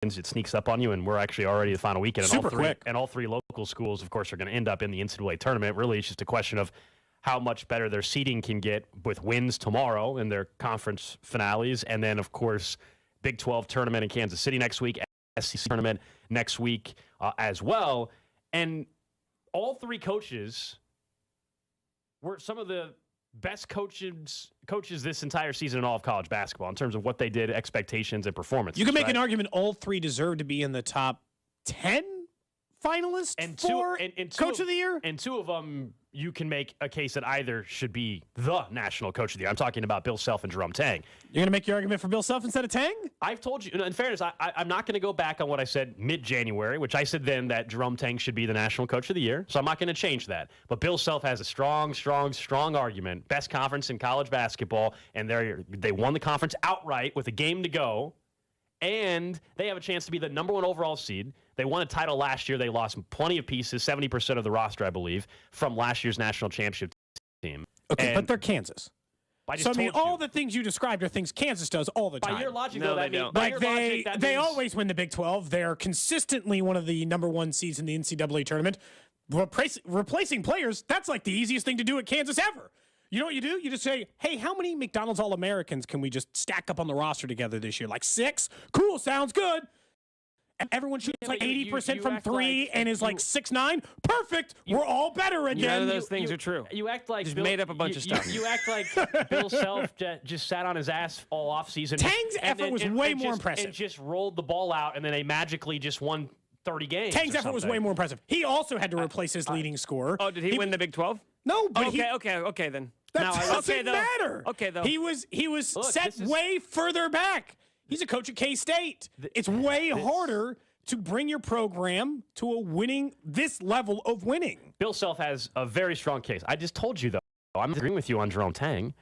it sneaks up on you, and we're actually already the final weekend. And Super quick. And all three local schools, of course, are going to end up in the NCAA tournament. Really, it's just a question of how much better their seeding can get with wins tomorrow in their conference finales. And then, of course, Big 12 tournament in Kansas City next week, SEC tournament next week as well. And all three coaches were some of the best coaches this entire season in all of college basketball in terms of what they did, expectations, and performance. You can make an argument all three deserve to be in the top 10 finalists for Coach of the Year. And two of them, you can make a case that either should be the national coach of the year. I'm talking about Bill Self and Jerome Tang. You're going to make your argument for Bill Self instead of Tang? I've told you, in fairness, I'm not going to go back on what I said mid-January, which I said then that Jerome Tang should be the national coach of the year. So I'm not going to change that. But Bill Self has a strong argument. Best conference in college basketball, and they won the conference outright with a game to go. And they have a chance to be the number one overall seed. They won a title last year. They lost plenty of pieces, 70% of the roster, I believe, from last year's national championship team. Okay, but they're Kansas. So, I mean, all the things you described are things Kansas does all the time. By your logic, though, that means... Like, they always win the Big 12. They're consistently one of the number one seeds in the NCAA tournament. Replacing players, that's like the easiest thing to do at Kansas ever. You know what you do? You just say, hey, how many McDonald's All-Americans can we just stack up on the roster together this year? Like 6? Cool, sounds good. And everyone shoots like 80% from 3 and is like 6'9". Perfect. We're all better again. None of those things are true. You act like just made up a bunch of stuff. You act like Bill Self just sat on his ass all offseason. Tang's effort was way more impressive. And just rolled the ball out, and then they magically just won 30 games. Tang's effort was way more impressive. He also had to replace his leading scorer. Oh, did he win the Big 12? No, but okay then. That doesn't matter. Okay, though. He was set way further back. He's a coach at K-State. It's way harder to bring your program to this level of winning. Bill Self has a very strong case. I just told you, though, I'm agreeing with you on Jerome Tang.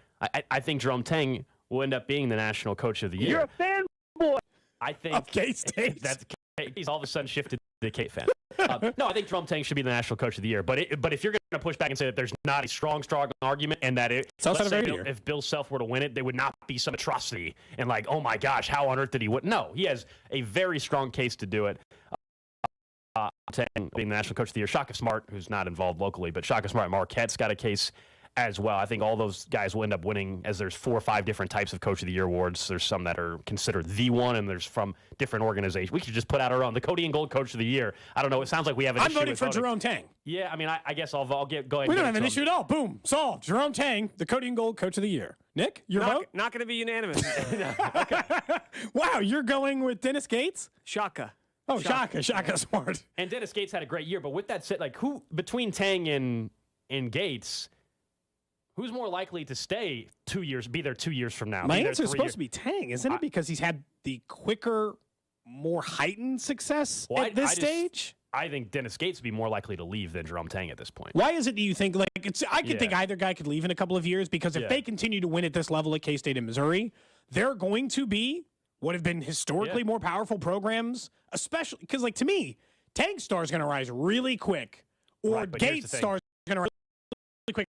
I think Jerome Tang will end up being the national coach of the year. You're a fanboy. I think of K-State. He's all of a sudden shifted to the K fan. No, I think Jerome Tang should be the national coach of the year. But if you're going to push back and say that there's not a strong argument and that if Bill Self were to win it, there would not be some atrocity and like, oh my gosh, how on earth did he win? No, he has a very strong case to do it. Tang being the national coach of the year. Shaka Smart, who's not involved locally, but Shaka Smart, Marquette's got a case as well. I think all those guys will end up winning, as there's 4 or 5 different types of Coach of the Year awards. There's some that are considered the one, and there's from different organizations. We could just put out our own. The Cody and Gold Coach of the Year. I don't know. It sounds like we have an issue. I'm voting for Jerome Tang. Yeah, I mean, I guess I'll go ahead. We don't have an issue at all. Boom. Solved. Jerome Tang, the Cody and Gold Coach of the Year. Nick, your vote? Not going to be unanimous. Okay. Wow, you're going with Dennis Gates? Shaka. Oh, Shaka Smart. And Dennis Gates had a great year, but with that said, like, who between Tang and Gates, who's more likely to stay 2 years, be there 2 years from now? My answer is supposed to be Tang, isn't it? Because he's had the quicker, more heightened success at this stage? I think Dennis Gates would be more likely to leave than Jerome Tang at this point. Why is it, do you think? Like, I could think either guy could leave in a couple of years, because if they continue to win at this level at K-State and Missouri, they're going to be what have been historically more powerful programs, especially because, like, to me, Tang's star is going to rise really quick, or Gates' star is going to rise really quick.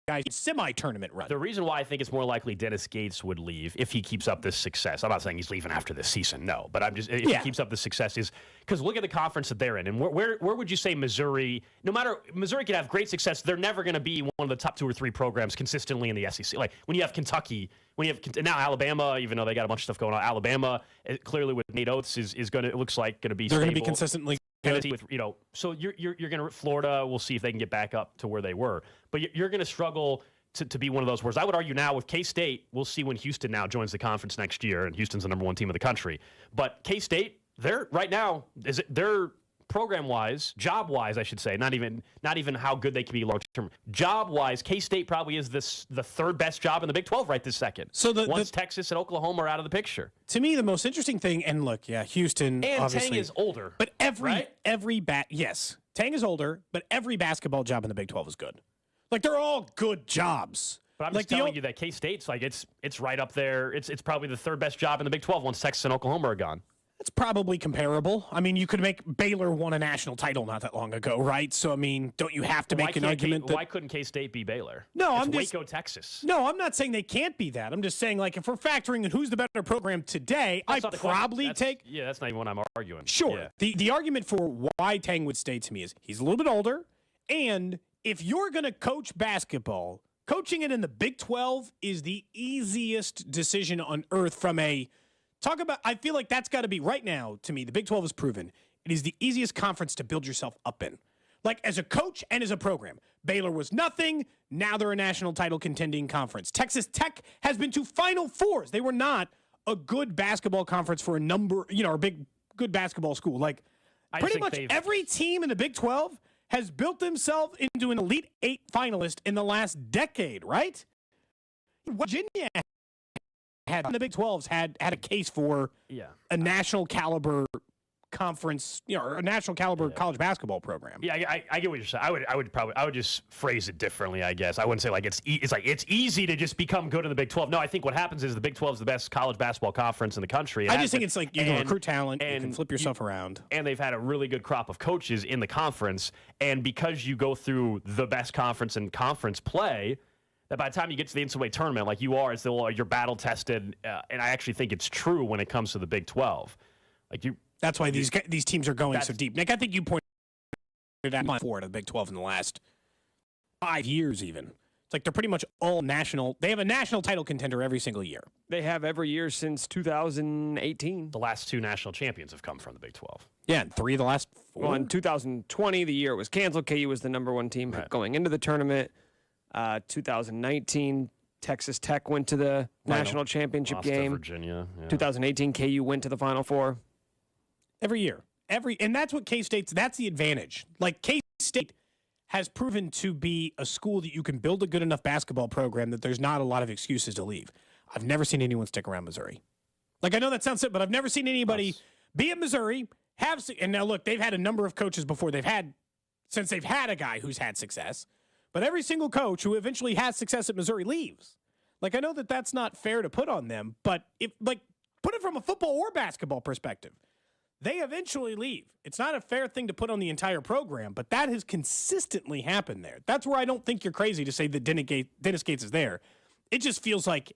Guys, semi-tournament run. The reason why I think it's more likely Dennis Gates would leave if he keeps up this success. I'm not saying he's leaving after this season, no. But I'm just if he keeps up the success is because look at the conference that they're in, and where would you say Missouri? No matter Missouri could have great success, they're never going to be one of the top 2 or 3 programs consistently in the SEC. Like when you have Kentucky, when you have now Alabama, even though they got a bunch of stuff going on, Alabama clearly with Nate Oates is going to, it looks like going to be. They're going to be consistently. With, so you're going to Florida. We'll see if they can get back up to where they were, but you're going to struggle to be one of those. Whereas I would argue now with K-State, we'll see when Houston now joins the conference next year, and Houston's the number 1 team of the country. But K-State, they're right now they're program-wise, job-wise, I should say, not even how good they can be long-term. Job-wise, K-State probably is the 3rd best job in the Big 12 right this second. So once Texas and Oklahoma are out of the picture. To me, the most interesting thing, and look, Houston, and obviously, Tang is older, but Tang is older, but every basketball job in the Big 12 is good. Like, they're all good jobs. But I'm just telling you that K-State's like it's right up there. It's probably the 3rd best job in the Big 12 once Texas and Oklahoma are gone. That's probably comparable. I mean, you could make Baylor won a national title not that long ago, right? So, I mean, don't you have to make an argument that... Why couldn't K-State be Baylor? No, it's I'm just... Waco, Texas. No, I'm not saying they can't be that. I'm just saying, like, if we're factoring in who's the better program today, I'd probably take... Yeah, that's not even what I'm arguing. Sure. Yeah. The argument for why Tang would stay to me is he's a little bit older, and if you're going to coach basketball, coaching it in the Big 12 is the easiest decision on earth from a... Talk about, I feel like that's got to be right now, to me, the Big 12 has proven it is the easiest conference to build yourself up in. Like as a coach and as a program. Baylor was nothing. Now they're a national title contending conference. Texas Tech has been to Final Fours. They were not a good basketball conference for a number, or good basketball school. Like pretty much every team in the Big 12 has built themselves into an Elite Eight finalist in the last decade, right? Virginia the Big 12's had a case for a national caliber conference, or a national caliber college basketball program. Yeah, I get what you're saying. I would just phrase it differently, I guess. I wouldn't say like it's easy to just become good in the Big 12. No, I think what happens is the Big 12 is the best college basketball conference in the country. I just think it's like you can recruit talent, and you can flip yourself around. And they've had a really good crop of coaches in the conference, and because you go through the best conference in conference play, that by the time you get to the NCAA tournament, like you are, you're battle tested, and I actually think it's true when it comes to the Big 12. That's why these teams are going so deep. Nick, I think you pointed out forward of the Big 12 in the last 5 years, even. It's like they're pretty much all national. They have a national title contender every single year. They have every year since 2018. The last 2 national champions have come from the Big 12. Yeah, and 3 of the last 4. Well, in 2020, the year it was canceled. KU was the number 1 team going into the tournament. 2019, Texas Tech went to the national championship game. Virginia. Yeah. 2018, KU went to the Final Four. Every year. And that's what K-State's, that's the advantage. Like, K-State has proven to be a school that you can build a good enough basketball program that there's not a lot of excuses to leave. I've never seen anyone stick around Missouri. Like, I know that sounds simple, but I've never seen anybody be at Missouri, and now look, they've had a number of coaches before since they've had a guy who's had success. But every single coach who eventually has success at Missouri leaves. Like, I know that that's not fair to put on them, but put it from a football or basketball perspective. They eventually leave. It's not a fair thing to put on the entire program, but that has consistently happened there. That's where I don't think you're crazy to say that Dennis Gates is there. It just feels like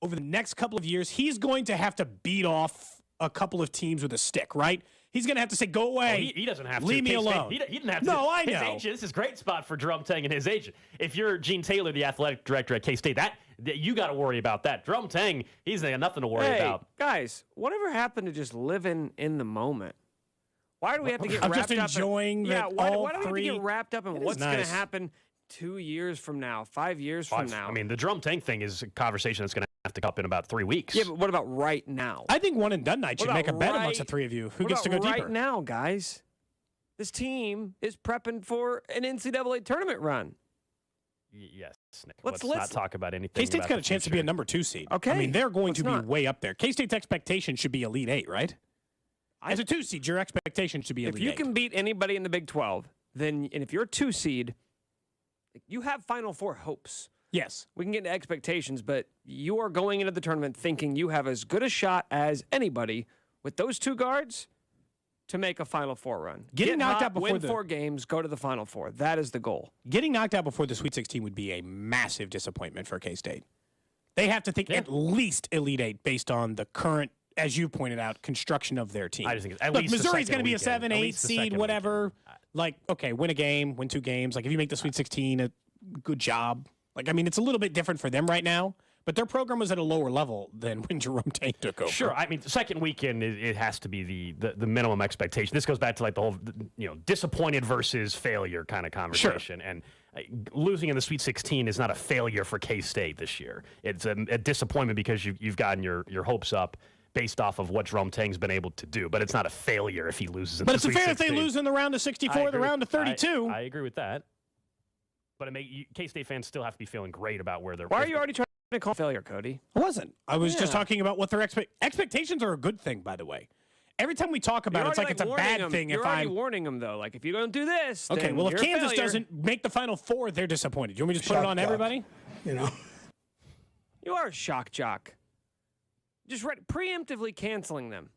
over the next couple of years, he's going to have to beat off a couple of teams with a stick, right? He's going to have to say, go away. He doesn't have to. Leave me alone. He didn't have to. No, I know. know. Agent, this is a great spot for Drum Tang and his agent. If you're Gene Taylor, the athletic director at K-State, that you got to worry about that. Drum Tang, he's got nothing to worry about. Guys, whatever happened to just living in the moment? Why do we have to get wrapped up? I'm just enjoying that why do all we have to three? get wrapped up in what's going to happen 2 years from now, 5 years from now? I mean, the Drum Tang thing is a conversation that's going to have to come up in about 3 weeks. Yeah, but what about right now? I think one and done night should make a bet amongst the three of you. Who gets to go deeper? Right now, guys, this team is prepping for an NCAA tournament run. Yes, Nick. Let's not talk about anything. K-State's got a chance to be a number 2 seed. Okay. I mean, they're going to be way up there. K-State's expectation should be Elite 8, right? As a 2 seed, your expectation should be Elite 8. If you can beat anybody in the Big 12, and if you're a 2 seed, you have Final Four hopes. Yes. We can get into expectations, but you are going into the tournament thinking you have as good a shot as anybody with those 2 guards to make a Final Four run. Getting knocked out before win 4 games, go to the Final Four. That is the goal. Getting knocked out before the Sweet 16 would be a massive disappointment for K-State. They have to think at least Elite 8 based on the current, as you pointed out, construction of their team. I just think at least Missouri's going to be a 7, weekend. 8 seed, whatever. Like, okay, win a game, win 2 games. Like, if you make the Sweet 16, good job. Like, I mean, it's a little bit different for them right now, but their program was at a lower level than when Jerome Tang took over. Sure. I mean, the second weekend, it has to be the minimum expectation. This goes back to like the whole, disappointed versus failure kind of conversation. Sure. And losing in the Sweet 16 is not a failure for K-State this year. It's a disappointment because you've gotten your hopes up based off of what Jerome Tang's been able to do. But it's not a failure if he loses in the Sweet 16. But it's a failure if they lose in the round of 64, the round of 32. I agree with that. But K-State fans still have to be feeling great about where they're. Why are you already trying to call failure, Cody? I wasn't. I was just talking about what their expectations are a good thing, by the way. Every time we talk about it, it's like it's a bad thing. You're already warning them, though. Like, if you don't do this, okay, well, if you're Kansas doesn't make the Final Four, they're disappointed. Do you want me to just put it on everybody? You are a shock jock. Just preemptively canceling them.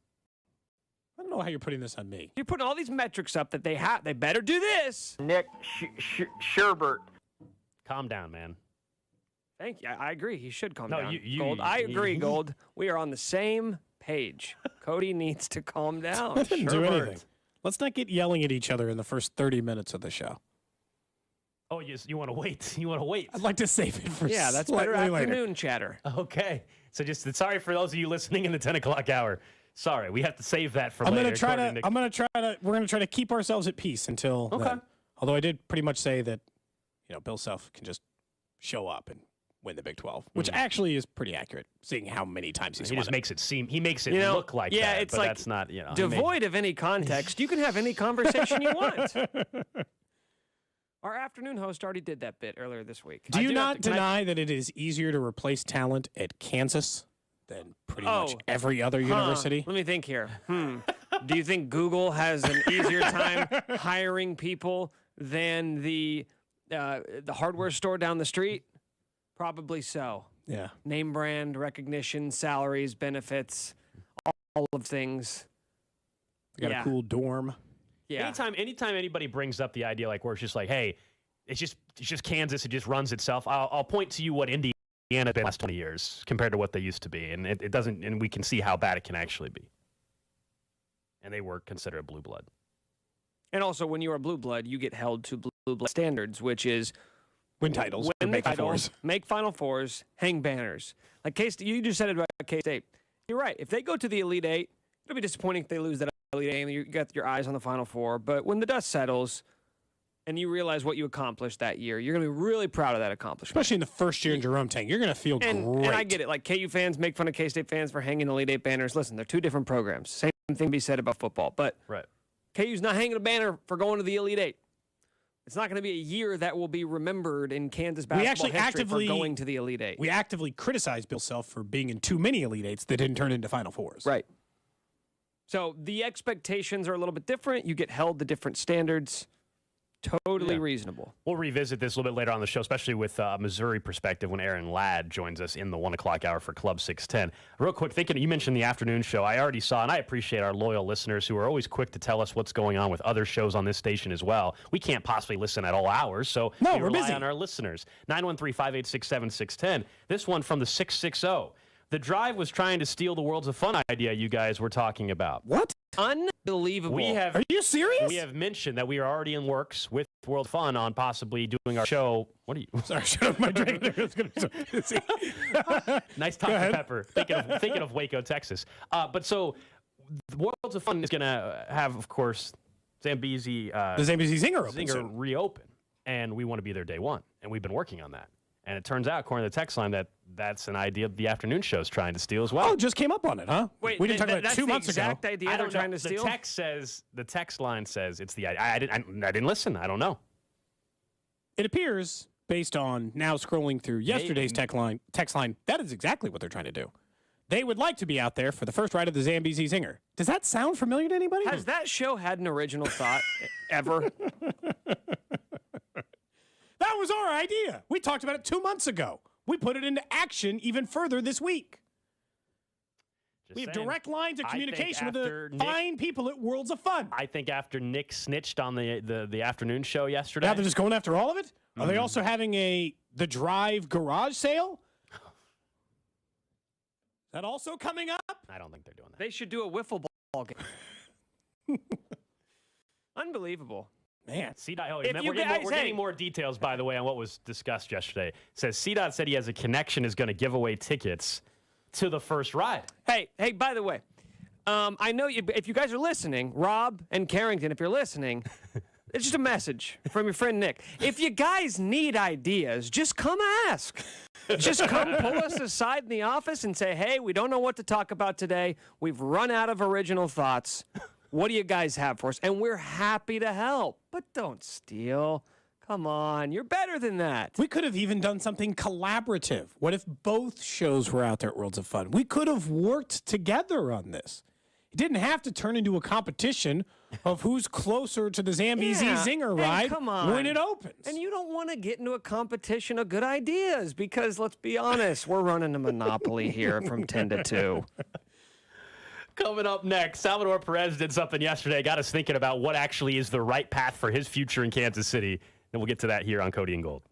I don't know how you're putting this on me. You're putting all these metrics up that they better do this. Nick Sherbert. Calm down, man. Thank you. I agree. He should calm down. Gold. I agree, Gold. We are on the same page. Cody needs to calm down. I didn't do anything. Let's not get yelling at each other in the first 30 minutes of the show. Oh, yes. You want to wait? You want to wait? I'd like to save it for that's better afternoon later. chatter. Okay. So just sorry for those of you listening in the 10 o'clock hour. Sorry, we have to save that for later. We're going to try to keep ourselves at peace until then. Although I did pretty much say that, Bill Self can just show up and win the Big 12, which actually is pretty accurate, seeing how many times he just makes it seem, he makes it look like that, it's but like that's not, devoid of any context. You can have any conversation you want. Our afternoon host already did that bit earlier this week. Do you not deny that it is easier to replace talent at Kansas than pretty much every other university? Let me think here. Do you think Google has an easier time hiring people than the hardware store down the street? Probably so. Yeah. Name brand, recognition, salaries, benefits, all of things. They got a cool dorm. Yeah. Anytime anybody brings up the idea where it's just like, hey, it's just Kansas, it just runs itself. I'll point to you what Indy has been the last 20 years compared to what they used to be, and it doesn't, and we can see how bad it can actually be. And they were considered blue blood. And also, when you are blue blood, you get held to blue blood standards, which is win titles, make Final Fours, hang banners. Like K-State, you just said it about K-State. You're right. If they go to the Elite Eight, it'll be disappointing if they lose that Elite Eight and you got your eyes on the Final Four. But when the dust settles and you realize what you accomplished that year, you're going to be really proud of that accomplishment. Especially in the first year in Jerome Tang. You're going to feel great. And I get it. Like, KU fans make fun of K-State fans for hanging Elite Eight banners. Listen, they're two different programs. Same thing to be said about football. But KU's not hanging a banner for going to the Elite Eight. It's not going to be a year that will be remembered in Kansas basketball history for going to the Elite Eight. We actively criticize Bill Self for being in too many Elite Eights that didn't turn into Final Fours. Right. So the expectations are a little bit different. You get held to different standards. Totally reasonable. We'll revisit this a little bit later on the show, especially with a Missouri perspective when Aaron Ladd joins us in the 1 o'clock hour for Club 610. Real quick, you mentioned the afternoon show. I already saw, and I appreciate our loyal listeners who are always quick to tell us what's going on with other shows on this station as well. We can't possibly listen at all hours, so we rely busy on our listeners. 913-586-7610. This one from the 660. The Drive was trying to steal the Worlds of Fun idea you guys were talking about. What? Unbelievable. Are you serious? We have mentioned that we are already in works with World Fun on possibly doing our show. What are you? Sorry, shut up. My drink is going to be so busy. Nice Dr. Pepper. Thinking of Waco, Texas. But so the Worlds of Fun is going to have, of course, Zambezi. The Zambezi Zinger reopen. And we want to be there day one. And we've been working on that. And it turns out, according to the text line, that's an idea the afternoon show's trying to steal as well. Oh, just came up on it, huh? Wait, we didn't talk about it 2 months ago. That's the exact idea they're trying to steal? The text line says it's the idea. I didn't listen. I don't know. It appears, based on now scrolling through yesterday's text line, that is exactly what they're trying to do. They would like to be out there for the first ride of the Zambezi Zinger. Does that sound familiar to anybody? Has that show had an original thought ever? That was our idea. We talked about it 2 months ago. We put it into action even further this week. We have direct lines of communication with the fine people at Worlds of Fun. I think after Nick snitched on the afternoon show yesterday. Now they're just going after all of it? Are they also having the Drive garage sale? Is that also coming up? I don't think they're doing that. They should do a wiffle ball game. Unbelievable. Man. We're getting more details, by the way, on what was discussed yesterday. It says CDOT said he has a connection, is going to give away tickets to the first ride. Hey, by the way, I know if you guys are listening, Rob and Carrington, if you're listening, it's just a message from your friend Nick. If you guys need ideas, just come ask. Just come pull us aside in the office and say, hey, we don't know what to talk about today. We've run out of original thoughts. What do you guys have for us? And we're happy to help. But don't steal. Come on. You're better than that. We could have even done something collaborative. What if both shows were out there at Worlds of Fun? We could have worked together on this. It didn't have to turn into a competition of who's closer to the Zambezi Zinger ride when it opens. And you don't want to get into a competition of good ideas because, let's be honest, we're running a monopoly here from 10 to 2. Coming up next, Salvador Perez did something yesterday, got us thinking about what actually is the right path for his future in Kansas City. And we'll get to that here on Cody and Gold.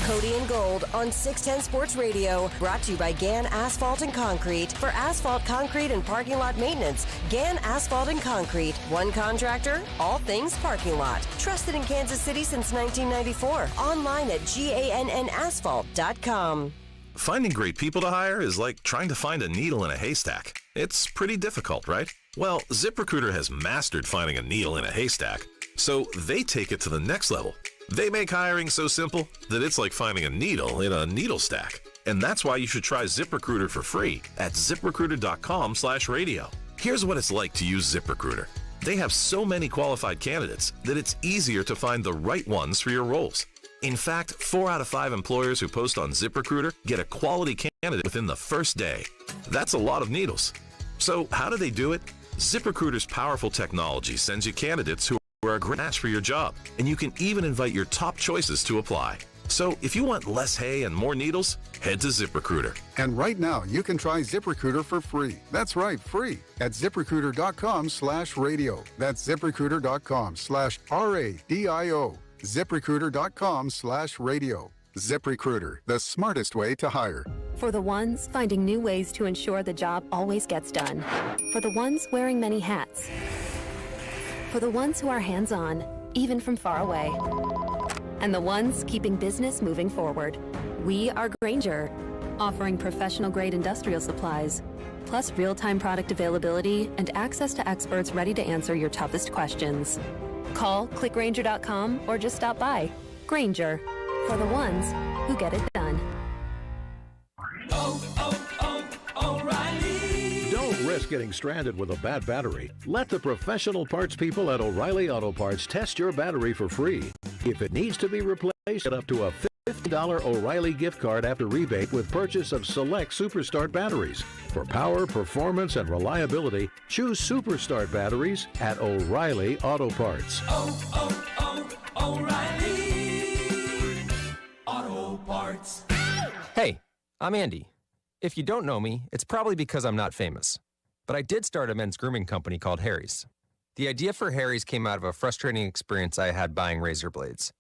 Cody and Gold on 610 Sports Radio, brought to you by Gann Asphalt and Concrete. For asphalt, concrete, and parking lot maintenance, Gann Asphalt and Concrete. One contractor, all things parking lot. Trusted in Kansas City since 1994. Online at GANNasphalt.com. Finding great people to hire is like trying to find a needle in a haystack. It's pretty difficult, right? Well, ZipRecruiter has mastered finding a needle in a haystack, so they take it to the next level. They make hiring so simple that it's like finding a needle in a needle stack. And that's why you should try ZipRecruiter for free at ZipRecruiter.com/radio. Here's what it's like to use ZipRecruiter. They have so many qualified candidates that it's easier to find the right ones for your roles. In fact, 4 out of 5 employers who post on ZipRecruiter get a quality candidate within the first day. That's a lot of needles. So how do they do it? ZipRecruiter's powerful technology sends you candidates who are a great match for your job, and you can even invite your top choices to apply. So if you want less hay and more needles, head to ZipRecruiter. And right now, you can try ZipRecruiter for free. That's right, free at ZipRecruiter.com/radio. That's ZipRecruiter.com/RADIO. ZipRecruiter.com/radio. ZipRecruiter, the smartest way to hire. For the ones finding new ways to ensure the job always gets done. For the ones wearing many hats. For the ones who are hands-on, even from far away. And the ones keeping business moving forward. We are Grainger, offering professional-grade industrial supplies, plus real-time product availability and access to experts ready to answer your toughest questions. Call, click Grainger.com, or just stop by. Grainger, for the ones who get it done. O'Reilly. Don't risk getting stranded with a bad battery. Let the professional parts people at O'Reilly Auto Parts test your battery for free. If it needs to be replaced, get up to a $50 O'Reilly gift card after rebate with purchase of select Superstart batteries. For power, performance, and reliability, choose Superstart batteries at O'Reilly Auto Parts. O'Reilly Auto Parts. Hey, I'm Andy. If you don't know me, it's probably because I'm not famous. But I did start a men's grooming company called Harry's. The idea for Harry's came out of a frustrating experience I had buying razor blades.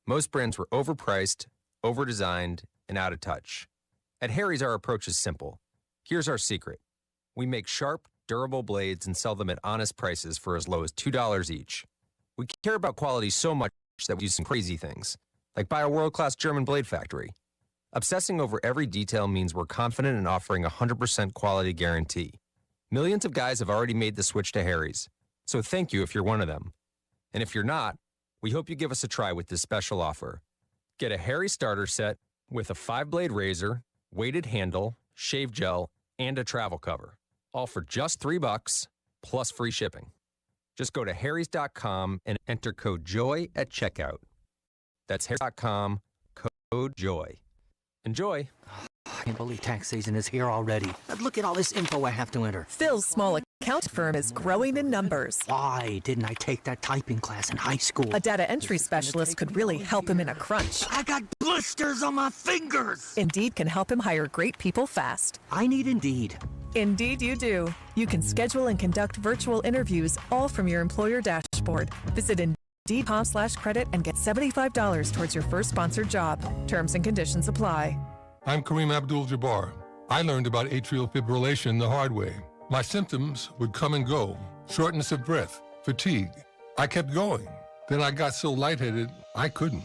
Most brands were overpriced, overdesigned, and out of touch. At Harry's, our approach is simple. Here's our secret. We make sharp, durable blades and sell them at honest prices for as low as $2 each. We care about quality so much that we do some crazy things, like buy a world-class German blade factory. Obsessing over every detail means we're confident in offering a 100% quality guarantee. Millions of guys have already made the switch to Harry's, so thank you if you're one of them. And if you're not, we hope you give us a try with this special offer. Get a Harry starter set with a 5-blade razor, weighted handle, shave gel, and a travel cover, all for just $3 plus free shipping. Just go to harrys.com and enter code JOY at checkout. That's harrys.com, code JOY. Enjoy. I can't believe tax season is here already. Look at all this info I have to enter. Phil's small account firm is growing in numbers. Why didn't I take that typing class in high school? A data entry specialist could really help him in a crunch. I got blisters on my fingers. Indeed can help him hire great people fast. I need Indeed. Indeed you do. You can schedule and conduct virtual interviews all from your employer dashboard. Visit Indeed.com/credit and get $75 towards your first sponsored job. Terms and conditions apply. I'm Kareem Abdul-Jabbar. I learned about atrial fibrillation the hard way. My symptoms would come and go. Shortness of breath, fatigue. I kept going. Then I got so lightheaded, I couldn't.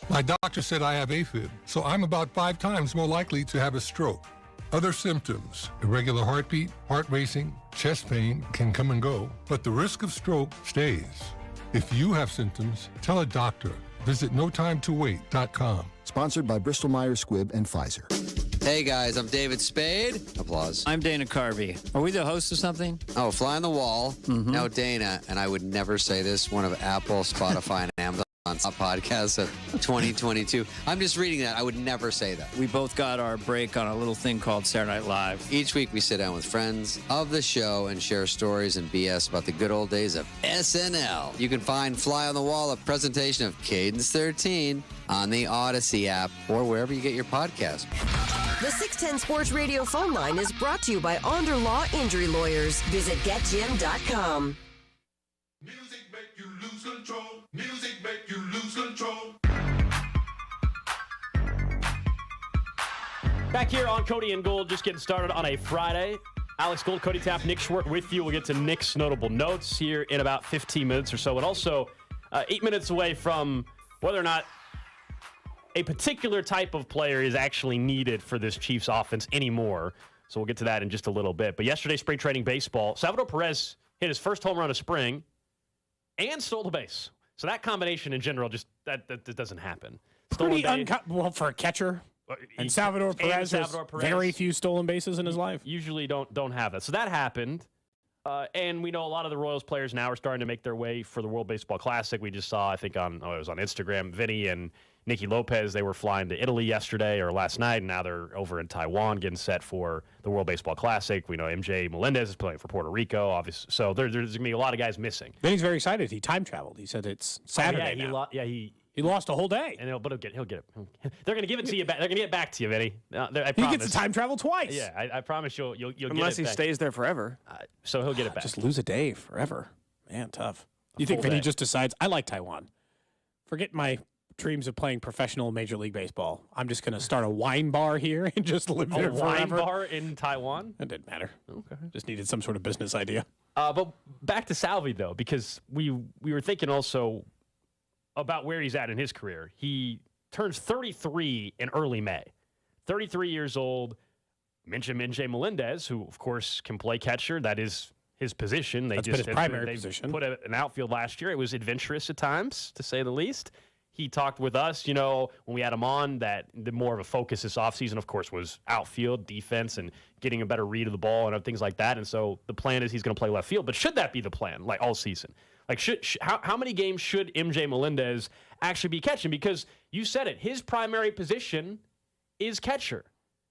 My doctor said I have AFib, so I'm about 5 times more likely to have a stroke. Other symptoms, irregular heartbeat, heart racing, chest pain can come and go, but the risk of stroke stays. If you have symptoms, tell a doctor. Visit NoTimeToWait.com. Sponsored by Bristol Myers Squibb and Pfizer. Hey guys, I'm David Spade. Applause. I'm Dana Carvey. Are we the host of something? Oh, Fly on the Wall. No, Dana, and I would never say this, one of Apple, Spotify, and Amazon podcast of 2022. I'm just reading that. I would never say that. We both got our break on a little thing called Saturday Night Live. Each week we sit down with friends of the show and share stories and BS about the good old days of SNL. You can find Fly on the Wall, a presentation of Cadence 13 on the Odyssey app or wherever you get your podcast. The 610 Sports Radio phone line is brought to you by Onder Law Injury Lawyers. Visit getjim.com. Music make you lose control. Music make you lose control. Back here on Cody and Gold, just getting started on a Friday. Alex Gold, Cody Tapp, Nick Schwartz with you. We'll get to Nick's notable notes here in about 15 minutes or so, and also 8 minutes away from whether or not a particular type of player is actually needed for this Chiefs offense anymore. So we'll get to that in just a little bit. But yesterday, spring training baseball, Salvador Perez hit his first home run of spring and stole the base. So that combination in general, just that doesn't happen. Pretty well for a catcher. And Salvador Perez has very few stolen bases in his life. Usually don't have that. So that happened. And we know a lot of the Royals players now are starting to make their way for the World Baseball Classic. We just saw, I think it was on Instagram, Vinny and Nicky Lopez, they were flying to Italy yesterday or last night, and now they're over in Taiwan getting set for the World Baseball Classic. We know MJ Melendez is playing for Puerto Rico, obviously. So there's going to be a lot of guys missing. Vinny's very excited. He time traveled. He said it's Saturday now. He lost a whole day. And he'll get it. They're going to give it to you back. They're going to get back to you, Vinny. I promise. He gets to time travel twice. Yeah, I promise you'll get it back. Unless he stays there forever. So he'll get it back. Just lose a day forever. Man, tough. You think Vinny just decides, I like Taiwan. Forget my dreams of playing professional Major League Baseball. I'm just going to start a wine bar here and just live there forever. A wine bar in Taiwan? It didn't matter. Okay. Just needed some sort of business idea. But back to Salvi, though, because we were thinking also about where he's at in his career. He turns 33 in early May. 33 years old. Mention MJ Melendez, who, of course, can play catcher. That is his position. That's been his primary position. Put an outfield last year. It was adventurous at times, to say the least. He talked with us, when we had him on, that the more of a focus this offseason, of course, was outfield, defense, and getting a better read of the ball and things like that. And so the plan is he's going to play left field. But should that be the plan, like all season? Like, how many games should MJ Melendez actually be catching? Because you said it, his primary position is catcher.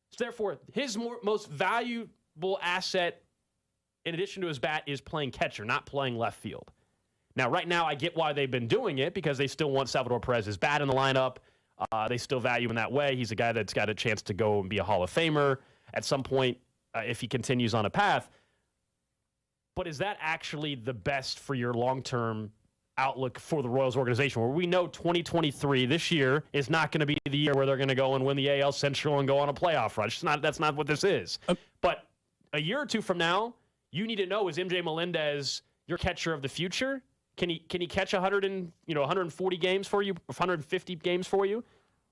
So therefore, his most valuable asset, in addition to his bat, is playing catcher, not playing left field. Now, right now, I get why they've been doing it, because they still want Salvador Perez's bat in the lineup. They still value him that way. He's a guy that's got a chance to go and be a Hall of Famer at some point if he continues on a path. But is that actually the best for your long-term outlook for the Royals organization, where we know 2023, this year, is not going to be the year where they're going to go and win the AL Central and go on a playoff run? That's not what this is. But a year or two from now, you need to know, is MJ Melendez your catcher of the future? Can he catch 140 games for you, 150 games for you?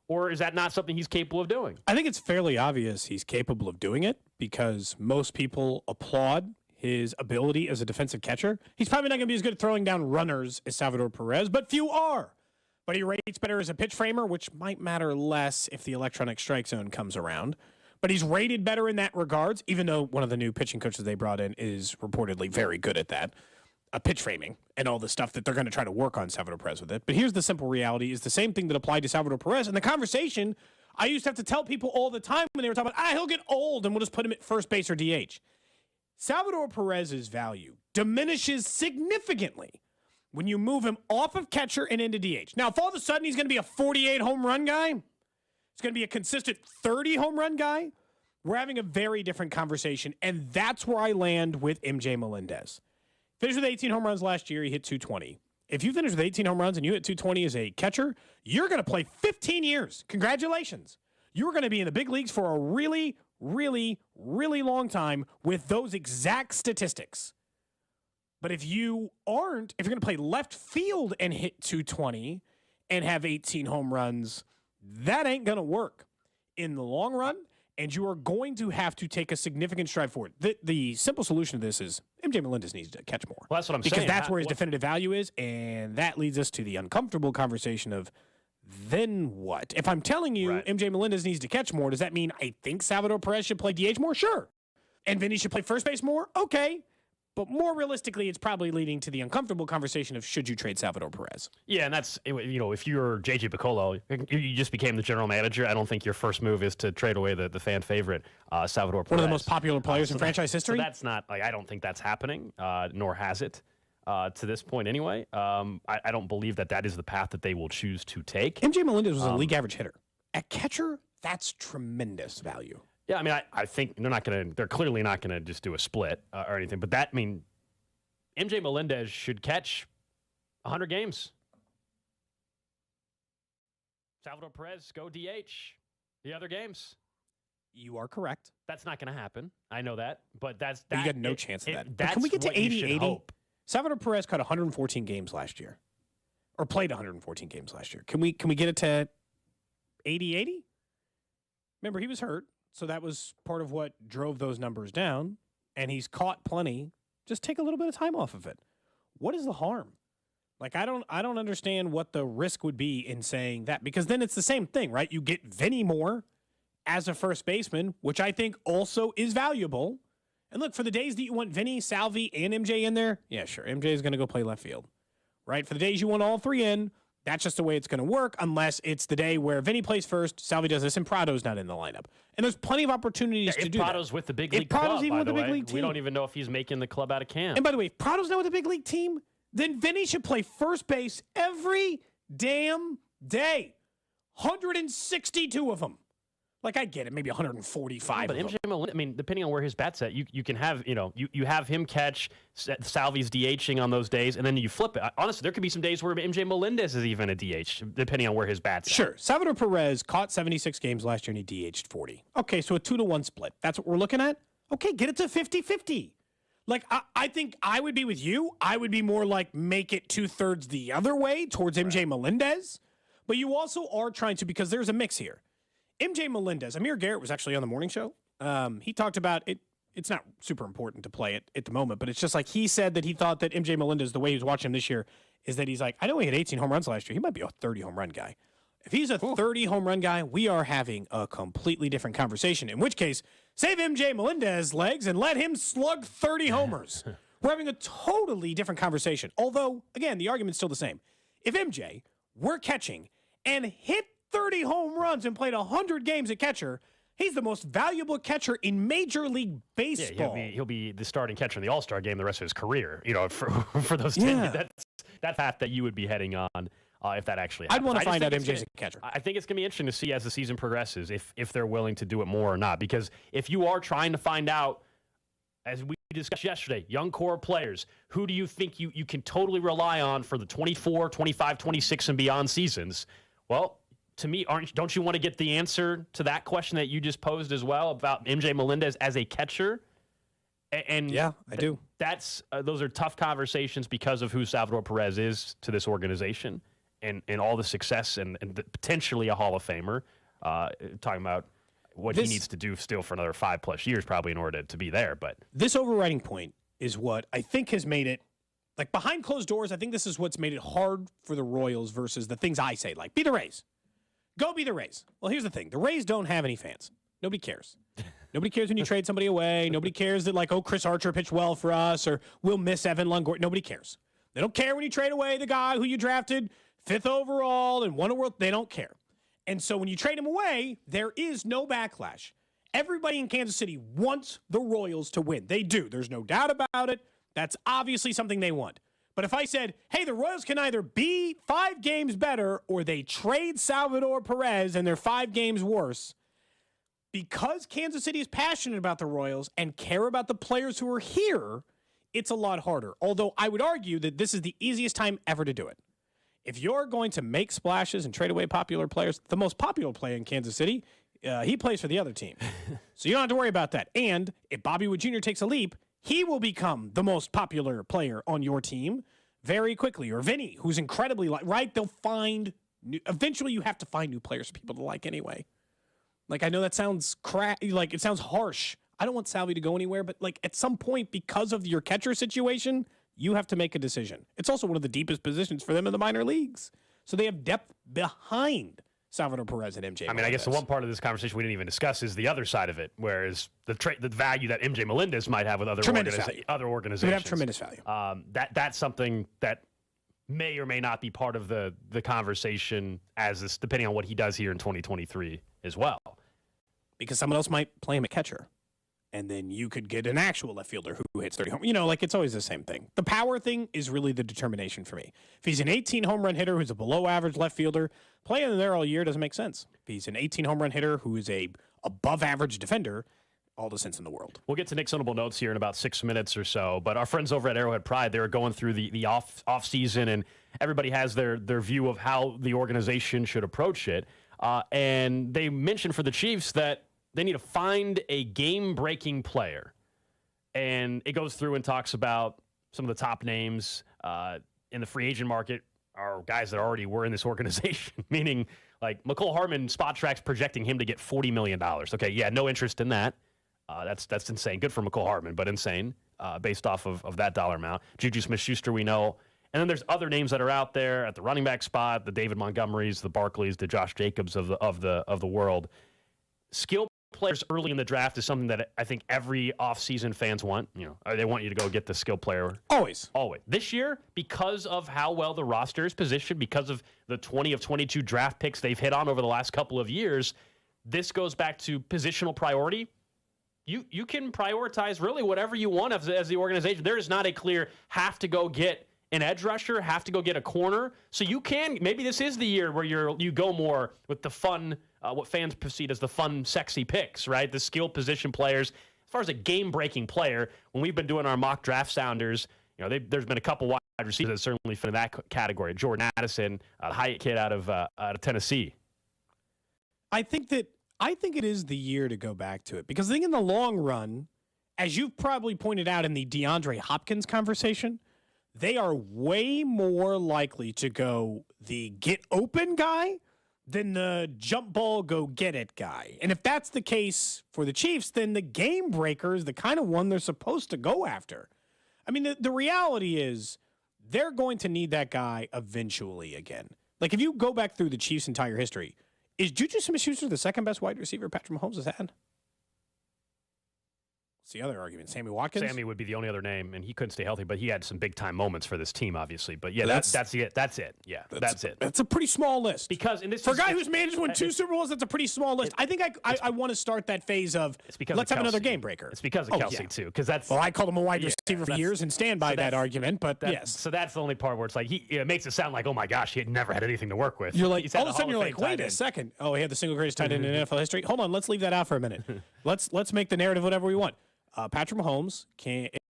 Or is that not something he's capable of doing? I think it's fairly obvious he's capable of doing it, because most people applaud his ability as a defensive catcher. He's probably not going to be as good at throwing down runners as Salvador Perez, but few are. But he rates better as a pitch framer, which might matter less if the electronic strike zone comes around. But he's rated better in that regards, even though one of the new pitching coaches they brought in is reportedly very good at that. Pitch framing and all the stuff that they're going to try to work on Salvador Perez with it. But here's the simple reality, is the same thing that applied to Salvador Perez. And the conversation I used to have to tell people all the time when they were talking about, he'll get old and we'll just put him at first base or DH. Salvador Perez's value diminishes significantly when you move him off of catcher and into DH. Now, if all of a sudden he's going to be a 48 home run guy, he's going to be a consistent 30 home run guy, we're having a very different conversation. And that's where I land with MJ Melendez. Finished with 18 home runs last year. He hit 220. If you finish with 18 home runs and you hit 220 as a catcher, you're going to play 15 years. Congratulations. You're going to be in the big leagues for a really, really, really long time with those exact statistics. But if you're going to play left field and hit 220 and have 18 home runs, that ain't going to work in the long run. And you are going to have to take a significant stride forward. The simple solution to this is MJ Melendez needs to catch more. Well, that's what I'm saying. Because that's where his definitive value is, and that leads us to the uncomfortable conversation of, then what? If I'm telling you MJ Melendez needs to catch more, does that mean I think Salvador Perez should play DH more? Sure. And Vinny should play first base more? Okay. But more realistically, it's probably leading to the uncomfortable conversation of should you trade Salvador Perez? Yeah, and that's, if you're JJ Picollo, you just became the general manager. I don't think your first move is to trade away the fan favorite, Salvador Perez. One of the most popular players in franchise history? So that's not, I don't think that's happening, nor has it to this point anyway. I don't believe that is the path that they will choose to take. MJ Melendez was a league average hitter. At catcher, that's tremendous value. Yeah, I mean, I think they're clearly not going to just do a split or anything. But MJ Melendez should catch 100 games. Salvador Perez, go DH the other games. You are correct. That's not going to happen. I know that. But you got no chance of that. That's can we get to what you should 80-80? hope. Salvador Perez caught 114 games last year. Or played 114 games last year. Can we get it to 80-80? Remember, he was hurt. So that was part of what drove those numbers down, and he's caught plenty. Just take a little bit of time off of it. What is the harm? Like, I don't understand what the risk would be in saying that, because then it's the same thing, right? You get Vinny Moore as a first baseman, which I think also is valuable. And look, for the days that you want Vinny, Salvi, and MJ in there, yeah, sure, MJ is going to go play left field, right? For the days you want all three in, that's just the way it's going to work, unless it's the day where Vinny plays first, Salvi does this, and Prado's not in the lineup. And there's plenty of opportunities to do Prado's that. with the big league club, Prado's even by with the the big way. league team. We don't even know if he's making the club out of camp. And by the way, if Prado's not with the big league team, then Vinny should play first base every damn day. 162 of them. Like, I get it, maybe 145 but of MJ them. Melendez, depending on where his bat's at, you can have, you have him catch Salvi's DHing on those days, and then you flip it. Honestly, there could be some days where MJ Melendez is even a DH, depending on where his bat's at. Sure. Salvador Perez caught 76 games last year, and he DH'd 40. Okay, so a 2-to-1 split. That's what we're looking at? Okay, get it to 50-50. Like, I think I would be with you. I would be more like make it 2/3 the other way towards MJ Melendez. But you also are trying to, because there's a mix here. MJ Melendez, Amir Garrett was actually on the morning show. He talked about it. It's not super important to play it at the moment, but it's just like he said that he thought that MJ Melendez, the way he was watching him this year, is that he's like, I know he had 18 home runs last year. He might be a 30 home run guy. If he's a 30 home run guy, we are having a completely different conversation, in which case, save MJ Melendez's legs and let him slug 30 homers. We're having a totally different conversation. Although, again, the argument's still the same. If MJ were catching and hit 30 home runs and played 100 games at catcher, he's the most valuable catcher in Major League Baseball. Yeah, he'll be the starting catcher in the All-Star game the rest of his career. For those 10 years. That's path that you would be heading on if that actually happens. I'd want to find out MJ's a catcher. I think it's going to be interesting to see as the season progresses if they're willing to do it more or not. Because if you are trying to find out, as we discussed yesterday, young core players, who do you think you can totally rely on for the 24, 25, 26, and beyond seasons? Well, to me, don't you want to get the answer to that question that you just posed as well about MJ Melendez as a catcher? And yeah, I do. Those are tough conversations because of who Salvador Perez is to this organization and all the success and potentially a Hall of Famer. Talking about what he needs to do still for another 5+ years probably in order to be there. But this overriding point is what I think has made it, like behind closed doors, I think this is what's made it hard for the Royals versus the things I say, like be the Rays. Go be the Rays. Well, here's the thing. The Rays don't have any fans. Nobody cares. Nobody cares when you trade somebody away. Nobody cares that, like, Chris Archer pitched well for us or we'll miss Evan Longoria. Nobody cares. They don't care when you trade away the guy who you drafted 5th overall and won a world. They don't care. And so when you trade him away, there is no backlash. Everybody in Kansas City wants the Royals to win. They do. There's no doubt about it. That's obviously something they want. But if I said, hey, the Royals can either be 5 games better or they trade Salvador Perez and they're 5 games worse, because Kansas City is passionate about the Royals and care about the players who are here, it's a lot harder. Although I would argue that this is the easiest time ever to do it. If you're going to make splashes and trade away popular players, the most popular player in Kansas City, he plays for the other team. So you don't have to worry about that. And if Bobby Wood Jr. takes a leap, he will become the most popular player on your team very quickly. Or Vinny, who's incredibly right? They'll find eventually you have to find new players for people to like anyway. Like, I know that sounds like it sounds harsh. I don't want Salvi to go anywhere, but like at some point, because of your catcher situation, you have to make a decision. It's also one of the deepest positions for them in the minor leagues. So they have depth behind Salvador Perez and MJ. I mean, I guess the one part of this conversation we didn't even discuss is the other side of it, whereas the value that MJ Melendez might have with other organizations. It would have tremendous value. That's something that may or may not be part of the conversation as this, depending on what he does here in 2023 as well. Because someone else might play him at catcher. And then you could get an actual left fielder who hits 30 home. You know, like it's always the same thing. The power thing is really the determination for me. If he's an 18 home run hitter who's a below average left fielder, playing there all year doesn't make sense. If he's an 18 home run hitter who is a above average defender, all the sense in the world. We'll get to Nick's notable notes here in about 6 minutes or so. But our friends over at Arrowhead Pride, they were going through the off season, and everybody has their view of how the organization should approach it. And they mentioned for the Chiefs that they need to find a game-breaking player. And it goes through and talks about some of the top names in the free agent market are guys that already were in this organization, meaning like McCole Hardman, Spotrac's projecting him to get $40 million. Okay, yeah, no interest in that. That's insane. Good for McCole Hardman, but insane based off of that dollar amount. Juju Smith-Schuster, we know. And then there's other names that are out there at the running back spot, the David Montgomerys, the Barkleys, the Josh Jacobs of the world. Skill players early in the draft is something that I think every offseason fans want. You know, they want you to go get the skill player. Always. This year, because of how well the roster is positioned, because of the 20 of 22 draft picks they've hit on over the last couple of years, this goes back to positional priority. You can prioritize really whatever you want as the organization. There is not a clear have to go get an edge rusher, have to go get a corner. So you can, maybe this is the year where you go more with the fun, what fans perceive as the fun, sexy picks, right? The skill position players. As far as a game-breaking player, when we've been doing our mock draft sounders, you know, there's been a couple wide receivers that certainly fit in that category. Jordan Addison, the Hyatt kid out of Tennessee. I think it is the year to go back to it because I think in the long run, as you've probably pointed out in the DeAndre Hopkins conversation, they are way more likely to go the get open guy than the jump ball, go get it guy. And if that's the case for the Chiefs, then the game breaker is the kind of one they're supposed to go after. I mean, the reality is they're going to need that guy eventually again. Like if you go back through the Chiefs' entire history, is Juju Smith-Schuster the second best wide receiver Patrick Mahomes has had? What's the other argument? Sammy Watkins? Sammy would be the only other name, and he couldn't stay healthy, but he had some big-time moments for this team, obviously. But, yeah, that's it. That's it. Yeah, that's it. That's a pretty small list. Because for a guy who's managed to win 2 Super Bowls, that's a pretty small list. I think I want to start that phase of let's have another game breaker. It's because of Kelce, too. Because that's I called him a wide receiver for years and stand by that argument, but yes. So that's the only part where it's like it makes it sound like, oh, my gosh, he had never had anything to work with. You're like, all of a sudden you're like, wait a second. Oh, he had the single greatest tight end in NFL history. Hold on, let's leave that out for a minute. Let's make the narrative whatever we want. Patrick Mahomes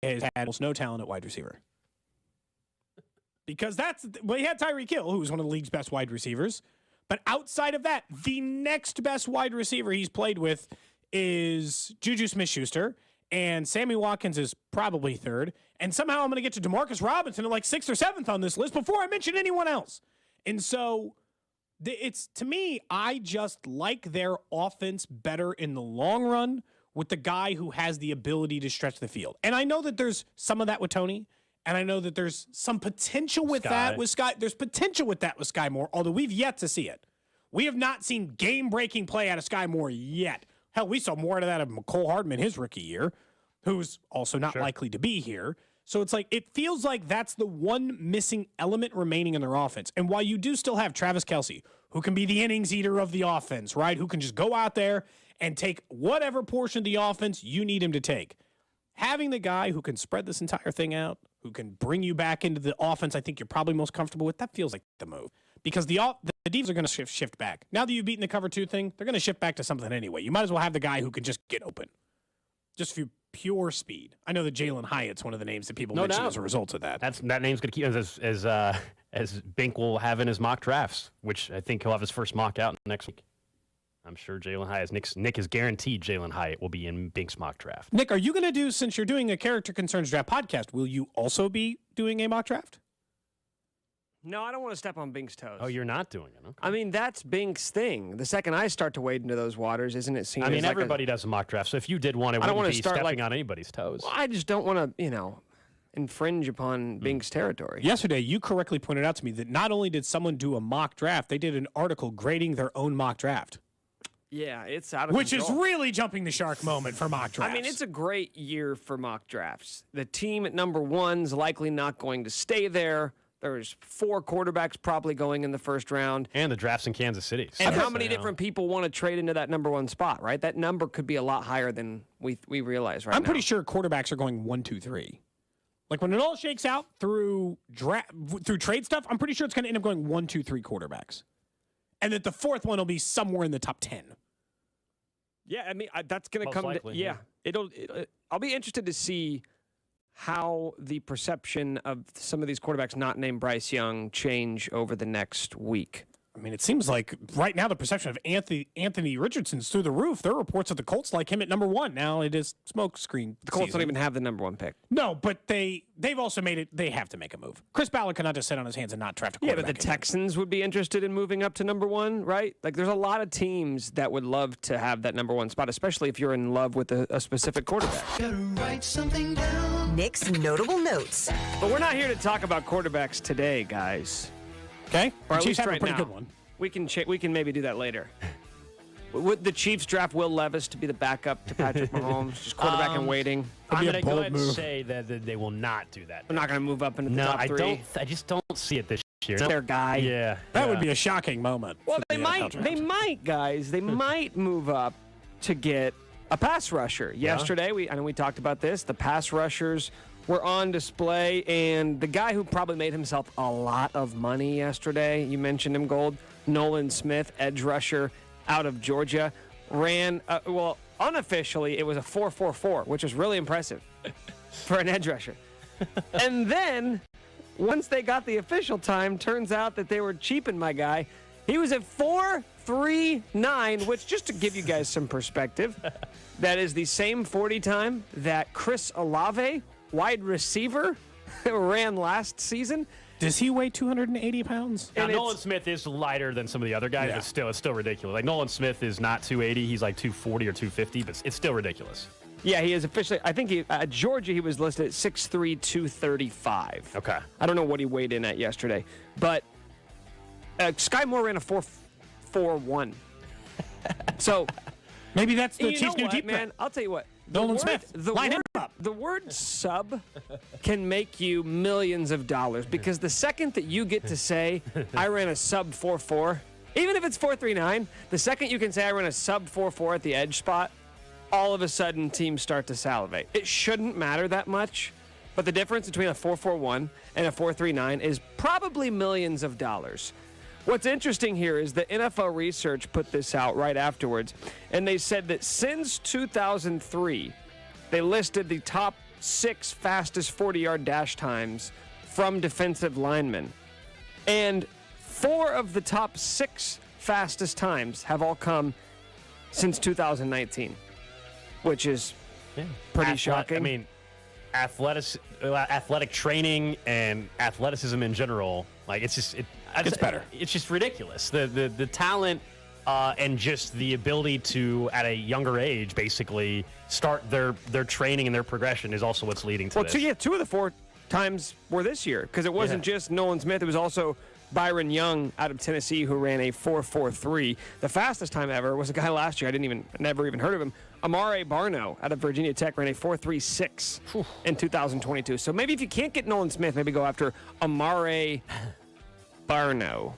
has had almost no talent at wide receiver. Because he had Tyreek Hill, who was one of the league's best wide receivers. But outside of that, the next best wide receiver he's played with is Juju Smith-Schuster, and Sammy Watkins is probably third. And somehow I'm going to get to Demarcus Robinson at like 6th or 7th on this list before I mention anyone else. And so it's, to me, I just like their offense better in the long run with the guy who has the ability to stretch the field. And I know that there's some of that with Tony, and I know that there's some potential with that with Sky. There's potential with that with Sky Moore, although we've yet to see it. We have not seen game-breaking play out of Sky Moore yet. Hell, we saw more out of that of McCole Hardman his rookie year, who's also not likely to be here. So it's like, it feels like that's the one missing element remaining in their offense. And while you do still have Travis Kelce, who can be the innings eater of the offense, right? Who can just go out there and take whatever portion of the offense you need him to take. Having the guy who can spread this entire thing out, who can bring you back into the offense I think you're probably most comfortable with, that feels like the move. Because the defense are going to shift back. Now that you've beaten the cover 2 thing, they're going to shift back to something anyway. You might as well have the guy who can just get open. Just for pure speed. I know that Jalen Hyatt's one of the names that people mention as a result of that. That name's going to keep as Bink will have in his mock drafts, which I think he'll have his first mock out next week. I'm sure Jalen Hyatt, Nick is guaranteed Jalen Hyatt will be in Bink's mock draft. Nick, are you going to do, since you're doing a Character Concerns Draft podcast, will you also be doing a mock draft? No, I don't want to step on Bink's toes. Oh, you're not doing it? Okay. I mean, that's Bink's thing. The second I start to wade into those waters, isn't it seen everybody does a mock draft, so if you did one, it wouldn't be stepping on anybody's toes. Well, I just don't want to, infringe upon Bink's territory. Yesterday, you correctly pointed out to me that not only did someone do a mock draft, they did an article grading their own mock draft. Yeah, it's out of Which control. is really jumping the shark moment for mock drafts. I mean, it's a great year for mock drafts. The team at number 1's likely not going to stay there. There's 4 quarterbacks probably going in the first round. And the drafts in Kansas City. And how many different people want to trade into that number 1 spot, right? That number could be a lot higher than we realize right now. I'm pretty sure quarterbacks are going 1, 2, 3. Like when it all shakes out through trade stuff, I'm pretty sure it's going to end up going 1, 2, 3 quarterbacks. And that the fourth one will be somewhere in the top 10. Yeah, I mean, that's going to Most come likely, to, yeah. I'll be interested to see how the perception of some of these quarterbacks not named Bryce Young change over the next week. I mean, it seems like right now the perception of Anthony Richardson's through the roof. There are reports that the Colts like him at number 1. Now it is smoke screen. The Colts don't even have the number 1 pick. No, but they've also made it. They have to make a move. Chris Ballard cannot just sit on his hands and not draft a Yeah, quarterback. but the Texans would be interested in moving up to number 1, right? Like, there's a lot of teams that would love to have that number 1 spot, especially if you're in love with a specific quarterback. Gotta write something down. Nick's notable notes. But we're not here to talk about quarterbacks today, guys. Okay, Or at Chiefs least have right a pretty now. good one. We can maybe do that later. Would the Chiefs draft Will Levis to be the backup to Patrick Mahomes, just quarterback in waiting? I'm going to go ahead and say that they will not do that. We're not going to move up into the top 3. I just don't see it this year. It's their guy. Yeah. That would be a shocking moment. Well, for they the NFL draft. might, guys. They might move up to get a pass rusher. Yesterday, I know we talked about this. The pass rushers were on display, and the guy who probably made himself a lot of money yesterday, you mentioned him, Gold, Nolan Smith, edge rusher out of Georgia, ran, unofficially, it was a 4.44, which is really impressive for an edge rusher. And then, once they got the official time, turns out that they were cheaping my guy. He was at 4.39, which, just to give you guys some perspective, that is the same 40 time that Chris Olave, wide receiver, ran last season. Does he weigh 280 pounds? Now, Nolan Smith is lighter than some of the other guys, but it's still ridiculous. Like, Nolan Smith is not 280. He's like 240 or 250, but it's still ridiculous. Yeah, he is officially, I think at Georgia, he was listed at 6'3", 235. Okay. I don't know what he weighed in at yesterday. But Sky Moore ran a 4.41. So maybe that's the you Chiefs' know new what, deep man? I'll tell you what. Nolan Smith, line him up. The word sub can make you millions of dollars, because the second that you get to say, I ran a sub 4.4, even if it's 4.39, the second you can say I ran a sub 4.4 at the edge spot, all of a sudden teams start to salivate. It shouldn't matter that much, but the difference between a 4.41 and a 4.39 is probably millions of dollars. What's interesting here is the NFL research put this out right afterwards, and they said that since 2003, they listed the top 6 fastest 40-yard dash times from defensive linemen. And 4 of the top 6 fastest times have all come since 2019, which is pretty shocking. I mean, athletic training and athleticism in general, like, it's just it's better. It's just ridiculous. The talent and just the ability to, at a younger age, basically start their training and their progression is also what's leading to this. Well, 2 of the 4 times were this year, because it wasn't just Nolan Smith. It was also Byron Young out of Tennessee, who ran a 4.43. The fastest time ever was a guy last year. Never even heard of him. Amare Barno out of Virginia Tech ran a 4.36 in 2022. So maybe if you can't get Nolan Smith, maybe go after Amare Barno.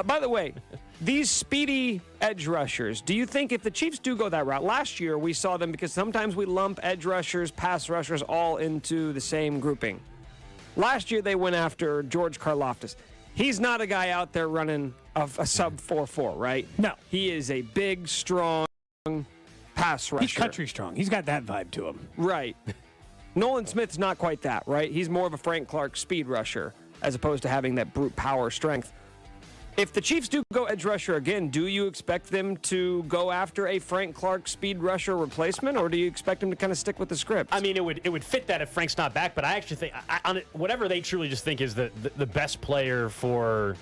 By the way, these speedy edge rushers, do you think if the Chiefs do go that route, last year we saw them, because sometimes we lump edge rushers, pass rushers all into the same grouping. Last year they went after George Karlaftis. He's not a guy out there running a sub 4.4, right? No. He is a big, strong pass rusher. He's country strong. He's got that vibe to him. Right. Nolan Smith's not quite that, right? He's more of a Frank Clark speed rusher, as opposed to having that brute power strength. If the Chiefs do go edge rusher again, do you expect them to go after a Frank Clark speed rusher replacement, or do you expect them to kind of stick with the script? I mean, it would fit that if Frank's not back, but I actually think whatever they truly just think is the best player for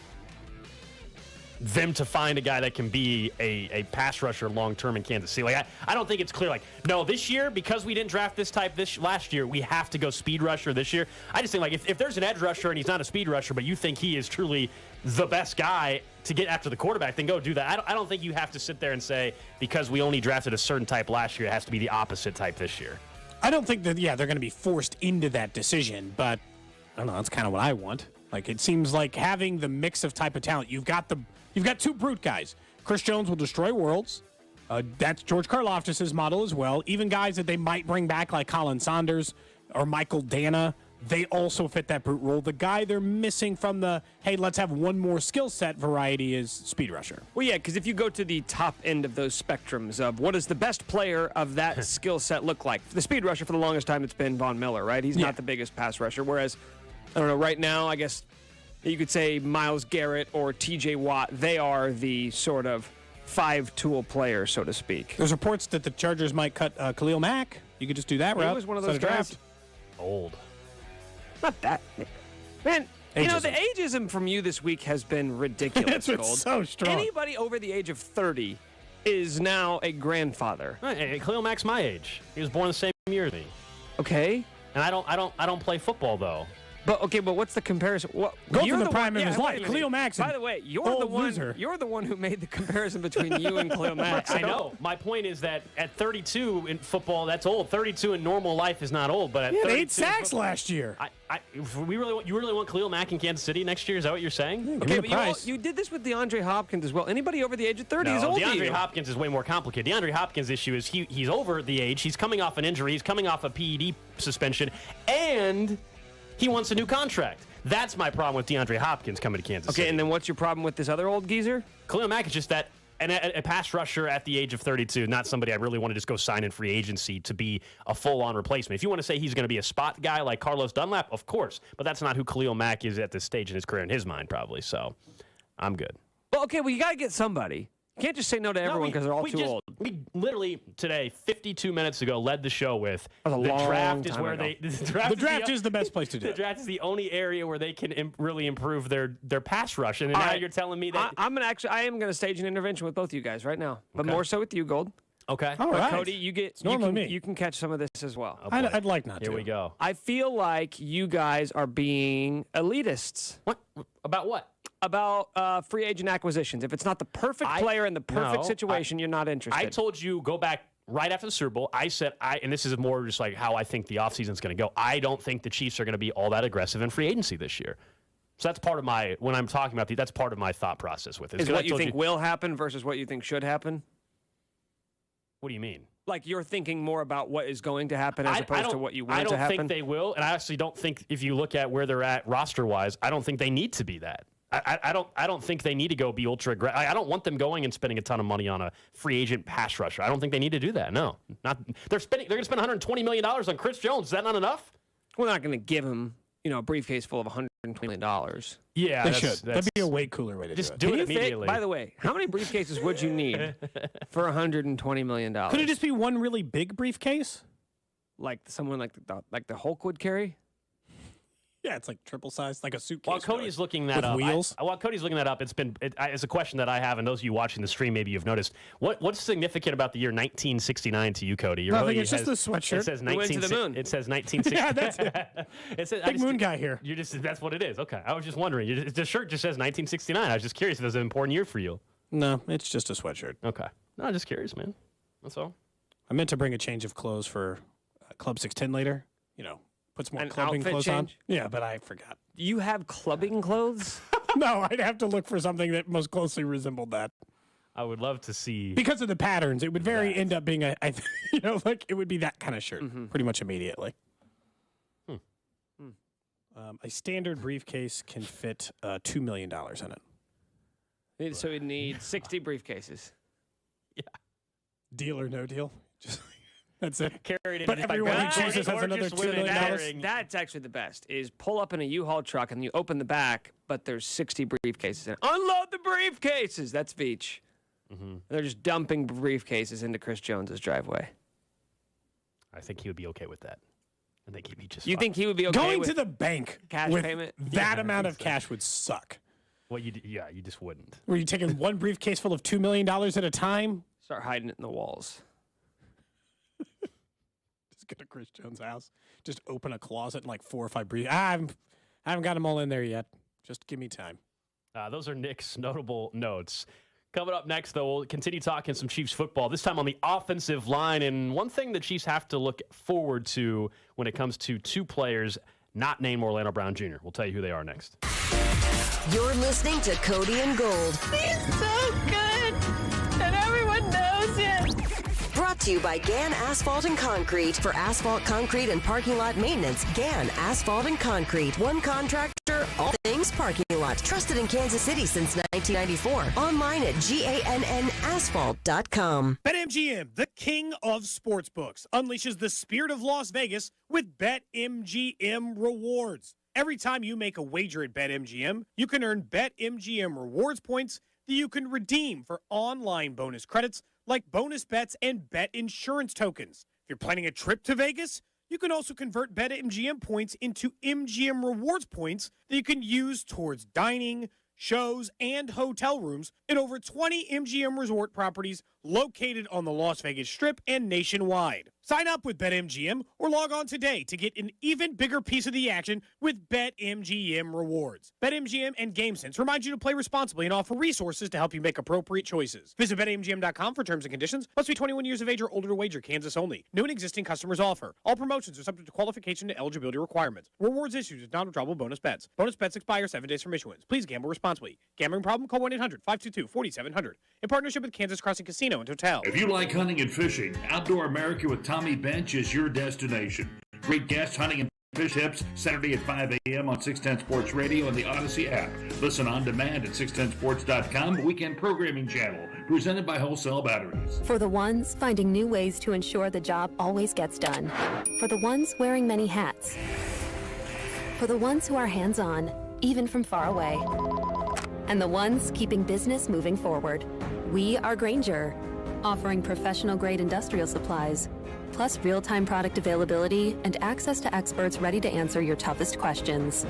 them to find a guy that can be a pass rusher long-term in Kansas City. Like, I don't think it's clear, like, no, this year, because we didn't draft this type last year, we have to go speed rusher this year. I just think, like, if there's an edge rusher and he's not a speed rusher, but you think he is truly the best guy to get after the quarterback, then go do that. I don't think you have to sit there and say, because we only drafted a certain type last year, it has to be the opposite type this year. I don't think that, they're going to be forced into that decision, but I don't know, that's kind of what I want. Like, it seems like having the mix of type of talent, you've got two brute guys. Chris Jones will destroy worlds. That's George Karlaftis' model as well. Even guys that they might bring back like Colin Saunders or Michael Dana, they also fit that brute role. The guy they're missing from the, hey, let's have one more skill set variety is speed rusher. Well, yeah, because if you go to the top end of those spectrums of what does the best player of that skill set look like? The speed rusher, for the longest time, it's been Von Miller, right? He's not the biggest pass rusher, whereas, I don't know, right now, I guess you could say Myles Garrett or TJ Watt, they are the sort of five-tool player, so to speak. There's reports that the Chargers might cut Khalil Mack. You could just do that route. He was one of those guys. Old. Not that. Man, you know, the ageism from you this week has been ridiculous, It's Gold. so strong. Anybody over the age of 30 is now a grandfather. Hey, Khalil Mack's my age. He was born the same year as me. Okay. And I don't play football, though. But what's the comparison? Go from the prime of his life. Khalil Mack's By the way, you're the one who made the comparison between you and Khalil Mack. I know. My point is that at 32 in football, that's old. 32 in normal life is not old, but at 32 8 sacks last year. You really want Khalil Mack in Kansas City next year? Is that what you're saying? Okay, but you did this with DeAndre Hopkins as well. Anybody over the age of 30 is old to you. DeAndre Hopkins is way more complicated. DeAndre Hopkins' issue is he's over the age. He's coming off an injury. He's coming off a PED suspension, and he wants a new contract. That's my problem with DeAndre Hopkins coming to Kansas City. Okay, and then what's your problem with this other old geezer? Khalil Mack is just that a pass rusher at the age of 32, not somebody I really want to just go sign in free agency to be a full-on replacement. If you want to say he's going to be a spot guy like Carlos Dunlap, of course, but that's not who Khalil Mack is at this stage in his career, in his mind, probably. So I'm good. Well, okay, well, you got to get somebody. You can't just say no to everyone because they're all too old. We literally today, 52 minutes ago, led the show with the draft is where ago. The draft is the best place to do it. it. The draft is the only area where they can really improve their pass rush. And now you're telling me that I am gonna stage an intervention with both you guys right now, but more so with you, Gold. Okay. All right. Cody, you can catch some of this as well. Oh, I'd like not to. Here we go. I feel like you guys are being elitists. What? About what? About free agent acquisitions. If it's not the perfect player in the perfect situation, you're not interested. I told you go back right after the Super Bowl. I said, and this is more just like how I think the offseason is going to go. I don't think the Chiefs are going to be all that aggressive in free agency this year. So that's part of when I'm talking about that's part of my thought process with it. Is what you think will happen versus what you think should happen? What do you mean? Like you're thinking more about what is going to happen as opposed to what you want to happen? I don't think they will, and I actually don't think if you look at where they're at roster-wise, I don't think they need to be that. I don't think they need to go be ultra aggressive. I don't want them going and spending a ton of money on a free agent pass rusher. I don't think they need to do that. No, not. They're going to spend $120 million on Chris Jones. Is that not enough? We're not going to give him, a briefcase full of $120 million. Yeah, they should. That'd be a way cooler way to just do it. do it immediately. By the way, how many briefcases would you need for $120 million? Could it just be one really big briefcase? Like someone like the Hulk would carry? Yeah, it's like triple size, like a suitcase. While Cody's looking that up, wheels. While Cody's looking that up, it's a question that I have, and those of you watching the stream, maybe you've noticed. What's significant about the year 1969 to you, Cody? Nothing. It's just a sweatshirt. It says went to the moon. It says 1960. Yeah, that's it. It says, Big moon guy here. That's what it is. Okay, I was just wondering. The shirt just says 1969. I was just curious if it was an important year for you. No, it's just a sweatshirt. Okay. No, I'm just curious, man. That's all. I meant to bring a change of clothes for Club 610 later. Put some more clubbing clothes change? on. Yeah, but I forgot. You have clubbing clothes? No, I'd have to look for something that most closely resembled that. I would love to see. Because of the patterns, it would end up being like it would be that kind of shirt pretty much immediately. A standard briefcase can fit $2 million in it. So you'd need 60 briefcases. Yeah. Deal or no deal? Just that's it. Carried in but everyone who chooses has another $2 million. That's actually the best, is pull up in a U-Haul truck and you open the back, but there's 60 briefcases in it. Unload the briefcases! That's Veach. They're just dumping briefcases into Chris Jones's driveway. I think he would be okay with that. I think he'd be just You think he would be okay going with to the bank cash with payment? That amount of cash would suck. Well, you just wouldn't. Were you taking one briefcase full of $2 million at a time? Start hiding it in the walls. Just go to Chris Jones' house. Just open a closet and like 4 or 5 I haven't got them all in there yet. Just give me time. Those are Nick's notable notes. Coming up next, though, we'll continue talking some Chiefs football, this time on the offensive line. And one thing the Chiefs have to look forward to when it comes to 2 players not named Orlando Brown Jr. We'll tell you who they are next. You're listening to Cody and Gold. He's so good, and everyone knows it. Brought to you by Gann Asphalt and Concrete. For asphalt, concrete, and parking lot maintenance, Gann Asphalt and Concrete. One contractor, all things parking lot. Trusted in Kansas City since 1994. Online at GANNasphalt.com. BetMGM, the king of sportsbooks, unleashes the spirit of Las Vegas with BetMGM Rewards. Every time you make a wager at BetMGM, you can earn BetMGM rewards points that you can redeem for online bonus credits like bonus bets and bet insurance tokens. If you're planning a trip to Vegas, you can also convert BetMGM points into MGM rewards points that you can use towards dining, shows, and hotel rooms in over 20 MGM resort properties located on the Las Vegas Strip and nationwide. Sign up with BetMGM or log on today to get an even bigger piece of the action with BetMGM Rewards. BetMGM and GameSense remind you to play responsibly and offer resources to help you make appropriate choices. Visit BetMGM.com for terms and conditions. Must be 21 years of age or older to wager. Kansas only. New and existing customers offer. All promotions are subject to qualification and eligibility requirements. Rewards issued as non-withdrawable bonus bets. Bonus bets expire 7 days from issuance. Please gamble responsibly. Gambling problem? Call 1-800-522-4700. In partnership with Kansas Crossing Casino and Hotel. If you like hunting and fishing, Outdoor America with Tommy Bench is your destination. Great guest hunting and fish tips Saturday at 5 a.m. on 610 Sports Radio and the Odyssey app. Listen on demand at 610sports.com, the weekend programming channel, presented by Wholesale Batteries. For the ones finding new ways to ensure the job always gets done. For the ones wearing many hats. For the ones who are hands-on, even from far away. And the ones keeping business moving forward. We are Grainger, offering professional-grade industrial supplies, plus real-time product availability and access to experts ready to answer your toughest questions.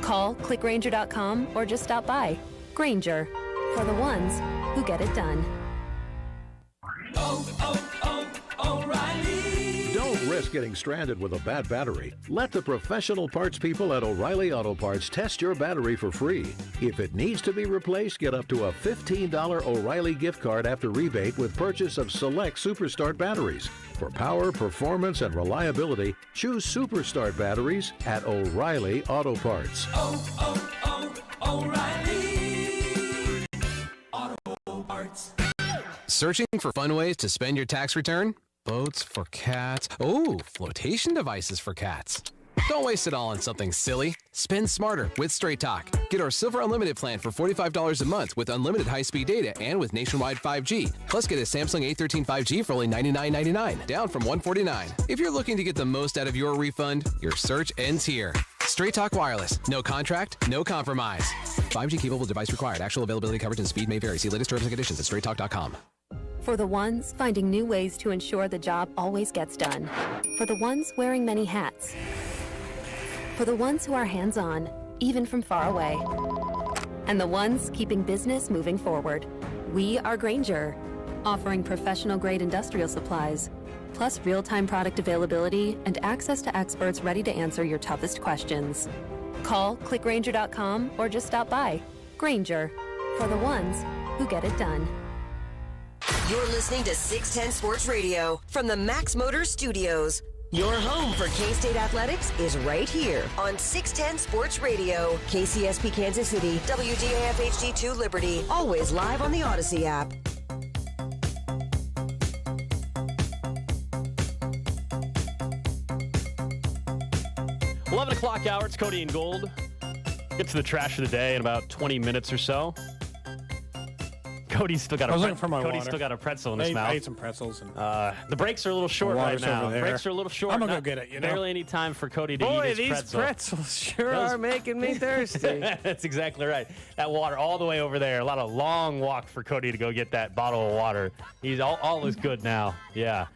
Call, click Grainger.com, or just stop by. Grainger, for the ones who get it done. O'Reilly. Don't risk getting stranded with a bad battery. Let the professional parts people at O'Reilly Auto Parts test your battery for free. If it needs to be replaced, get up to a $15 O'Reilly gift card after rebate with purchase of select Superstart batteries. For power, performance, and reliability, choose Superstart batteries at O'Reilly Auto Parts. O'Reilly Auto Parts. Searching for fun ways to spend your tax return? Boats for cats. Oh, flotation devices for cats. Don't waste it all on something silly. Spend smarter with Straight Talk. Get our Silver Unlimited plan for $45 a month with unlimited high-speed data and with nationwide 5G. Plus, get a Samsung A13 5G for only $99.99, down from $149. If you're looking to get the most out of your refund, your search ends here. Straight Talk Wireless. No contract, no compromise. 5G capable device required. Actual availability, coverage, and speed may vary. See latest terms and conditions at straighttalk.com. For the ones finding new ways to ensure the job always gets done. For the ones wearing many hats. For the ones who are hands-on, even from far away. And the ones keeping business moving forward. We are Grainger, offering professional-grade industrial supplies, plus real-time product availability and access to experts ready to answer your toughest questions. Call, click Grainger.com, or just stop by. Grainger, for the ones who get it done. You're listening to 610 Sports Radio from the Max Motor Studios. Your home for K-State Athletics is right here on 610 Sports Radio. KCSP Kansas City, WDAF HD2 Liberty, always live on the Odyssey app. 11 o'clock hour, it's Cody and Gold. Get to the trash of the day in about 20 minutes or so. Cody's still got a pretzel in his mouth. I ate some pretzels. And the breaks are a little short right now. Breaks are a little short. I'm going to go get it. Barely any time for Cody to Boy, eat his these pretzel. pretzels sure are making me thirsty. That's exactly right. That water all the way over there. A lot of long walk for Cody to go get that bottle of water. He's all is good now. Yeah.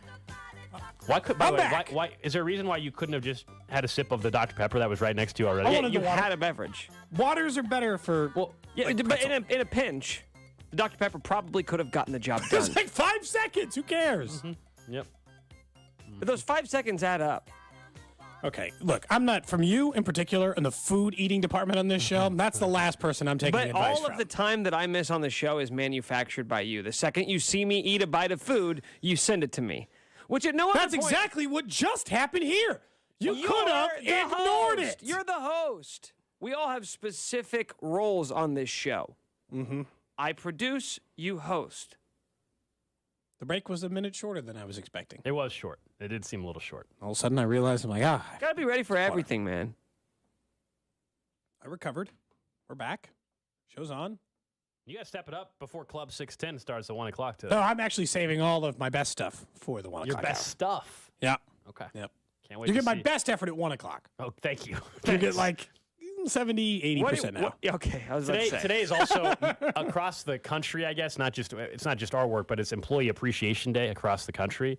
Why could? By the way, why is there a reason why you couldn't have just had a sip of the Dr. Pepper that was right next to you already? Yeah, you had a beverage. Waters are better for. Well, yeah, but in a pinch, the Dr. Pepper probably could have gotten the job done. It's like 5 seconds. Who cares? Yep. But those 5 seconds add up. Okay, look, I'm not, from you in particular, in the food eating department on this show, that's the last person I'm taking advice But from. all of the time that I miss on the show is manufactured by you. The second you see me eat a bite of food, you send it to me. Which at no other That's point... exactly what just happened here. You could have ignored it. You're the host. We all have specific roles on this show. Mm-hmm. I produce, you host. The break was a minute shorter than I was expecting. It was short. It did seem a little short. All of a sudden, I realized, I'm like, Gotta be ready for everything, man. I recovered. We're back. Show's on. You gotta step it up before Club 610 starts at 1 o'clock today. No, I'm actually saving all of my best stuff for the 1 o'clock Your best stuff. Yeah. Okay. Yep. Can't wait You to get my see. best effort at 1 o'clock. Oh, thank you. You get like 70, 80% now. Okay, I was about to say. Today is also across the country, I guess. It's not just our work, but it's Employee Appreciation Day across the country.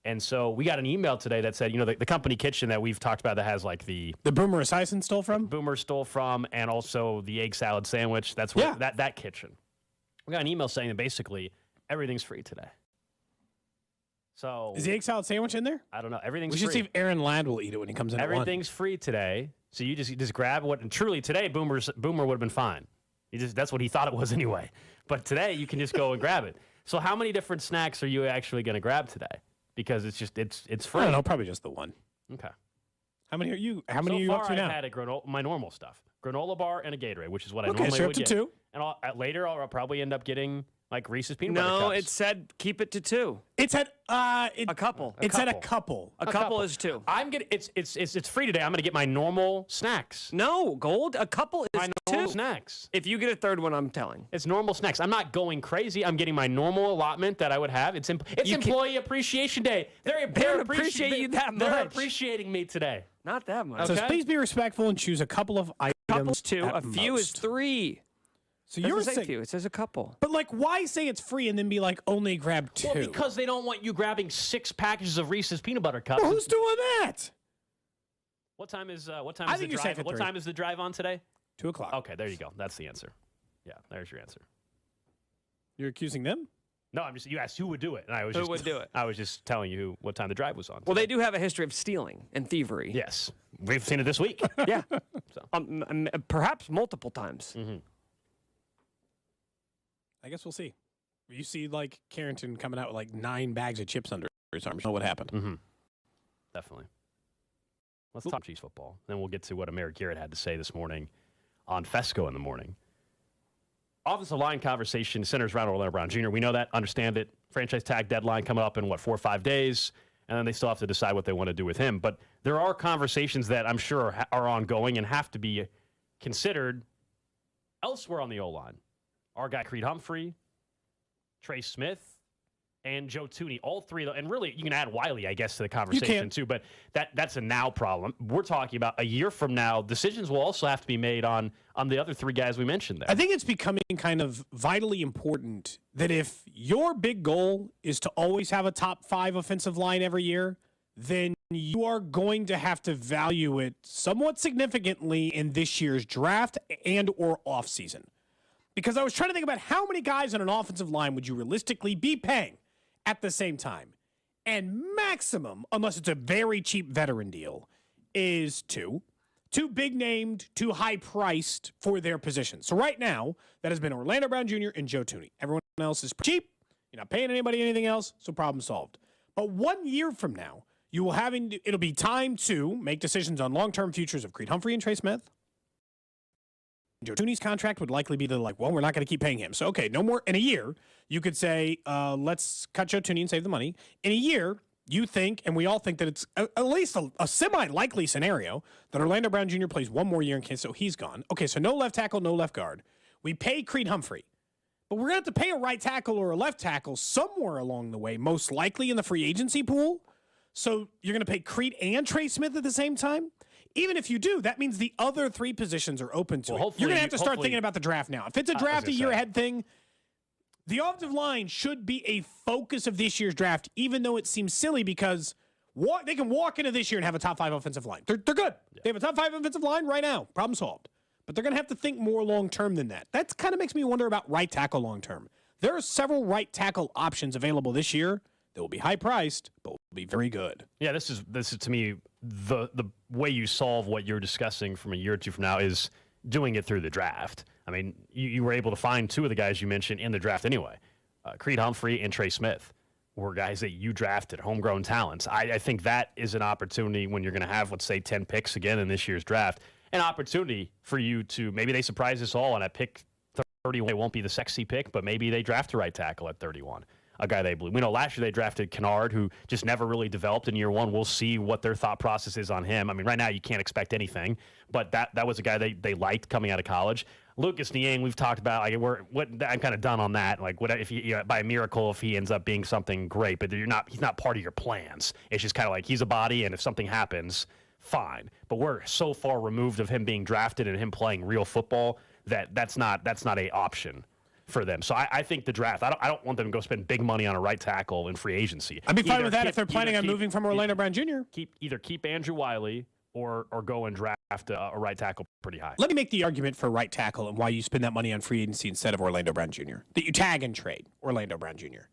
And so we got an email today that said, the company kitchen that we've talked about that has like the Boomer Esiason stole from? Boomer stole from, and also the egg salad sandwich. That's what that kitchen. We got an email saying that basically everything's free today. So Is the egg salad sandwich in there? I don't know. Everything's We free. should see if Aaron Ladd will eat it when he comes in. Everything's free today. So you just grab what, and truly today Boomer would have been fine. That's what he thought it was anyway. But today you can just go and grab it. So how many different snacks are you actually going to grab today? Because it's free. I don't know, probably just the one. Okay. How many are you? How many so are you far up to now? I've had my normal stuff, granola bar and a Gatorade, which is what I Okay, normally so up would to get. 2. And later I'll probably end up getting like Reese's peanut butter No, cups. it said keep it to 2. It's at a couple. It's at a couple. A couple is 2. I'm gonna. It's free today. I'm gonna get my normal snacks. No, Gold. A couple is My normal 2 snacks. If you get a third one, I'm telling. It's normal snacks. I'm not going crazy. I'm getting my normal allotment that I would have. It's Employee Appreciation Day. They don't appreciate you that They're much. appreciating me today. Not that much. It says, please be respectful and choose a couple of items. Couple's 2. at A few is most. 3. So Doesn't you're say saying, few. It says a couple. but like, why say it's free and then be like, only grab 2? Well, because they don't want you grabbing 6 packages of Reese's peanut butter cups. Well, who's doing that? What time is I the think you're drive? safe at What 3. time is the drive on today? 2 o'clock. Okay, there you go. That's the answer. Yeah, there's your answer. You're accusing them? No, you asked who would do it, and I was Who would do it? I was just telling you what time the drive was on. Well, they do have a history of stealing and thievery. Yes, we've seen it this week. Yeah. Perhaps multiple times. Mm-hmm. I guess we'll see. You see, like, Carrington coming out with like 9 bags of chips under his arm. You know what happened? Mm-hmm. Definitely. Let's talk Chiefs football. Then we'll get to what Amir Garrett had to say this morning on Fesco in the morning. Offensive line conversation centers around Orlando Brown Jr. We know that, understand it. Franchise tag deadline coming up in, 4 or 5 days? And then they still have to decide what they want to do with him. But there are conversations that I'm sure are ongoing and have to be considered elsewhere on the O-line. Our guy Creed Humphrey, Trey Smith, and Joe Tooney, all three of them. And really, you can add Wiley, I guess, to the conversation too, but that's a now problem. We're talking about a year from now, decisions will also have to be made on the other 3 guys we mentioned there. I think it's becoming kind of vitally important that if your big goal is to always have a top 5 offensive line every year, then you are going to have to value it somewhat significantly in this year's draft and or offseason. Because I was trying to think about how many guys on an offensive line would you realistically be paying at the same time. And maximum, unless it's a very cheap veteran deal, is 2. 2 big-named, 2 high-priced for their positions. So right now, that has been Orlando Brown Jr. and Joe Tooney. Everyone else is cheap. You're not paying anybody anything else, so problem solved. But 1 year from now, it'll be time to make decisions on long-term futures of Creed Humphrey and Trey Smith. Joe Tooney's contract would likely be we're not going to keep paying him. So, okay, no more. In a year, you could say, let's cut Joe Tooney and save the money. In a year, you think, and we all think that it's at least a semi-likely scenario that Orlando Brown Jr. plays 1 more year in case, so he's gone. Okay, so no left tackle, no left guard. We pay Creed Humphrey. But we're going to have to pay a right tackle or a left tackle somewhere along the way, most likely in the free agency pool. So you're going to pay Creed and Trey Smith at the same time? Even if you do, that means the other 3 positions are open to it. You're going to have to start thinking about the draft now. If it's a draft a year ahead thing, the offensive line should be a focus of this year's draft, even though it seems silly because They can walk into this year and have a top 5 offensive line. They're good. Yeah. They have a top 5 offensive line right now. Problem solved. But they're going to have to think more long-term than that. That kind of makes me wonder about right tackle long-term. There are several right tackle options available this year that will be high-priced, but will be very good. Yeah, this is to me, the way you solve what you're discussing from a year or two from now is doing it through the draft. I mean, you were able to find 2 of the guys you mentioned in the draft anyway. Creed Humphrey and Trey Smith were guys that you drafted, homegrown talents. I think that is an opportunity when you're going to have, let's say, 10 picks again in this year's draft, an opportunity for you to, maybe they surprise us all and at pick 31, it won't be the sexy pick, but maybe they draft a right tackle at 31, a guy they believe. We know last year they drafted Kennard, who just never really developed in year one. We'll see what their thought process is on him. I mean, right now you can't expect anything, but that was a guy they liked coming out of college. Lucas Niang, we've talked about. I'm kind of done on that. Like, what if by a miracle if he ends up being something great, but he's not part of your plans. It's just kind of like he's a body, and if something happens, fine. But we're so far removed of him being drafted and him playing real football that's not a option for them. So I think the draft. I don't want them to go spend big money on a right tackle in free agency. I'd be fine with that if they're planning on moving from Orlando Brown Jr. Keep Andrew Wiley. Or go and draft a right tackle pretty high. Let me make the argument for right tackle and why you spend that money on free agency instead of Orlando Brown Jr. That you tag and trade Orlando Brown Jr.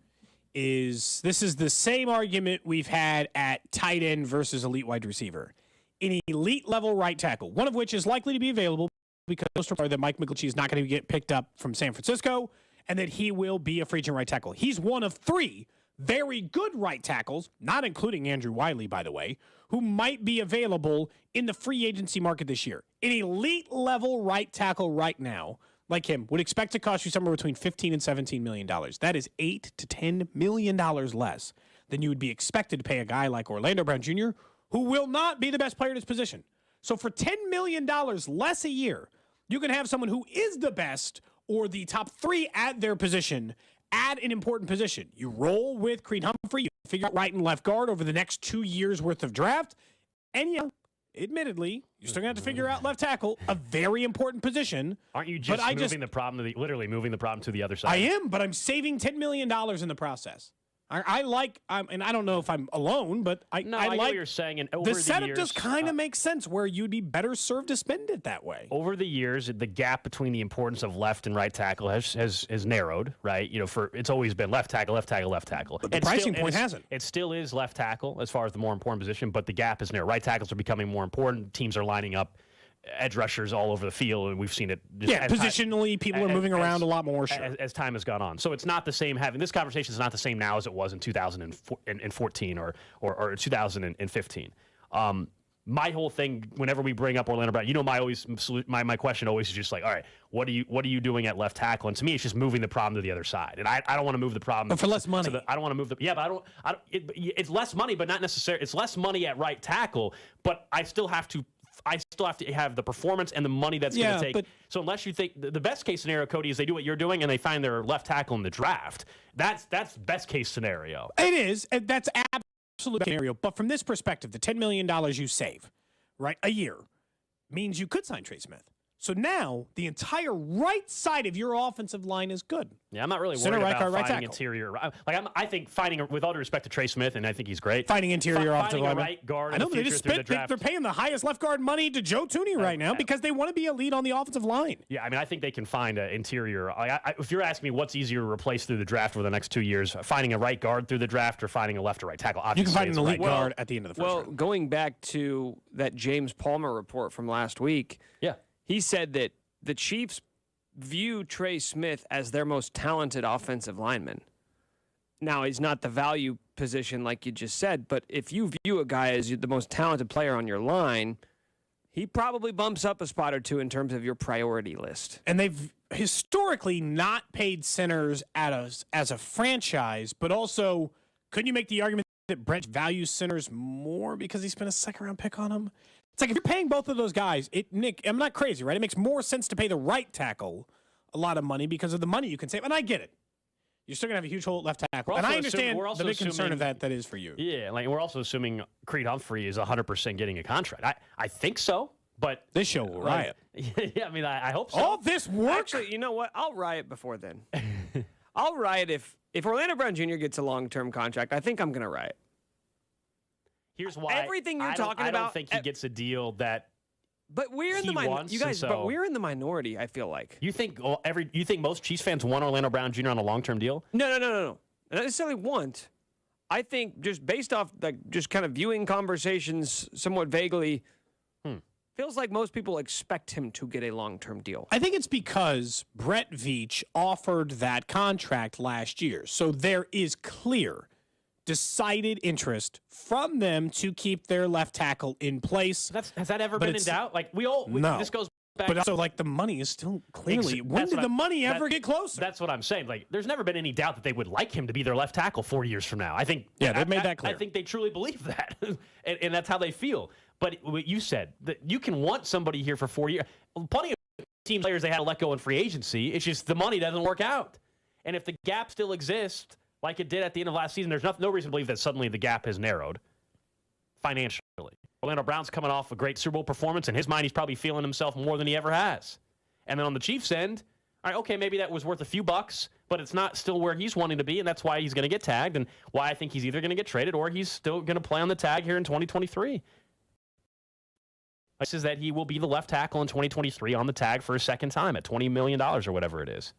This is the same argument we've had at tight end versus elite wide receiver. An elite level right tackle, one of which is likely to be available because most reports are that Mike McGlinchey is not going to get picked up from San Francisco and that he will be a free agent right tackle. He's one of 3 very good right tackles, not including Andrew Wiley, by the way, who might be available in the free agency market this year. An elite level right tackle right now, like him, would expect to cost you somewhere between $15 and $17 million. That is $8 to $10 million less than you would be expected to pay a guy like Orlando Brown Jr., who will not be the best player in his position. So for $10 million less a year, you can have someone who is the best or the top 3 at their position at an important position. You roll with Creed Humphrey, you figure out right and left guard over the next 2 years worth of draft, and admittedly, you're still going to have to figure out left tackle, a very important position. Aren't you just literally moving the problem to the other side? I am, but I'm saving $10 million in the process. And I don't know if I'm alone, but I like what you're saying. And over the setup just kind of makes sense where you'd be better served to spend it that way. Over the years, the gap between the importance of left and right tackle has narrowed, right? It's always been left tackle, left tackle, left tackle. But the pricing point hasn't. It still is left tackle as far as the more important position, but the gap is narrowed. Right tackles are becoming more important. Teams are lining up edge rushers all over the field, and we've seen it. Positionally, people are moving around a lot more. Sure. As time has gone on, so it's not the same. This conversation is not the same now as it was in 2014 or 2015. My whole thing, whenever we bring up Orlando Brown, my question always is just like, all right, what are you doing at left tackle? And to me, it's just moving the problem to the other side. And I don't want to move the problem, but for less money. I don't want to move it's less money, but not necessarily. It's less money at right tackle, but I still have to have the performance and the money that's going to take. So unless you think the best case scenario, Cody, is they do what you're doing and they find their left tackle in the draft. That's best case scenario. It is. That's absolute scenario. But from this perspective, the $10 million you save, right, a year, means you could sign Trey Smith. So now the entire right side of your offensive line is good. Yeah, I'm not really worried about finding interior. I think finding, with all due respect to Trey Smith, and I think he's great. Finding interior offensive lineman. Right guard. I know they just spent. They're paying the highest left guard money to Joe Thuney right now because they want to be a lead on the offensive line. Yeah, I mean, I think they can find an interior. If you're asking me what's easier to replace through the draft over the next 2 years, finding a right guard through the draft or finding a left or right tackle. You can find an elite guard at the end of the first round. Well, going back to that James Palmer report from last week, he said that the Chiefs view Trey Smith as their most talented offensive lineman. Now, he's not the value position like you just said, but if you view a guy as the most talented player on your line, he probably bumps up a spot or two in terms of your priority list. And they've historically not paid centers as a franchise, but also, couldn't you make the argument that Brett values centers more because he spent a second-round pick on him? It's like if you're paying both of those guys, Nick, I'm not crazy, right? It makes more sense to pay the right tackle a lot of money because of the money you can save. And I get it. You're still going to have a huge hole at left tackle. And I understand the big concern of that is for you. Yeah, we're also assuming Creed Humphrey is 100% getting a contract. I think so, but... This show will riot. Yeah, I mean, I hope so. All this work? Actually, you know what? I'll riot before then. I'll riot if Orlando Brown Jr. gets a long-term contract. I think I'm going to riot. Here's why. Everything you're talking I don't about, think he gets a deal that. But we're in the minority. You guys, but we're in the minority. I feel like. You think you think most Chiefs fans want Orlando Brown Jr. on a long-term deal? No. Not necessarily want. I think just based off just kind of viewing conversations somewhat vaguely, feels like most people expect him to get a long-term deal. I think it's because Brett Veach offered that contract last year. So there is clear, decided interest from them to keep their left tackle in place. Has that ever been in doubt? Like no. This goes back. But also, like, the money is still clearly. When did the money ever get closer? That's what I'm saying. Like, there's never been any doubt that they would like him to be their left tackle 4 years from now. I think. Yeah, they've made that clear. I think they truly believe that, and that's how they feel. But what you said, that you can want somebody here for 4 years. Plenty of team players they had to let go in free agency. It's just the money doesn't work out. And if the gap still exists, like it did at the end of last season, there's no reason to believe that suddenly the gap has narrowed financially. Orlando Brown's coming off a great Super Bowl performance. In his mind, he's probably feeling himself more than he ever has. And then on the Chiefs' end, all right, okay, maybe that was worth a few bucks, but it's not still where he's wanting to be, and that's why he's going to get tagged and why I think he's either going to get traded or he's still going to play on the tag here in 2023. This is that he will be the left tackle in 2023 on the tag for a second time at $20 million or whatever it is.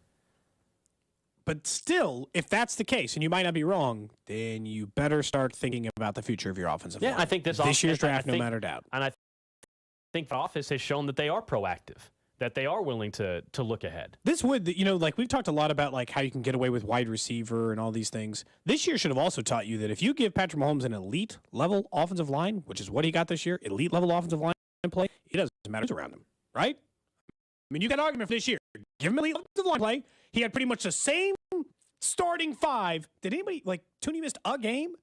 But still, if that's the case, and you might not be wrong, then you better start thinking about the future of your offensive line. I think this year's draft, no matter doubt. And I think the office has shown that they are proactive, that they are willing to look ahead. This would, like we've talked a lot about like how you can get away with wide receiver and all these things. This year should have also taught you that if you give Patrick Mahomes an elite level offensive line, which is what he got this year, elite level offensive line play, it doesn't matter who's around him, right? I mean, you got an argument for this year. Give him elite offensive line play. He had pretty much the same starting five. Did anybody, like, Tooney missed a game?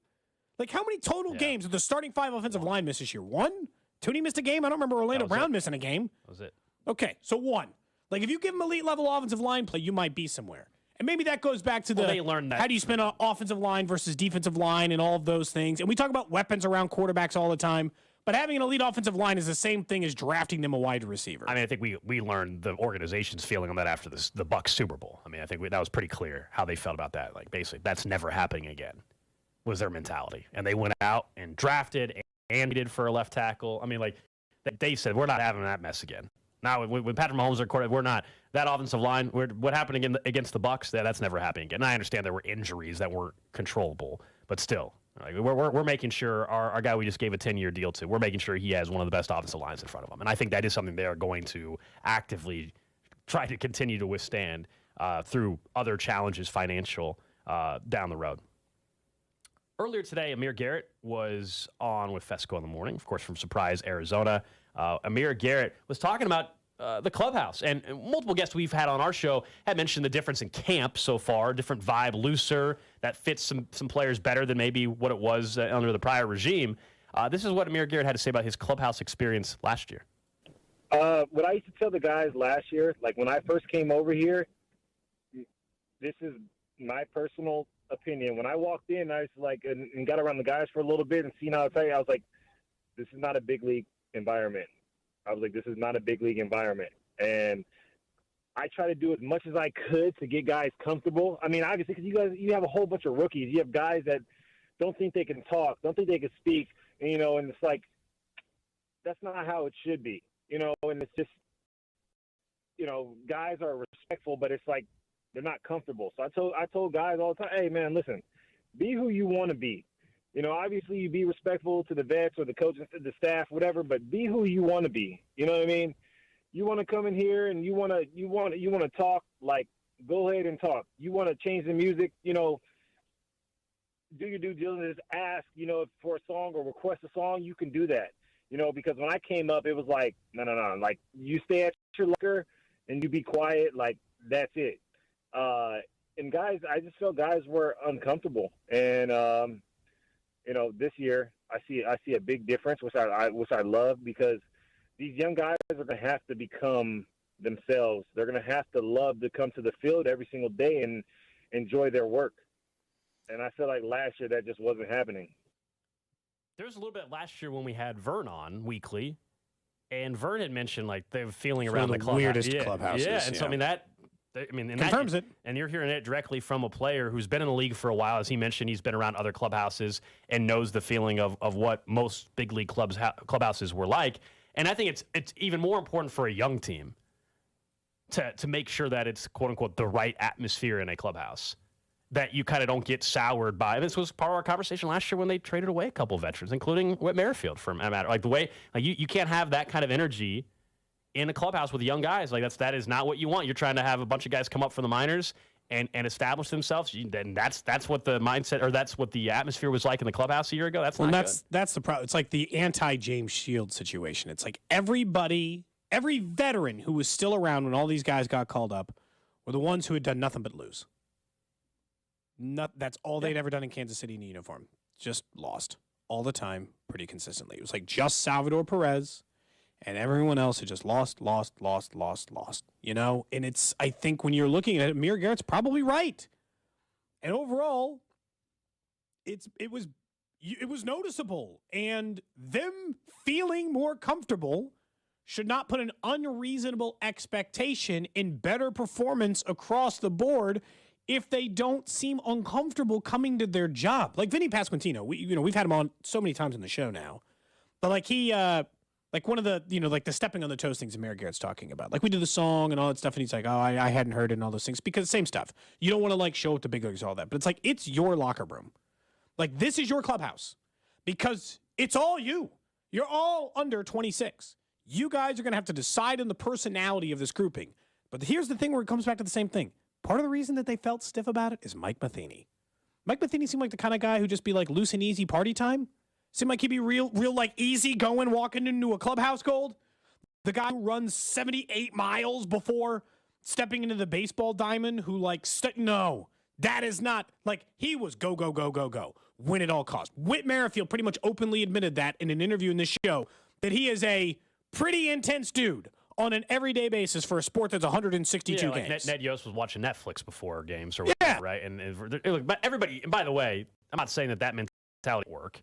Like, how many total games did the starting five offensive line miss this year? One? Tooney missed a game? I don't remember Orlando Brown missing a game. That was it. Okay, so one. Like, if you give him elite level offensive line play, you might be somewhere. And maybe that goes back to they learned that. How do you spin an offensive line versus defensive line and all of those things. And we talk about weapons around quarterbacks all the time. But having an elite offensive line is the same thing as drafting them a wide receiver. I mean, I think we learned the organization's feeling on that after the Bucs Super Bowl. I mean, I think that was pretty clear how they felt about that. Like, basically, that's never happening again, was their mentality. And they went out and drafted and did for a left tackle. I mean, like, they said, we're not having that mess again. Now, when Patrick Mahomes is quarterback, we're not. That offensive line, what happened against the Bucs, that's never happening again. And I understand there were injuries that weren't controllable, but still. Like, we're making sure our guy we just gave a 10-year deal to, we're making sure he has one of the best offensive lines in front of him. And I think that is something they are going to actively try to continue to withstand through other challenges, financial, down the road. Earlier today, Amir Garrett was on with Fesco in the morning, of course, from Surprise, Arizona. Amir Garrett was talking about the clubhouse. And multiple guests we've had on our show had mentioned the difference in camp so far, different vibe, looser, that fits some players better than maybe what it was under the prior regime. This is what Amir Garrett had to say about his clubhouse experience last year. What I used to tell the guys last year, like when I first came over here, this is my personal opinion. When I walked in, I was like, and got around the guys for a little bit and seen how it's like, I was like, this is not a big league environment. I was like, this is not a big league environment. And I try to do as much as I could to get guys comfortable. I mean, obviously, because you have a whole bunch of rookies. You have guys that don't think they can talk, don't think they can speak, and it's like, that's not how it should be, and it's just, guys are respectful, but it's like they're not comfortable. So I told guys all the time, hey, man, listen, be who you want to be. Obviously you be respectful to the vets or the coaches, the staff, whatever, but be who you want to be. You know what I mean? You want to come in here and you want to talk, like, go ahead and talk. You want to change the music, do your due diligence, ask, for a song or request a song, you can do that. Because when I came up, it was like, no. Like, you stay at your locker and you be quiet, like, that's it. And guys, I just felt guys were uncomfortable. And, this year I see a big difference, which I love, because these young guys are going to have to become themselves. They're going to have to love to come to the field every single day and enjoy their work. And I feel like last year that just wasn't happening. There was a little bit last year when we had Vern on weekly, and Vern had mentioned like the feeling around the clubhouse. Weirdest clubhouses. Yeah, and so I mean that Confirms it. And you're hearing it directly from a player who's been in the league for a while. As he mentioned, he's been around other clubhouses and knows the feeling of what most big league clubhouses were like. And I think it's even more important for a young team to make sure that it's, quote unquote, the right atmosphere in a clubhouse, that you kind of don't get soured by. And this was part of our conversation last year when they traded away a couple of veterans, including Whit Merrifield from matter. Like the way, like you can't have that kind of energy in a clubhouse with young guys. Like that is not what you want. You're trying to have a bunch of guys come up from the minors and establish themselves. Then that's what the mindset, or that's what the atmosphere was like in the clubhouse a year ago. That's the problem. It's like the anti-James Shields situation. It's like every veteran who was still around when all these guys got called up were the ones who had done nothing but lose. That's all they'd ever done in Kansas City in uniform. Just lost all the time, pretty consistently. It was like just Salvador Perez, and everyone else had just lost. You know, and I think when you're looking at it, Amir Garrett's probably right. And overall, it was noticeable, and them feeling more comfortable should not put an unreasonable expectation in better performance across the board if they don't seem uncomfortable coming to their job. Like Vinny Pasquantino, we've had him on so many times on the show now, but like he, like one of the, like the stepping on the toes things that Amir Garrett's talking about. Like we did the song and all that stuff, and he's like, oh, I hadn't heard it and all those things, because same stuff. You don't want to like show up to big leagues, all that, but it's like, it's your locker room. Like this is your clubhouse because it's all you. You're all under 26. You guys are going to have to decide on the personality of this grouping. But here's the thing where it comes back to the same thing. Part of the reason that they felt stiff about it is Mike Matheny. Mike Matheny seemed like the kind of guy who'd just be like loose and easy party time. Seemed like he'd be real like easy going, walking into a clubhouse, Gold. The guy who runs 78 miles before stepping into the baseball diamond, who like, no, that is not, like, he was go, win at all costs. Whit Merrifield pretty much openly admitted that in an interview in this show, that he is a pretty intense dude on an everyday basis for a sport that's 162 games. Ned Yost was watching Netflix before games or whatever, right? And look, but everybody, and by the way, I'm not saying that mentality work.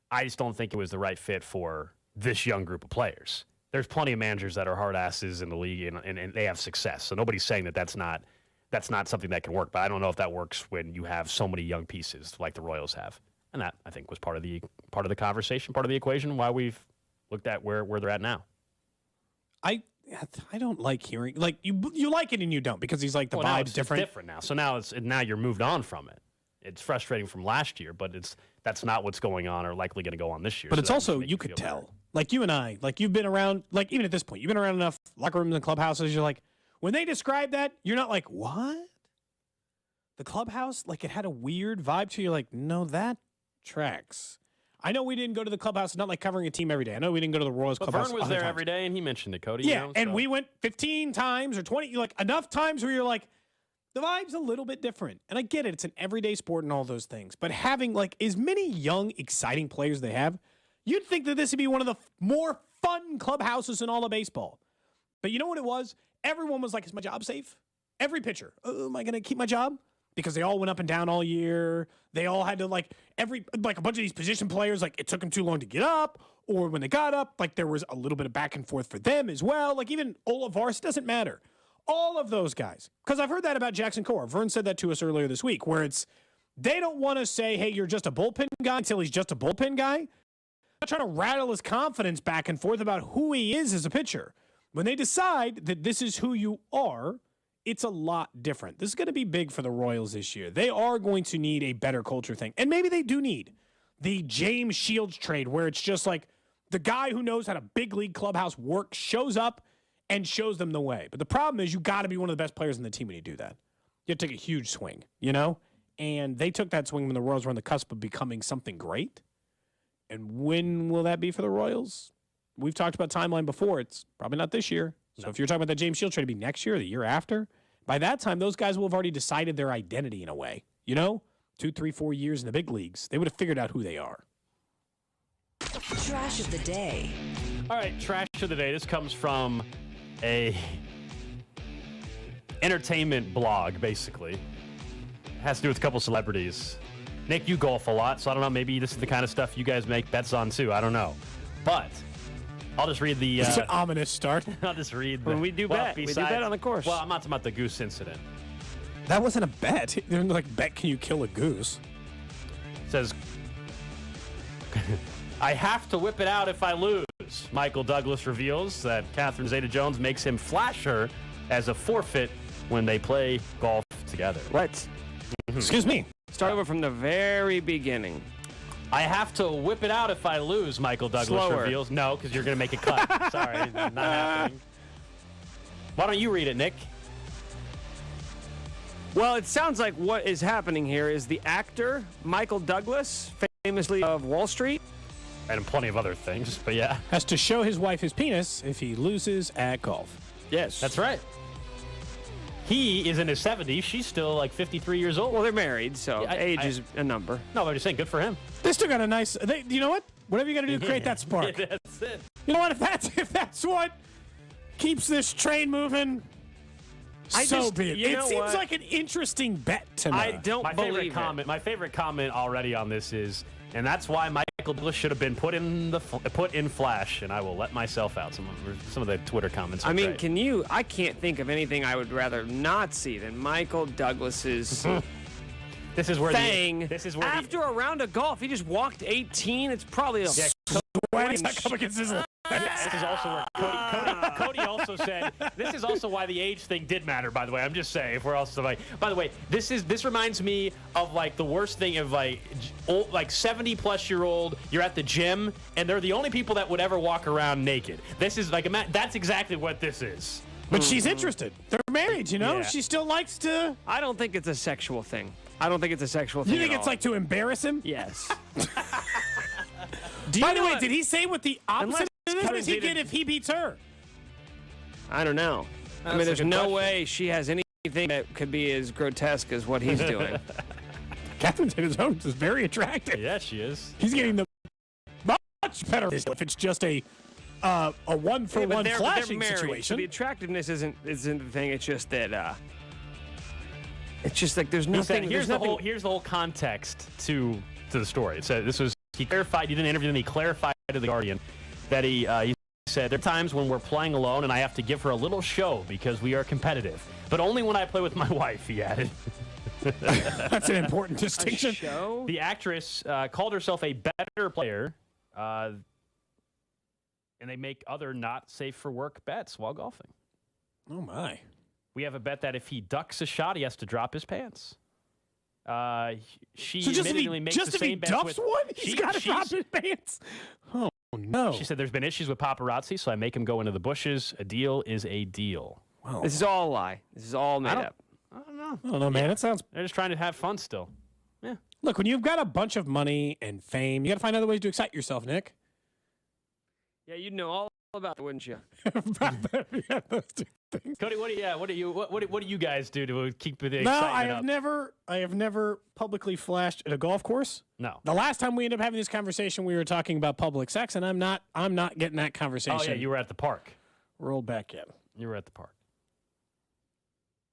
I just don't think it was the right fit for this young group of players. There's plenty of managers that are hard asses in the league, and they have success. So nobody's saying that that's not something that can work. But I don't know if that works when you have so many young pieces like the Royals have. And that, I think, was part of the conversation, part of the equation, why we've looked at where they're at now. I don't like hearing, like, you like it and you don't, because he's like, the vibe's different. It's different now. So now you're moved on from it. It's frustrating from last year, but that's not what's going on or likely going to go on this year. But it's also, you could tell, better. Like you and I, like you've been around, like even at this point, you've been around enough locker rooms and clubhouses. You're like, when they describe that, you're not like, what? The clubhouse, like it had a weird vibe to you. You're like, no, that tracks. I know we didn't go to the clubhouse, not like covering a team every day. I know we didn't go to the Royals clubhouse. Vern was there every day, and he mentioned it, Cody. Yeah, and we went 15 times or 20, like enough times where you're like, the vibe's a little bit different. And I get it. It's an everyday sport and all those things. But having like as many young, exciting players they have, you'd think that this would be one of the more fun clubhouses in all of baseball. But you know what it was? Everyone was like, is my job safe? Every pitcher. Oh, am I going to keep my job? Because they all went up and down all year. They all had to like a bunch of these position players, like it took them too long to get up, or when they got up, like there was a little bit of back and forth for them as well. Like even Olivares, doesn't matter. All of those guys. Because I've heard that about Jackson Kowar. Vern said that to us earlier this week, where they don't want to say, hey, you're just a bullpen guy until he's just a bullpen guy. They're not trying to rattle his confidence back and forth about who he is as a pitcher. When they decide that this is who you are, it's a lot different. This is going to be big for the Royals this year. They are going to need a better culture thing. And maybe they do need the James Shields trade, where it's just like the guy who knows how to big league clubhouse work shows up and shows them the way. But the problem is you got to be one of the best players in the team when you do that. You have to take a huge swing, you know? And they took that swing when the Royals were on the cusp of becoming something great. And when will that be for the Royals? We've talked about timeline before. It's probably not this year. So if you're talking about that James Shields trade, it'd be next year or the year after. By that time, those guys will have already decided their identity in a way. You know? 2, 3, 4 years in the big leagues. They would have figured out who they are. Trash of the day. All right, trash of the day. This comes from a entertainment blog, basically. It has to do with a couple celebrities. Nick, you golf a lot, so I don't know. Maybe this is the kind of stuff you guys make bets on, too. I don't know. But I'll just read the. It's an ominous start. I'll just read the. When we do bet. We do bet on the course. Well, I'm not talking about the goose incident. That wasn't a bet. They're like, bet can you kill a goose? It says, I have to whip it out if I lose. Michael Douglas reveals that Catherine Zeta-Jones makes him flash her as a forfeit when they play golf together. Let's. Excuse me. Start over from the very beginning. I have to whip it out if I lose, Michael Douglas Slower. reveals. No, because you're going to make a cut. Sorry, not happening. Why don't you read it, Nick? Well, it sounds like what is happening here is the actor Michael Douglas, famously of Wall Street, And plenty of other things, but yeah. Has to show his wife his penis if he loses at golf. Yes. That's right. He is in his 70s. She's still like 53 years old. Well, they're married, so age is a number. No, I'm just saying, good for him. They still got a nice. You know what? Whatever you got to do to create that spark. That's it. You know what? If that's what keeps this train moving, so be it. It seems like an interesting bet to me. I don't believe it. My favorite comment already on this is, and that's why Michael Douglas should have been put in Flash, and I will let myself out. Some of the Twitter comments. I mean, great. I can't think of anything I would rather not see than Michael Douglas's this is where thing. This is where after a round of golf, he just walked 18. It's probably a This is also where Cody also said, this is also why the age thing did matter, by the way. I'm just saying, if we're also like, by the way, this reminds me of like the worst thing of like 70-plus-year-old, you're at the gym, and they're the only people that would ever walk around naked. This is like, that's exactly what this is. But she's interested. They're married, you know? Yeah. She still likes to. I don't think it's a sexual thing. I don't think it's a sexual thing. You think it's like to embarrass him? Yes. By the way, did he say what the opposite Unless does he get if he beats her? I don't know. I mean, there's no way she has anything that could be as grotesque as what he's doing. Catherine Zeta-Jones is very attractive. Yeah, she is. He's getting the much better if it's just a one-for-one flashing married, situation. So the attractiveness isn't the thing. It's just that it's just like there's nothing. Here's the whole context to the story. It said he clarified. He did an interview and he clarified to the Guardian that he said there are times when we're playing alone and I have to give her a little show because we are competitive, but only when I play with my wife. He added. That's an important distinction. Show? The actress called herself a better player, and they make other not safe for work bets while golfing. Oh my! We have a bet that if he ducks a shot, he has to drop his pants. She so just admittedly makes the same bets with. One, he's got to drop his pants. Oh no! She said there's been issues with paparazzi, so I make him go into the bushes. A deal is a deal. Wow. This is all a lie. This is all made up. I don't know. I don't know, man. It sounds. They're just trying to have fun still. Yeah. Look, when you've got a bunch of money and fame, you got to find other ways to excite yourself, Nick. Yeah, you'd know all about it, wouldn't you? Yeah, those two things. Cody, what do you guys do to keep the No, excitement I have never publicly flashed at a golf course. No. The last time we ended up having this conversation, we were talking about public sex, and I'm not getting that conversation. Oh yeah, you were at the park. Rolled back in. You were at the park.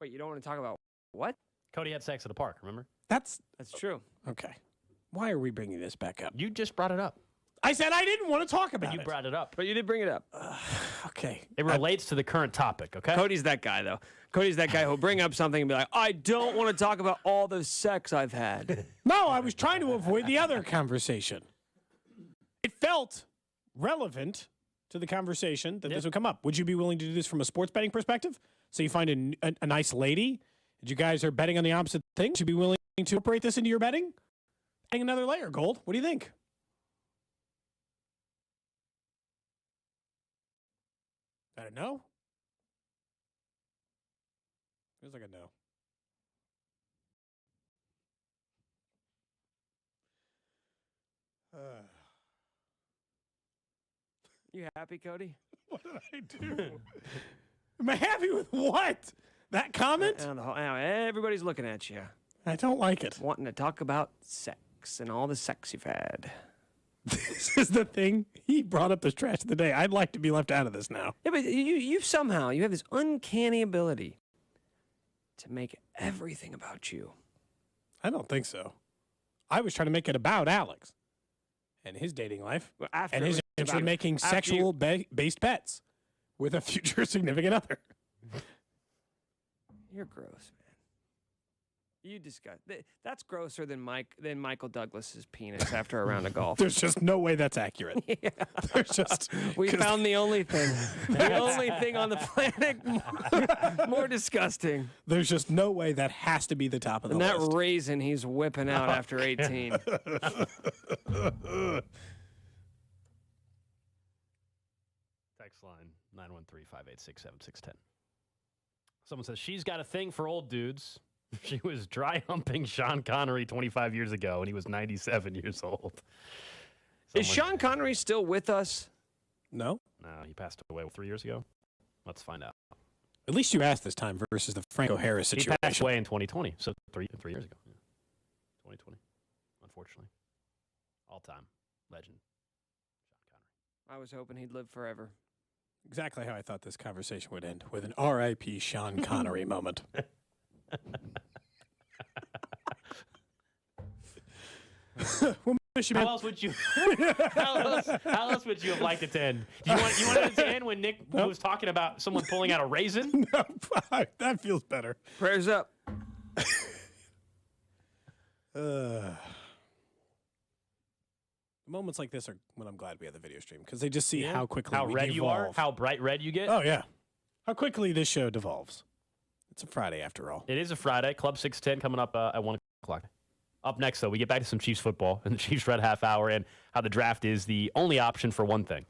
Wait, you don't want to talk about what? Cody had sex at the park. Remember? That's true. Okay. Why are we bringing this back up? You just brought it up. I said I didn't want to talk about You it. brought it up. But you did bring it up. Okay. It relates to the current topic, okay? Cody's that guy, though. Cody's that guy who'll bring up something and be like, I don't want to talk about all the sex I've had. No, I was trying to avoid the other conversation. It felt relevant to the conversation that this would come up. Would you be willing to do this from a sports betting perspective? So you find a nice lady, and you guys are betting on the opposite thing. Would you be willing to incorporate this into your betting? Adding another layer, Gold. What do you think? I don't know. Feels like a no. You happy, Cody? What did I do? Am I happy with what? That comment? Everybody's looking at you. I don't like it. Wanting to talk about sex and all the sex you've had. This is the thing. He brought up this trash of the day. I'd like to be left out of this now. Yeah, but you have this uncanny ability to make everything about you. I don't think so. I was trying to make it about Alex and his dating life and his for making sexual-based bets with a future significant other. You're gross, man. You disgust. That's grosser than Michael Douglas's penis after a round of golf. There's just no way that's accurate. Yeah. There's just we found the only thing on the planet more disgusting. There's just no way that has to be the top of the list. And that raisin he's whipping out after 18. Text line 913-586-7610. Someone says she's got a thing for old dudes. She was dry humping Sean Connery 25 years ago, and he was 97 years old. Is Sean Connery still with us? No. No, he passed away 3 years ago. Let's find out. At least you asked this time versus the Franco Harris situation. He passed away in 2020, so three years ago. Yeah. 2020, unfortunately. All-time legend, Sean Connery. I was hoping he'd live forever. Exactly how I thought this conversation would end, with an R.I.P. Sean Connery moment. Well, how else would you? How else would you have liked it to end? You wanted it to end when Nick was talking about someone pulling out a raisin? No, that feels better. Prayers up. Moments like this are when I'm glad we have the video stream, because they just see how quickly how we red devolve. you are, how bright red you get. Oh yeah, how quickly this show devolves. It's a Friday after all. It is a Friday. Club 610 coming up at 1 o'clock. Up next, though, we get back to some Chiefs football and the Chiefs Red Half Hour and how the draft is the only option for one thing.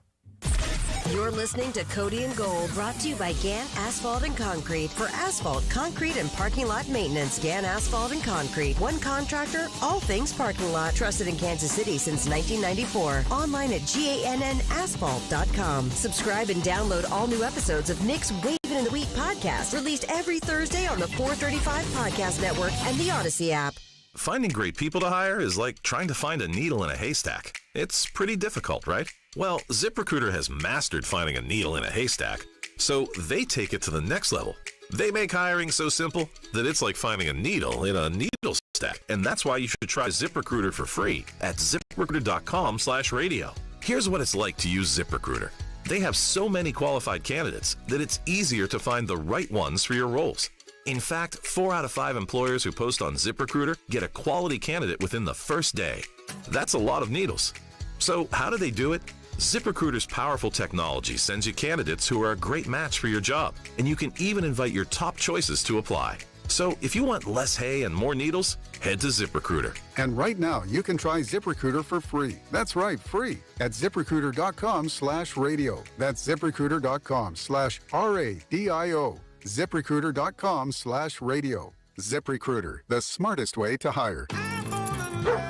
You're listening to Cody and Gold, brought to you by Gann Asphalt and Concrete. For asphalt, concrete, and parking lot maintenance, Gann Asphalt and Concrete. One contractor, all things parking lot. Trusted in Kansas City since 1994. Online at GANNasphalt.com. Subscribe and download all new episodes of Nick's Waving in the Wheat podcast, released every Thursday on the 435 Podcast Network and the Odyssey app. Finding great people to hire is like trying to find a needle in a haystack. It's pretty difficult, right? Well, ZipRecruiter has mastered finding a needle in a haystack, so they take it to the next level. They make hiring so simple that it's like finding a needle in a needle stack. And that's why you should try ZipRecruiter for free at ZipRecruiter.com/radio. Here's what it's like to use ZipRecruiter. They have so many qualified candidates that it's easier to find the right ones for your roles. In fact, 4 out of 5 employers who post on ZipRecruiter get a quality candidate within the first day. That's a lot of needles. So how do they do it? ZipRecruiter's powerful technology sends you candidates who are a great match for your job, and you can even invite your top choices to apply. So if you want less hay and more needles, head to ZipRecruiter. And right now, you can try ZipRecruiter for free. That's right, free at ZipRecruiter.com/radio. That's ZipRecruiter.com/RADIO. ZipRecruiter.com/radio. ZipRecruiter, the smartest way to hire.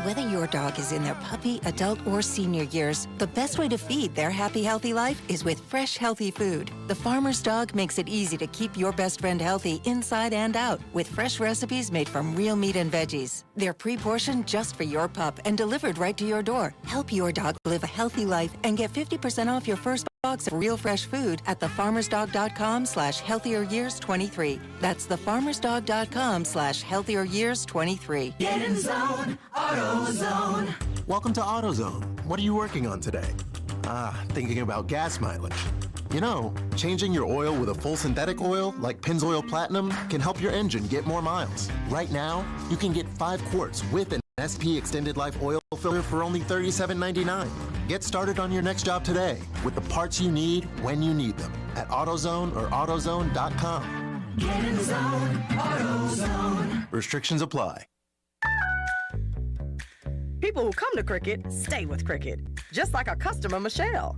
Whether your dog is in their puppy, adult, or senior years, the best way to feed their happy, healthy life is with fresh, healthy food. The Farmer's Dog makes it easy to keep your best friend healthy inside and out with fresh recipes made from real meat and veggies. They're pre-portioned just for your pup and delivered right to your door. Help your dog live a healthy life and get 50% off your first box of real fresh food at thefarmersdog.com/healthieryears23. That's thefarmersdog.com/healthieryears23. Get in zone, AutoZone. Welcome to AutoZone. What are you working on today? Thinking about gas mileage. You know, changing your oil with a full synthetic oil like Pennzoil Platinum can help your engine get more miles. Right now, you can get 5 quarts with an SP Extended Life oil filler for only $37.99. Get started on your next job today with the parts you need when you need them at AutoZone or AutoZone.com. Get in zone, AutoZone. Restrictions apply. People who come to Cricket stay with Cricket, just like our customer, Michelle.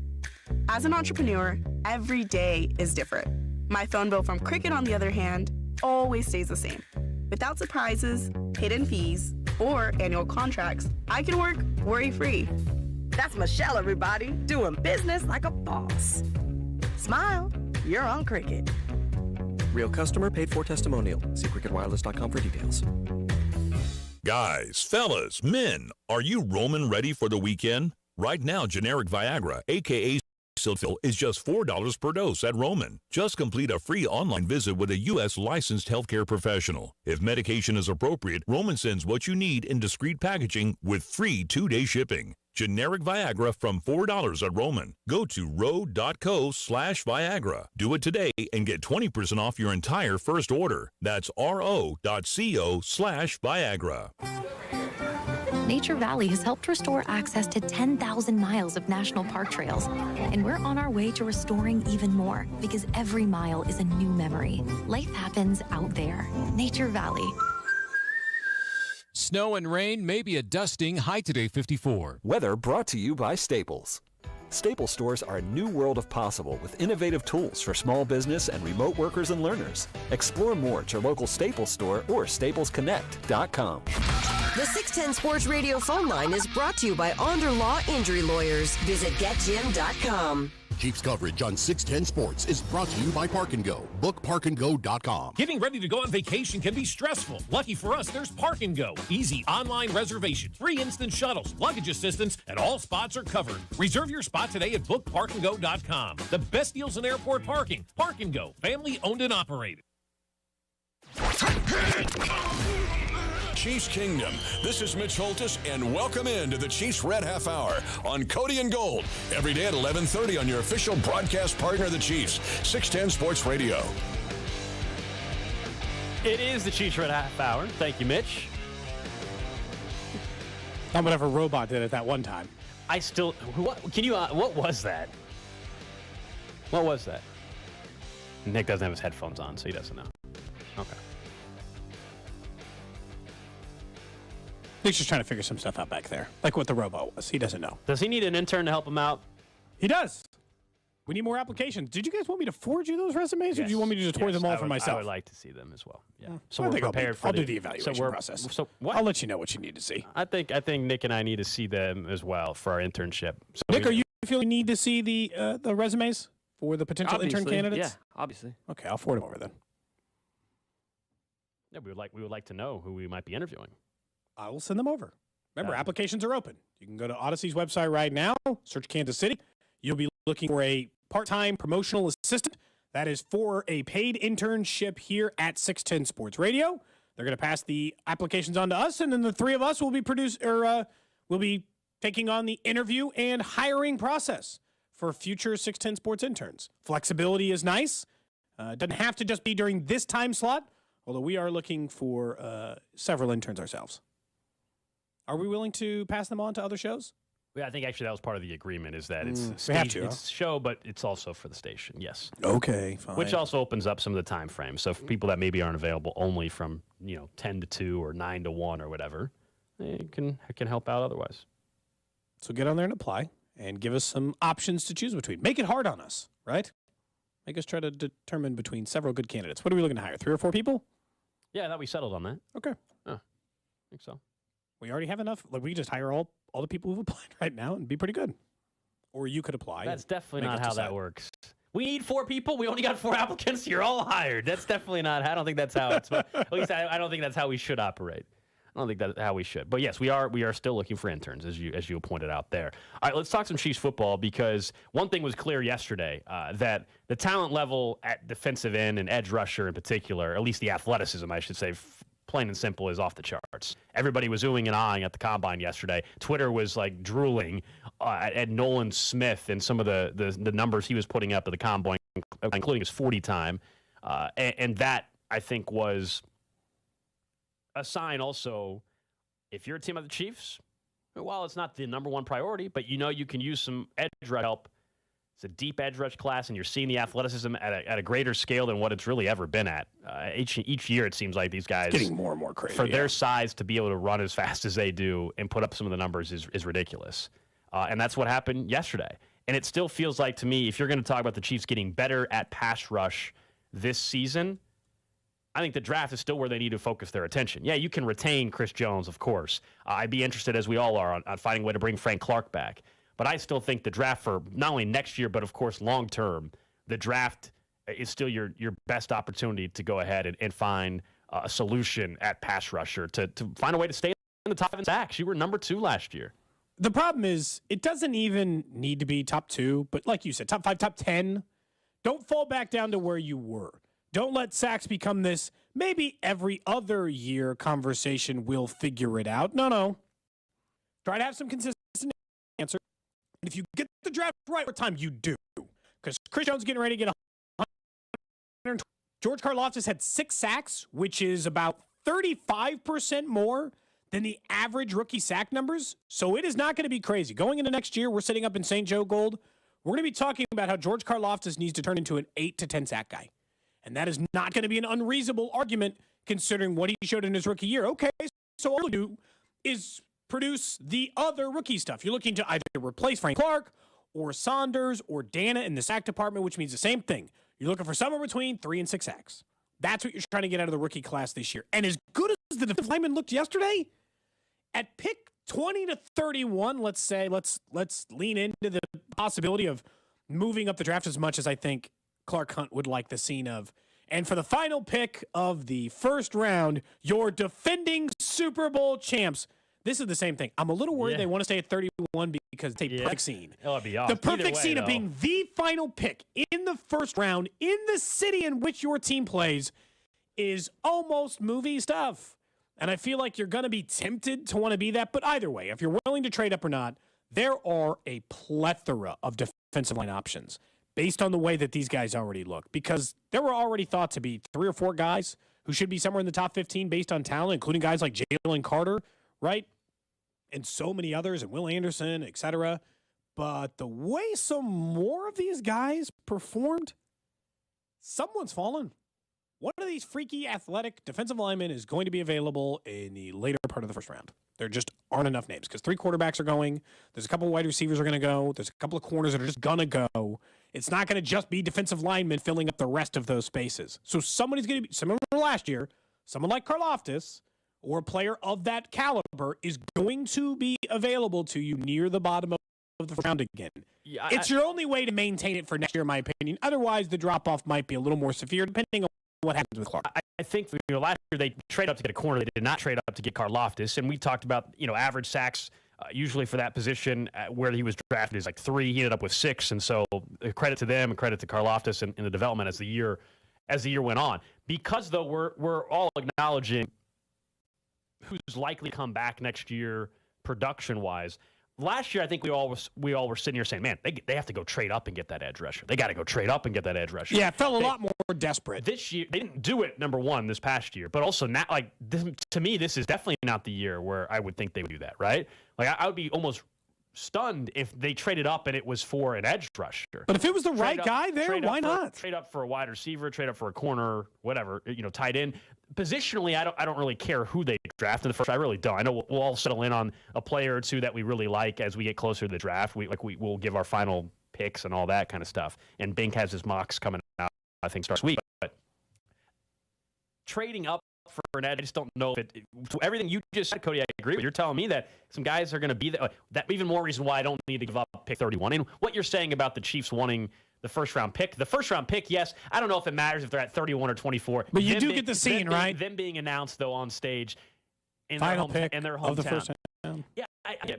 As an entrepreneur, every day is different. My phone bill from Cricket, on the other hand, always stays the same. Without surprises, hidden fees, or annual contracts, I can work worry-free. That's Michelle, everybody, doing business like a boss. Smile, you're on Cricket. Real customer, paid for testimonial. See cricketwireless.com for details. Guys, fellas, men, are you Roman ready for the weekend? Right now, generic Viagra, aka Sildenafil is just $4 per dose at Roman. Just complete a free online visit with a U.S. licensed healthcare professional. If medication is appropriate, Roman sends what you need in discreet packaging with free 2-day shipping. Generic Viagra from $4 at Roman. Go to ro.co/Viagra. Do it today and get 20% off your entire first order. That's ro.co/Viagra. Nature Valley has helped restore access to 10,000 miles of national park trails, and we're on our way to restoring even more because every mile is a new memory. Life happens out there. Nature Valley. Snow and rain, maybe a dusting, high today 54. Weather brought to you by Staples. Staples stores are a new world of possible with innovative tools for small business and remote workers and learners. Explore more at your local Staples store or staplesconnect.com. The 610 Sports Radio phone line is brought to you by Onder Law Injury Lawyers. Visit getjim.com. Chiefs coverage on 610 Sports is brought to you by Park & Go. Book parkandgo.com. Getting ready to go on vacation can be stressful. Lucky for us, there's Park & Go. Easy online reservation, free instant shuttles, luggage assistance, and all spots are covered. Reserve your spot today at bookparkandgo.com. The best deals in airport parking. Park & Go, family owned and operated. Chiefs Kingdom. This is Mitch Holtis, and welcome into the Chiefs Red Half Hour on Cody and Gold. Every day at 11:30 on your official broadcast partner, the Chiefs, 610 Sports Radio. It is the Chiefs Red Half Hour. Thank you, Mitch. Not whatever robot did it that one time. I still, what was that? What was that? Nick doesn't have his headphones on, so he doesn't know. Okay. Nick's just trying to figure some stuff out back there, like what the robot was. He doesn't know. Does he need an intern to help him out? He does. We need more applications. Did you guys want me to forward you those resumes, or do you want me to just hoard them all for myself? I would like to see them as well. Yeah. So we're prepared for I'll do the evaluation process. So what? I'll let you know what you need to see. I think Nick and I need to see them as well for our internship. So Nick, are you feeling you need to see the resumes for the potential intern candidates? Yeah, obviously. Okay, I'll forward them over then. Yeah, we would like to know who we might be interviewing. I will send them over. Remember, applications are open. You can go to Odyssey's website right now, search Kansas City. You'll be looking for a part-time promotional assistant. That is for a paid internship here at 610 Sports Radio. They're going to pass the applications on to us, and then the three of us will be we'll be taking on the interview and hiring process for future 610 Sports interns. Flexibility is nice. It doesn't have to just be during this time slot, although we are looking for several interns ourselves. Are we willing to pass them on to other shows? Yeah, I think actually that was part of the agreement is that it's it's show, but it's also for the station. Yes. Okay, fine. Which also opens up some of the time frames. So for people that maybe aren't available only from 10 to 2 or 9 to 1 or whatever, it can help out otherwise. So get on there and apply and give us some options to choose between. Make it hard on us, right? Make us try to determine between several good candidates. What are we looking to hire? 3 or 4 people? Yeah, I thought we settled on that. Okay. Oh, I think so. We already have enough. Like, we just hire all the people who've applied right now and be pretty good. Or you could apply. That's definitely not how that works. We need 4 people. We only got 4 applicants. You're all hired. That's definitely not. I don't think that's how it's. At least I don't think that's how we should operate. I don't think that's how we should. But yes, we are still looking for interns, as you pointed out there. All right, let's talk some Chiefs football, because one thing was clear yesterday, that the talent level at defensive end and edge rusher in particular, at least the athleticism, I should say, plain and simple, is off the charts. Everybody was oohing and ahhing at the combine yesterday. Twitter was like drooling at Nolan Smith and some of the numbers he was putting up at the combine, including his 40 time. And that, I think, was a sign also, if you're a team of the Chiefs, while it's not the number one priority, but you can use some edge rush help. It's a deep edge rush class, and you're seeing the athleticism at a greater scale than what it's really ever been at. Each year, it seems like these guys, it's getting more and more crazy. For their size, to be able to run as fast as they do and put up some of the numbers is ridiculous. And that's what happened yesterday. And it still feels like, to me, if you're going to talk about the Chiefs getting better at pass rush this season, I think the draft is still where they need to focus their attention. Yeah, you can retain Chris Jones, of course. I'd be interested, as we all are, on finding a way to bring Frank Clark back. But I still think the draft for not only next year, but, of course, long term, the draft is still your best opportunity to go ahead and find a solution at pass rusher to find a way to stay in the top 5 in sacks. You were number 2 last year. The problem is it doesn't even need to be top 2, but like you said, top 5, top 10. Don't fall back down to where you were. Don't let sacks become this maybe every other year conversation. We'll figure it out. No. Try to have some consistent answer. And if you get the draft right, what time you do. Because Chris Jones is getting ready to get 100. George Karlaftis had 6 sacks, which is about 35% more than the average rookie sack numbers. So it is not going to be crazy. Going into next year, we're sitting up in St. Joe Gold. We're going to be talking about how George Karlaftis needs to turn into an 8 to 10 sack guy. And that is not going to be an unreasonable argument considering what he showed in his rookie year. Okay, so all you do is produce the other rookie stuff. You're looking to either replace Frank Clark or Saunders or Dana in the sack department, which means the same thing. You're looking for somewhere between 3 and 6 sacks. That's what you're trying to get out of the rookie class this year. And as good as the defensive lineman looked yesterday, at pick 20 to 31, let's say, let's lean into the possibility of moving up the draft as much as I think Clark Hunt would like the scene of. And for the final pick of the first round, your defending Super Bowl champs. This is the same thing. I'm a little worried they want to stay at 31 because it's a perfect scene. It'll be awesome. The perfect scene of being the final pick in the first round in the city in which your team plays is almost movie stuff. And I feel like you're going to be tempted to want to be that. But either way, if you're willing to trade up or not, there are a plethora of defensive line options based on the way that these guys already look. Because there were already thought to be 3 or 4 guys who should be somewhere in the top 15 based on talent, including guys like Jalen Carter, right? And so many others, and Will Anderson, etc. But the way some more of these guys performed, someone's fallen. One of these freaky athletic defensive linemen is going to be available in the later part of the first round. There just aren't enough names because 3 quarterbacks are going. There's a couple of wide receivers are going to go. There's a couple of corners that are just going to go. It's not going to just be defensive linemen filling up the rest of those spaces. So somebody's going to be, similar to last year, someone like Karlaftis or a player of that caliber is going to be available to you near the bottom of the round again. Yeah, it's your only way to maintain it for next year, in my opinion. Otherwise, the drop-off might be a little more severe, depending on what happens with Clark. I think last year they traded up to get a corner. They did not trade up to get Karlaftis. And we talked about, average sacks usually for that position where he was drafted is like 3. He ended up with 6. And so credit to them and credit to Karlaftis in the development as the year went on. Because, though, we're all acknowledging who's likely to come back next year production-wise. Last year, I think we all were sitting here saying, man, they have to go trade up and get that edge rusher. They got to go trade up and get that edge rusher. Yeah, it felt a lot more desperate. This year, they didn't do it, number one, this past year. But also, now, to me, this is definitely not the year where I would think they would do that, right? Like, I would be almost stunned if they traded up and it was for an edge rusher. But if it was the right guy there, why not? Trade up for a wide receiver, trade up for a corner, whatever, tight end. Positionally, I don't really care who they draft in the first. I really don't. I know we'll all settle in on a player or two that we really like as we get closer to the draft. We'll give our final picks and all that kind of stuff. And Bink has his mocks coming out, I think, starts week. But trading up for an edge, I just don't know if it. Everything you just said, Cody, I agree with. You're telling me that some guys are going to be there. That even more reason why I don't need to give up pick 31. And what you're saying about the Chiefs wanting the first-round pick. The first-round pick, yes. I don't know if it matters if they're at 31 or 24. But you do get the scene, right? Them being announced, though, on stage in Final their pick in their hometown. Of the first round. Yeah,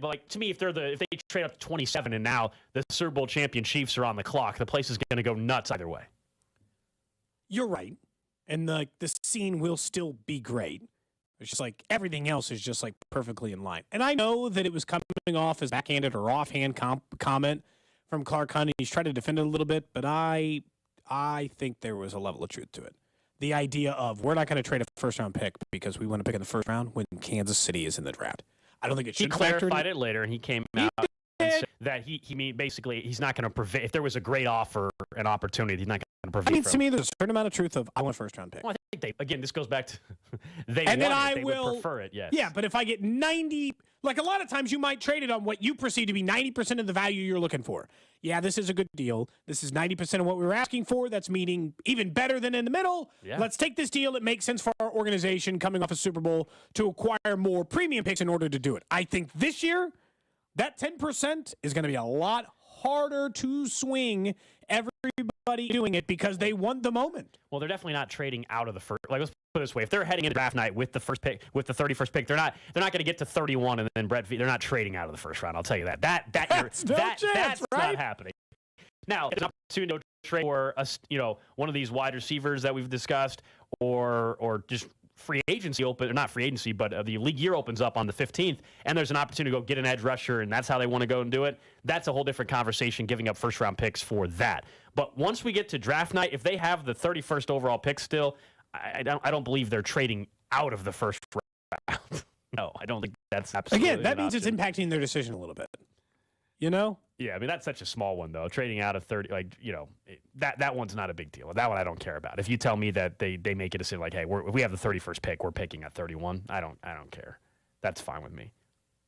but to me, if they trade up to 27 and now the Super Bowl champion Chiefs are on the clock, the place is going to go nuts either way. You're right. And the scene will still be great. It's just like everything else is just like perfectly in line. And I know that it was coming off as backhanded or offhand comment from Clark Hunt. He's tried to defend it a little bit, but I think there was a level of truth to it. The idea of we're not going to trade a first-round pick because we want to pick in the first round when Kansas City is in the draft. I don't think it should. He clarified it later, and he came out and said that he mean basically he's not going to prevent if there was a great offer, an opportunity, he's not going to prevent. To me, there's a certain amount of truth of I want a first-round pick. Well, I think this goes back to they would prefer it. Yes. Yeah, but if I get 90. Like a lot of times you might trade it on what you perceive to be 90% of the value you're looking for. Yeah, this is a good deal. This is 90% of what we were asking for. That's meaning even better than in the middle. Yeah. Let's take this deal. It makes sense for our organization coming off a Super Bowl to acquire more premium picks in order to do it. I think this year, that 10% is going to be a lot harder to swing. Everybody everybody doing it because they want the moment. Well, they're definitely not trading out of the first. Like, let's put it this way: if they're heading into draft night with the first pick, with the 31st pick, they're not going to get to 31 and then They're not trading out of the first round. I'll tell you that. That's not happening. Now, it's an opportunity to trade for one of these wide receivers that we've discussed, or just free agency open, or not free agency, but the league year opens up on the 15th, and there's an opportunity to go get an edge rusher, and that's how they want to go and do it. That's a whole different conversation, giving up first-round picks for that. But once we get to draft night, if they have the 31st overall pick still, I don't believe they're trading out of the first round. No, I don't think that's absolutely Again, that means it's impacting their decision a little bit. Yeah, I mean, that's such a small one, though. Trading out of 30, that one's not a big deal. That one I don't care about. If you tell me that they make a decision like, hey, if we have the 31st pick, we're picking at 31, I don't care. That's fine with me.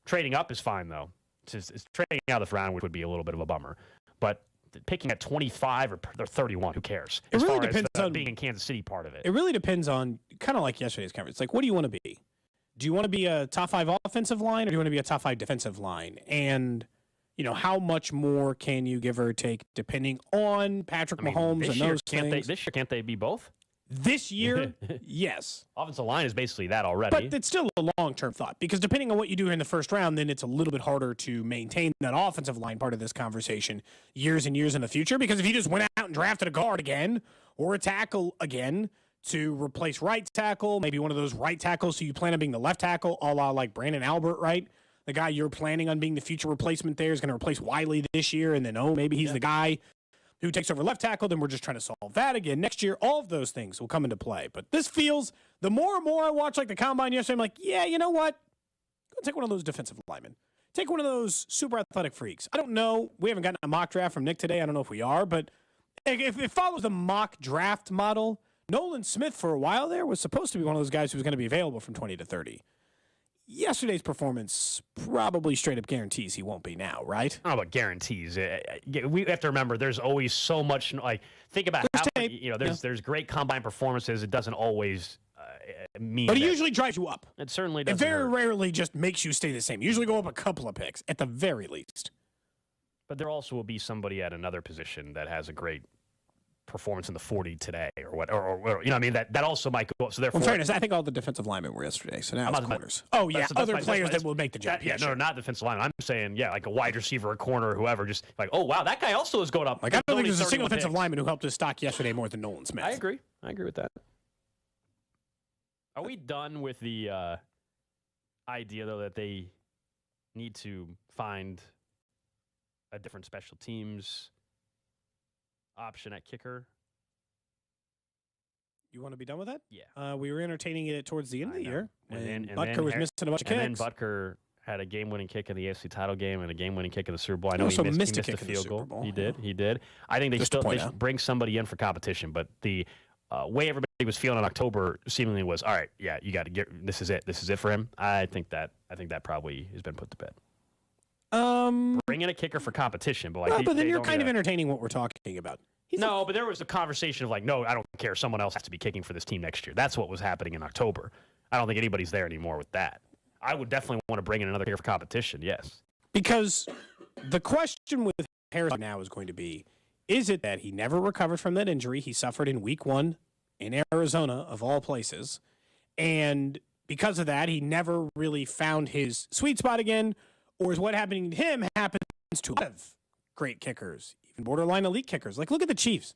Trading up is fine, though. It's trading out of the round, which would be a little bit of a bummer. But picking at 25 or 31, who cares? It really depends on being in Kansas City part of it. It really depends on, kind of like yesterday's conference. Like, what do you want to be? Do you want to be a top 5 offensive line, or do you want to be a top 5 defensive line? And how much more can you give or take depending on Patrick Mahomes and those things? This year, can't they be both? This year, yes. Offensive line is basically that already. But it's still a long-term thought, because depending on what you do in the first round, then it's a little bit harder to maintain that offensive line part of this conversation years and years in the future. Because if you just went out and drafted a guard again or a tackle again to replace right tackle, maybe one of those right tackles, so you plan on being the left tackle, a la like Brandon Albert, right? The guy you're planning on being the future replacement there is going to replace Wiley this year, and then, maybe he's the guy who takes over left tackle, then we're just trying to solve that again. Next year, all of those things will come into play. But this feels, the more and more I watch like the combine yesterday, I'm like, yeah, you know what? Go take one of those defensive linemen. Take one of those super athletic freaks. I don't know. We haven't gotten a mock draft from Nick today. I don't know if we are, but if it follows the mock draft model, Nolan Smith for a while there was supposed to be one of those guys who was going to be available from 20 to 30. Yesterday's performance probably straight up guarantees he won't be now, right? I don't know about guarantees. We have to remember there's always so much, think about there's great combine performances. It doesn't always mean. But it usually drives you up. It certainly does. It very rarely just makes you stay the same. You usually go up a couple of picks at the very least. But there also will be somebody at another position that has a great performance in the 40 today or what, or that also might go up. So therefore, in fairness, I think all the defensive linemen were yesterday. So now it's corners. Other players that will make the jump. Not defensive linemen. I'm saying, like a wide receiver, a corner, whoever. Just like, oh wow, that guy also is going up. Like, I don't think there's a single defensive lineman who helped his stock yesterday more than Nolan Smith. I agree with that. Are we done with the idea though that they need to find a different special teams option at kicker? You want to be done with that? Yeah. We were entertaining it towards the end of the year. And Butker was missing a bunch of kicks. And then Butker had a game-winning kick in the AFC title game and a game-winning kick in the Super Bowl. I know he missed a the field goal. Bowl. He did. I think they should bring somebody in for competition, but the way everybody was feeling in October seemingly was, all right, yeah, you got to get this is it for him. I think that probably has been put to bed. Bring in a kicker for competition, but but then you're kind of entertaining what we're talking about. But there was a conversation of no, I don't care. Someone else has to be kicking for this team next year. That's what was happening in October. I don't think anybody's there anymore with that. I would definitely want to bring in another kicker for competition, yes. Because the question with Harris now is going to be, is it that he never recovered from that injury he suffered in week 1 in Arizona, of all places, and because of that, he never really found his sweet spot again, or is what happening to him happens to a lot of great kickers, even borderline elite kickers? Like, look at the Chiefs.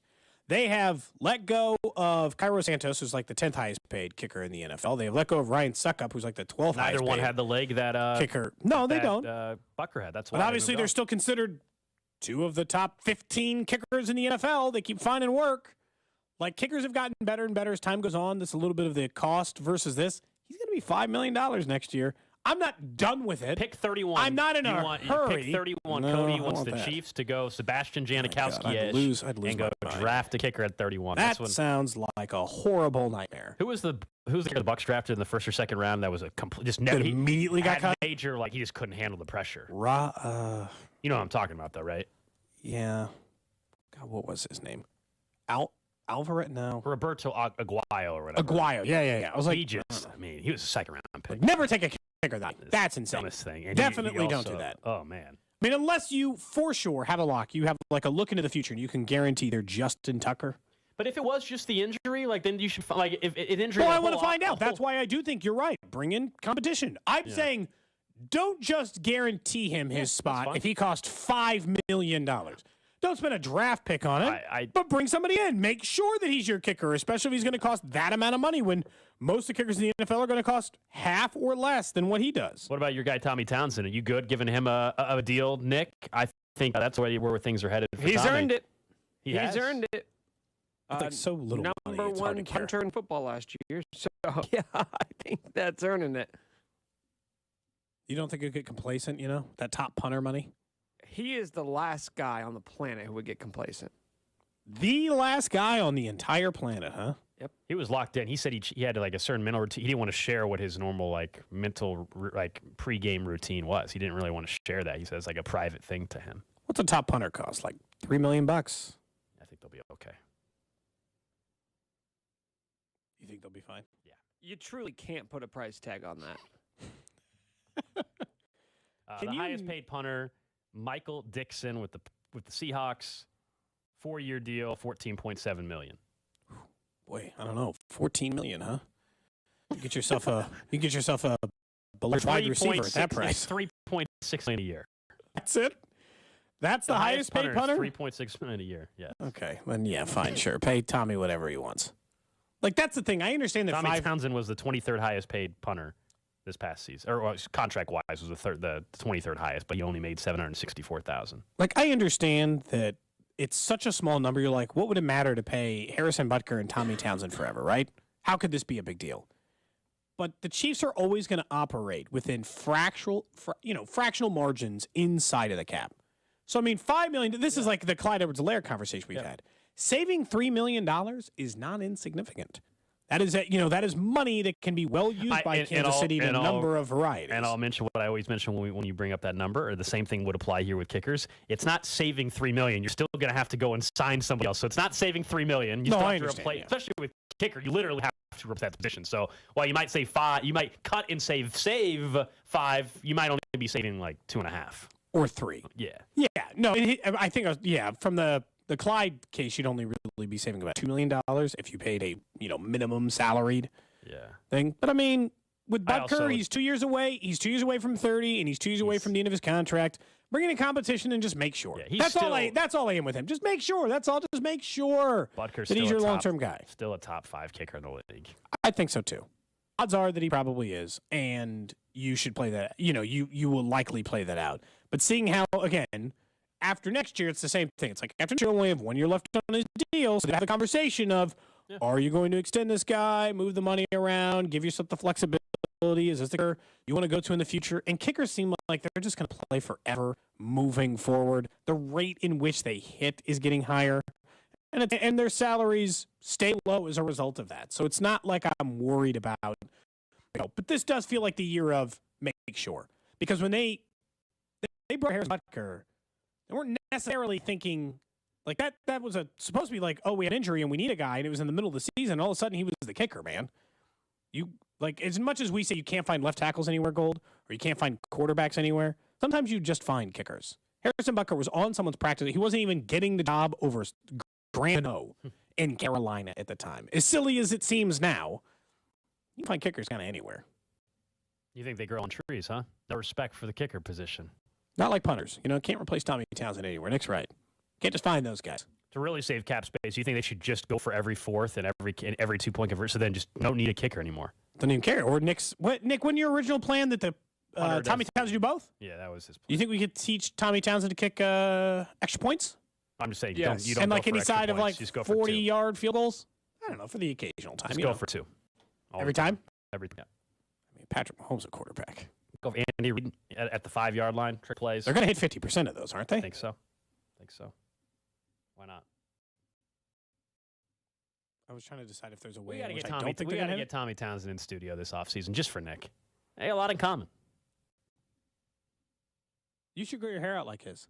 They have let go of Cairo Santos, who's like the 10th highest paid kicker in the NFL. They have let go of Ryan Suckup, who's like the 12th highest paid. Neither one had the leg that kicker. No, they don't. Butker had. That's why. But obviously, they're still considered 2 of the top 15 kickers in the NFL. They keep finding work. Like, kickers have gotten better and better as time goes on. This is a little bit of the cost versus this. He's going to be $5 million next year. I'm not done with it. Pick 31. I'm not in a hurry. Pick 31. No, Cody wants the Chiefs to go Sebastian Janikowski and go draft a kicker at 31. That sounds like a horrible nightmare. Who was the kicker the Bucs drafted in the first or second round that was a complete just never immediately got cut? Major, he just couldn't handle the pressure. You know what I'm talking about though, right? Yeah. God, what was his name? Alvarez? No. Roberto Aguayo or whatever. Aguayo. Yeah. I was like, he was a second round pick. Never take a kicker. That's insane. Dumbest thing. And Definitely don't do that. Oh man. I mean, unless you, for sure, have a lock, you have like a look into the future, and you can guarantee they're Justin Tucker. But if it was just the injury, like then you should like if an injury. Well, I want to find out. That's why I do think you're right. Bring in competition. I'm saying, don't just guarantee him his spot if he costs $5 million. Don't spend a draft pick on it, but bring somebody in. Make sure that he's your kicker, especially if he's going to cost that amount of money when most of the kickers in the NFL are going to cost half or less than what he does. What about your guy, Tommy Townsend? Are you good giving him a deal, Nick? I think that's where things are headed for He's Tommy. earned it. He's earned it. It's like so little money. Number It's hard one to care. punter in football last year. So, yeah, I think that's earning it. You don't think he'll get complacent, that top punter money? He is the last guy on the planet who would get complacent. The last guy on the entire planet, huh? Yep. He was locked in. He said he had like a certain mental routine. He didn't want to share what his normal mental pregame routine was. He didn't really want to share that. He says like a private thing to him. What's a top punter cost? Like $3 million? I think they'll be okay. You think they'll be fine? Yeah. You truly can't put a price tag on that. The highest paid punter, Michael Dixon with the Seahawks, 4-year deal, $14.7 million. Boy, I don't know, $14 million, huh? You get yourself a below wide receiver at that price. $3.6 million a year. That's it. That's the highest paid punter. $3.6 million a year. Yeah. Okay, then fine, sure. Pay Tommy whatever he wants. Like that's the thing. I understand that Tommy Townsend was the 23rd highest paid punter this past season, or contract-wise was the 23rd highest, but he only made $764,000. Like I understand that it's such a small number. You're like, what would it matter to pay Harrison Butker and Tommy Townsend forever, right? How could this be a big deal? But the Chiefs are always going to operate within fractional margins inside of the cap. So I mean, $5 million. This is like the Clyde Edwards-Helaire conversation we've had. Saving $3 million is not insignificant. That is money that can be well used by Kansas City in a number of varieties. And I'll mention what I always mention when you bring up that number, or the same thing would apply here with kickers. It's not saving $3 million. You're still going to have to go and sign somebody else. So it's not saving $3 million. You still have to replace, especially with kicker. You literally have to replace that position. So while you might save $5, you might cut and save $5. You might only be saving like $2.5 or $3. Yeah. Yeah. No, I think from the Clyde case, you'd only really be saving about $2 million if you paid a minimum salaried thing. But I mean, with Butker, he's 2 years away. He's 2 years away from 30, and he's 2 years away from the end of his contract. Bring in a competition and just make sure. Yeah, that's all I am with him. Just make sure. That's all. Just make sure Butker's that he's your long-term guy. Still a top 5 kicker in the league. I think so too. Odds are that he probably is, and you should play that. You will likely play that out. But seeing how again. After next year, it's the same thing. It's like after next year, only have 1 year left on his deal. So they have the conversation of, are you going to extend this guy, move the money around, give yourself the flexibility? Is this the kicker you want to go to in the future? And kickers seem like they're just going to play forever moving forward. The rate in which they hit is getting higher. And their salaries stay low as a result of that. So it's not like I'm worried about, but this does feel like the year of make sure. Because when they brought Harrison Butker, they weren't necessarily thinking like that was supposed to be like, oh, we had an injury and we need a guy, and it was in the middle of the season. And all of a sudden, he was the kicker, man. You like as much as we say you can't find left tackles anywhere, Gold, or you can't find quarterbacks anywhere. Sometimes you just find kickers. Harrison Butker was on someone's practice. He wasn't even getting the job over Grano in Carolina at the time. As silly as it seems now, you can find kickers kind of anywhere. You think they grow on trees, huh? No respect for the kicker position. Not like punters. Can't replace Tommy Townsend anywhere. Nick's right. Can't just find those guys. To really save cap space, you think they should just go for every fourth and every 2-point conversion, so then just don't need a kicker anymore? Don't even care. Or Nick, wasn't your original plan that the Tommy Townsend do both? Yeah, that was his plan. You think we could teach Tommy Townsend to kick extra points? I'm just saying, yes. you don't and go like for any extra side of like points. Just go 40-yard field goals? I don't know, for the occasional time. Just go for 2. Every time? Every time. I mean, Patrick Mahomes a quarterback. Go for Andy Reid at the 5-yard line, trick plays. They're going to hit 50% of those, aren't they? I think so. Why not? I was trying to decide if there's a way. We got to get get Tommy Townsend in studio this offseason just for Nick. Hey, a lot in common. You should grow your hair out like his.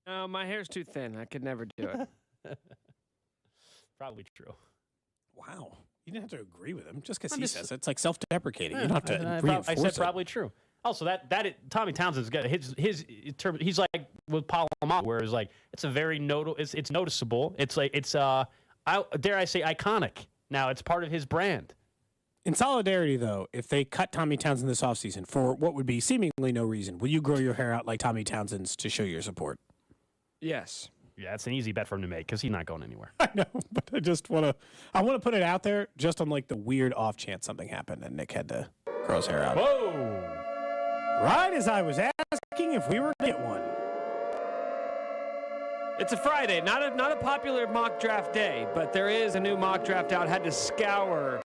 No, my hair's too thin. I could never do it. Probably true. Wow. You didn't have to agree with him just because he says it. It's like self-deprecating. You don't have to reinforce I said it. probably true. Also, Tommy Townsend's got his term. He's like with Palomar, where it's like it's a very it's noticeable. It's like dare I say iconic. Now it's part of his brand. In solidarity, though, if they cut Tommy Townsend this offseason for what would be seemingly no reason, will you grow your hair out like Tommy Townsend's to show your support? Yes. Yeah, it's an easy bet for him to make because he's not going anywhere. I know, but I want to put it out there just on like the weird off chance something happened and Nick had to grow his hair out. Whoa! Right as I was asking if we were going to get one. It's a Friday, not a popular mock draft day, but there is a new mock draft out. Had to scour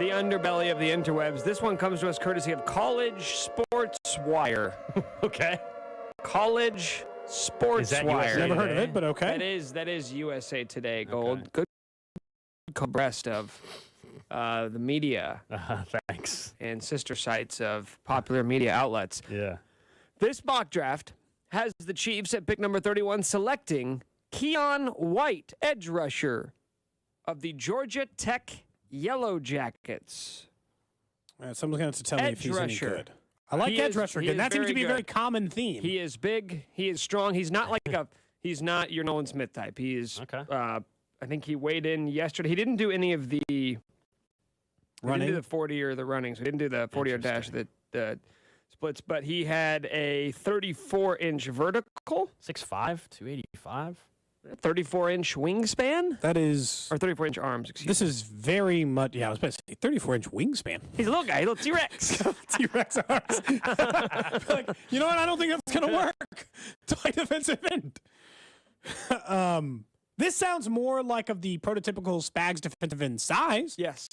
the underbelly of the interwebs. This one comes to us courtesy of College Sports Wire. Okay. College Sports Wire. USA Never heard of it, but okay. That is USA Today, Gold. Okay. Good abreast of the media. Thanks. And sister sites of popular media outlets. Yeah. This mock draft has the Chiefs at pick number 31 selecting Keon White, edge rusher of the Georgia Tech Yellow Jackets. Someone's going to have to tell me if he's any good. I like edge rusher again. That seems to be a very common theme. He is big. He is strong. He's not like he's not your Nolan Smith type. He is. Okay. I think he weighed in yesterday. He didn't do any of the running. He didn't do the 40 or the running. So he didn't do the 40-yard dash, the splits. But he had a 34-inch vertical. 6'5", 285. 34-inch wingspan? That is... Or 34-inch arms, excuse me. This is very much... Yeah, I was about to say 34-inch wingspan. He's a little guy. A little T-Rex. T-Rex arms. Like, you know what? I don't think that's going to work. To play defensive end. This sounds more like of the prototypical Spags defensive end size. Yes.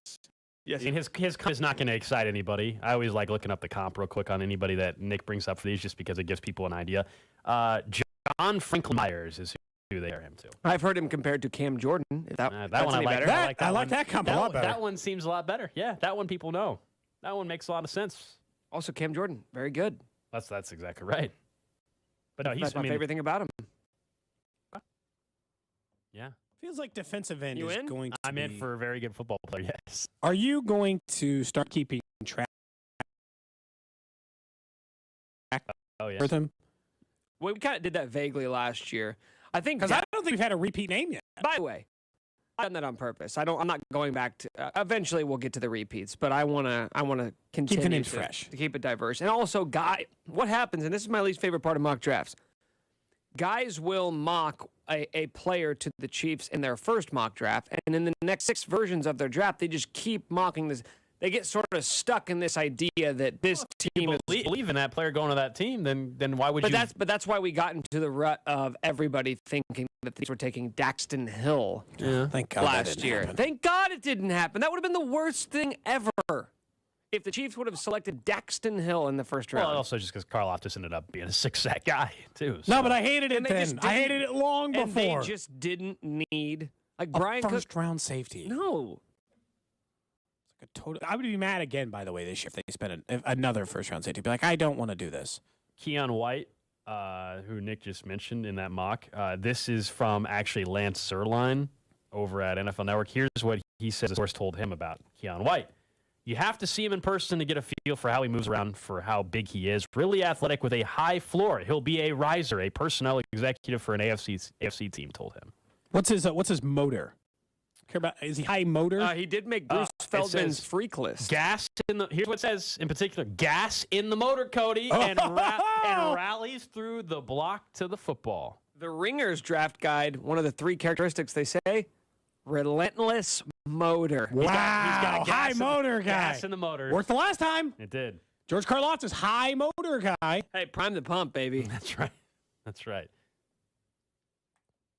Yes. I mean, his comp is not going to excite anybody. I always like looking up the comp real quick on anybody that Nick brings up for these just because it gives people an idea. John Franklin Myers is who they are him to. I've heard him compared to Cam Jordan. That one I like. Better. I like that comp a lot better. That one seems a lot better. Yeah, that one people know. That one makes a lot of sense. Also, Cam Jordan, very good. That's exactly right. But no, that's my favorite thing about him. Yeah. Feels like defensive end is going to I'm in for a very good football player, yes. Are you going to start keeping track with him? Well, we kind of did that vaguely last year. I think because I don't think we've had a repeat name yet. By the way, I've done that on purpose. I'm not going back to. Eventually, we'll get to the repeats, but I want to continue keep the names fresh to keep it diverse. And also, what happens? And this is my least favorite part of mock drafts. Guys will mock a player to the Chiefs in their first mock draft, and in the next 6 versions of their draft, they just keep mocking this. They get sort of stuck in this idea that this team believe in that player going to that team, then why would you? But that's why we got into the rut of everybody thinking that these were taking Daxton Hill Thank God last year. Thank God it didn't happen. That would have been the worst thing ever if the Chiefs would have selected Daxton Hill in the first round. Well, also just because Karlaftis ended up being a 6-sack guy, too. So. No, but I hated it then. I hated it long before. And they just didn't need Brian Cook. First-round safety. No. I would be mad again, by the way, this year if they spent another first-round safety. Be like, I don't want to do this. Keon White, who Nick just mentioned in that mock, this is from actually Lance Zierlein over at NFL Network. Here's what he says. The source told him about Keon White. You have to see him in person to get a feel for how he moves around, for how big he is. Really athletic with a high floor. He'll be a riser, a personnel executive for an AFC team, told him. What's his motor? Care about? Is he high motor? He did make Bruce Feldman's freak list. Gas in the. Here's what it says in particular: gas in the motor, Cody, and rallies through the block to the football. The Ringers draft guide. One of the 3 characteristics they say: relentless motor. Wow, he's got a high motor guy. Gas in the motor. Worked the last time. It did. George Karlaftis, high motor guy. Hey, prime the pump, baby. That's right. That's right.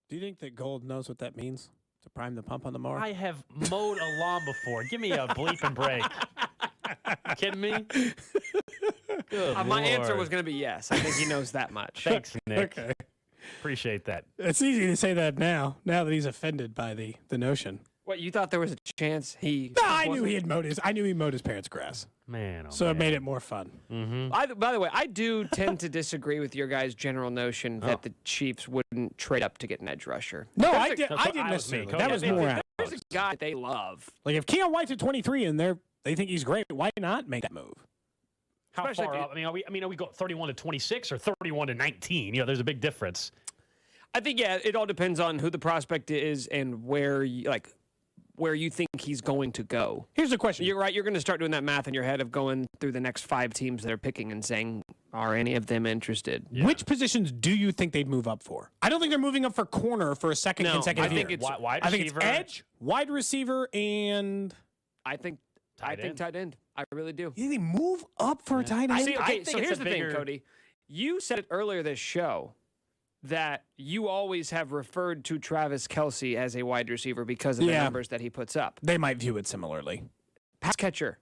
Do you think that Gold knows what that means? To prime the pump on the mower? I have mowed a lawn before. Give me a bleeping break. You kidding me? My answer was going to be yes. I think he knows that much. Thanks, Nick. Okay. Appreciate that. It's easy to say that now that he's offended by the notion. What, you thought there was a chance he... No, I knew he mowed his parents' grass. Man, it made it more fun. Mm-hmm. By the way, I do tend to disagree with your guys' general notion that the Chiefs wouldn't trade up to get an edge rusher. No, I didn't necessarily. That was more out. There's a guy they love. Like if Keon White's at 23 and they think he's great, why not make that move? How far up? Are we going 31-26 or 31-19? There's a big difference. I think, it all depends on who the prospect is and where you think he's going to go. Here's the question. You're right. You're going to start doing that math in your head of going through the next 5 teams they're picking and saying, are any of them interested? Yeah. Which positions do you think they'd move up for? I don't think they're moving up for corner for a second consecutive year. I think it's edge, wide receiver, and I think tight end. I really do. You think they move up for a tight end? So here's the thing, Cody. You said it earlier this show that you always have referred to Travis Kelce as a wide receiver because of the numbers that he puts up. They might view it similarly. Pass catcher,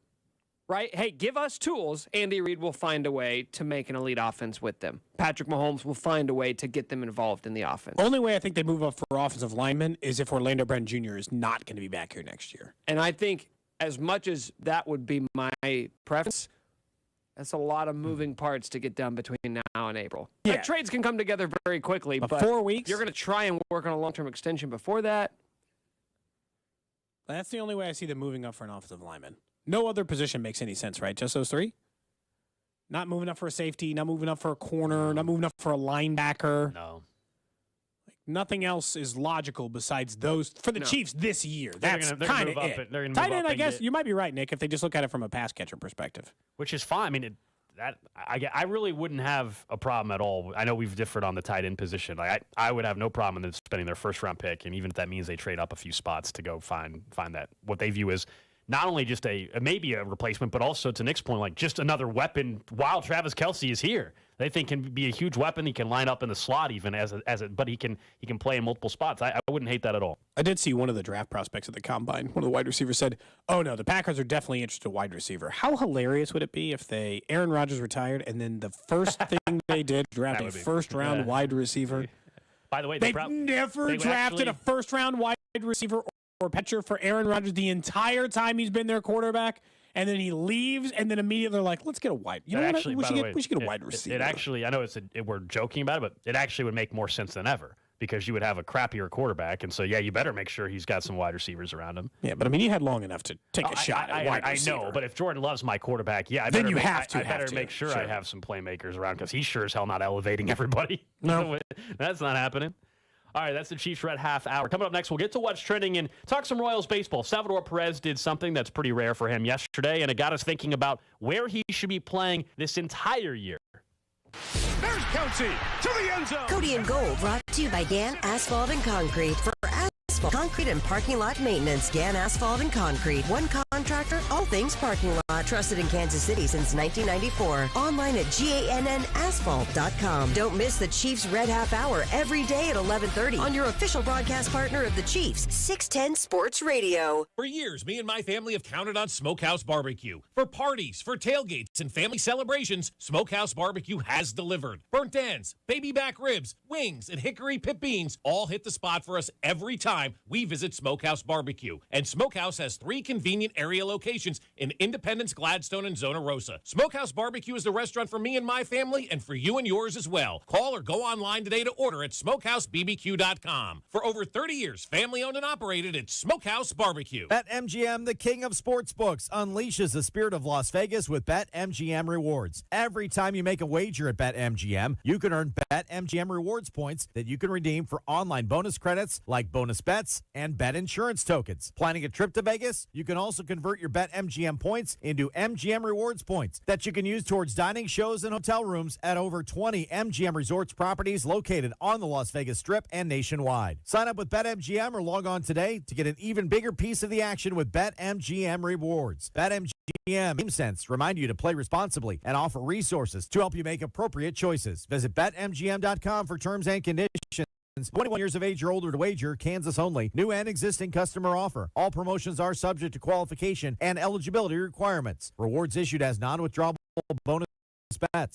right? Hey, give us tools. Andy Reid will find a way to make an elite offense with them. Patrick Mahomes will find a way to get them involved in the offense. Only way I think they move up for offensive linemen is if Orlando Brown Jr. is not going to be back here next year. And I think as much as that would be my preference, that's a lot of moving parts to get done between now and April. Yeah. Trades can come together very quickly, but 4 weeks. You're going to try and work on a long-term extension before that. That's the only way I see them moving up for an offensive lineman. No other position makes any sense, right? Just those 3? Not moving up for a safety, not moving up for a corner, not moving up for a linebacker. No. Nothing else is logical besides those for the Chiefs this year. That's kind of it. Tight end, I guess you might be right, Nick, if they just look at it from a pass catcher perspective. Which is fine. I really wouldn't have a problem at all. I know we've differed on the tight end position. I would have no problem in spending their first round pick, and even if that means they trade up a few spots to go find that what they view as not only just maybe a replacement, but also to Nick's point, just another weapon while Travis Kelce is here. They think can be a huge weapon. He can line up in the slot even but he can play in multiple spots. I wouldn't hate that at all. I did see one of the draft prospects at the combine. One of the wide receivers said, "Oh no, the Packers are definitely interested in wide receiver." How hilarious would it be if Aaron Rodgers retired and then the first thing they did draft a first round wide receiver? By the way, they never drafted a first round wide receiver or pitcher for Aaron Rodgers the entire time he's been their quarterback, and then he leaves, and then immediately they're like, let's get a wide. We should get a wide receiver. It actually, I know we're joking about it, but it actually would make more sense than ever because you would have a crappier quarterback, and so you better make sure he's got some wide receivers around him. Yeah, but you had long enough to take a shot at wide receiver. I know, but if Jordan Love's my quarterback, I better make sure I have some playmakers around because he's sure as hell not elevating everybody. No, that's not happening. All right, that's the Chiefs Red Half Hour. Coming up next, we'll get to what's trending and talk some Royals baseball. Salvador Perez did something that's pretty rare for him yesterday, and it got us thinking about where he should be playing this entire year. There's Kelce to the end zone. Cody and Gold brought to you by GAN Asphalt and Concrete. For asphalt, concrete, and parking lot maintenance, GAN Asphalt and Concrete. One contractor, all things parking lot. Trusted in Kansas City since 1994. Online at GANNasphalt.com. Don't miss the Chiefs Red Half Hour every day at 11:30 on your official broadcast partner of the Chiefs, 610 Sports Radio. For years, me and my family have counted on Smokehouse Barbecue. For parties, for tailgates, and family celebrations, Smokehouse Barbecue has delivered. Burnt ends, baby back ribs, wings, and hickory pit beans all hit the spot for us every time we visit Smokehouse Barbecue. And Smokehouse has 3 convenient area locations in Independence, Gladstone, and Zona Rosa. Smokehouse Barbecue is the restaurant for me and my family and for you and yours as well. Call or go online today to order at smokehousebbq.com. For over 30 years, family owned and operated, it's Smokehouse Barbecue. BetMGM, the king of sportsbooks, unleashes the spirit of Las Vegas with BetMGM rewards. Every time you make a wager at BetMGM, you can earn BetMGM rewards points that you can redeem for online bonus credits like bonus bets and bet insurance tokens. Planning a trip to Vegas? You can also convert your BetMGM points into MGM rewards points that you can use towards dining, shows, and hotel rooms at over 20 MGM Resorts properties located on the Las Vegas Strip and nationwide. Sign up with BetMGM or log on today to get an even bigger piece of the action with BetMGM rewards. BetMGM GameSense remind you to play responsibly and offer resources to help you make appropriate choices. Visit BetMGM.com for terms and conditions. 21 years of age or older to wager, Kansas only. New and existing customer offer. All promotions are subject to qualification and eligibility requirements. Rewards issued as non-withdrawable bonus bets.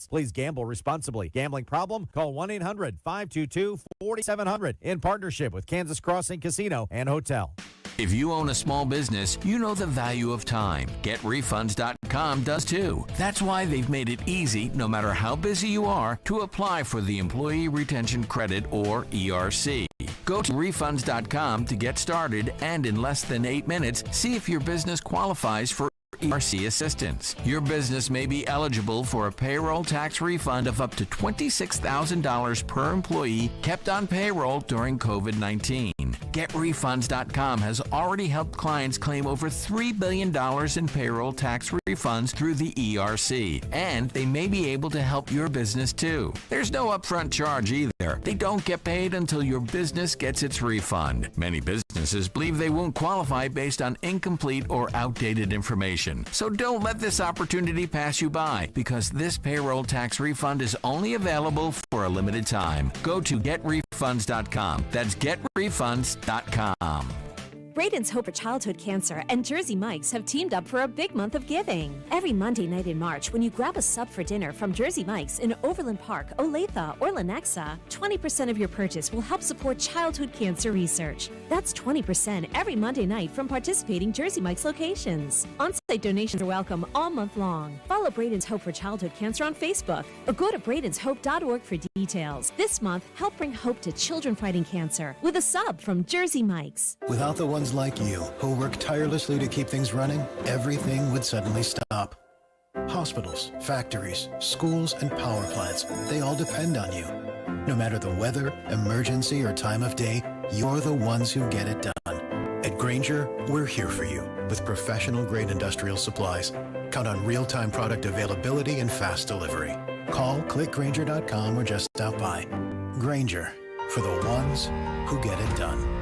Please gamble responsibly. Gambling problem? Call 1-800-522-4700 in partnership with Kansas Crossing Casino and Hotel. If you own a small business, you know the value of time. GetRefunds.com does too. That's why they've made it easy, no matter how busy you are, to apply for the Employee Retention Credit or ERC. Go to refunds.com to get started and in less than 8 minutes, see if your business qualifies for ERC assistance. Your business may be eligible for a payroll tax refund of up to $26,000 per employee kept on payroll during COVID-19. GetRefunds.com has already helped clients claim over $3 billion in payroll tax refunds through the ERC, and they may be able to help your business too. There's no upfront charge either. They don't get paid until your business gets its refund. Many businesses believe they won't qualify based on incomplete or outdated information. So don't let this opportunity pass you by, because this payroll tax refund is only available for a limited time. Go to GetRefunds.com. That's GetRefunds.com. Braden's Hope for Childhood Cancer and Jersey Mike's have teamed up for a big month of giving. Every Monday night in March, when you grab a sub for dinner from Jersey Mike's in Overland Park, Olathe, or Lenexa, 20% of your purchase will help support childhood cancer research. That's 20% every Monday night from participating Jersey Mike's locations. On-site donations are welcome all month long. Follow Braden's Hope for Childhood Cancer on Facebook or go to bradenshope.org for details. This month, help bring hope to children fighting cancer with a sub from Jersey Mike's. Without the ones like you who work tirelessly to keep things running, everything would suddenly stop. Hospitals, factories, schools, and power plants, they all depend on you. No matter the weather, emergency, or time of day, you're the ones who get it done. At Grainger, we're here for you with professional-grade industrial supplies. Count on real-time product availability and fast delivery. Call, click Grainger.com, or just stop by. Grainger, for the ones who get it done.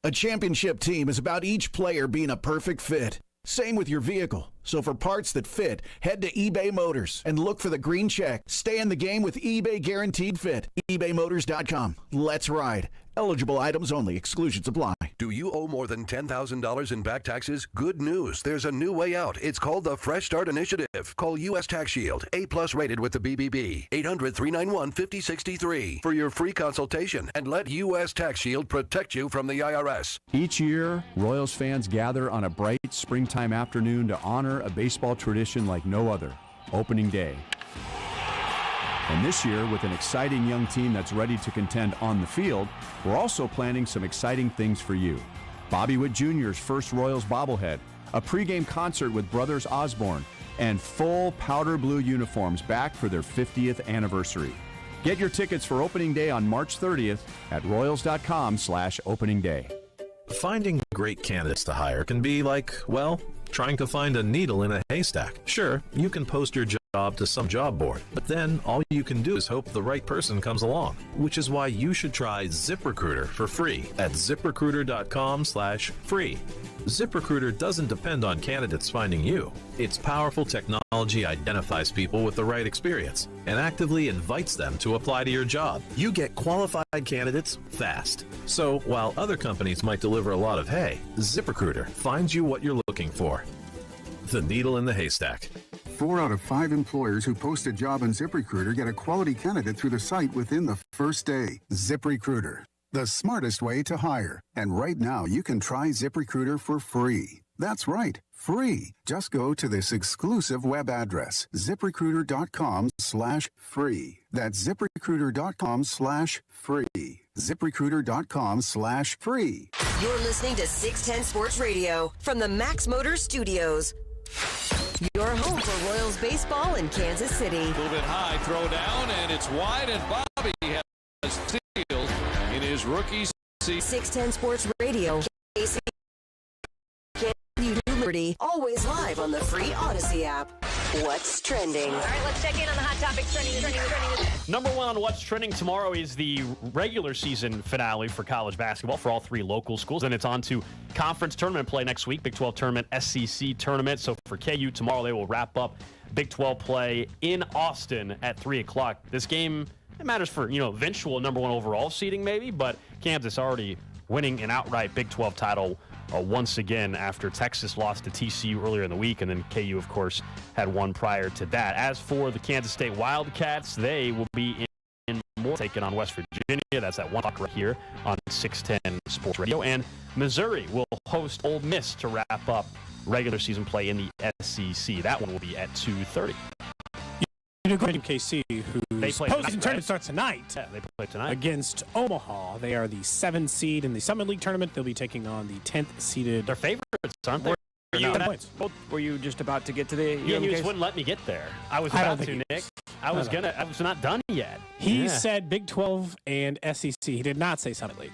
A championship team is about each player being a perfect fit. Same with your vehicle. So for parts that fit, head to eBay Motors and look for the green check. Stay in the game with eBay Guaranteed Fit. ebaymotors.com. Let's ride. Eligible items only. Exclusions apply. Do you owe more than $10,000 in back taxes? Good news. There's a new way out. It's called the Fresh Start Initiative. Call U.S. Tax Shield, A+ rated with the BBB. 800-391-5063 for your free consultation, and let U.S. Tax Shield protect you from the IRS. Each year, Royals fans gather on a bright springtime afternoon to honor a baseball tradition like no other, opening day. And this year, with an exciting young team that's ready to contend on the field, we're also planning some exciting things for you. Bobby Witt Jr.'s first Royals bobblehead, a pregame concert with Brothers Osborne, and full powder blue uniforms back for their 50th anniversary. Get your tickets for opening day on March 30th at royals.com/opening day. Finding great candidates to hire can be like, well, trying to find a needle in a haystack. Sure, you can post your job to some job board, but then all you can do is hope the right person comes along, which is why you should try ZipRecruiter for free at ZipRecruiter.com/free. ZipRecruiter doesn't depend on candidates finding you. Its powerful technology identifies people with the right experience and actively invites them to apply to your job. You get qualified candidates fast. So while other companies might deliver a lot of hay, ZipRecruiter finds you what you're looking for. The needle in the haystack. 4 out of 5 employers who post a job on ZipRecruiter get a quality candidate through the site within the first day. ZipRecruiter, the smartest way to hire. And right now, you can try ZipRecruiter for free. That's right, free. Just go to this exclusive web address, ZipRecruiter.com/free. That's ZipRecruiter.com/free. ZipRecruiter.com/free. You're listening to 610 Sports Radio from the Max Motors Studios. Your home for Royals baseball in Kansas City. Move it high, throw down, and it's wide, and Bobby has sealed in his rookie season. 610 Sports Radio. KC Liberty, always live on the free Odyssey app. What's trending? All right, let's check in on the hot topics trending. Number one on What's Trending tomorrow is the regular season finale for college basketball for all 3 local schools. And it's on to conference tournament play next week, Big 12 tournament, SEC tournament. So for KU tomorrow, they will wrap up Big 12 play in Austin at 3 o'clock. This game, it matters for, eventual number 1 overall seeding maybe, but Kansas already winning an outright Big 12 title once again after Texas lost to TCU earlier in the week, and then KU, of course, had one prior to that. As for the Kansas State Wildcats, they will be in more taking on West Virginia. That's at 1 o'clock right here on 610 Sports Radio. And Missouri will host Ole Miss to wrap up regular season play in the SEC. That one will be at 2:30. KC, whose postseason tournament starts tonight. Yeah, they play tonight against Omaha. They are the 7th seed in the Summit League tournament. They'll be taking on the 10th seeded. They're favorites, aren't they? Were you just about to get to the? Yeah, he just wouldn't let me get there. I was about to, Nick. I was not done yet. He said Big 12 and SEC. He did not say Summit League.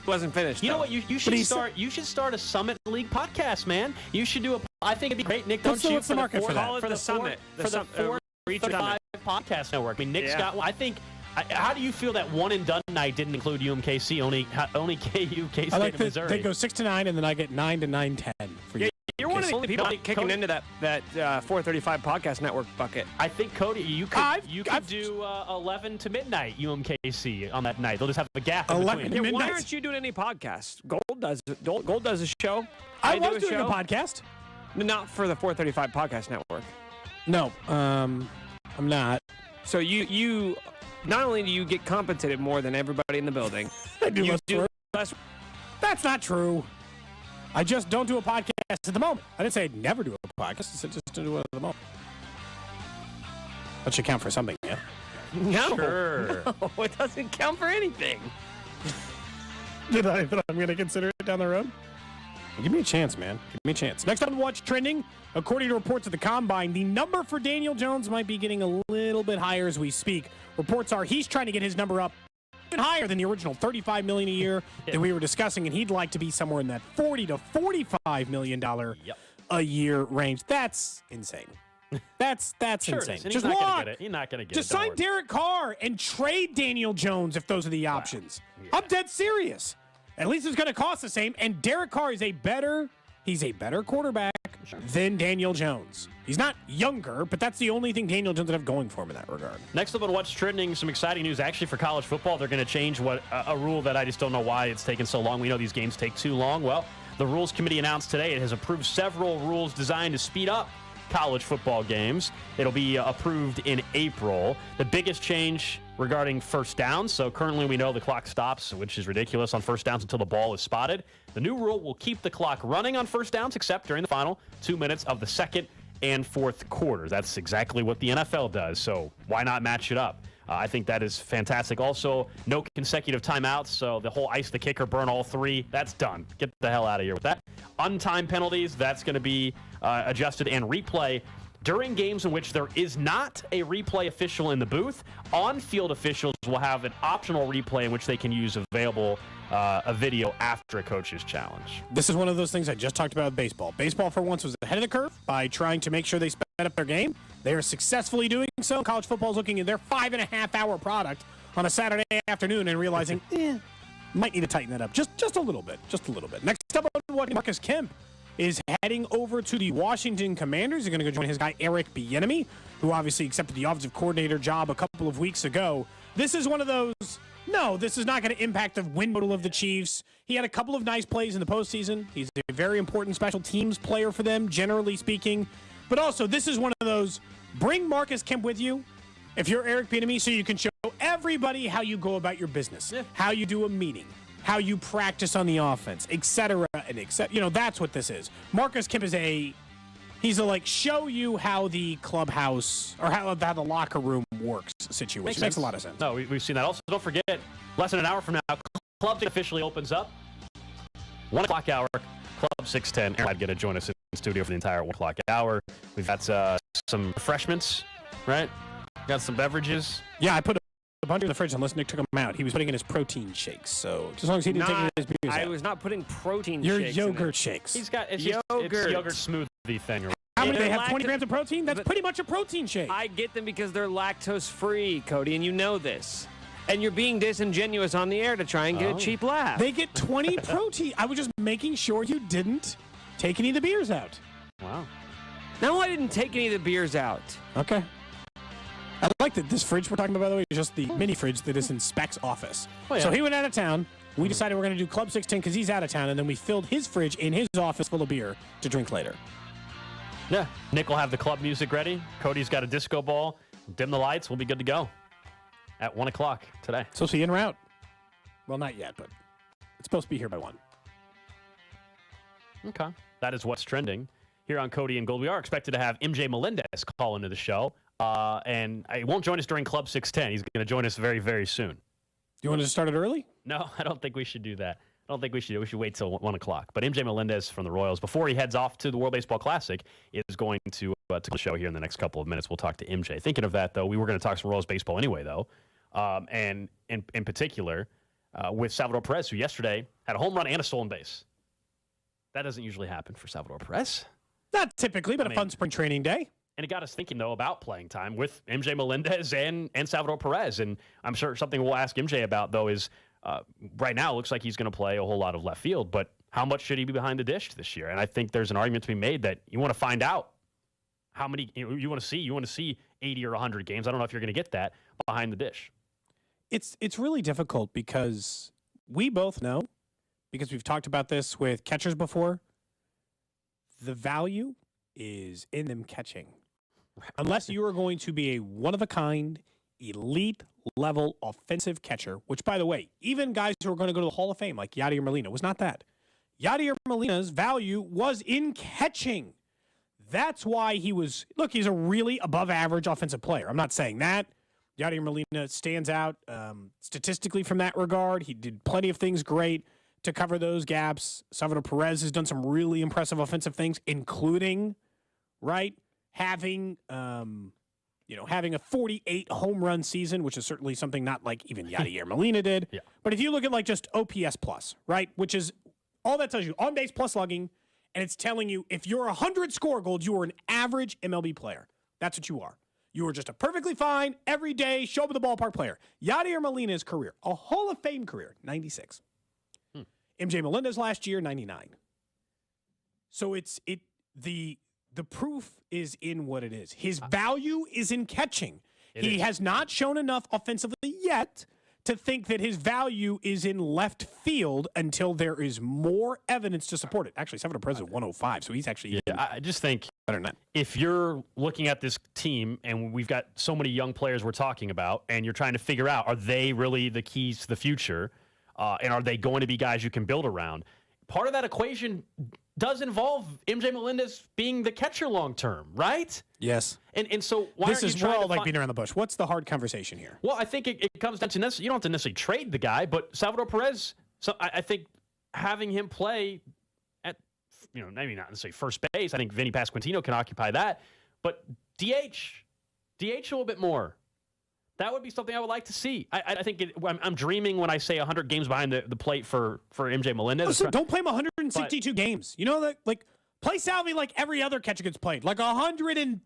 Wasn't finished. You know what? You should start. You should start a Summit League podcast, man. You should do a. I think it'd be great, Nick. Don't you? What's the market for that? For the Summit. For the 435 podcast network. I mean, Nick's got one. I think. How do you feel that one and done night didn't include UMKC? Only KU, K-State, and Missouri. They go 6 to 9, and then I get 9 to 9:10 for you. You're one of the only people kicking into that 435 podcast network bucket. I think Cody, you could do 11 to midnight UMKC on that night. They'll just have a gap in between. Yeah, why aren't you doing any podcasts? Gold does a show. I was doing a podcast. Not for the 435 podcast network. No, I'm not. So you not only do you get compensated more than everybody in the building, I do less. That's not true. I just don't do a podcast at the moment. I didn't say I'd never do a podcast. I said just to do it at the moment. That should count for something, yeah? No. Sure. No, it doesn't count for anything. But I'm going to consider it down the road? Give me a chance, man. Give me a chance. Next on What's Trending, according to reports at the Combine, the number for Daniel Jones might be getting a little bit higher as we speak. Reports are he's trying to get his number up even higher than the original $35 million a year that we were discussing, and he'd like to be somewhere in that $40 to $45 million a year range. That's insane. That's sure insane. Just not gonna get it. He's not going to get it. Just sign Derek Carr and trade Daniel Jones if those are the options. Wow. Yeah. I'm dead serious. At least it's going to cost the same. And Derek Carr is a better quarterback than Daniel Jones. He's not younger, but that's the only thing Daniel Jones would have going for him in that regard. Next up on What's Trending, some exciting news actually for college football. They're going to change a rule that I just don't know why it's taken so long. We know these games take too long. Well, the Rules Committee announced today it has approved several rules designed to speed up college football games. It'll be approved in April. The biggest change regarding first downs. So currently we know the clock stops, which is ridiculous, on first downs until the ball is spotted. The new rule will keep the clock running on first downs except during the final 2 minutes of the second and fourth quarters. That's exactly what the NFL does. So why not match it up? I think that is fantastic. Also, no consecutive timeouts, so the whole ice the kicker, burn all three, that's done. Get the hell out of here with that. Untimed penalties, that's going to be adjusted, and replay. During games in which there is not a replay official in the booth, on-field officials will have an optional replay in which they can use a video after a coach's challenge. This is one of those things I just talked about with baseball. Baseball, for once, was ahead of the curve by trying to make sure they sped up their game. They are successfully doing so. College football is looking at their 5.5-hour product on a Saturday afternoon and realizing, might need to tighten that up just a little bit. Just a little bit. Next up on what Marcus Kemp is heading over to the Washington Commanders. He's going to go join his guy, Eric Bieniemy, who obviously accepted the offensive coordinator job a couple of weeks ago. This is one of those, no, this is not going to impact the win total of the Chiefs. He had a couple of nice plays in the postseason. He's a very important special teams player for them, generally speaking. But also, this is one of those, bring Marcus Kemp with you if you're Eric Bieniemy so you can show everybody how you go about your business, how you do a meeting, how you practice on the offense, etc. and etc. You know, that's what this is. Marcus Kemp is he's a show you how the clubhouse or how the locker room works situation. Makes a lot of sense. No, we've seen that. Also, don't forget, less than an hour from now, Club officially opens up. 1 o'clock hour, Club 610. Aaron going to join us in the studio for the entire 1 o'clock hour. We've got some refreshments, right? Got some beverages. Yeah, I put a bunch in the fridge unless Nick took them out. He was putting in his protein shakes, so as long as he didn't take his beers out. I was not putting protein Your shakes yogurt shakes. He's got it's yogurt smoothie thing. How many? They have 20 grams of protein? That's pretty much a protein shake. I get them because they're lactose-free, Cody, and you know this. And you're being disingenuous on the air to try and get a cheap laugh. They get 20 protein. I was just making sure you didn't take any of the beers out. Wow. No, I didn't take any of the beers out. Okay. I like that this fridge we're talking about, by the way, is just the mini fridge that is in Speck's office. Oh, yeah. So he went out of town. We decided we're going to do Club 610 because he's out of town, and then we filled his fridge in his office full of beer to drink later. Yeah. Nick will have the club music ready. Cody's got a disco ball. Dim the lights. We'll be good to go at 1 o'clock today. So see you en route. Well, not yet, but it's supposed to be here by 1. Okay. That is what's trending here on Cody and Gold. We are expected to have MJ Melendez call into the show. And he won't join us during Club 610. He's going to join us very, very soon. You want to start it early? No, I don't think we should do that. I don't think we should wait till 1 o'clock. But MJ Melendez from the Royals, before he heads off to the World Baseball Classic, is going to the show here in the next couple of minutes. We'll talk to MJ. Thinking of that, though, we were going to talk some Royals baseball anyway, though. And in particular, with Salvador Perez, who yesterday had a home run and a stolen base. That doesn't usually happen for Salvador Perez. Not typically, but a fun spring training day. And it got us thinking, though, about playing time with MJ Melendez and Salvador Perez. And I'm sure something we'll ask MJ about, though, is right now it looks like he's going to play a whole lot of left field. But how much should he be behind the dish this year? And I think there's an argument to be made that you want to find out how many you want to see. You want to see 80 or 100 games. I don't know if you're going to get that behind the dish. It's really difficult because we both know, because we've talked about this with catchers before, the value is in them catching. Unless you are going to be a one-of-a-kind, elite-level offensive catcher, which, by the way, even guys who are going to go to the Hall of Fame, like Yadier Molina, was not that. Yadier Molina's value was in catching. That's why he's a really above-average offensive player. I'm not saying that. Yadier Molina stands out statistically from that regard. He did plenty of things great to cover those gaps. Salvador Perez has done some really impressive offensive things, including, having a 48 home run season, which is certainly something not like even Yadier Molina did. Yeah. But if you look at just OPS plus, which is all that tells you, on base plus slugging, and it's telling you if you're 100 score goals, you are an average MLB player. That's what you are. You are just a perfectly fine, everyday, show up at the ballpark player. Yadier Molina's career, a Hall of Fame career, 96. MJ Melendez last year, 99. So the proof is in what it is. His value is in catching. He has not shown enough offensively yet to think that his value is in left field until there is more evidence to support it. Actually, Salvador Perez is 105, so he's actually I just think better than that. If you're looking at this team and we've got so many young players we're talking about, and you're trying to figure out, are they really the keys to the future? And are they going to be guys you can build around? Part of that equation does involve MJ Melendez being the catcher long term, right? Yes. And so why this aren't is you trying more to like beating around the bush. What's the hard conversation here? Well, I think it comes down to you don't have to necessarily trade the guy, but Salvador Perez. So I think having him play at maybe not necessarily first base. I think Vinny Pasquantino can occupy that, but DH a little bit more. That would be something I would like to see. I think I'm dreaming when I say 100 games behind the plate for MJ Melendez. Listen, don't play him 162 games. You know that, play Salvi like every other catcher gets played. 130.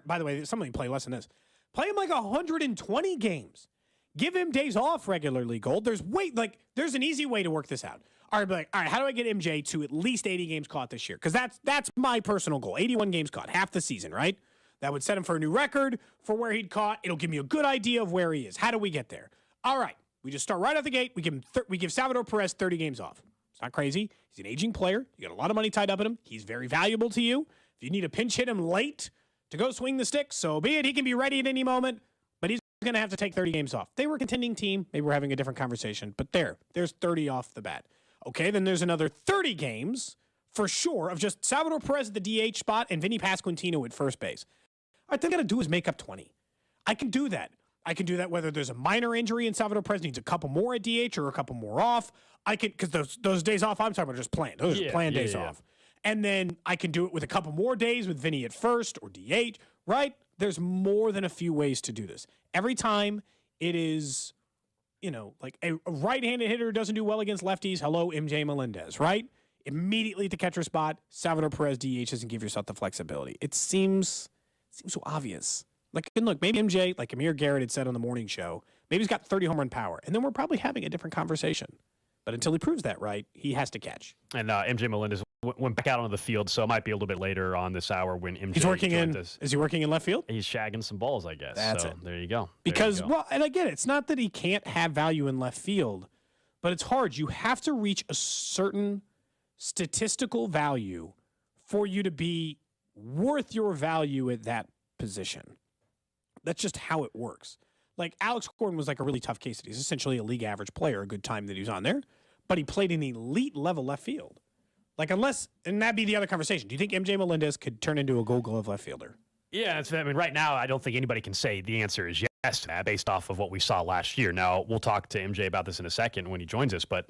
By the way, somebody play less than this. Play him 120 games. Give him days off regularly, Gold. There's an easy way to work this out. All right, how do I get MJ to at least 80 games caught this year? Because that's my personal goal. 81 games caught, half the season, right? That would set him for a new record for where he'd caught. It'll give me a good idea of where he is. How do we get there? All right. We just start right out the gate. We give Salvador Perez 30 games off. It's not crazy. He's an aging player. You got a lot of money tied up in him. He's very valuable to you. If you need to pinch hit him late to go swing the stick, so be it. He can be ready at any moment, but he's going to have to take 30 games off. They were a contending team. Maybe we're having a different conversation, but there's 30 off the bat. Okay, then there's another 30 games for sure of just Salvador Perez at the DH spot and Vinny Pasquantino at first base. All right, thing I got to do is make up 20. I can do that. I can do that whether there's a minor injury and Salvador Perez needs a couple more at DH or a couple more off. I can, because those days off I'm talking about are just planned. Those are planned days off. And then I can do it with a couple more days with Vinny at first or DH, right? There's more than a few ways to do this. Every time it is, a right-handed hitter doesn't do well against lefties, hello, MJ Melendez, right? Immediately at the catcher spot, Salvador Perez DH doesn't give yourself the flexibility. It seems so obvious. And look, maybe MJ, like Amir Garrett had said on the morning show, maybe he's got 30 home run power, and then we're probably having a different conversation. But until he proves that right, he has to catch. And MJ Melendez went back out onto the field, so it might be a little bit later on this hour when MJ is he working in left field? He's shagging some balls, I guess. That's it. There you go. Because, and I get it. It's not that he can't have value in left field, but it's hard. You have to reach a certain statistical value for you to be worth your value at that position. That's just how it works. Alex Gordon was a really tough case. He's essentially a league average player, a good time that he was on there, but he played an elite level left field. And that'd be the other conversation. Do you think MJ Melendez could turn into a Gold Glove left fielder? Yeah, right now I don't think anybody can say the answer is yes to that based off of what we saw last year. Now, we'll talk to MJ about this in a second when he joins us, but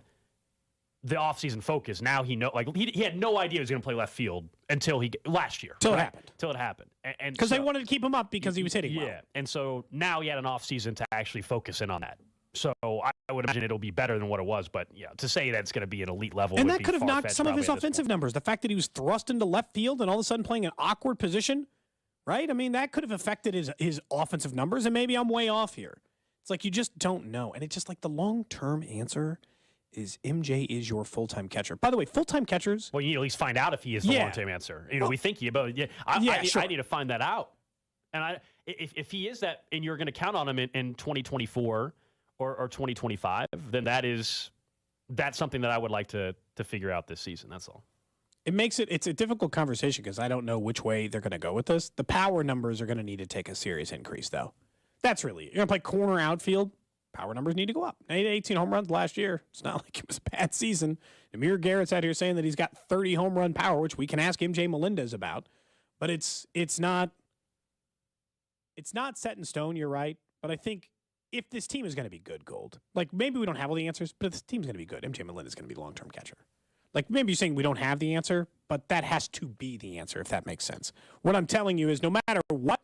the offseason focus. Now he had no idea he was going to play left field until last year. Till it happened. Till it happened. And because they wanted to keep him up because he was hitting well. Yeah, and so now he had an offseason to actually focus in on that. So I would imagine it'll be better than what it was, but yeah, to say that it's going to be an elite level, and would that be could have knocked some of his probably offensive numbers. The fact that he was thrust into left field and all of a sudden playing an awkward position, right? I mean, that could have affected his offensive numbers, and maybe I'm way off here. It's like you just don't know, and it's just like the long-term answer is MJ is your full-time catcher. By the way, full-time catchers. Well, you need to at least find out if he is the long-term answer. We think he, but I need to find that out. And if he is that, and you're going to count on him in 2024 or 2025, then that's something that I would like to figure out this season. That's all. It's a difficult conversation because I don't know which way they're going to go with this. The power numbers are going to need to take a serious increase, though. That's really it. You're going to play corner outfield. Power numbers need to go up. 18 home runs last year. It's not like it was a bad season. Amir Garrett's out here saying that he's got 30 home run power, which we can ask MJ Melendez about. But it's not set in stone, you're right. But I think if this team is going to be good, Gold, like maybe we don't have all the answers, but if this team's going to be good, MJ Melendez is going to be the long-term catcher. Like maybe you're saying we don't have the answer, but that has to be the answer, if that makes sense. What I'm telling you is no matter what,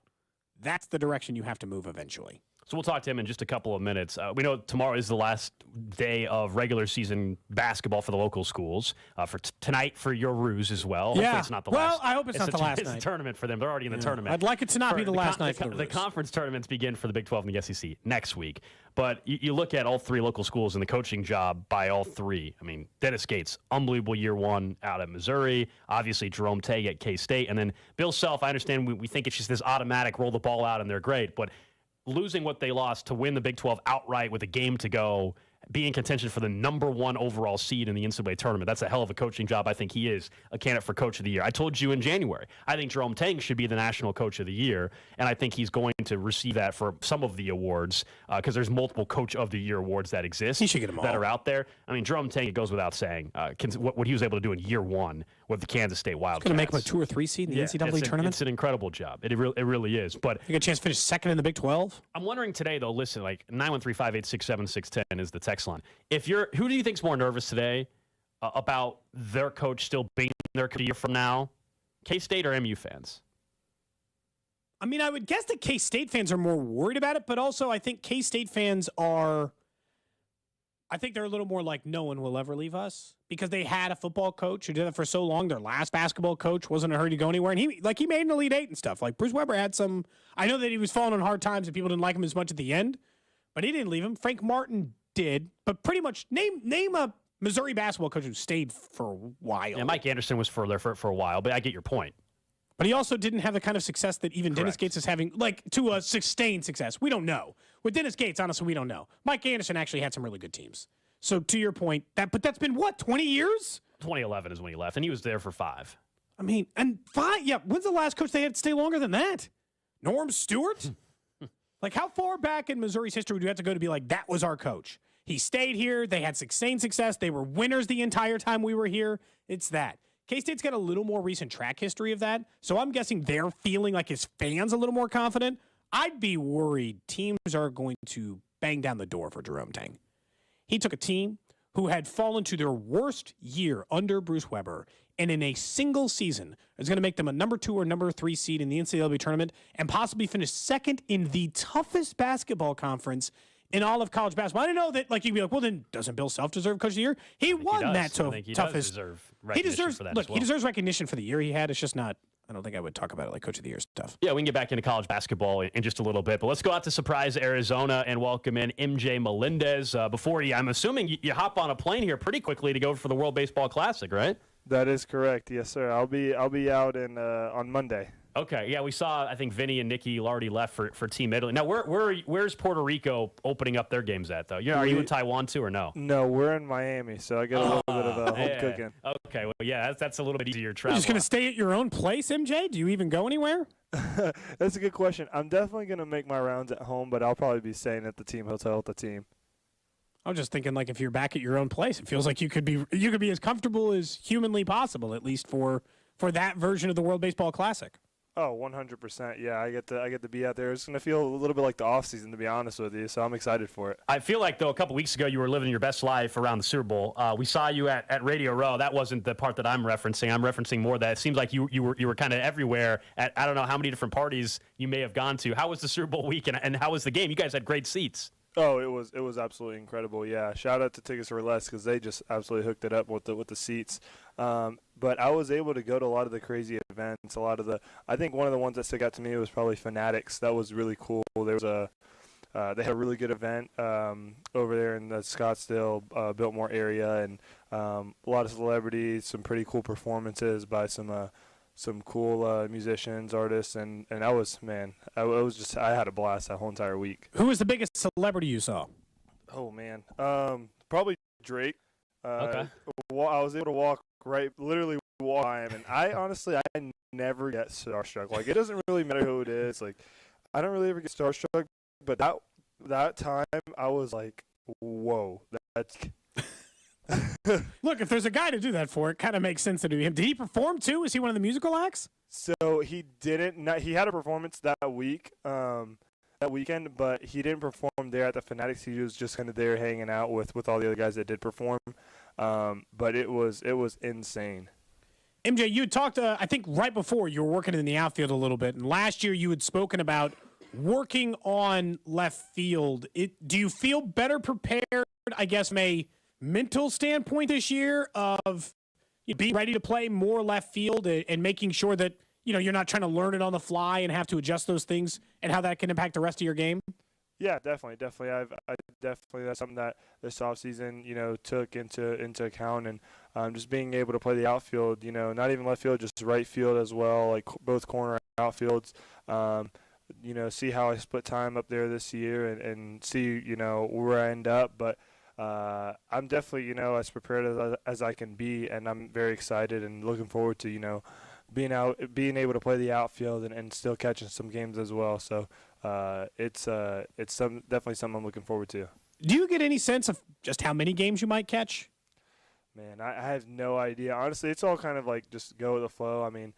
that's the direction you have to move eventually. So we'll talk to him in just a couple of minutes. We know tomorrow is the last day of regular season basketball for the local schools. For tonight for your Ruse as well. Yeah. Hopefully it's not the last. Well, I hope it's not the last night. It's a tournament for them. They're already in the tournament. I'd like it to not be the last night for the Ruse. The conference tournaments begin for the Big 12 and the SEC next week. But you look at all three local schools and the coaching job by all three. I mean, Dennis Gates, unbelievable year one out of Missouri. Obviously, Jerome Tay at K-State. And then Bill Self, I understand we think it's just this automatic roll the ball out and they're great. But losing what they lost to win the Big 12 outright with a game to go, be in contention for the number one overall seed in the NCAA tournament. That's a hell of a coaching job. I think he is a candidate for Coach of the Year. I told you in January, I think Jerome Tang should be the National Coach of the Year, and I think he's going to receive that for some of the awards because there's multiple Coach of the Year awards that exist. He should get them all. That are out there. I mean, Jerome Tang, it goes without saying, what he was able to do in year one with the Kansas State Wildcats. Going to make him a 2 or 3 seed in the NCAA tournament? It's an incredible job. It really is. But you get a chance to finish second in the Big 12? I'm wondering today, though, listen, like 913-586-7610 is the text line. Who do you think's more nervous today about their coach still being their coach a year from now? K-State or MU fans? I mean, I would guess that K-State fans are more worried about it, but also I think K-State fans they're a little more like no one will ever leave us because they had a football coach who did it for so long. Their last basketball coach wasn't in a hurry to go anywhere. And he made an Elite Eight and stuff. Like Bruce Weber had some, I know that he was falling on hard times and people didn't like him as much at the end, but he didn't leave him. Frank Martin did, but pretty much name a Missouri basketball coach who stayed for a while. Yeah, Mike Anderson was there for a while, but I get your point. But he also didn't have the kind of success that even Dennis Gates is having, like to a sustained success. We don't know. With Dennis Gates, honestly, we don't know. Mike Anderson actually had some really good teams. So to your point, that's been what, 20 years? 2011 is when he left, and he was there for 5. I mean, and 5, yeah, when's the last coach they had to stay longer than that? Norm Stewart? Like, how far back in Missouri's history would you have to go to be like, that was our coach? He stayed here. They had sustained success. They were winners the entire time we were here. It's that. K-State's got a little more recent track history of that, so I'm guessing they're feeling like his fans a little more confident. I'd be worried teams are going to bang down the door for Jerome Tang. He took a team who had fallen to their worst year under Bruce Weber, and in a single season is going to make them a number 2 or number 3 seed in the NCAA tournament and possibly finish second in the toughest basketball conference in all of college basketball. I didn't know that, like, you'd be like, well, then doesn't Bill Self deserve Coach of the Year? He won that toughest. He deserves for that. Look, he deserves recognition for the year he had. It's just not. I don't think I would talk about it like Coach of the Year stuff. Yeah, we can get back into college basketball in just a little bit, but let's go out to Surprise, Arizona, and welcome in MJ Melendez. I'm assuming you hop on a plane here pretty quickly to go for the World Baseball Classic, right? That is correct. Yes, sir. I'll be out on Monday. Okay, yeah, we saw, I think Vinny and Nikki already left for Team Italy. Now, where's Puerto Rico opening up their games at, though? Are you in Taiwan, too, or no? No, we're in Miami, so I get a little bit of home cooking. Okay, well, yeah, that's a little bit easier travel. You're just going to stay at your own place, MJ? Do you even go anywhere? That's a good question. I'm definitely going to make my rounds at home, but I'll probably be staying at the team hotel with the team. I was just thinking, like, if you're back at your own place, it feels like you could be as comfortable as humanly possible, at least for that version of the World Baseball Classic. Oh, 100%. Yeah, I get to be out there. It's going to feel a little bit like the off season, to be honest with you. So I'm excited for it. I feel like, though, a couple weeks ago you were living your best life around the Super Bowl. We saw you at Radio Row. That wasn't the part that I'm referencing. I'm referencing more that it seems like you were kind of everywhere at, I don't know how many different parties you may have gone to. How was the Super Bowl week and how was the game? You guys had great seats. Oh, it was absolutely incredible. Yeah, shout out to Tickets for Less because they just absolutely hooked it up with the seats. But I was able to go to a lot of the crazy events. I think one of the ones that stuck out to me was probably Fanatics. That was really cool. There was they had a really good event over there in the Scottsdale Biltmore area, and a lot of celebrities, some pretty cool performances by some cool musicians, artists, and I had a blast that whole entire week. Who was the biggest celebrity you saw? Oh man, probably Drake. Okay. I was able to literally walk by him, and I never get starstruck. Like, it doesn't really matter who it is. Like, I don't really ever get starstruck, but that time I was like, whoa, that's. Look, if there's a guy to do that for, it kind of makes sense to do him. Did he perform too? Is he one of the musical acts? So he didn't. He had a performance that weekend, but he didn't perform there at the Fanatics. He was just kind of there hanging out with all the other guys that did perform. But it was insane. MJ, you had talked, I think right before you were working in the outfield a little bit, and last year you had spoken about working on left field. Do you feel better prepared, I guess, from a mental standpoint this year of being ready to play more left field and making sure that you're not trying to learn it on the fly and have to adjust those things and how that can impact the rest of your game? Yeah, definitely. That's something that this offseason, took into account, and just being able to play the outfield, not even left field, just right field as well, like both corner outfields. See how I split time up there this year and see, where I end up. But I'm definitely, as prepared as I can be, and I'm very excited and looking forward to, being able to play the outfield and still catching some games as well. So it's definitely something I'm looking forward to. Do you get any sense of just how many games you might catch? Man, I have no idea. Honestly, it's all kind of like just go with the flow. I mean,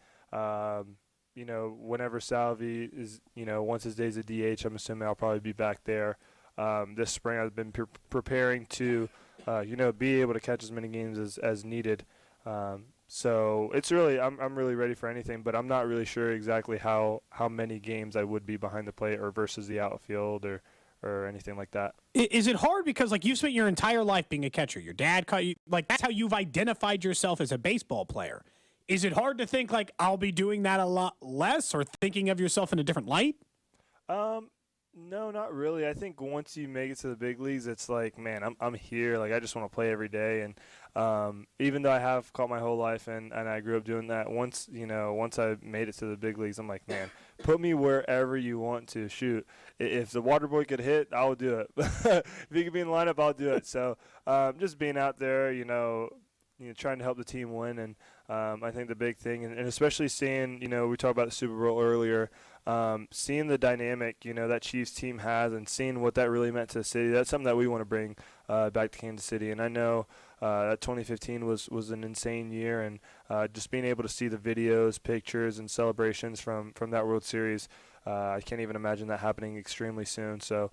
whenever Salvi is, once his day's a DH, I'm assuming I'll probably be back there. This spring I've been preparing to, be able to catch as many games as needed. So it's really, I'm really ready for anything, but I'm not really sure exactly how many games I would be behind the plate or versus the outfield or anything like that. Is it hard because, like, you've spent your entire life being a catcher? Your dad caught you. Like, that's how you've identified yourself as a baseball player. Is it hard to think, like, I'll be doing that a lot less or thinking of yourself in a different light? No, not really. I think once you make it to the big leagues, it's like, man, I'm here. Like, I just want to play every day. And even though I have caught my whole life and I grew up doing that, once I made it to the big leagues, I'm like, man, put me wherever you want to. Shoot, if the water boy could hit, I will do it. If he could be in the lineup, I'll do it. So just being out there, trying to help the team win. And I think the big thing, and especially seeing, we talked about the Super Bowl earlier, seeing the dynamic, that Chiefs team has and seeing what that really meant to the city, that's something that we want to bring back to Kansas City. And I know that 2015 was an insane year, and just being able to see the videos, pictures, and celebrations from that World Series, I can't even imagine that happening extremely soon. So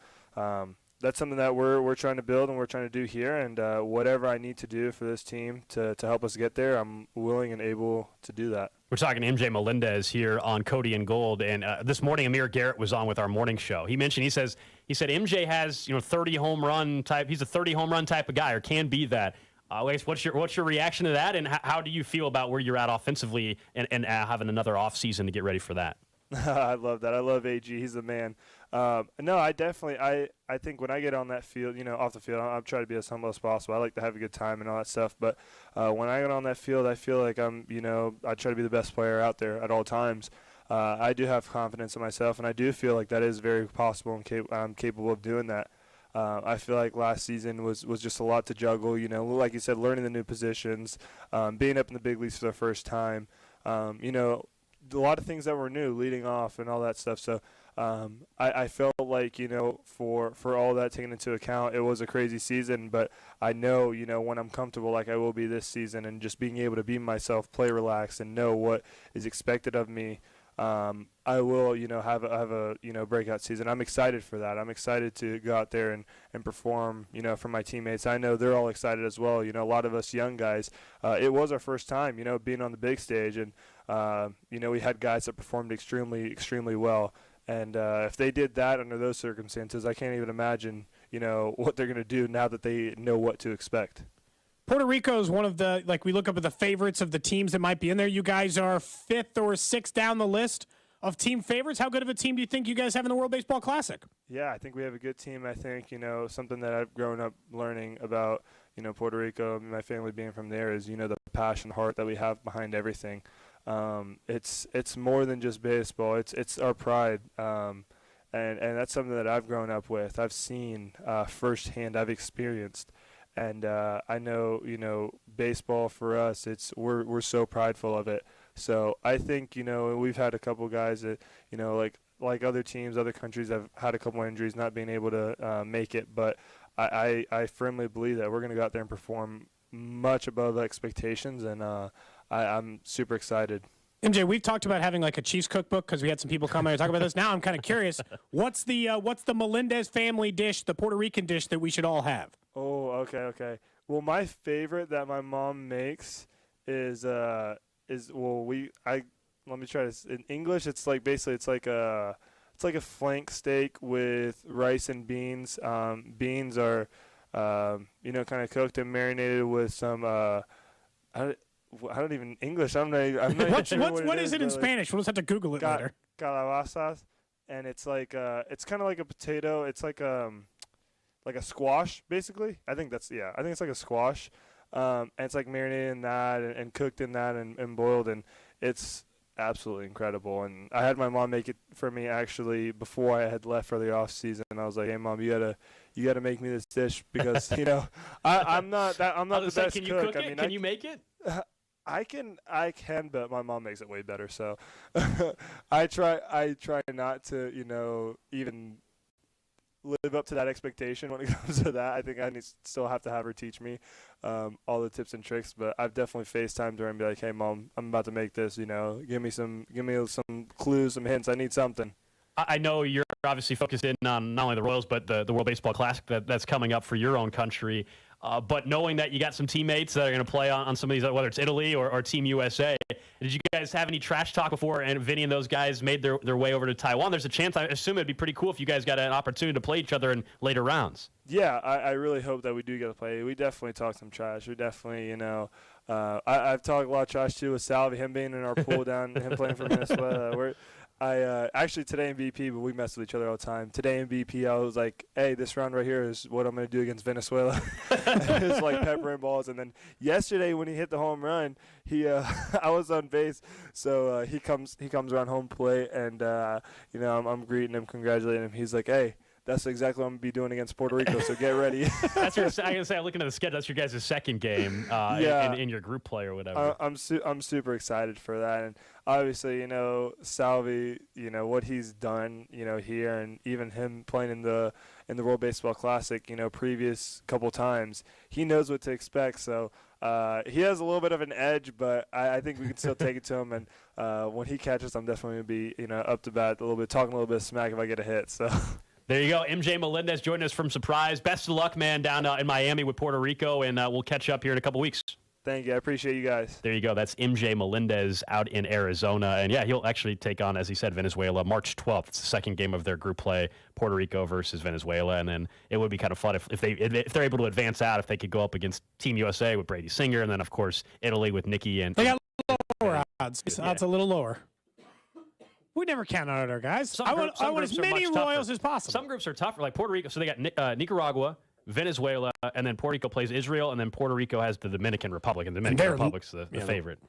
that's something that we're trying to build and we're trying to do here, and whatever I need to do for this team to help us get there, I'm willing and able to do that. We're talking to MJ Melendez here on Cody and Gold, and this morning Amir Garrett was on with our morning show. He said MJ has 30 home run type. He's a 30 home run type of guy, or can be that. What's your reaction to that, and how do you feel about where you're at offensively and having another off season to get ready for that? I love that. I love AG. He's the man. No, I definitely. I think when I get on that field, off the field, I'm trying to be as humble as possible. I like to have a good time and all that stuff. But when I get on that field, I feel like I try to be the best player out there at all times. I do have confidence in myself, and I do feel like that is very possible, and I'm capable of doing that. I feel like last season was just a lot to juggle. Like you said, learning the new positions, being up in the big leagues for the first time. A lot of things that were new leading off and all that stuff. So I felt like, for all that taken into account, it was a crazy season. But I know, when I'm comfortable like I will be this season, and just being able to be myself, play relaxed, and know what is expected of me, I will, have a breakout season. I'm excited for that. I'm excited to go out there and perform, for my teammates. I know they're all excited as well. A lot of us young guys, it was our first time, being on the big stage, and we had guys that performed extremely, extremely well. And if they did that under those circumstances, I can't even imagine, what they're going to do now that they know what to expect. Puerto Rico is one of the, we look up at the favorites of the teams that might be in there. You guys are 5th or 6th down the list of team favorites. How good of a team do you think you guys have in the World Baseball Classic? Yeah, I think we have a good team. I think, something that I've grown up learning about, Puerto Rico, and my family being from there, is, the passion, heart that we have behind everything. It's more than just baseball. It's our pride. And that's something that I've grown up with. I've seen firsthand. I've experienced. And I know, baseball for us, we're so prideful of it. So I think, we've had a couple guys that, like other teams, other countries have had a couple injuries, not being able to make it. But I firmly believe that we're going to go out there and perform much above expectations, and I'm super excited. MJ, we've talked about having a Chiefs cookbook because we had some people come and talk about this. Now I'm kind of curious, what's the Melendez family dish, the Puerto Rican dish that we should all have? Oh, okay. Well, my favorite that my mom makes is let me try this in English. It's like a flank steak with rice and beans. Beans are kind of cooked and marinated with some I don't even English. I'm not even sure what is it in Spanish? We'll just have to Google it later. Calabazas, and it's it's kind of like a potato. It's like a squash, basically. I think it's like a squash. And it's marinated in that and cooked in that and boiled, and it's absolutely incredible. And I had my mom make it for me actually before I had left for the off season. And I was like, "Hey, Mom, you gotta make me this dish because I'm not the best can you cook. Cook it? Can you make it? I can, but my mom makes it way better. So I try not to, even live up to that expectation when it comes to that. I think I still have to have her teach me all the tips and tricks. But I've definitely FaceTimed her and be like, "Hey, Mom, I'm about to make this. Give me some clues, some hints. I need something." I know you're obviously focused in on not only the Royals but the World Baseball Classic that's coming up for your own country. But knowing that you got some teammates that are going to play on some of these, whether it's Italy or Team USA, did you guys have any trash talk before and Vinny and those guys made their way over to Taiwan? There's a chance, I assume it'd be pretty cool if you guys got an opportunity to play each other in later rounds. Yeah, I really hope that we do get to play. We definitely talk some trash. We definitely, I've talked a lot of trash too with Salvi, him being in our pool down, him playing for Venezuela. Actually today in BP, but we mess with each other all the time. Today in BP, I was like, "Hey, this round right here is what I'm going to do against Venezuela." It's peppering balls. And then yesterday when he hit the home run, I was on base, so he comes around home plate, and I'm greeting him, congratulating him. He's like, "Hey, that's exactly what I'm going to be doing against Puerto Rico, so get ready." That's I'm going to say, I'm looking at the schedule. That's your guys' second game in your group play or whatever. I'm super excited for that. And obviously, Salvi, what he's done, here, and even him playing in the World Baseball Classic, previous couple times, he knows what to expect. So he has a little bit of an edge, but I think we can still take it to him. And when he catches, I'm definitely going to be, up to bat a little bit, talking a little bit of smack if I get a hit. So. There you go. MJ Melendez joining us from Surprise. Best of luck, man, down in Miami with Puerto Rico, and we'll catch up here in a couple weeks. Thank you. I appreciate you guys. There you go. That's MJ Melendez out in Arizona. And, yeah, he'll actually take on, as he said, Venezuela March 12th. It's the second game of their group play, Puerto Rico versus Venezuela. And then it would be kind of fun if they're able to advance out, if they could go up against Team USA with Brady Singer, and then, of course, Italy with Nicky. And they got lower odds. Odds a little lower. We never count out our guys. I want as many Royals as possible. Some groups are tougher, like Puerto Rico. So they got Nicaragua, Venezuela, and then Puerto Rico plays Israel, and then Puerto Rico has the Dominican Republic, and the Dominican Republic's the favorite.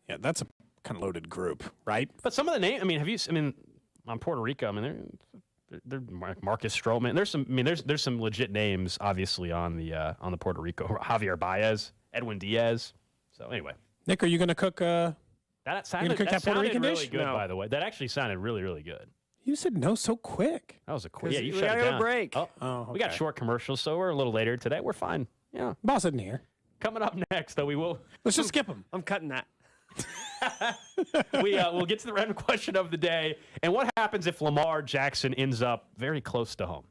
Yeah, that's a kind of loaded group, right? But some of the names, on Puerto Rico, they're Marcus Stroman. There's some legit names, obviously, on the Puerto Rico. Javier Baez, Edwin Diaz. So anyway, Nick, are you going to cook? That sounded really good, by the way. That actually sounded really, really good. You said no so quick. That was a quick. Yeah, you we shut gotta it go down. break. Okay. We got short commercials, so we're a little later today. We're fine. Yeah. Boss isn't here. Coming up next, though, we will. Let's just skip them. I'm cutting that. We'll get to the random question of the day. And what happens if Lamar Jackson ends up very close to home?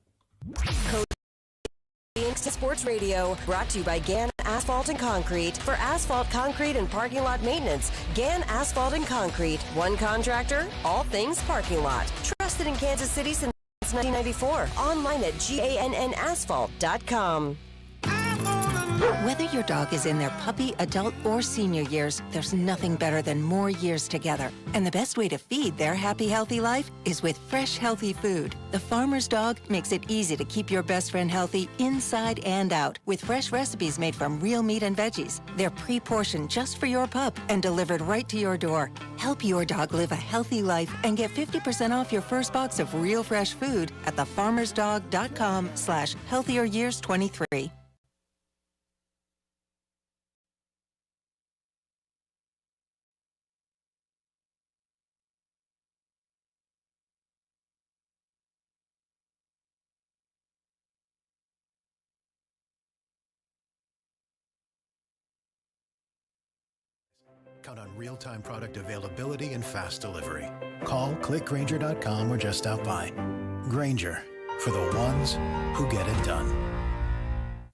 Cody Sports Radio, brought to you by Gann Asphalt and Concrete. For asphalt, concrete, and parking lot maintenance, Gann Asphalt and Concrete. One contractor, all things parking lot. Trusted in Kansas City since 1994. Online at GANNasphalt.com. Whether your dog is in their puppy, adult, or senior years, there's nothing better than more years together. And the best way to feed their happy, healthy life is with fresh, healthy food. The Farmer's Dog makes it easy to keep your best friend healthy inside and out with fresh recipes made from real meat and veggies. They're pre-portioned just for your pup and delivered right to your door. Help your dog live a healthy life and get 50% off your first box of real fresh food at thefarmersdog.com/healthieryears23. Count on real-time product availability and fast delivery. Call, click Grainger.com, or just stop by. Grainger, for the ones who get it done.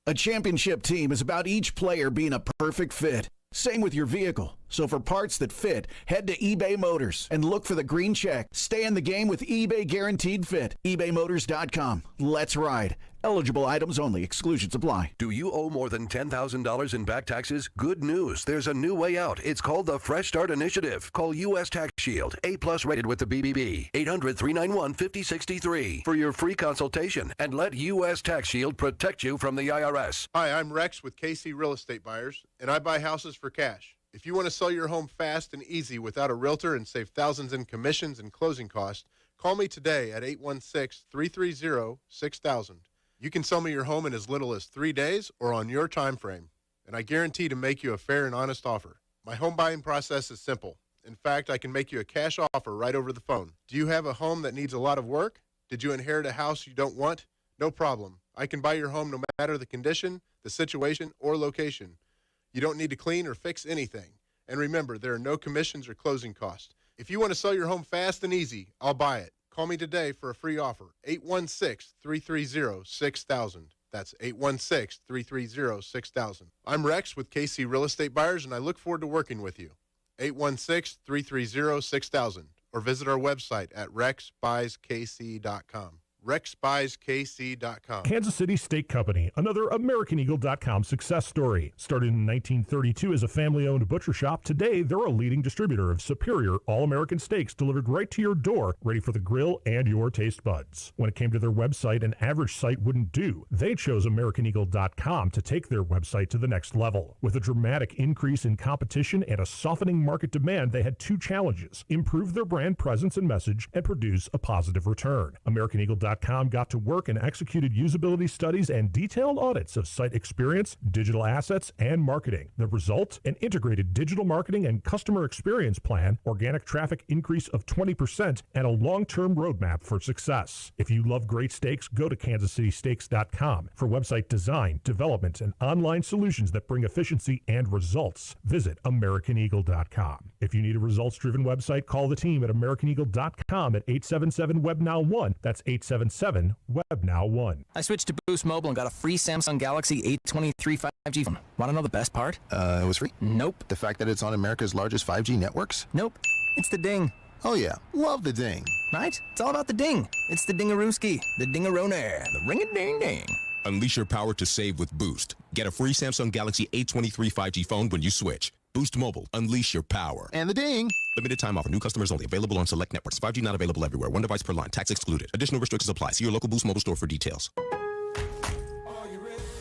A championship team is about each player being a perfect fit. Same with your vehicle. So for parts that fit, head to eBay Motors and look for the green check. Stay in the game with eBay Guaranteed Fit. ebaymotors.com. Let's ride. Eligible items only. Exclusions apply. Do you owe more than $10,000 in back taxes? Good news. There's a new way out. It's called the Fresh Start Initiative. Call U.S. Tax Shield, A+ rated with the BBB. 800-391-5063 for your free consultation and let U.S. Tax Shield protect you from the IRS. Hi, I'm Rex with KC Real Estate Buyers, and I buy houses for cash. If you want to sell your home fast and easy without a realtor and save thousands in commissions and closing costs, call me today at 816-330-6000. You can sell me your home in as little as 3 days or on your time frame, and I guarantee to make you a fair and honest offer. My home buying process is simple. In fact, I can make you a cash offer right over the phone. Do you have a home that needs a lot of work? Did you inherit a house you don't want? No problem. I can buy your home no matter the condition, the situation, or location. You don't need to clean or fix anything. And remember, there are no commissions or closing costs. If you want to sell your home fast and easy, I'll buy it. Call me today for a free offer, 816-330-6000. That's 816-330-6000. I'm Rex with KC Real Estate Buyers, and I look forward to working with you. 816-330-6000, or visit our website at rexbuyskc.com. rexbuyskc.com. Kansas City Steak Company, another AmericanEagle.com success story. Started in 1932 as a family-owned butcher shop, today they're a leading distributor of superior all-American steaks delivered right to your door, ready for the grill and your taste buds. When it came to their website, an average site wouldn't do. They chose AmericanEagle.com to take their website to the next level. With a dramatic increase in competition and a softening market demand, they had two challenges: improve their brand presence and message, and produce a positive return. AmericanEagle.com got to work and executed usability studies and detailed audits of site experience, digital assets, and marketing. The result? An integrated digital marketing and customer experience plan, organic traffic increase of 20%, and a long-term roadmap for success. If you love great steaks, go to kansascitysteaks.com for website design, development, and online solutions that bring efficiency and results. Visit AmericanEagle.com. If you need a results-driven website, call the team at AmericanEagle.com at 877-WEB-NOW1. That's 877-WEB-NOW1. I switched to Boost Mobile and got a free Samsung Galaxy A23 5G phone. Want to know the best part? It was free? Nope. The fact that it's on America's largest 5G networks? Nope. It's the ding. Oh yeah, love the ding. Right? It's all about the ding. It's the dingarooski, the dingaroner, the ring-a-ding-ding. Unleash your power to save with Boost. Get a free Samsung Galaxy A23 5G phone when you switch. Boost Mobile. Unleash your power. And the ding. Limited time offer. New customers only. Available on select networks. 5G not available everywhere. One device per line. Tax excluded. Additional restrictions apply. See your local Boost Mobile store for details.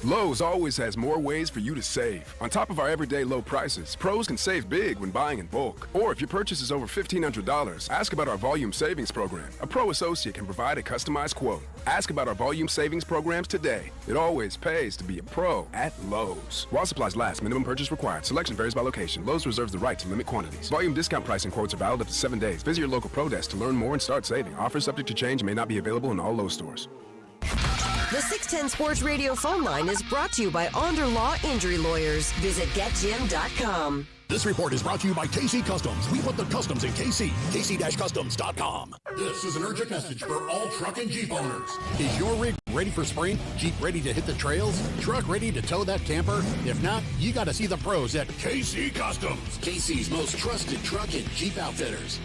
Lowe's always has more ways for you to save. On top of our everyday low prices, pros can save big when buying in bulk. Or if your purchase is over $1,500, ask about our Volume Savings Program. A pro associate can provide a customized quote. Ask about our Volume Savings Programs today. It always pays to be a pro at Lowe's. While supplies last, minimum purchase required. Selection varies by location. Lowe's reserves the right to limit quantities. Volume discount pricing quotes are valid up to 7 days. Visit your local pro desk to learn more and start saving. Offers subject to change and may not be available in all Lowe's stores. The 610 Sports Radio phone line is brought to you by Onder Law Injury Lawyers. Visit getjim.com. This report is brought to you by KC Customs. We put the customs in KC. KC-Customs.com. This is an urgent message for all truck and Jeep owners. Is your rig ready for spring? Jeep ready to hit the trails? Truck ready to tow that camper? If not, you got to see the pros at KC Customs. KC's most trusted truck and Jeep outfitters.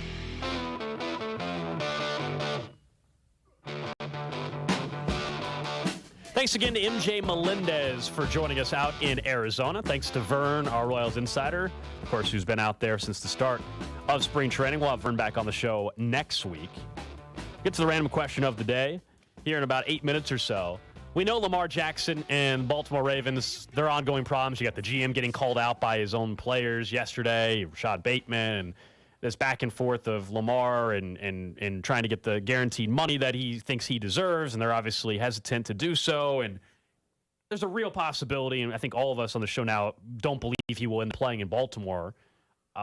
Thanks again to MJ Melendez for joining us out in Arizona. Thanks to Vern, our Royals insider, of course, who's been out there since the start of spring training. We'll have Vern back on the show next week. Get to the random question of the day here in about 8 minutes or so. We know Lamar Jackson and Baltimore Ravens, their ongoing problems. You got the GM getting called out by his own players yesterday, Rashad Bateman, and this back and forth of Lamar and trying to get the guaranteed money that he thinks he deserves, and they're obviously hesitant to do so. And there's a real possibility, and I think all of us on the show now don't believe he will end up playing in Baltimore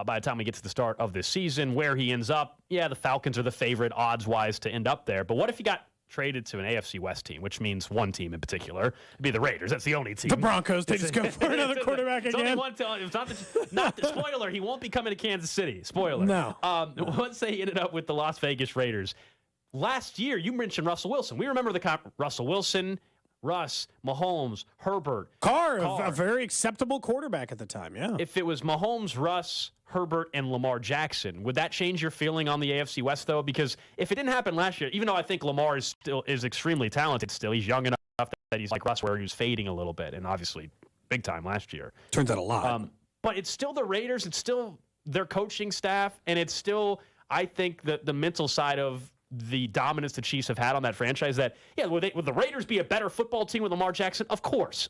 by the time we get to the start of this season. Where he ends up, yeah, the Falcons are the favorite odds-wise to end up there. But what if he got traded to an AFC West team, which means one team in particular? It'd be the Raiders. That's the only team. The Broncos. They just go for another quarterback again. Only one it's not the spoiler. He won't be coming to Kansas City. Spoiler. No. Once they ended up with the Las Vegas Raiders. Last year, you mentioned Russell Wilson. We remember the Russell Wilson, Russ, Mahomes, Herbert. Carr, a very acceptable quarterback at the time, yeah. If it was Mahomes, Russ, Herbert, and Lamar Jackson, would that change your feeling on the AFC West, though? Because if it didn't happen last year, even though I think Lamar is extremely talented still, he's young enough that he's like Russ, where he was fading a little bit, and obviously big time last year. Turns out a lot. But it's still the Raiders. It's still their coaching staff, and it's still, I think, the mental side of the dominance the Chiefs have had on that franchise. That, yeah, would the Raiders be a better football team with Lamar Jackson? Of course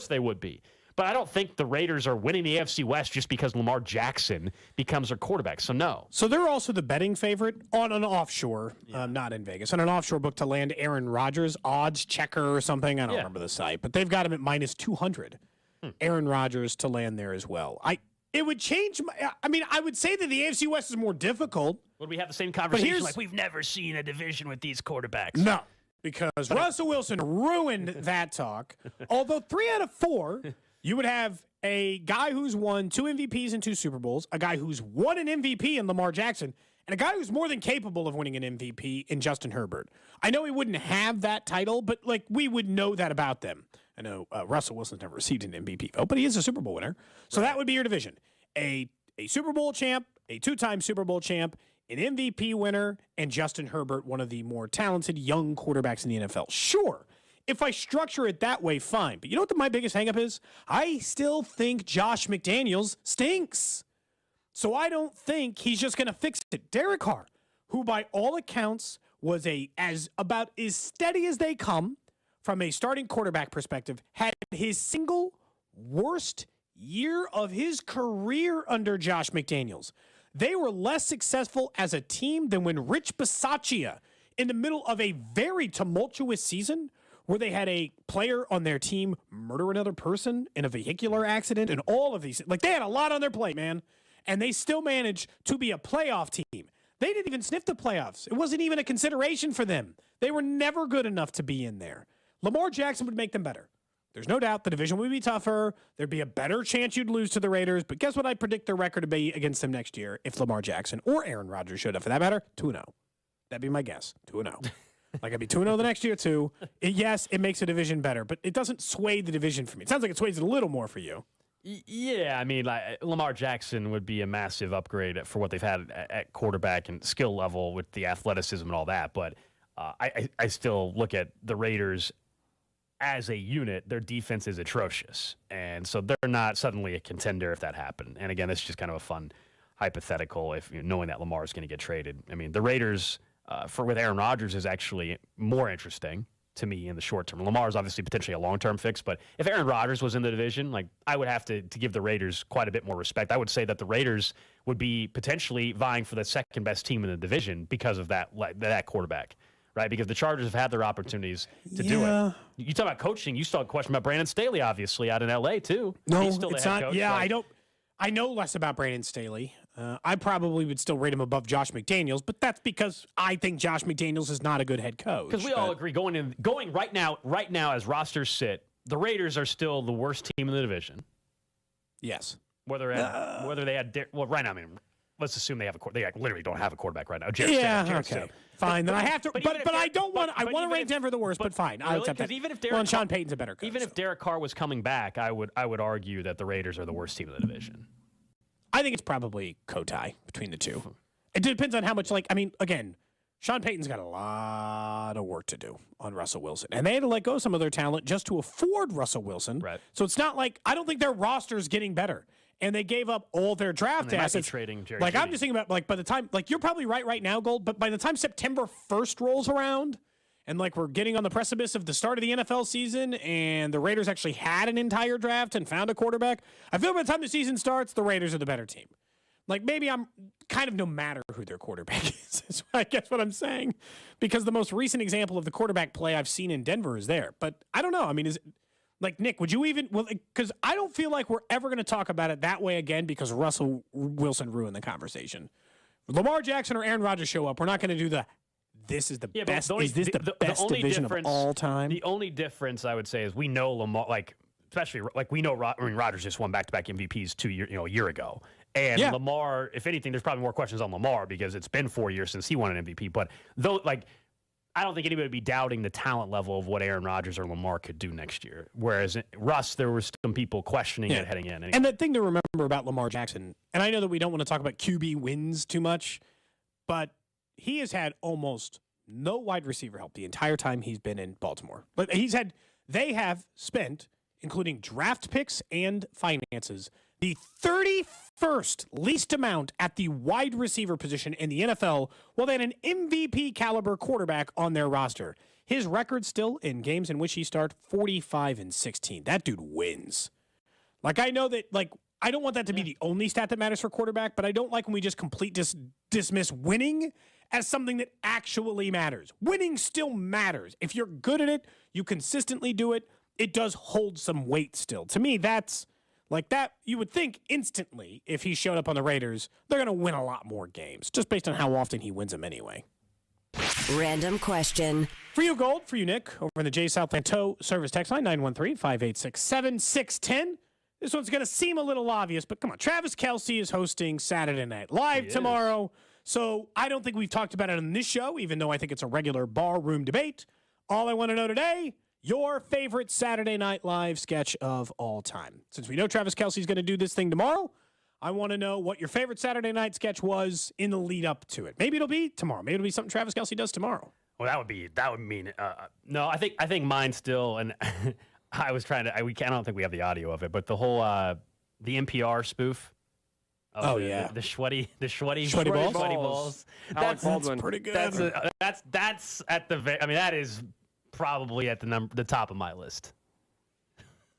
they would be. But I don't think the Raiders are winning the AFC West just because Lamar Jackson becomes their quarterback. So, no. So they're also the betting favorite on an offshore, not in Vegas, on an offshore book to land Aaron Rodgers, odds checker or something. I don't remember the site, but they've got him at minus 200. Aaron Rodgers to land there as well. It would change. I would say that the AFC West is more difficult. Would we have the same conversation like we've never seen a division with these quarterbacks? No, because Russell Wilson ruined that talk. Although 3 out of 4, you would have a guy who's won 2 MVPs and 2 Super Bowls, a guy who's won an MVP in Lamar Jackson, and a guy who's more than capable of winning an MVP in Justin Herbert. I know he wouldn't have that title, but we would know that about them. I know Russell Wilson's never received an MVP vote, but he is a Super Bowl winner. So that would be your division. A Super Bowl champ, a 2-time Super Bowl champ, an MVP winner, and Justin Herbert, one of the more talented young quarterbacks in the NFL. Sure, if I structure it that way, fine. But you know what my biggest hang-up is? I still think Josh McDaniels stinks. So I don't think he's just going to fix it. Derek Carr, who by all accounts was about as steady as they come from a starting quarterback perspective, had his single worst year of his career under Josh McDaniels. They were less successful as a team than when Rich Bisaccia, in the middle of a very tumultuous season, where they had a player on their team murder another person in a vehicular accident and all of these. They had a lot on their plate, man. And they still managed to be a playoff team. They didn't even sniff the playoffs. It wasn't even a consideration for them. They were never good enough to be in there. Lamar Jackson would make them better. There's no doubt the division would be tougher. There'd be a better chance you'd lose to the Raiders. But guess what I predict their record to be against them next year if Lamar Jackson or Aaron Rodgers should have, for that matter? 2-0. That'd be my guess. 2-0. I'd be 2-0 the next year, too. Yes, it makes a division better, but it doesn't sway the division for me. It sounds like it sways it a little more for you. Yeah, I mean, Lamar Jackson would be a massive upgrade for what they've had at quarterback and skill level with the athleticism and all that. But I still look at the Raiders as a unit. Their defense is atrocious. And so they're not suddenly a contender if that happened. And again, it's just kind of a fun hypothetical if knowing that Lamar is going to get traded. I mean, the Raiders with Aaron Rodgers is actually more interesting to me in the short term. Lamar is obviously potentially a long-term fix, but if Aaron Rodgers was in the division, I would have to give the Raiders quite a bit more respect. I would say that the Raiders would be potentially vying for the second-best team in the division because of that quarterback, right? Because the Chargers have had their opportunities to do it. You talk about coaching, you still have a question about Brandon Staley, obviously, out in L.A., too. No, He's still it's the head not. coach, Yeah, right? I know less about Brandon Staley. I probably would still rate him above Josh McDaniels, but that's because I think Josh McDaniels is not a good head coach. Because we all agree going right now as rosters sit, the Raiders are still the worst team in the division. Yes. Whether they had right now, I mean, let's assume they literally don't have a quarterback right now. Okay. Fine. Then I have to. But I don't want. I want to rank Denver the worst. But fine, I'll accept that. Even if Sean Payton's a better coach. Even if Derek Carr was coming back, I would argue that the Raiders are the worst team in the division. I think it's probably Cody between the two. It depends on how much. Again, Sean Payton's got a lot of work to do on Russell Wilson, and they had to let go some of their talent just to afford Russell Wilson. Right. So it's not like I don't think their roster's getting better. And they gave up all their draft assets. Trading Jerry I'm just thinking about by the time you're probably right now, Gold, but by the time September 1st rolls around and we're getting on the precipice of the start of the NFL season and the Raiders actually had an entire draft and found a quarterback, I feel by the time the season starts, the Raiders are the better team. Maybe I'm kind of no matter who their quarterback is I guess what I'm saying. Because the most recent example of the quarterback play I've seen in Denver is there. But I don't know. I mean, is it Nick, would you even... Well, because I don't feel like we're ever going to talk about it that way again because Russell Wilson ruined the conversation. Lamar Jackson or Aaron Rodgers show up, we're not going to do this is the best... Is this the best division of all time? The only difference, I would say, is we know Lamar... especially, we know Rodgers just won back-to-back MVPs a year ago. And Lamar, if anything, there's probably more questions on Lamar because it's been 4 years since he won an MVP. But, I don't think anybody would be doubting the talent level of what Aaron Rodgers or Lamar could do next year. Whereas Russ, there were some people questioning it heading in. Anyway. And the thing to remember about Lamar Jackson, and I know that we don't want to talk about QB wins too much, but he has had almost no wide receiver help the entire time he's been in Baltimore. But they have spent, including draft picks and finances, the 31st least amount at the wide receiver position in the NFL, while they had an MVP caliber quarterback on their roster. His record still in games in which he started 45-16. That dude wins. I know that I don't want that to be the only stat that matters for quarterback, but I don't like when we just dismiss winning as something that actually matters. Winning still matters. If you're good at it, you consistently do it, it does hold some weight still. To me, that's that you would think instantly if he showed up on the Raiders, they're going to win a lot more games, just based on how often he wins them anyway. Random question. For you, Gold. For you, Nick, over in the J Southland Tow Service text line, 913-586-7610. This one's going to seem a little obvious, but come on. Travis Kelce is hosting Saturday Night Live tomorrow. So I don't think we've talked about it on this show, even though I think it's a regular barroom debate. All I want to know today, your favorite Saturday Night Live sketch of all time. Since we know Travis Kelce's going to do this thing tomorrow, I want to know what your favorite Saturday night sketch was in the lead up to it. Maybe it'll be tomorrow. Maybe it'll be something Travis Kelce does tomorrow. Well, that would mean no. I think mine still, and I was trying to. I don't think we have the audio of it, but the whole the NPR spoof. The sweaty balls. That's pretty good. That's at the. I mean, that is probably at the top of my list.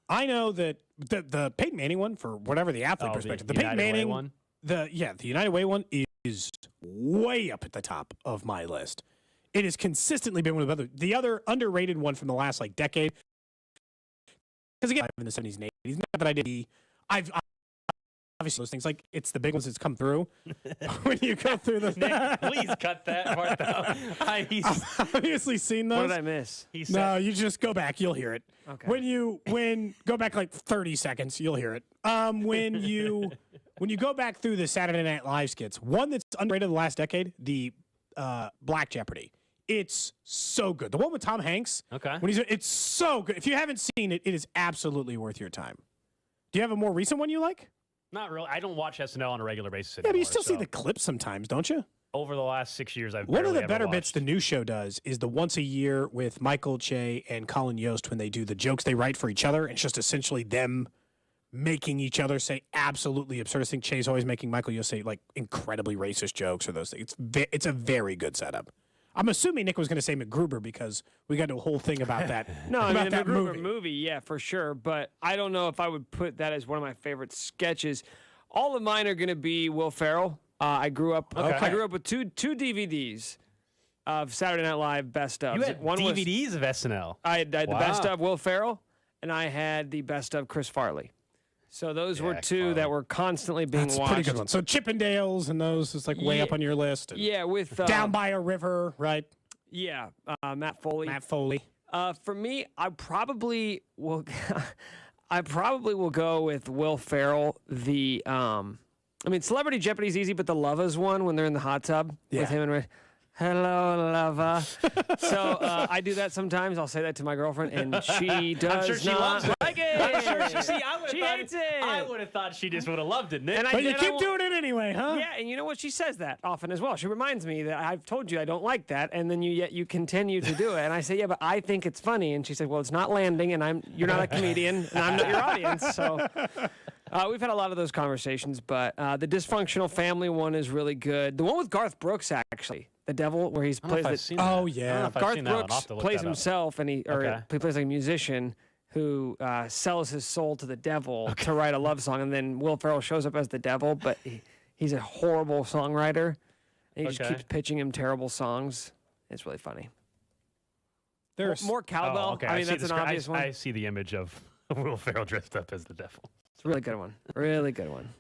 I know that the Peyton Manning one, for whatever the athlete perspective, the Peyton Manning one, the United Way one is way up at the top of my list. It has consistently been one of the other underrated one from the last decade. Because again, in the 70s and 80s, not that I did. I've obviously those things it's the big ones that's come through. When you go through the Nick, please cut that part out. I've obviously seen those. What did I miss? No, you just go back, you'll hear it. Okay. When go back 30 seconds, you'll hear it. When you go back through the Saturday Night Live skits, one that's underrated the last decade, the Black Jeopardy. It's so good. The one with Tom Hanks. Okay. It's so good. If you haven't seen it, it is absolutely worth your time. Do you have a more recent one you like? Not really. I don't watch SNL on a regular basis Yeah, anymore. but you still see the clips sometimes, don't you? Over the last 6 years, I've one of the better watched. bits the new show does is the once a year with Michael Che and Colin Yost when they do the jokes they write for each other. It's just essentially them making each other say absolutely absurd things. Che's always making Michael Yost say incredibly racist jokes or those things. It's a very good setup. I'm assuming Nick was going to say MacGruber because we got into a whole thing about that. No, I mean, the MacGruber movie, yeah, for sure. But I don't know if I would put that as one of my favorite sketches. All of mine are going to be Will Ferrell. I grew up. I grew up with two DVDs of Saturday Night Live best of. You had DVDs of SNL. I had the best of Will Ferrell, and I had the best of Chris Farley. So those were two that were constantly being That's watched. a pretty good one. So Chippendales and those is like way up on your list. And Yeah, with Down by a River, right? Yeah, Matt Foley. Matt Foley. For me, I probably will. I probably will go with Will Ferrell. Celebrity Jeopardy is easy, but the Lovers one when they're in the hot tub with him and hello, lover. So I do that sometimes. I'll say that to my girlfriend, and she does I'm sure she not loves it. like it. I'm sure she hates it. I would have thought she just would have loved it, Nick. But you keep doing it anyway, huh? Yeah, and you know what? She says that often as well. She reminds me that I've told you I don't like that, and then yet you continue to do it. And I say, yeah, but I think it's funny. And she said, well, it's not landing, and you're not a comedian, and I'm not your audience. So we've had a lot of those conversations, but the dysfunctional family one is really good. The one with Garth Brooks, actually. The Devil, where he plays Oh, yeah. Garth Brooks plays himself, and he plays like a musician who sells his soul to the devil to write a love song, and then Will Ferrell shows up as the devil, but he's a horrible songwriter, and he just keeps pitching him terrible songs. It's really funny. There's more cowbell. Oh, okay. I mean, that's an obvious one. I see the image of Will Ferrell dressed up as the devil. It's a really good one. Really good one.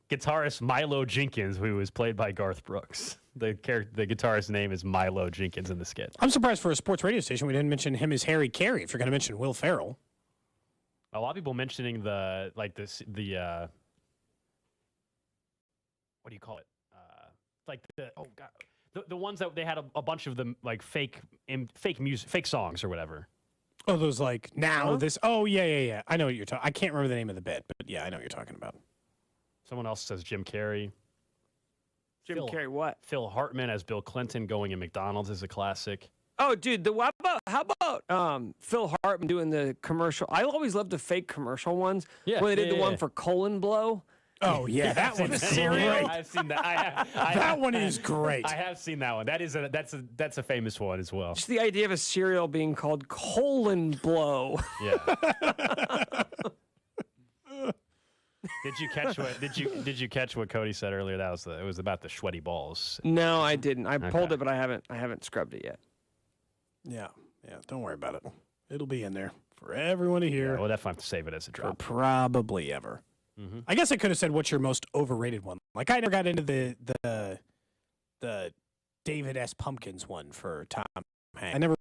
Guitarist Milo Jenkins, who was played by Garth Brooks. The guitarist's name is Milo Jenkins in the skit. I'm surprised for a sports radio station we didn't mention him as Harry Carey. If you're going to mention Will Ferrell, a lot of people mentioning the what do you call it? The ones that they had a bunch of them like fake music, fake songs or whatever. Oh, those like now this. Oh yeah. I know what you're talking. I can't remember the name of the bit, but yeah, I know what you're talking about. Someone else says Jim Carrey. Jim Carrey, what? Phil Hartman as Bill Clinton going in McDonald's is a classic. Oh, dude, how about Phil Hartman doing the commercial? I always loved the fake commercial ones. Yeah, when they did the one for Colon Blow. Oh yeah, that one's great. I've seen that. That one is great. I have seen that one. That's a famous one as well. Just the idea of a cereal being called Colon Blow. Yeah. Did you catch what Cody said earlier? It was about the sweaty balls. No, I didn't. I pulled it, but I haven't scrubbed it yet. Yeah. Don't worry about it. It'll be in there for everyone to hear. Yeah, we'll definitely have to save it as a drop. For probably ever. Mm-hmm. I guess I could have said, "What's your most overrated one?" Like I never got into the David S. Pumpkins one for Tom Hanks. I never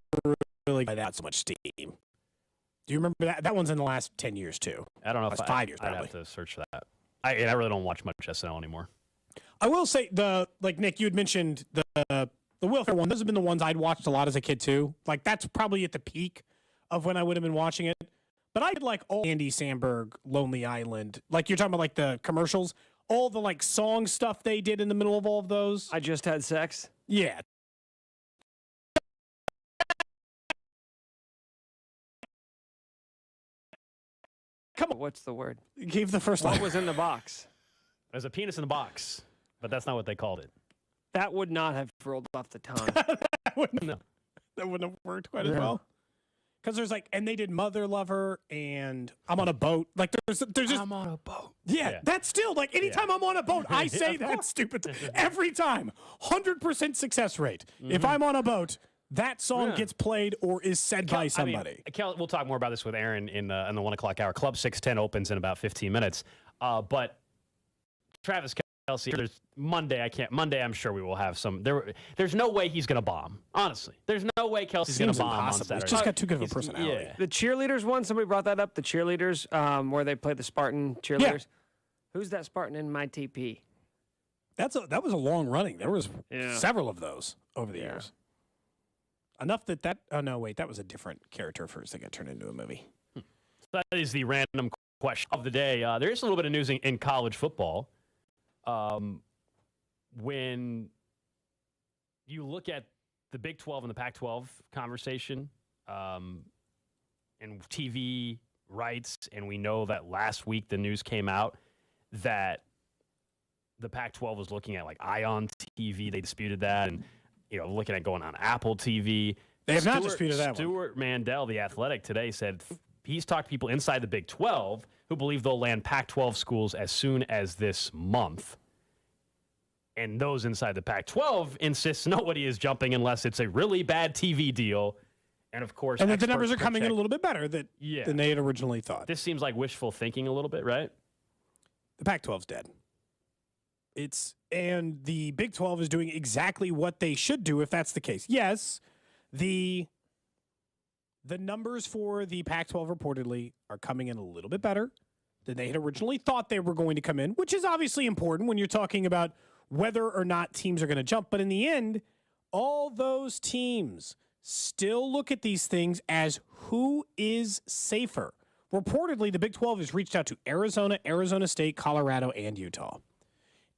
really got that so much steam. Do you remember that? That one's in the last 10 years, too. I don't know if 5 years, I'd probably. have to search that. I really don't watch much SNL anymore. I will say, Nick, you had mentioned the Will Ferrell one. Those have been the ones I'd watched a lot as a kid, too. Like, that's probably at the peak of when I would have been watching it. But I did like all Andy Samberg, Lonely Island. Like, you're talking about, like, the commercials. All the, like, song stuff they did in the middle of all of those. I Just Had Sex. Yeah. Come on. What's the word? Give the first line. What was in the box? There's a penis in the box, but that's not what they called it. That would not have rolled off the tongue. That wouldn't have worked quite as well. Because there's like, and they did Mother Lover and I'm on a boat. Like there's just I'm on a boat. Yeah, that's still like anytime I'm on a boat, I say that stupid every time. 100% success rate. If I'm on a boat, that song gets played or is said by somebody. We'll talk more about this with Aaron in the 1 o'clock hour. Club 610 opens in about 15 minutes. But Travis Kelce, there's Monday. Monday, I'm sure we will have some. There's no way he's going to bomb. Honestly, there's no way Kelce's going to bomb on Saturday. He's just got too good of a personality. Yeah. The cheerleaders one, somebody brought that up. The cheerleaders, where they play the Spartan cheerleaders. Yeah. Who's that Spartan in my TP? That was a long running. There was several of those over the years. Enough that oh no, wait, that was a different character first that got turned into a movie. So that is the random question of the day. There is a little bit of news in college football. When you look at the Big 12 and the Pac-12 conversation, and TV rights, and we know that last week the news came out that the Pac-12 was looking at like Ion TV. They disputed that, and looking at going on Apple TV. They have not disputed that one. Stuart Mandel, The Athletic, today said he's talked to people inside the Big 12 who believe they'll land Pac-12 schools as soon as this month. And those inside the Pac-12 insist nobody is jumping unless it's a really bad TV deal. And, of course, that the numbers are coming in a little bit better than they had originally thought. This seems like wishful thinking a little bit, right? The Pac-12's dead. And the Big 12 is doing exactly what they should do if that's the case. Yes, the numbers for the Pac-12 reportedly are coming in a little bit better than they had originally thought they were going to come in, which is obviously important when you're talking about whether or not teams are going to jump. But in the end, all those teams still look at these things as who is safer. Reportedly, the Big 12 has reached out to Arizona, Arizona State, Colorado, and Utah.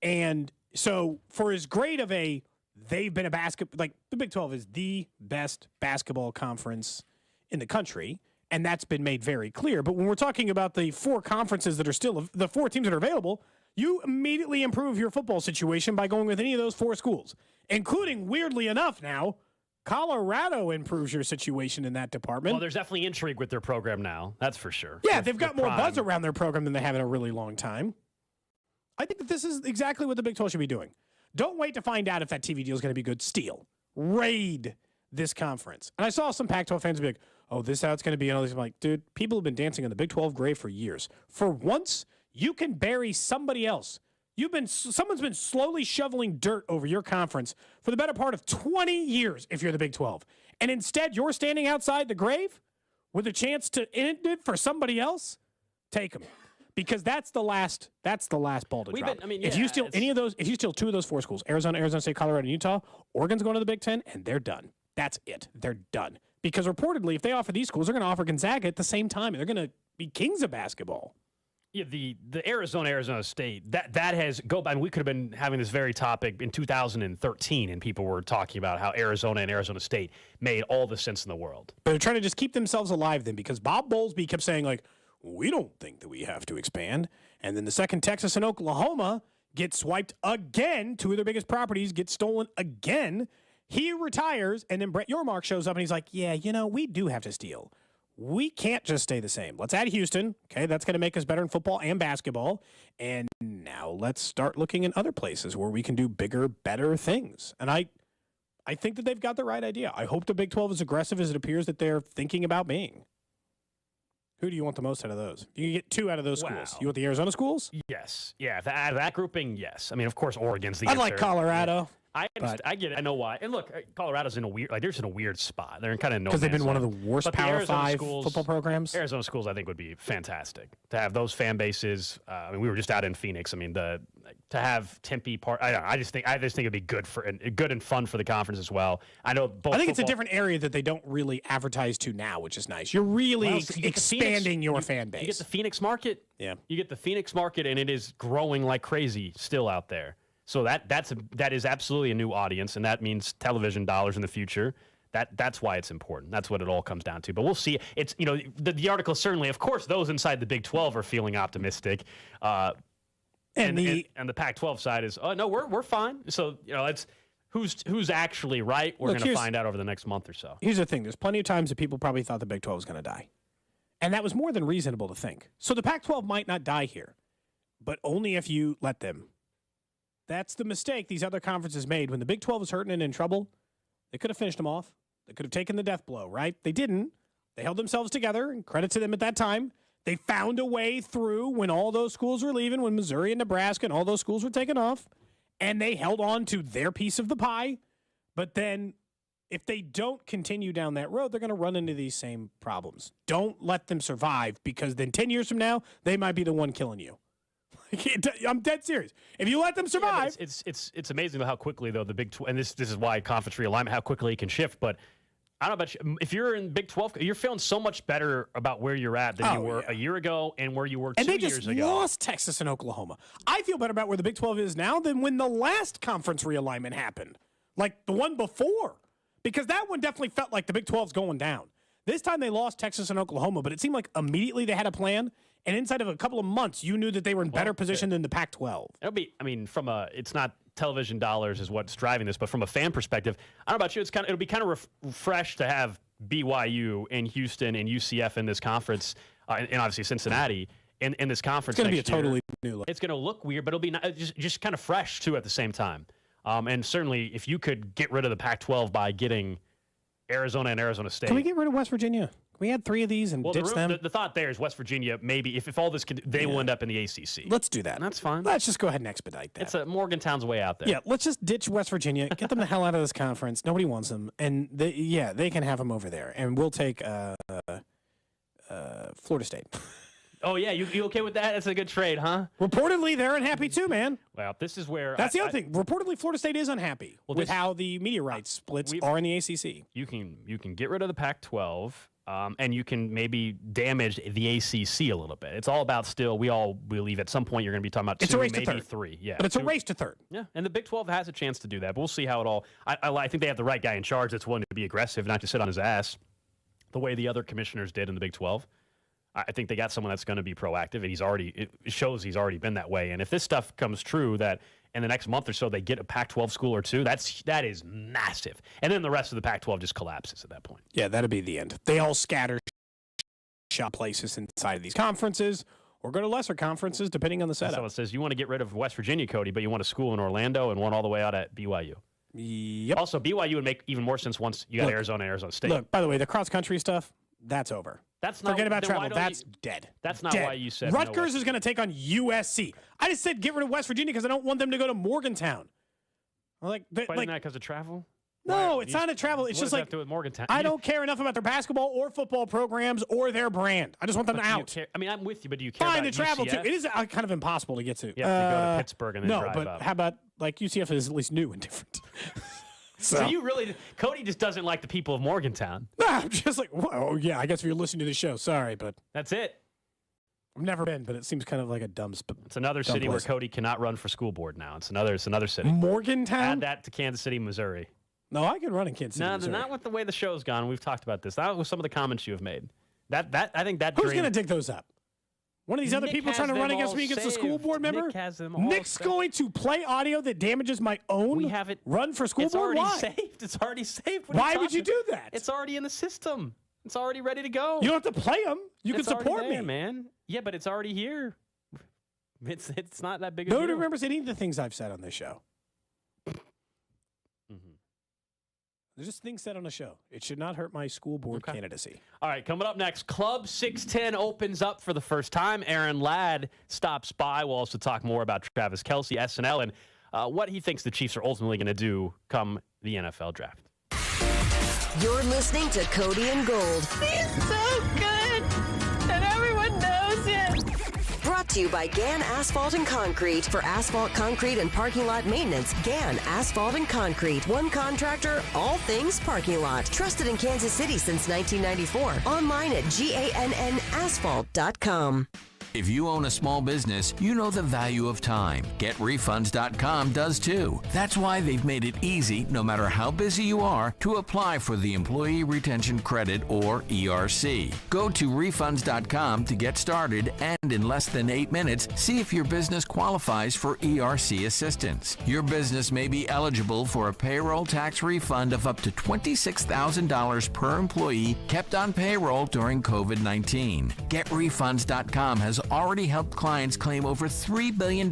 And so for as great of they've been a basketball, like the Big 12 is the best basketball conference in the country, and that's been made very clear. But when we're talking about the four conferences that are still, the four teams that are available, you immediately improve your football situation by going with any of those four schools, including, weirdly enough now, Colorado improves your situation in that department. Well, there's definitely intrigue with their program now. That's for sure. Yeah, they've got more buzz around their program than they have in a really long time. I think that this is exactly what the Big 12 should be doing. Don't wait to find out if that TV deal is going to be good. Steal. Raid this conference. And I saw some Pac-12 fans be like, oh, this is how it's going to be. And I'm like, dude, people have been dancing on the Big 12 grave for years. For once, you can bury somebody else. Someone's been slowly shoveling dirt over your conference for the better part of 20 years if you're the Big 12. And instead, you're standing outside the grave with a chance to end it for somebody else. Take them. Because that's the last ball to drop. If you steal if you steal two of those four schools, Arizona, Arizona State, Colorado, and Utah, Oregon's going to the Big Ten, and they're done. That's it. They're done. Because reportedly, if they offer these schools, they're going to offer Gonzaga at the same time, and they're going to be kings of basketball. Yeah, the Arizona State, that has go by. We could have been having this very topic in 2013, and people were talking about how Arizona and Arizona State made all the sense in the world. They're trying to just keep themselves alive then, because Bob Bowlesby kept saying, like, we don't think that we have to expand. And then the second Texas and Oklahoma get swiped again. Two of their biggest properties get stolen again. He retires, and then Brett Yormark shows up, and he's like, yeah, we do have to steal. We can't just stay the same. Let's add Houston. Okay, that's going to make us better in football and basketball. And now let's start looking in other places where we can do bigger, better things. And I think that they've got the right idea. I hope the Big 12 is aggressive as it appears that they're thinking about being. Who do you want the most out of those? You can get two out of those schools. You want the Arizona schools? Yes. Yeah, out of that grouping, yes. I mean, of course, Oregon's the I'd answer. like Colorado. Yeah. I get it. I know why. And look, Colorado's in a weird, they're just in a weird spot. They're in kind of no. Because they've been one of the worst Power 5 football programs. Arizona schools, I think, would be fantastic to have those fan bases. We were just out in Phoenix. I mean, to have Tempe part. I just think it'd be good and fun for the conference as well. I know. I think it's a different area that they don't really advertise to now, which is nice. You're really expanding your fan base. You get the Phoenix market. Yeah. You get the Phoenix market, and it is growing like crazy still out there. So that is absolutely a new audience, and that means television dollars in the future. That's why it's important. That's what it all comes down to. But we'll see. It's the article certainly, of course, those inside the Big 12 are feeling optimistic, and the Pac-12 side is no, we're fine. So it's who's actually right. We're going to find out over the next month or so. Here's the thing: there's plenty of times that people probably thought the Big 12 was going to die, and that was more than reasonable to think. So the Pac-12 might not die here, but only if you let them. That's the mistake these other conferences made. When the Big 12 was hurting and in trouble, they could have finished them off. They could have taken the death blow, right? They didn't. They held themselves together, and credit to them at that time. They found a way through when all those schools were leaving, when Missouri and Nebraska and all those schools were taken off, and they held on to their piece of the pie. But then if they don't continue down that road, they're going to run into these same problems. Don't let them survive, because then 10 years from now, they might be the one killing you. I'm dead serious. If you let them survive, it's amazing how quickly though the Big 12, and this is why conference realignment, how quickly it can shift. But I don't know about you. If you're in Big 12, you're feeling so much better about where you're at than you were a year ago and where you were 2 years ago. And they just lost Texas and Oklahoma. I feel better about where the Big 12 is now than when the last conference realignment happened, like the one before, because that one definitely felt like the Big 12's going down. This time they lost Texas and Oklahoma, but it seemed like immediately they had a plan. And inside of a couple of months, you knew that they were in better position than the Pac-12. It'll be, it's not television dollars is what's driving this, but from a fan perspective, I don't know about you, it'll be kind of refreshed to have BYU and Houston and UCF in this conference, and obviously Cincinnati in this conference. It's going to be a totally new look. It's going to look weird, but it'll be just kind of fresh too at the same time. And certainly, if you could get rid of the Pac-12 by getting Arizona and Arizona State. Can we get rid of West Virginia? we had 3 of these and ditch them? The thought there is West Virginia, maybe, if all this they will end up in the ACC. Let's do that. And that's fine. Let's just go ahead and expedite that. It's Morgantown's way out there. Yeah, let's just ditch West Virginia, get them the hell out of this conference. Nobody wants them. And, they can have them over there. And we'll take Florida State. Oh, yeah, you okay with that? That's a good trade, huh? Reportedly, they're unhappy too, man. Well, this is where... That's the other thing. Reportedly, Florida State is unhappy with how the media rights splits are in the ACC. You can get rid of the Pac-12, and you can maybe damage the ACC a little bit. It's all about still, we all believe at some point you're going to be talking about it's 2, a race maybe to third. 3. Yeah, but it's a race to third. Yeah, and the Big 12 has a chance to do that, but we'll see how it all... I think they have the right guy in charge that's willing to be aggressive, not to sit on his ass the way the other commissioners did in the Big 12. I think they got someone that's going to be proactive, and it shows he's already been that way. And if this stuff comes true, that in the next month or so they get a Pac-12 school or 2, that is massive. And then the rest of the Pac-12 just collapses at that point. Yeah, that'll be the end. They all scatter shop places inside of these conferences or go to lesser conferences depending on the setup. So it says you want to get rid of West Virginia, Cody, but you want a school in Orlando and one all the way out at BYU. Yep. Also, BYU would make even more sense once you got Arizona State. Look, by the way, the cross-country stuff, that's over. Forget about travel. That's dead. That's not dead. why you said Rutgers is going to take on USC. I just said get rid of West Virginia because I don't want them to go to Morgantown. Why not because of travel? No, it's not a travel. It's just like with Morgantown? I don't care enough about their basketball or football programs or their brand. I just want them out. I'm with you, but do you care Fine about to travel UCF? too. It is kind of impossible to get to. Yeah, to go to Pittsburgh and then drive but up. how about like UCF is at least new and different. So you really, Cody just doesn't like the people of Morgantown. Nah, I'm just like, oh yeah, I guess if you're listening to the show, sorry, but that's it. I've never been, but it seems kind of like a dumb. It's another city where Cody cannot run for school board now. It's another city. Morgantown. Add that to Kansas City, Missouri. No, I can run in Kansas City. No, Missouri. not with the way the show's gone. We've talked about this. Not with some of the comments you have made. I think that. Who's going to dig those up? One of these other people trying to run against me against a school board member? Nick has them all Nick's going to play audio that damages my own run for school board? It's already saved. It's already saved. Why would you do that? It's already in the system. It's already ready to go. You don't have to play them. You can support there, me. Man. Yeah, but it's already here. It's not that big of a deal. Nobody remembers any of the things I've said on this show. There's just things said on the show. It should not hurt my school board candidacy. All right, coming up next, Club 610 opens up for the first time. Aaron Ladd stops by. We'll also talk more about Travis Kelce, SNL, and what he thinks the Chiefs are ultimately going to do come the NFL draft. You're listening to Cody and Gold. He's so good, and everyone knows it. Brought to you by Gann Asphalt and Concrete. For asphalt, concrete, and parking lot maintenance, Gann Asphalt and Concrete. One contractor, all things parking lot. Trusted in Kansas City since 1994. Online at GANNasphalt.com. If you own a small business, you know the value of time. GetRefunds.com does too. That's why they've made it easy, no matter how busy you are, to apply for the Employee Retention Credit, or ERC. Go to refunds.com to get started, and in less than 8 minutes, see if your business qualifies for ERC assistance. Your business may be eligible for a payroll tax refund of up to $26,000 per employee kept on payroll during COVID-19. GetRefunds.com has already helped clients claim over $3 billion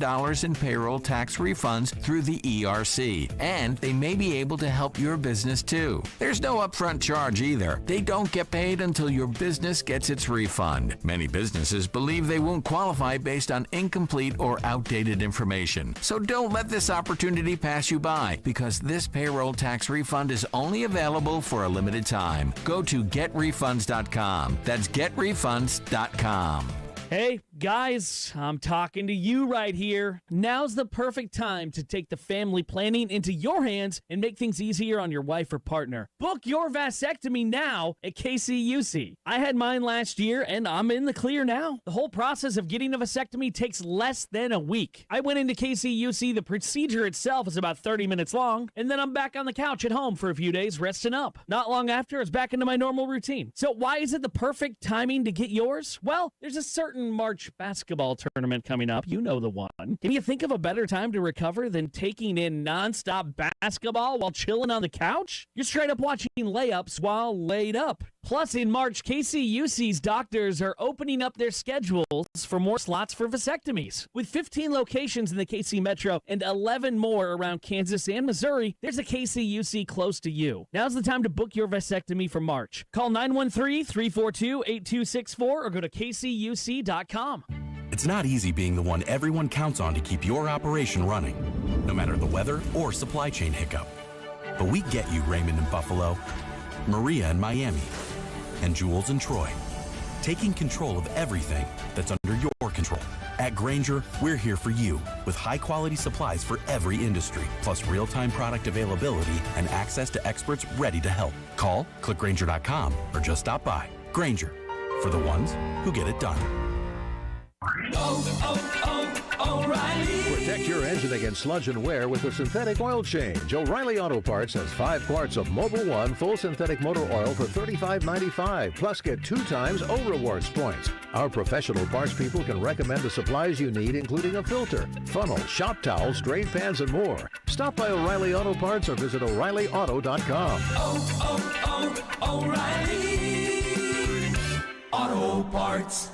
in payroll tax refunds through the ERC, and they may be able to help your business too. There's no upfront charge either. They don't get paid until your business gets its refund. Many businesses believe they won't qualify based on incomplete or outdated information. So don't let this opportunity pass you by, because this payroll tax refund is only available for a limited time. Go to GetRefunds.com. That's GetRefunds.com. Hey, guys, I'm talking to you right here. Now's the perfect time to take the family planning into your hands and make things easier on your wife or partner. Book your vasectomy now at KCUC. I had mine last year, and I'm in the clear now. The whole process of getting a vasectomy takes less than a week. I went into KCUC. The procedure itself is about 30 minutes long, and then I'm back on the couch at home for a few days resting up. Not long after, I was back into my normal routine. So why is it the perfect timing to get yours? Well, there's a certain March basketball tournament coming up. You know the one. Can you think of a better time to recover than taking in nonstop basketball while chilling on the couch? You're straight up watching layups while laid up. Plus, in March, KCUC's doctors are opening up their schedules for more slots for vasectomies. With 15 locations in the KC Metro and 11 more around Kansas and Missouri, there's a KCUC close to you. Now's the time to book your vasectomy for March. Call 913-342-8264 or go to kcuc.com. It's not easy being the one everyone counts on to keep your operation running, no matter the weather or supply chain hiccup. But we get you, Raymond in Buffalo, Maria in Miami, and Jules in Troy, taking control of everything that's under your control. At Grainger, we're here for you with high-quality supplies for every industry, plus real-time product availability and access to experts ready to help. Call, click Grainger.com, or just stop by. Grainger, for the ones who get it done. O'Reilly. Protect your engine against sludge and wear with a synthetic oil change. O'Reilly Auto Parts has 5 quarts of Mobil 1 full synthetic motor oil for $35.95. Plus, get 2 times O Rewards points. Our professional parts people can recommend the supplies you need, including a filter, funnel, shop towels, drain pans, and more. Stop by O'Reilly Auto Parts or visit O'ReillyAuto.com. O'Reilly Auto Parts.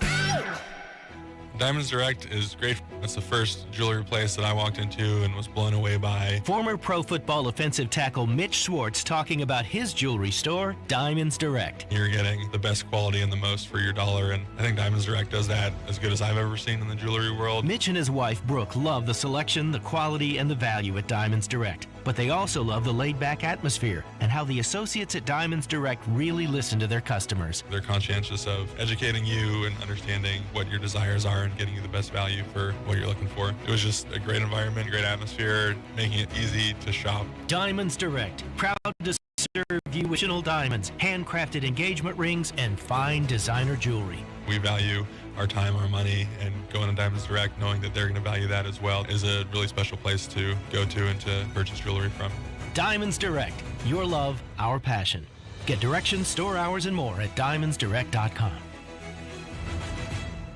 Diamonds Direct is great. It's the first jewelry place that I walked into and was blown away by. Former Pro Football offensive tackle Mitch Schwartz talking about his jewelry store, Diamonds Direct. You're getting the best quality and the most for your dollar, and I think Diamonds Direct does that as good as I've ever seen in the jewelry world. Mitch and his wife, Brooke, love the selection, the quality, and the value at Diamonds Direct. But they also love the laid-back atmosphere and how the associates at Diamonds Direct really listen to their customers. They're conscientious of educating you and understanding what your desires are and getting you the best value for what you're looking for. It was just a great environment, great atmosphere, making it easy to shop. Diamonds Direct, proud to serve you with original diamonds, handcrafted engagement rings, and fine designer jewelry. We value our time, our money, and going to Diamonds Direct, knowing that they're going to value that as well, is a really special place to go to and to purchase jewelry from. Diamonds Direct, your love, our passion. Get directions, store hours, and more at diamondsdirect.com.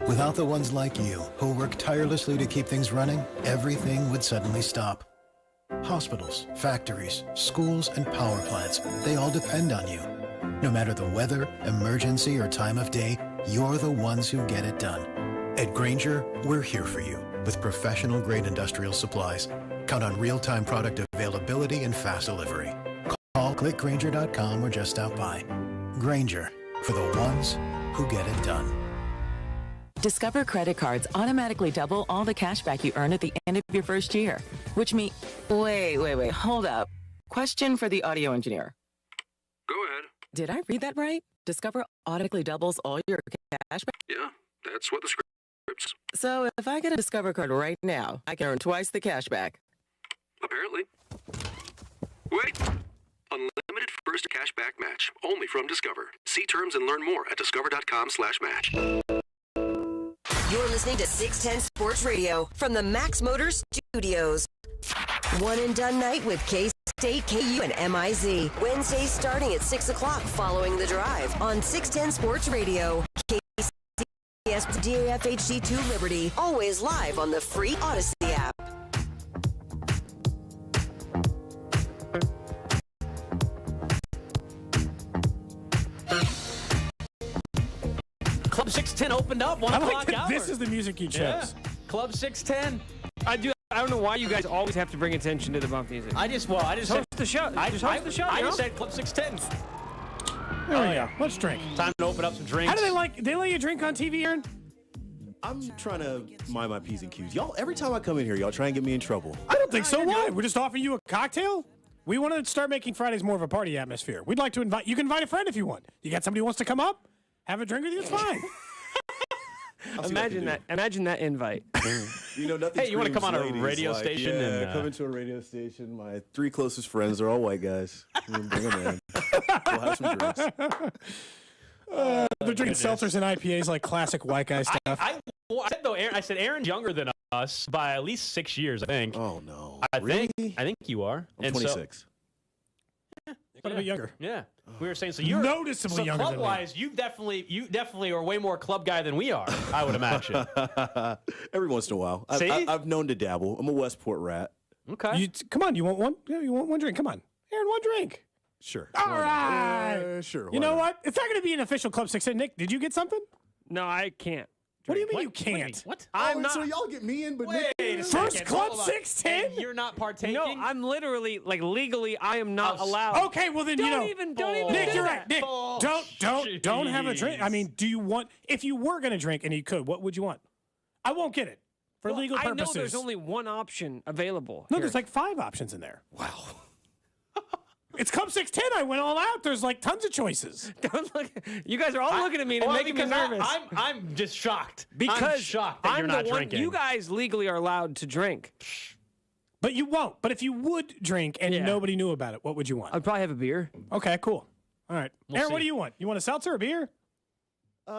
Without the ones like you, who work tirelessly to keep things running, everything would suddenly stop. Hospitals, factories, schools, and power plants, they all depend on you. No matter the weather, emergency, or time of day, you're the ones who get it done. At Grainger, we're here for you with professional-grade industrial supplies. Count on real-time product availability and fast delivery. Call, click Grainger.com, or just stop by. Grainger, for the ones who get it done. Discover credit cards automatically double all the cash back you earn at the end of your first year, which means... Wait, hold up. Question for the audio engineer. Go ahead. Did I read that right? Discover automatically doubles all your cash back? Yeah, that's what the script's. So if I get a Discover card right now, I can earn twice the cash back. Apparently. Wait. Unlimited first cash back match. Only from Discover. See terms and learn more at discover.com/match. You're listening to 610 Sports Radio from the Max Motors Studios. One and done night with K-State, KU, and MIZ. Wednesdays starting at 6 o'clock following the drive on 610 Sports Radio. KCS DAFHD2 Liberty. Always live on the free Odyssey app. Club 610 opened up, 1 I o'clock like that hour. this is the music you chose. Yeah. Club 610. I don't know why you guys always have to bring attention to the bump music. I just host the show. I just said Club 610. There we go. Let's drink. Time to open up some drinks. How do they let you drink on TV, Aaron? I'm trying to mind my P's and Q's. Y'all, every time I come in here, y'all try and get me in trouble. I don't think so. Why? We're just offering you a cocktail? We want to start making Fridays more of a party atmosphere. We'd like to invite... You can invite a friend if you want. You got somebody who wants to come up? Have a drink with you? It's fine. Imagine that invite. You know, nothing. Hey, you want to come on a ladies, radio like, station? Yeah, and come into a radio station. My 3 closest friends are all white guys. Bring them in. We'll have some drinks. They're drinking seltzers and IPAs like classic white guy stuff. I said Aaron's younger than us by at least 6 years, I think. Oh, no. I Really? think you are. I'm 26. But a bit younger. Yeah. We were saying, so you're noticeably younger than me. Club-wise, you definitely are way more club guy than we are, I would imagine. Every once in a while. See? I've known to dabble. I'm a Westport rat. Okay. Come on, you want one? Yeah, you want one drink? Come on. Aaron, one drink. Sure. All right. Sure. You know what? It's not going to be an official Club 610. Nick, did you get something? No, I can't. What do you mean you can't? What? I'm not. So y'all get me in, but Wait a First second, Club hold on. 610? And you're not partaking? No, I'm literally, like, legally, I am not allowed. Okay, well then don't you know. even Nick, do you're that. right. Nick, don't have a drink. I mean, do you want? If you were going to drink and you could, what would you want? I won't get it for legal purposes. I know there's only one option available. No, here. there's like 5 options in there. Wow. It's Club 610. I went all out. There's like tons of choices. Don't look. You guys are all looking at me and making me nervous. I'm just shocked. Because I'm shocked that you're not drinking. You guys legally are allowed to drink. But you won't. But if you would drink and nobody knew about it, what would you want? I'd probably have a beer. Okay, cool. All right. We'll Aaron, see. what do you want? You want a seltzer or a beer?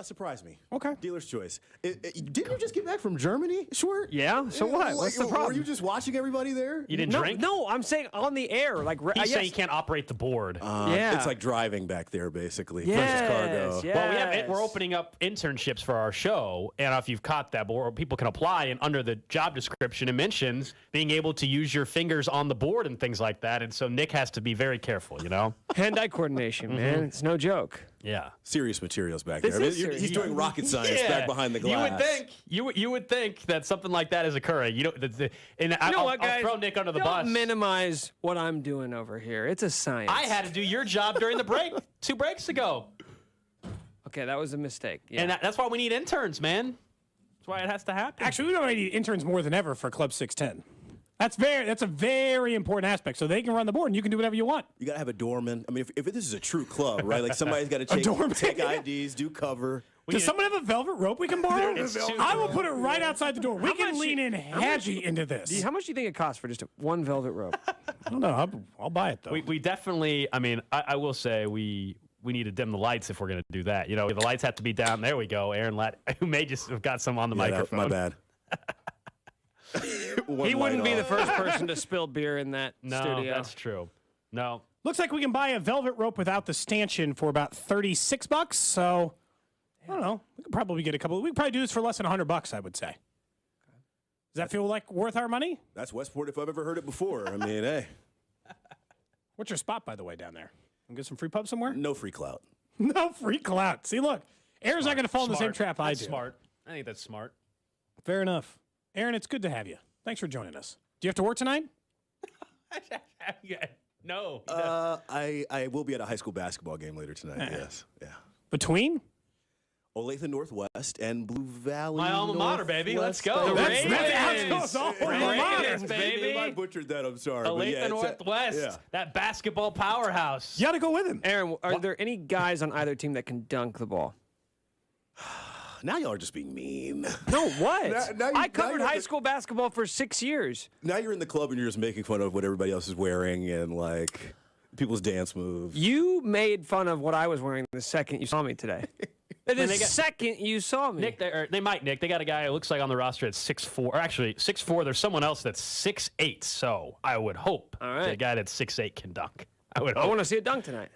Surprise me. Okay. Dealer's choice. Didn't you just get back from Germany, Short? Yeah. So what? What's the problem? Were you just watching everybody there? You didn't drink? No, I'm saying on the air. Like He's saying you can't operate the board. Yeah. It's like driving back there, basically. Yes, Versus cargo. yes. Well, we're opening up internships for our show, and I don't know if you've caught that, but people can apply, and under the job description, it mentions being able to use your fingers on the board and things like that, and so Nick has to be very careful, you know? Hand-eye coordination, man. It's no joke. Yeah. Serious materials back This there. is serious. He's doing rocket science back behind the glass. You would think that something like that is occurring. I'll throw Nick under the bus. Don't minimize what I'm doing over here. It's a science. I had to do your job during the break 2 breaks ago. Okay, that was a mistake. Yeah. And that's why we need interns, man. That's why it has to happen. Actually, we don't need interns more than ever for Club 610. That's a very important aspect. So they can run the board and you can do whatever you want. You got to have a doorman. I mean, if this is a true club, right? Like somebody's got to take IDs, do cover. Does someone have a velvet rope we can borrow? I will put it right outside the door. We can lean in heavy into this. How much do you think it costs for just one velvet rope? I don't know. I'll buy it, though. We definitely, I will say we need to dim the lights if we're going to do that. You know, the lights have to be down. There we go. Aaron who may just have got some on the microphone. My bad. He wouldn't be the first person to spill beer in that studio. No, that's true. No. Looks like we can buy a velvet rope without the stanchion for about $36. So, I don't know. We could probably get a couple. We could probably do this for less than $100, I would say. Does that feel like worth our money? That's Westport if I've ever heard it before. I mean, hey. What's your spot, by the way, down there? Want to get some free pub somewhere? No free clout. No free clout. See, look. Aaron's not going to fall in the same trap I do. Smart. I think that's smart. Fair enough. Aaron, it's good to have you. Thanks for joining us. Do you have to work tonight? No. I will be at a high school basketball game later tonight. Yes. Yeah. Between? Olathe Northwest and Blue Valley. My alma mater, baby. Let's go. That's alma mater, baby. I butchered that. I'm sorry. Olathe Northwest. That basketball powerhouse. You got to go with him. Aaron, are there any guys on either team that can dunk the ball? Now y'all are just being mean. No, what? Now I covered high school basketball for 6 years. Now you're in the club and you're just making fun of what everybody else is wearing and like people's dance moves. You made fun of what I was wearing the second you saw me today. Second you saw me. Nick, they might, Nick. They got a guy who looks like on the roster at 6'4". Or actually, 6'4". There's someone else that's 6'8". So I would hope the guy that's 6'8" can dunk. I want to see a dunk tonight.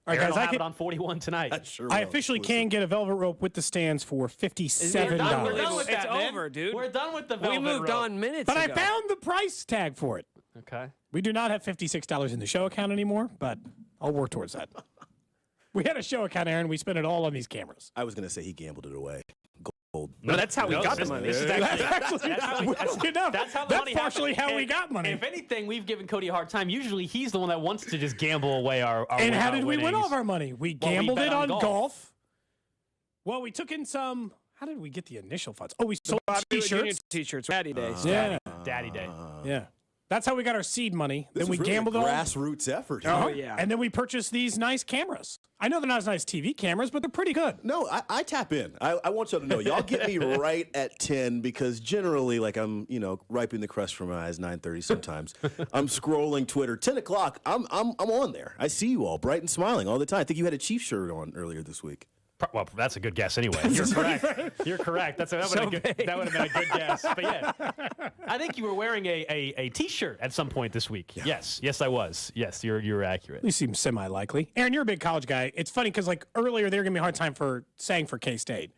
All right, guys, I have it on 41 tonight. I officially can get a velvet rope with the stands for $57. We're done with that, it's man. over, dude. We're done with the velvet We moved rope. on minutes But ago. I found the price tag for it. Okay. We do not have $56 in the show account anymore, but I'll work towards that. We had a show account, Aaron. We spent it all on these cameras. I was going to say he gambled it away. Gold. No, that's how we got the money. That's partially how we got money. If anything, we've given Cody a hard time. Usually, he's the one that wants to just gamble away our And how did we win winnings. all of our money? We gambled it on golf. Well, we took in some. How did we get the initial funds? Oh, we sold T-shirts. T-shirts. Daddy Days. Yeah. Daddy Day. Yeah. That's how we got our seed money. This Then we was really gambled a it all. grassroots effort. Oh, yeah. And then we purchased these nice cameras. I know they're not as nice TV cameras, but they're pretty good. No, I tap in. I want y'all to know. Y'all get me right at 10 because generally, like I'm, wiping the crust from my eyes 9:30 sometimes. I'm scrolling Twitter. 10 o'clock, I'm on there. I see you all bright and smiling all the time. I think you had a Chiefs shirt on earlier this week. Well, that's a good guess anyway. You're correct. You're correct. That would have been a good guess. But yeah, I think you were wearing a T-shirt at some point this week. Yeah. Yes, I was. Yes, you're accurate. You seem semi-likely. Aaron, you're a big college guy. It's funny because earlier they were giving me a hard time for saying for K-State.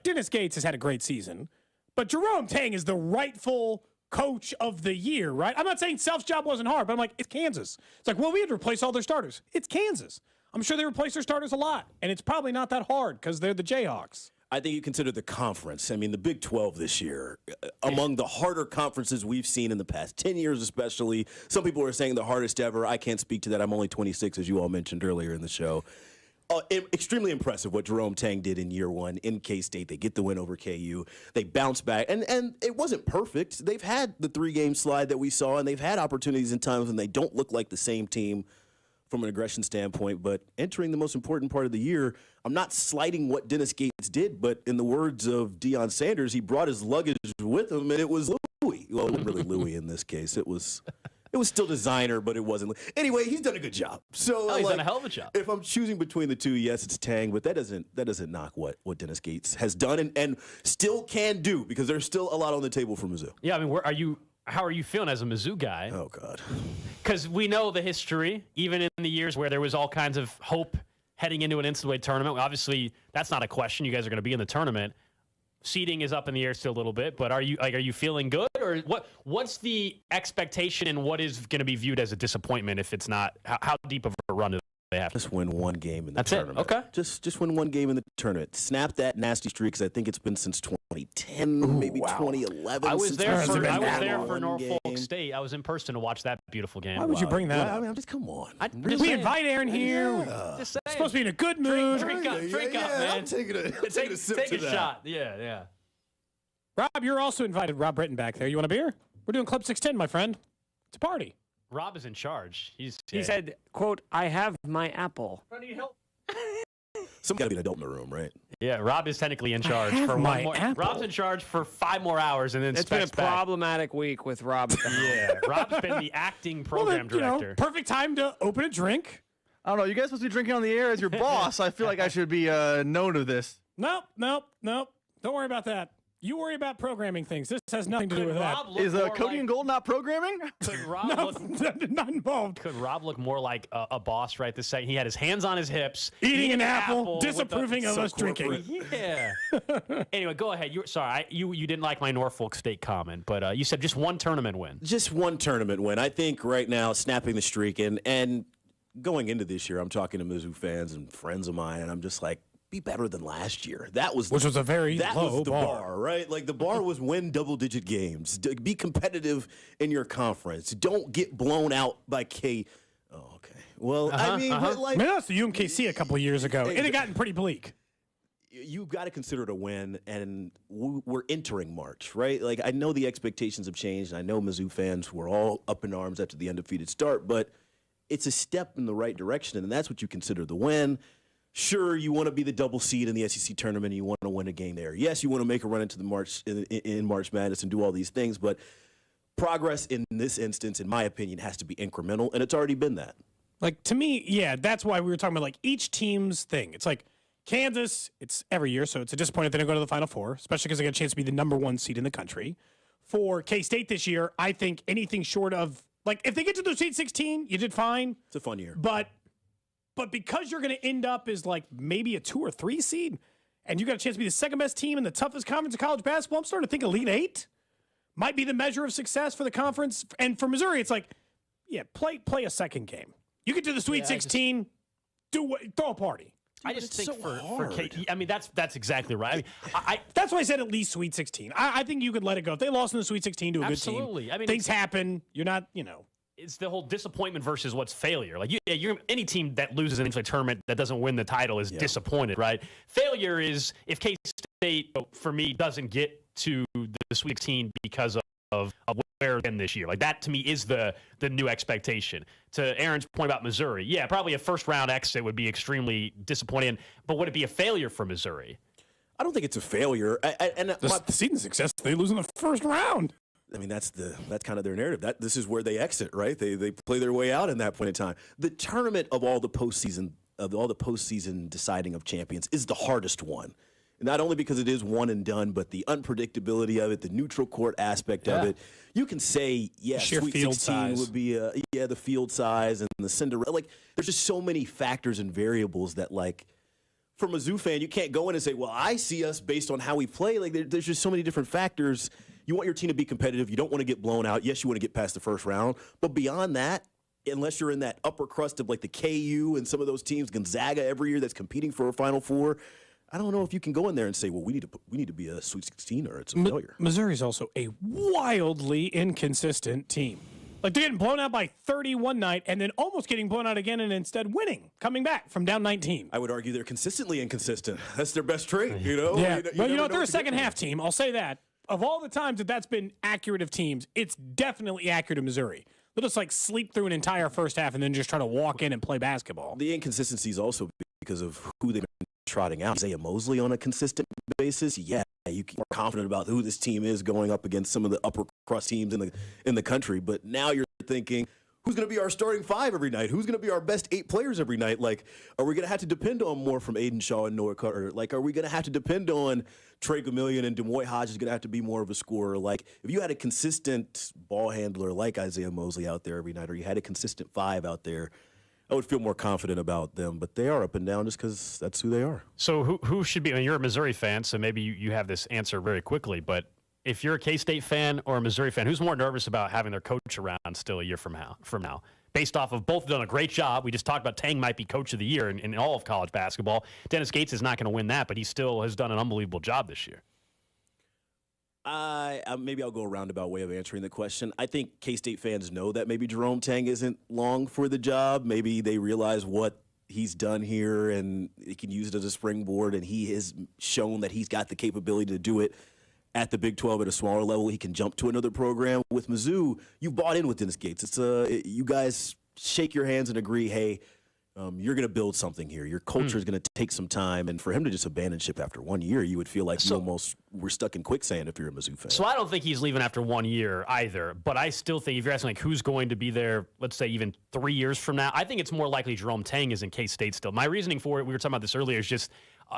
Dennis Gates has had a great season, but Jerome Tang is the rightful coach of the year, right? I'm not saying Self's job wasn't hard, but I'm like, it's Kansas. It's like, well, we had to replace all their starters. It's Kansas. I'm sure they replace their starters a lot, and it's probably not that hard because they're the Jayhawks. I think you consider the conference. I mean, the Big 12 this year, among the harder conferences we've seen in the past 10 years especially. Some people are saying the hardest ever. I can't speak to that. I'm only 26, as you all mentioned earlier in the show. Extremely impressive what Jerome Tang did in year one in K-State. They get the win over KU. They bounce back. And it wasn't perfect. They've had the 3-game slide that we saw, and they've had opportunities in times when they don't look like the same team from an aggression standpoint. But entering the most important part of the year, I'm not slighting what Dennis Gates did, but in the words of Deion Sanders, he brought his luggage with him, and it was Louis. Well, it wasn't really Louis in this case. It was still designer, but it wasn't. Anyway, he's done a good job. So he's done a hell of a job. If I'm choosing between the two, yes, it's Tang, but that doesn't knock what Dennis Gates has done and still can do, because there's still a lot on the table for Mizzou. Yeah, I mean, how are you feeling as a Mizzou guy? Oh, God. Because we know the history, even in the years where there was all kinds of hope heading into an NCAA tournament. Obviously, that's not a question. You guys are going to be in the tournament. Seeding is up in the air still a little bit, but are you feeling good, or what's the expectation and what is going to be viewed as a disappointment if it's not? How deep of a run do they have? Just win one game in the That's tournament. It. Okay. Just win one game in the tournament. Snap that nasty streak, because I think it's been since 2010, maybe 2011. I was there for Norfolk game. State. I was in person to watch that beautiful game. Why would you bring that up? I mean, I'm just come on. We invite Aaron here. Yeah. Just saying. Supposed to be in a good mood. Drink up, man. I'm taking a sip take to a that. shot. Yeah. Rob, you're also invited. Rob Britton back there. You want a beer? We're doing Club 610, my friend. It's a party. Rob is in charge. He said, quote, I have my apple. I need help. Someone's got to be an adult in the room, right? Yeah, Rob is technically in charge for one more. Apple. Rob's in charge for 5 more hours, and then It's been a problematic week with Rob. Yeah, Rob's been the acting program director. Perfect time to open a drink. I don't know. You guys supposed to be drinking on the air as your boss. I feel like I should be known of this. Nope. Don't worry about that. You worry about programming things. This has nothing to do with that. Is Cody and Gold not programming? Could Rob not involved. Could Rob look more like a boss right this second? He had his hands on his hips, eating an apple, disapproving of us drinking. Yeah. Anyway, go ahead. You didn't like my Norfolk State comment, but you said just one tournament win. Just one tournament win. I think right now, snapping the streak and going into this year, I'm talking to Mizzou fans and friends of mine, and I'm just like, be better than last year. Which was a very that low was the bar, right? Like the bar was win double-digit games. Be competitive in your conference. Don't get blown out by K. Oh, okay. Well, I mean, like, that's the UMKC a couple of years ago. It had gotten pretty bleak. You've got to consider it a win, and we're entering March, right? Like, I know the expectations have changed, and I know Mizzou fans were all up in arms after the undefeated start, but it's a step in the right direction, and that's what you consider the win. Sure, you want to be the double seed in the SEC tournament, and you want to win a game there. Yes, you want to make a run into the March in March Madness and do all these things, but progress in this instance, in my opinion, has to be incremental, and it's already been that. Like, to me, yeah, that's why we were talking about, like, each team's thing. It's like Kansas, it's every year, so it's a disappointment they don't go to the Final Four, especially because they get a chance to be the number 1 seed in the country. For K-State this year, I think anything short of, like, if they get to the Sweet 16, you did fine. It's a fun year. But because you're going to end up as, like, maybe a 2 or 3 seed, and you got a chance to be the second best team in the toughest conference of college basketball, I'm starting to think Elite 8 might be the measure of success for the conference. And for Missouri, it's like, yeah, play a second game. You get to the Sweet 16, throw a party. I just think for KU, I mean, that's exactly right. I mean, that's why I said at least Sweet 16. I think you could let it go. If they lost in the Sweet 16 to a good team, absolutely. I mean, things happen. You're not, It's the whole disappointment versus what's failure. Like, you're any team that loses an NCAA tournament that doesn't win the title is disappointed, right? Failure is if K-State, for me, doesn't get to the Sweet 16 because of where they're in this year. Like, that, to me, is the new expectation. To Aaron's point about Missouri, yeah, probably a first-round exit would be extremely disappointing, but would it be a failure for Missouri? I don't think it's a failure. The seeding success, they lose in the first round. I mean, that's kind of their narrative. This is where they exit, right? They play their way out in that point in time. The tournament of all the postseason deciding of champions is the hardest one. Not only because it is one and done, but the unpredictability of it, the neutral court aspect of it. You can say, yes, Sweet 16 would be the field size and the Cinderella. Like, there's just so many factors and variables that, like, from a Mizzou fan, you can't go in and say, well, I see us based on how we play. Like, there's just so many different factors. you want your team to be competitive. You don't want to get blown out. Yes, you want to get past the first round. But beyond that, unless you're in that upper crust of like the KU and some of those teams, Gonzaga every year that's competing for a Final Four, I don't know if you can go in there and say, well, we need to be a Sweet 16 or it's a failure. Missouri's also a wildly inconsistent team. Like, they're getting blown out by 30 one night and then almost getting blown out again and instead winning, coming back from down 19. I would argue they're consistently inconsistent. That's their best trait, you know? Yeah. They're a second-half team. I'll say that. Of all the times that's been accurate of teams, it's definitely accurate of Missouri. They'll just, like, sleep through an entire first half and then just try to walk in and play basketball. The inconsistency is also because of who they've been trotting out. Isaiah Mosley on a consistent basis, yeah, you can be more confident about who this team is going up against some of the upper crust teams in the country. But now you're thinking, who's going to be our starting five every night? Who's going to be our best 8 players every night? Like, are we going to have to depend on more from Aiden Shaw and Noah Carter? Like, are we going to have to depend on Trey Gamillion and Demoy Hodge is going to have to be more of a scorer? Like, if you had a consistent ball handler like Isaiah Mosley out there every night, or you had a consistent 5 out there, I would feel more confident about them, but they are up and down just because that's who they are. So who should be – I mean, you're a Missouri fan, so maybe you have this answer very quickly, but if you're a K-State fan or a Missouri fan, who's more nervous about having their coach around still a year from now? Based off of both done a great job. We just talked about Tang might be coach of the year in all of college basketball. Dennis Gates is not going to win that, but he still has done an unbelievable job this year. Maybe I'll go a roundabout way of answering the question. I think K-State fans know that maybe Jerome Tang isn't long for the job. Maybe they realize what he's done here and he can use it as a springboard, and he has shown that he's got the capability to do it at the Big 12 at a smaller level. He can jump to another program. With Mizzou, you bought in with Dennis Gates. You guys shake your hands and agree, hey, you're going to build something here. Your culture is going to take some time. And for him to just abandon ship after 1 year, you would feel like you almost were stuck in quicksand if you're a Mizzou fan. So I don't think he's leaving after 1 year either. But I still think if you're asking, like, who's going to be there, let's say even 3 years from now, I think it's more likely Jerome Tang is in K-State still. My reasoning for it, we were talking about this earlier, is just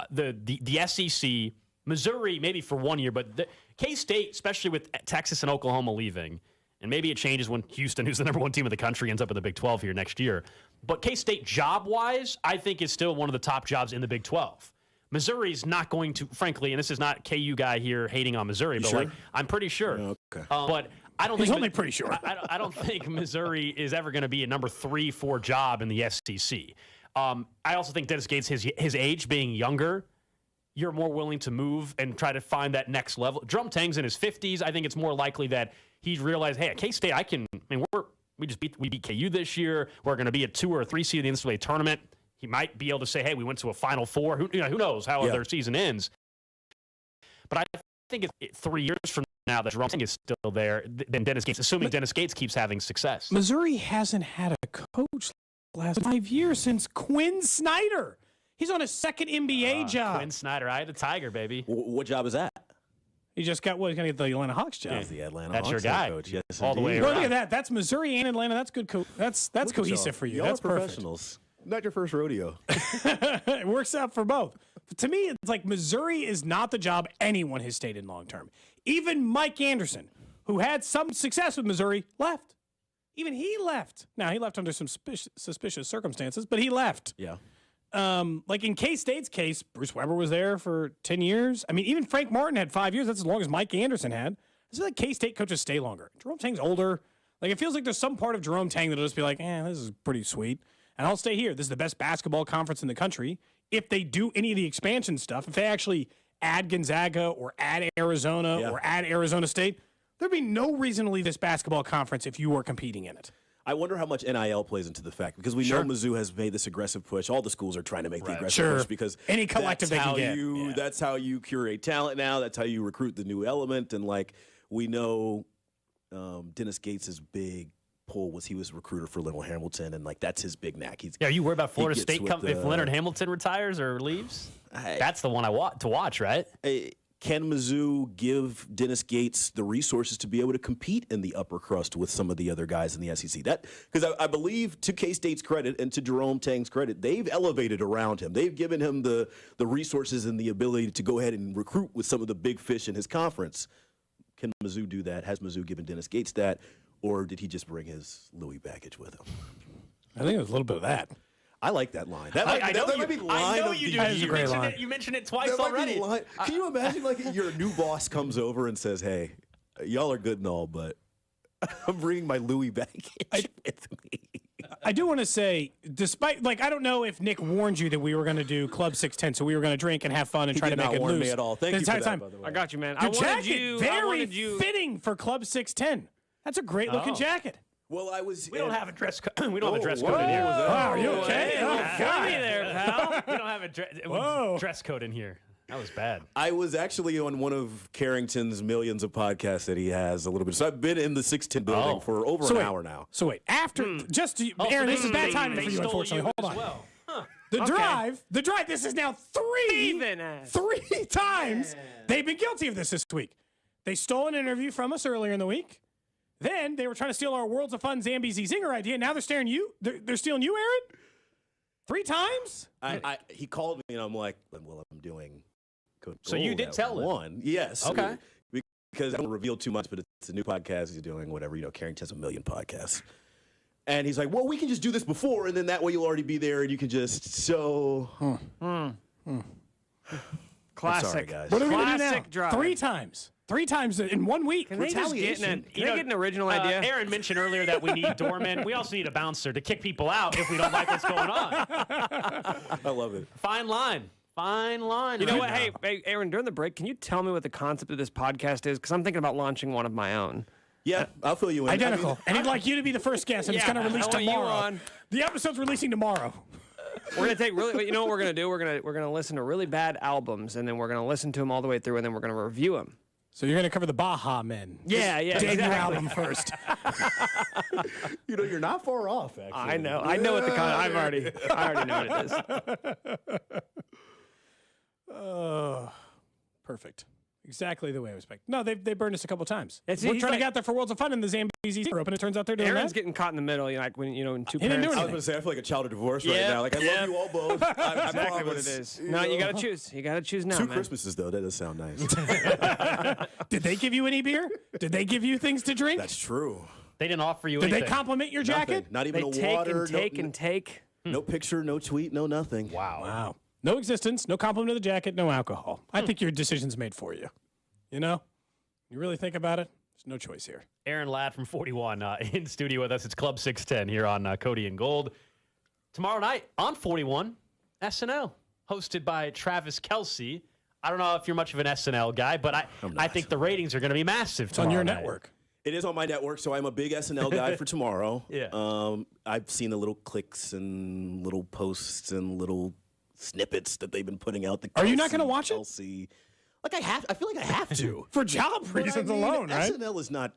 the SEC, Missouri maybe for 1 year, but K-State, especially with Texas and Oklahoma leaving, and maybe it changes when Houston, who's the number 1 team in the country, ends up in the Big 12 here next year. But K-State, job-wise, I think is still one of the top jobs in the Big 12. Missouri's not going to, frankly, and this is not KU guy here hating on Missouri, but like, I'm pretty sure. Okay. But I don't He's think only pretty sure. I don't think Missouri is ever going to be a number 3-4 job in the SEC. I also think Dennis Gates, his age being younger, you're more willing to move and try to find that next level. Jerome Tang's in his 50s. I think it's more likely that he's realized, hey, at K-State, we beat KU this year. We're going to be a 2 or a 3 seed in the NCAA tournament. He might be able to say, hey, we went to a Final Four. Who knows how their season ends. But I think it's 3 years from now that Jerome Tang is still there, then Dennis Gates, assuming Dennis Gates keeps having success. Missouri hasn't had a coach last 5 years since Quinn Snyder. He's on his second NBA job. Quinn Snyder, I had a Tiger, baby. What job is that? He just got he's going to get the Atlanta Hawks job. He's the Atlanta That's Hawks your guy. coach. Yes, all the way Well, around. look at that. That's Missouri and Atlanta. That's good. That's cohesive for you. Y'all That's are professionals. Not your first rodeo. It works out for both. To me, it's like Missouri is not the job anyone has stayed in long term. Even Mike Anderson, who had some success with Missouri, left. Even he left. Now, he left under some suspicious circumstances, but he left. Yeah. Like in K-State's case, Bruce Weber was there for 10 years. I mean, even Frank Martin had 5 years. That's as long as Mike Anderson had. I feel like K-State coaches stay longer. Jerome Tang's older. Like, it feels like there's some part of Jerome Tang that'll just be like, this is pretty sweet. And I'll stay here. This is the best basketball conference in the country. If they do any of the expansion stuff, if they actually add Gonzaga or add Arizona or add Arizona State, there'd be no reason to leave this basketball conference if you were competing in it. I wonder how much NIL plays into the fact, because we know Mizzou has made this aggressive push. All the schools are trying to make the aggressive push because any collective they can get. That's how you curate talent now. That's how you recruit the new element. And like we know, Dennis Gates' big pull was he was a recruiter for Leonard Hamilton, and like that's his big knack. Are you worried about Florida State if Leonard Hamilton retires or leaves? That's the one I want to watch, right? Can Mizzou give Dennis Gates the resources to be able to compete in the upper crust with some of the other guys in the SEC? Because I believe, to K-State's credit and to Jerome Tang's credit, they've elevated around him. They've given him the resources and the ability to go ahead and recruit with some of the big fish in his conference. Can Mizzou do that? Has Mizzou given Dennis Gates that? Or did he just bring his Louis baggage with him? I think it was a little bit of that. I like that line. I know you do. You mentioned it twice already. Can you imagine, like, your new boss comes over and says, hey, Y'all are good and all, but I'm bringing my Louis baggage with me. I do want to say, despite, I don't know if Nick warned you that we were going to do Club 610, so we were going to drink and have fun and try to make it loose. He did not warn me at all. Thank you for that, by the way. I got you, man. Your jacket, very fitting for Club 610. That's a great looking jacket. Well, We don't have a dress code. We don't have a dress code in here. Wow, are you okay? Hey, Oh, God. there, pal. We don't have a dress code in here. That was bad. I was actually on one of Carrington's millions of podcasts that he has a little bit. So I've been in the 610 building for over an hour now. So wait, after Aaron, this is bad timing for you, unfortunately. Hold on. Well. Huh. The drive. This is now three times they've been guilty of this week. They stole an interview from us earlier in the week. Then they were trying to steal our Worlds of Fun Zambezi Zinger idea. Now they're stealing you. They're stealing you, Aaron. 3 times. He called me and I'm like, well, I'm doing. So you did tell him? One, yes. Okay. Because I don't reveal too much, but it's a new podcast he's doing. Whatever, Carrington has a million podcasts. And he's like, well, we can just do this before, and then that way you'll already be there, and you can just Classic. I'm sorry, guys. What are we going to do now? Classic drive. 3 times. 3 times in 1 week. Can they just get an original idea? Aaron mentioned earlier that we need doormen. We also need a bouncer to kick people out if we don't like what's going on. I love it. Fine line. You know what? Hey, Aaron, during the break, can you tell me what the concept of this podcast is? Because I'm thinking about launching one of my own. Yeah, I'll fill you in. Identical. And he'd like you to be the first guest, and it's going to release I want you tomorrow. on. The episode's releasing tomorrow. We're gonna take you know what we're gonna do? We're gonna listen to really bad albums, and then we're gonna listen to them all the way through, and then we're gonna review them. So you're going to cover the Baja Men. Yeah, Debut album first. You're not far off, actually. I know what the I already know what it is. Oh, perfect. Exactly the way I was expecting. No, they burned us a couple times. We're He's trying to like- get out there for Worlds of Fun in the Zambezi Open. It turns out they're doing Aaron's that. getting caught in the middle, when in two He didn't do parents. I was going to say, I feel like a child of divorce right now. Like, I love you all both. I Exactly what promise. it is. No, you gotta choose. You gotta choose now, 2 man. Christmases, though. That does sound nice. Did they give you any beer? Did they give you things to drink? That's true. They didn't offer you Did anything. they compliment your jacket? Nothing. Not even They a take water. and take and take. No picture, no tweet, no nothing. Wow. No existence, no compliment of the jacket, no alcohol. I think your decision's made for you. You really think about it? There's no choice here. Aaron Ladd from 41 in studio with us. It's Club 610 here on Cody and Gold. Tomorrow night on 41, SNL, hosted by Travis Kelce. I don't know if you're much of an SNL guy, but I think the ratings are going to be massive tomorrow on your night. network. It is on my network, so I'm a big SNL guy for tomorrow. Yeah. I've seen the little clicks and little posts and little snippets that they've been putting out. Are you not going to watch it? Kelsey. I feel like I have to. For job reasons alone, right? SNL is not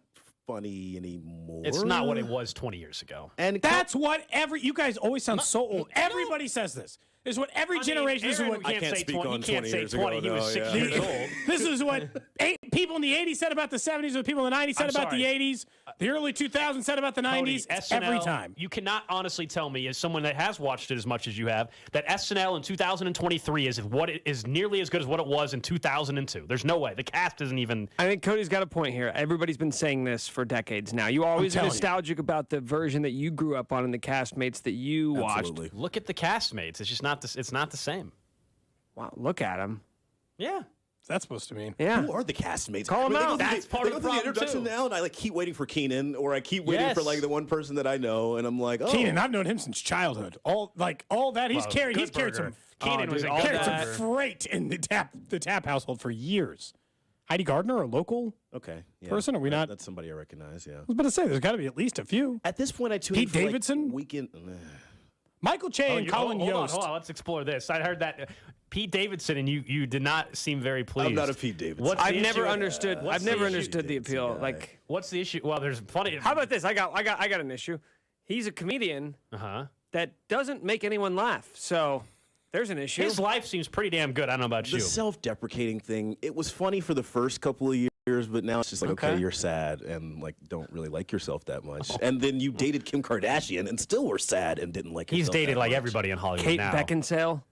funny anymore. It's not what it was 20 years ago. And That's what you guys always sound so old. Everybody says this. This is what every generation. This is what I can't speak on 20 years ago. He was 6 years old. This is what people in the 80s said about the 70s, what people in the 90s said about the 80s, the early 2000s said about the 90s. SNL, every time. You cannot honestly tell me, as someone that has watched it as much as you have, that SNL in 2023 is nearly as good as what it was in 2002. There's no way. The cast isn't even. I think Cody's got a point here. Everybody's been saying this for decades now. You always are nostalgic about the version that you grew up on and the castmates that you watched. Look at the castmates. It's just not it's not the same. Wow, look at him. Yeah. What's that supposed to mean? Yeah. Who are the castmates? Call them out. That's part of the problem, introduction too. now, and I keep waiting for Keenan, or I keep waiting for the one person that I know, and I'm like, oh. Keenan, I've known him since childhood. All that he's carried some. Keenan was carried some freight in the Tap household for years. Heidi Gardner, a local person? Are we not? That's somebody I recognize. Yeah. I was about to say there's got to be at least a few. At this point, I tune Pete in for Davidson, weekend. Michael Che, and Colin Yost. Hold on, let's explore this. I heard that Pete Davidson, and you did not seem very pleased. I'm not a Pete Davidson. I've never understood the appeal. Like, what's the issue? Well, there's funny. How about this? I got an issue. He's a comedian that doesn't make anyone laugh. So there's an issue. His life seems pretty damn good. I don't know about you. The self-deprecating thing, it was funny for the first couple of years, but now it's just like, okay, you're sad and like don't really like yourself that much. And then you dated Kim Kardashian and still were sad and didn't like yourself. He's dated that like much. everybody in Hollywood Kate now. Beckinsale.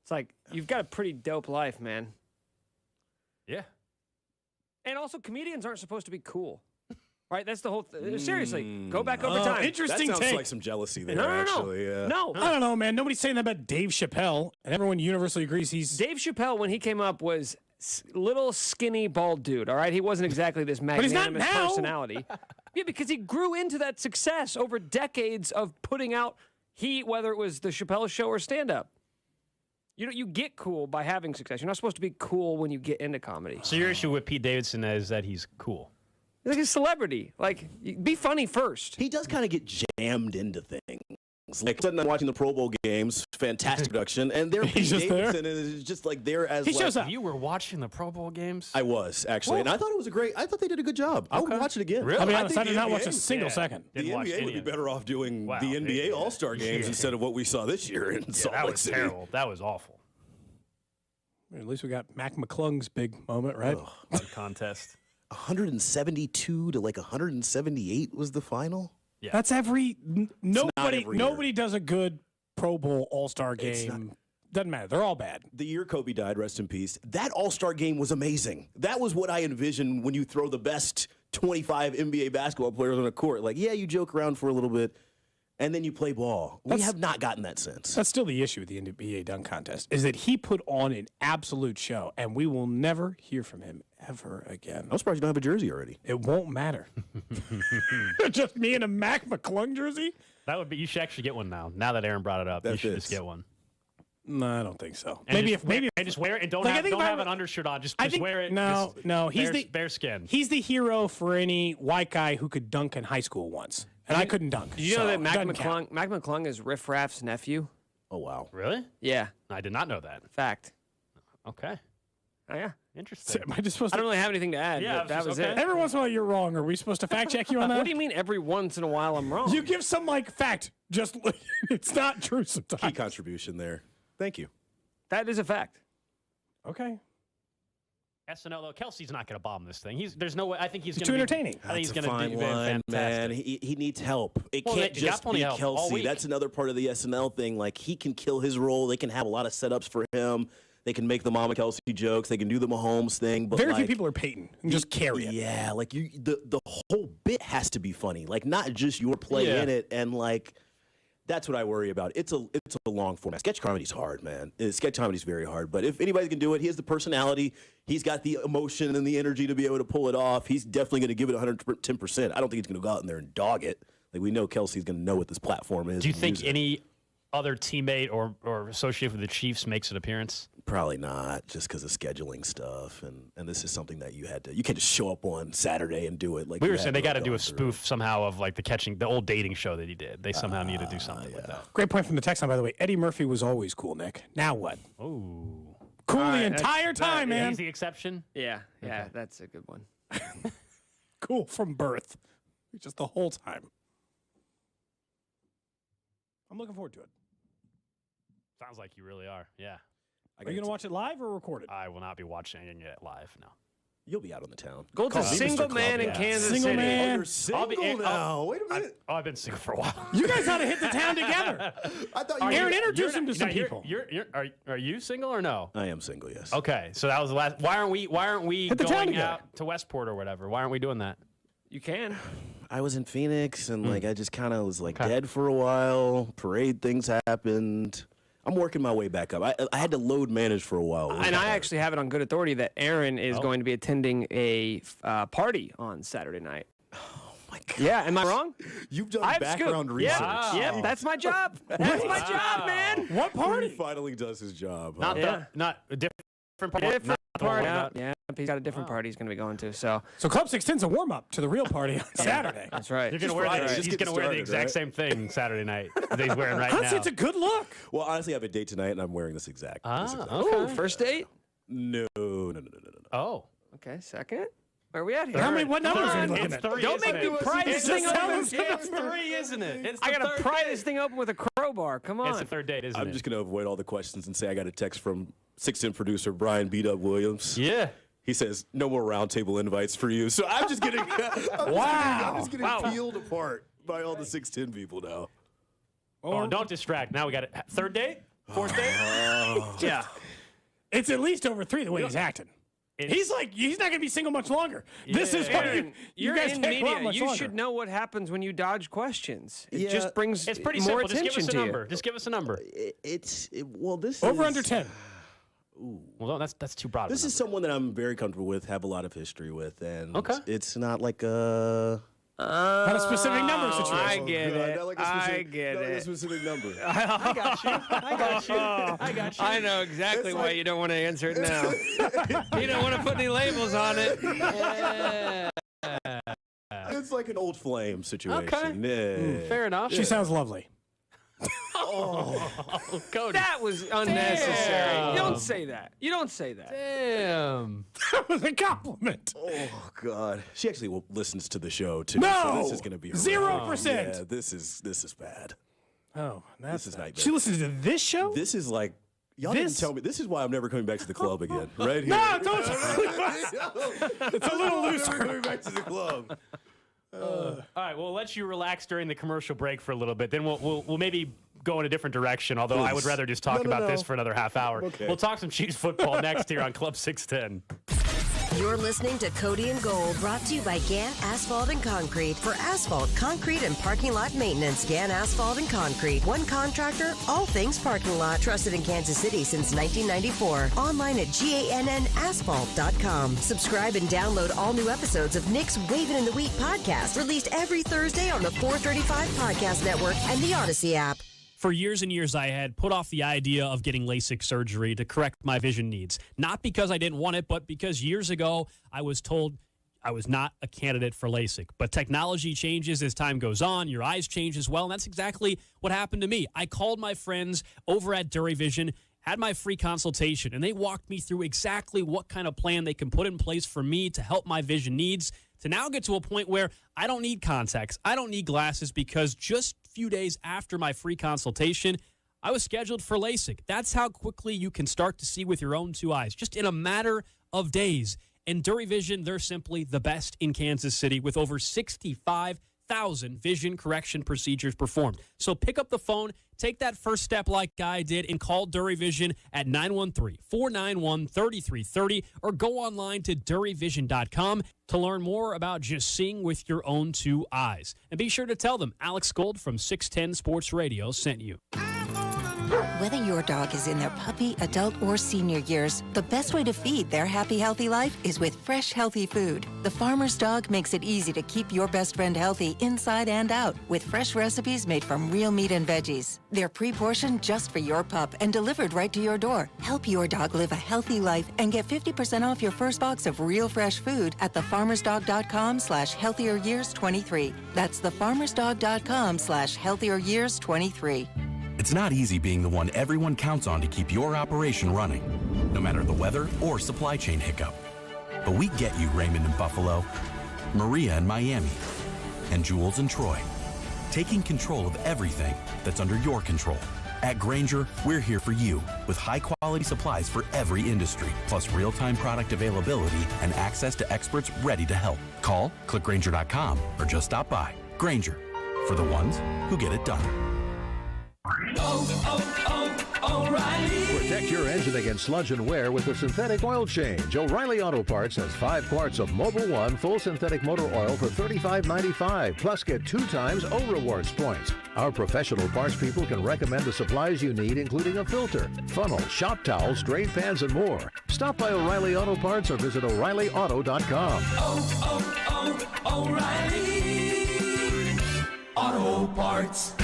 It's like, you've got a pretty dope life, man. Yeah. And also, comedians aren't supposed to be cool. Right? That's the whole seriously, go back over time. Interesting That sounds take. like some jealousy there, No. actually. Yeah. No. I don't know, man. Nobody's saying that about Dave Chappelle, and everyone universally agrees he's. Dave Chappelle, when he came up, was little skinny bald dude. All right, he wasn't exactly this magnanimous personality. Yeah, because he grew into that success over decades of putting out heat, whether it was the Chappelle Show or stand-up. You get cool by having success. You're not supposed to be cool when you get into comedy. So your issue with Pete Davidson is that he's cool. He's like a celebrity. Like, be funny first. He does kind of get jammed into things. Like, suddenly I'm watching the Pro Bowl games, fantastic production, and they're Pete Davidson, and it's just like there as he shows up. You were watching the Pro Bowl games? I was, actually, and I thought it was I thought they did a good job. I would watch it again. Really? I did not watch a single second. The NBA would be better off doing the NBA All-Star games instead of what we saw this year in Salt Lake City. That was terrible. That was awful. At least we got Mac McClung's big moment, right? Contest. 172 to like 178 was the final. Yeah. That's nobody does a good Pro Bowl All-Star game. Doesn't matter. They're all bad. The year Kobe died, rest in peace, that All-Star game was amazing. That was what I envisioned when you throw the best 25 NBA basketball players on a court. Like, yeah, you joke around for a little bit, and then you play ball. We have not gotten that since. That's still the issue with the NBA dunk contest, is that he put on an absolute show, and we will never hear from him ever again. I'm surprised you don't have a jersey already. It won't matter. Just me in a Mac McClung jersey? That would be. You should actually get one now. Now that Aaron brought it up, you should just get one. No, I don't think so. And maybe just wear it and don't have an undershirt on. Just wear it. No. He's bare skin. He's the hero for any white guy who could dunk in high school once, and I couldn't dunk. Did you know that Mac McClung is Riff Raff's nephew? Oh wow, really? Yeah, I did not know that. Fact. Okay. Oh yeah. Interesting. Am I just supposed I don't really have anything to add. Yeah, that was it. Every once in a while you're wrong. Are we supposed to fact check you on that? What do you mean every once in a while I'm wrong? You give some fact. Just it's not true sometimes. Key contribution there. Thank you. That is a fact. Okay. SNL though, Kelce's not going to bomb this thing. There's no way. I think he's too entertaining. I think he's going to do fantastic. Man, he needs help. It can't just be Kelce. That's another part of the SNL thing. Like, he can kill his role. They can have a lot of setups for him. They can make the Mama Kelce jokes. They can do the Mahomes thing. But very few people are Peyton and just carry it. Yeah, like the whole bit has to be funny. Like, not just your play in it. And like, that's what I worry about. It's a long format. Sketch comedy's hard, man. Sketch comedy's very hard. But if anybody can do it, he has the personality. He's got the emotion and the energy to be able to pull it off. He's definitely going to give it 110%. I don't think he's going to go out in there and dog it. Like, we know Kelce's going to know what this platform is. Do you think any other teammate or associate with the Chiefs makes an appearance? Probably not, just because of scheduling stuff, and this is something that you can't just show up on Saturday and do it. Like, we were saying, they got to do a spoof somehow of like the old dating show that he did. They somehow need to do something with that. Great point from the text line, by the way. Eddie Murphy was always cool, Nick. Now what? Oh, cool the entire time, man. He's the exception. Yeah, that's a good one. Cool from birth, just the whole time. I'm looking forward to it. Sounds like you really are. Yeah. Are you going to watch it live or recorded? I will not be watching it live, no. You'll be out on the town. Go to single man in Kansas City. Man. Oh, you're single now. Wait a minute. I've been single for a while. You guys ought to hit the town together. I thought Aaron introduced him to some people. Are you single or no? I am single, yes. Okay, so that was the last. Why aren't we going out to Westport or whatever? Why aren't we doing that? You can. I was in Phoenix, and I just kind of was dead for a while. Parade things happened. I'm working my way back up. I had to load manage for a while. And I actually have it on good authority that Aaron is going to be attending a party on Saturday night. Oh, my God. Yeah, am I wrong? You've done background research. Yeah, yep, that's my job. That's my job, man. What party? He finally does his job. Not a different party. Different party. Yeah, he's got a different party he's going to be going to. So Club 610's a warm-up to the real party on Saturday. That's right. He's going to wear the exact same thing Saturday night that he's wearing right now. Honestly, it's a good look. Well, honestly, I have a date tonight, and I'm wearing this exact. Okay. First date? No. Oh. Okay, second. Where are we at here? How many? What numbers are you looking at? Don't make me pry this thing open. It's 3, isn't it? I got to pry this thing open with a crowbar. Come on. It's the third date, isn't it? I'm just going to avoid all the questions and say I got a text from 610 producer Brian B-Dub Williams. Yeah. He says, no more roundtable invites for you. So I'm just getting, I'm just getting peeled apart by all the 610 people now. Oh, don't distract. Now we got it. Third date? Fourth date? Yeah. It's at least over 3 the way he's acting. He's not going to be single much longer. This is what you guys in can't go out media. much You longer. should know what happens when you dodge questions. It just brings It's pretty more simple. attention Just give us a to number. you. Just give us a number. This over is, under 10. Ooh. Well, that's too broad. This is someone that I'm very comfortable with, have a lot of history with, and Okay. it's not like a... Not a specific number situation. I get it. Not like I get not it. like a specific number. I got you. I got you. I know exactly why you don't want to answer it now. You don't want to put any labels on it. It's like an old flame situation. Okay. Yeah. Fair enough. She sounds lovely. Oh, Cody. That was unnecessary. Damn. You don't say that. You don't say that. Damn. That was a compliment. Oh God. She actually listens to the show too. No! So this is gonna be 0%. Yeah, this is bad. Oh, This is nightmare. She listens to this show? This is like y'all didn't tell me. This is why I'm never coming back to the club again. Right here. No, don't. It's a little looser. I'm coming back to the club. All right, we'll let you relax during the commercial break for a little bit. Then we'll maybe go in a different direction, although I would rather just talk about this for another half hour. Okay. We'll talk some Chiefs football next here on Club 610. You're listening to Cody and Gold, brought to you by Gann Asphalt and Concrete. For asphalt, concrete, and parking lot maintenance, Gann Asphalt and Concrete. One contractor, all things parking lot. Trusted in Kansas City since 1994. Online at GANNasphalt.com. Subscribe and download all new episodes of Nick's Wavin' in the Wheat podcast, released every Thursday on the 435 Podcast Network and the Odyssey app. For years and years, I had put off the idea of getting LASIK surgery to correct my vision needs. Not because I didn't want it, but because years ago, I was told I was not a candidate for LASIK. But technology changes as time goes on. Your eyes change as well, and that's exactly what happened to me. I called my friends over at DuraVision, had my free consultation, and they walked me through exactly what kind of plan they can put in place for me to help my vision needs, to now get to a point where I don't need contacts. I don't need glasses, because just a few days after my free consultation, I was scheduled for LASIK. That's how quickly you can start to see with your own two eyes, just in a matter of days. And DuraVision, they're simply the best in Kansas City, with over 65,000 vision correction procedures performed. So pick up the phone, take that first step like I did, and call DuraVision at 913-491-3330, or go online to DuraVision.com to learn more about just seeing with your own two eyes. And be sure to tell them Alex Gold from 610 Sports Radio sent you. Whether your dog is in their puppy, adult, or senior years, the best way to feed their happy, healthy life is with fresh, healthy food. The Farmer's Dog makes it easy to keep your best friend healthy inside and out with fresh recipes made from real meat and veggies. They're pre-portioned just for your pup and delivered right to your door. Help your dog live a healthy life and get 50% off your first box of real fresh food at thefarmersdog.com/healthieryears23. That's thefarmersdog.com/healthieryears23. It's not easy being the one everyone counts on to keep your operation running, no matter the weather or supply chain hiccup. But we get you, Raymond in Buffalo, Maria in Miami, and Jules in Troy, taking control of everything that's under your control. At Grainger, we're here for you with high-quality supplies for every industry, plus real-time product availability and access to experts ready to help. Call, click Grainger.com, or just stop by. Grainger, for the ones who get it done. O'Reilly. Protect your engine against sludge and wear with a synthetic oil change. O'Reilly Auto Parts has 5 quarts of Mobil 1 full synthetic motor oil for $35.95. Plus, get 2 times O Rewards points. Our professional parts people can recommend the supplies you need, including a filter, funnel, shop towels, drain pans, and more. Stop by O'Reilly Auto Parts or visit O'ReillyAuto.com. O'Reilly Auto Parts.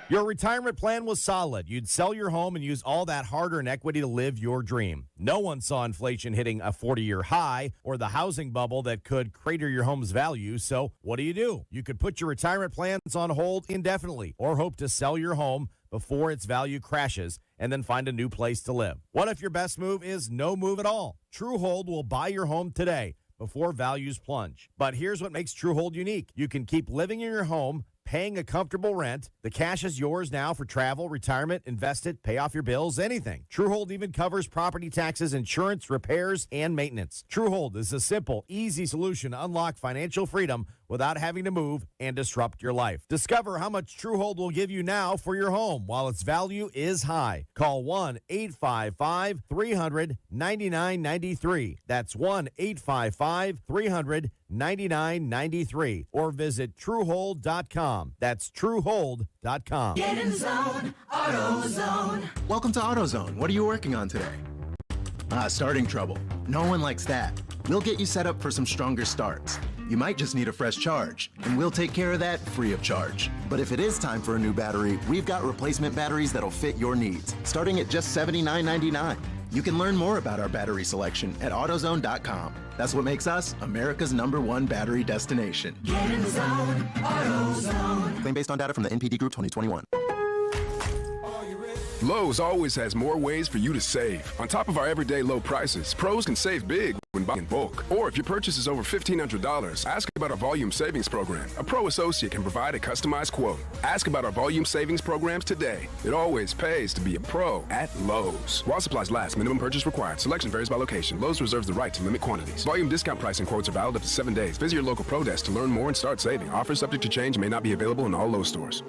Your retirement plan was solid. You'd sell your home and use all that hard-earned equity to live your dream. No one saw inflation hitting a 40-year high or the housing bubble that could crater your home's value. So what do? You could put your retirement plans on hold indefinitely or hope to sell your home before its value crashes and then find a new place to live. What if your best move is no move at all? TrueHold will buy your home today before values plunge. But here's what makes TrueHold unique. You can keep living in your home, paying a comfortable rent. The cash is yours now for travel, retirement, invest it, pay off your bills, anything. TrueHold even covers property taxes, insurance, repairs, and maintenance. TrueHold is a simple, easy solution to unlock financial freedom without having to move and disrupt your life. Discover how much TrueHold will give you now for your home while its value is high. Call 1-855-300-9993. That's 1-855-300-9993. Or visit TrueHold.com. That's TrueHold.com. Get in the zone, AutoZone. Welcome to AutoZone. What are you working on today? Starting trouble. No one likes that. We'll get you set up for some stronger starts. You might just need a fresh charge, and we'll take care of that free of charge. But if it is time for a new battery, we've got replacement batteries that'll fit your needs, starting at just $79.99. You can learn more about our battery selection at AutoZone.com. That's what makes us America's #1 battery destination. Get in the zone, AutoZone. Claim based on data from the NPD Group 2021. Lowe's always has more ways for you to save. On top of our everyday low prices, pros can save big when buying in bulk. Or if your purchase is over $1,500, ask about our volume savings program. A pro associate can provide a customized quote. Ask about our volume savings programs today. It always pays to be a pro at Lowe's. While supplies last, minimum purchase required. Selection varies by location. Lowe's reserves the right to limit quantities. Volume discount pricing quotes are valid up to 7 days. Visit your local pro desk to learn more and start saving. Offers subject to change may not be available in all Lowe's stores.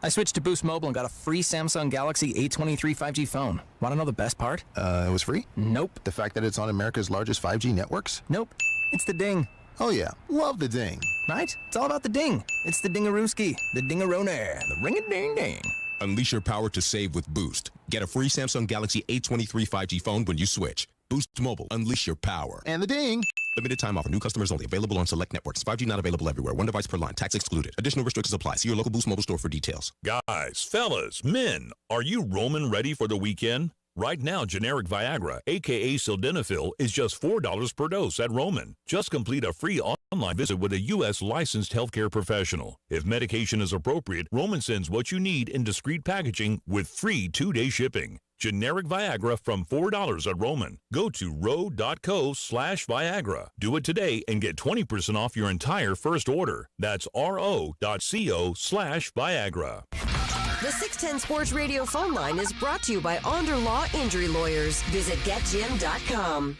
I switched to Boost Mobile and got a free Samsung Galaxy A23 5G phone. Want to know the best part? It was free? Nope. The fact that it's on America's largest 5G networks? Nope. It's the ding. Oh yeah, love the ding. Right? It's all about the ding. It's the dingarooski, the dingarooner, the ring-a-ding-ding. Unleash your power to save with Boost. Get a free Samsung Galaxy A23 5G phone when you switch. Boost Mobile. Unleash your power. And the ding. Limited time offer. New customers only. Available on select networks. 5G not available everywhere. One device per line. Tax excluded. Additional restrictions apply. See your local Boost Mobile store for details. Guys, fellas, men, are you Roman ready for the weekend? Right now, generic Viagra, a.k.a. sildenafil, is just $4 per dose at Roman. Just complete a free online visit with a U.S. licensed healthcare professional. If medication is appropriate, Roman sends what you need in discreet packaging with free 2-day shipping. Generic Viagra from $4 at Roman. Go to ro.co/Viagra. Do it today and get 20% off your entire first order. That's ro.co/Viagra. The 610 Sports Radio phone line is brought to you by Onder Law Injury Lawyers. Visit getjim.com.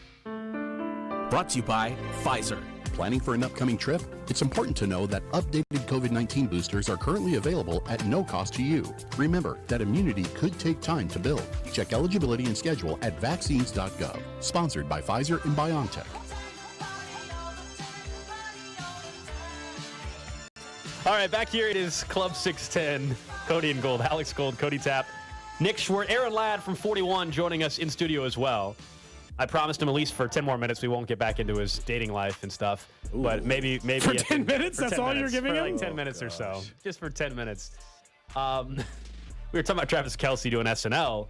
Brought to you by Pfizer. Planning for an upcoming trip? It's important to know that updated COVID-19 boosters are currently available at no cost to you. Remember that immunity could take time to build. Check eligibility and schedule at vaccines.gov. Sponsored by Pfizer and BioNTech. All right, back here it is Club 610. Cody and Gold, Alex Gold, Cody Tapp, Nick Schwartz, Aaron Ladd from 41 joining us in studio as well. I promised him at least for 10 more minutes. We won't get back into his dating life and stuff. Ooh. But maybe for 10 minutes. That's 10 all minutes, you're giving him. Like 10 minutes or so, just for 10 minutes. We were talking about Travis Kelce doing SNL.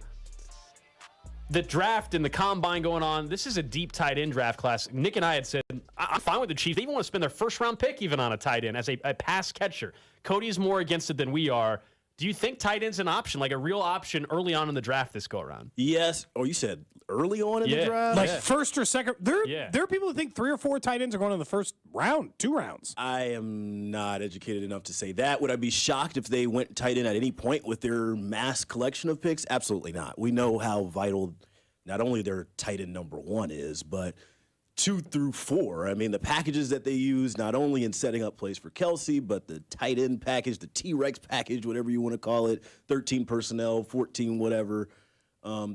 The draft and the combine going on. This is a deep tight end draft class. Nick and I had said, I'm fine with the Chiefs. They even want to spend their first round pick even on a tight end as a pass catcher. Cody's more against it than we are. Do you think tight end's an option, like a real option early on in the draft this go around? Yes. Oh, you said early on in the draft? Like first or second? There are people who think 3 or 4 tight ends are going in the first round, 2 rounds. I am not educated enough to say that. Would I be shocked if they went tight end at any point with their mass collection of picks? Absolutely not. We know how vital not only their tight end number 1 is, but 2 through 4. I mean, the packages that they use, not only in setting up plays for Kelce, but the tight end package, the T-Rex package, whatever you want to call it, 13 personnel, 14 whatever.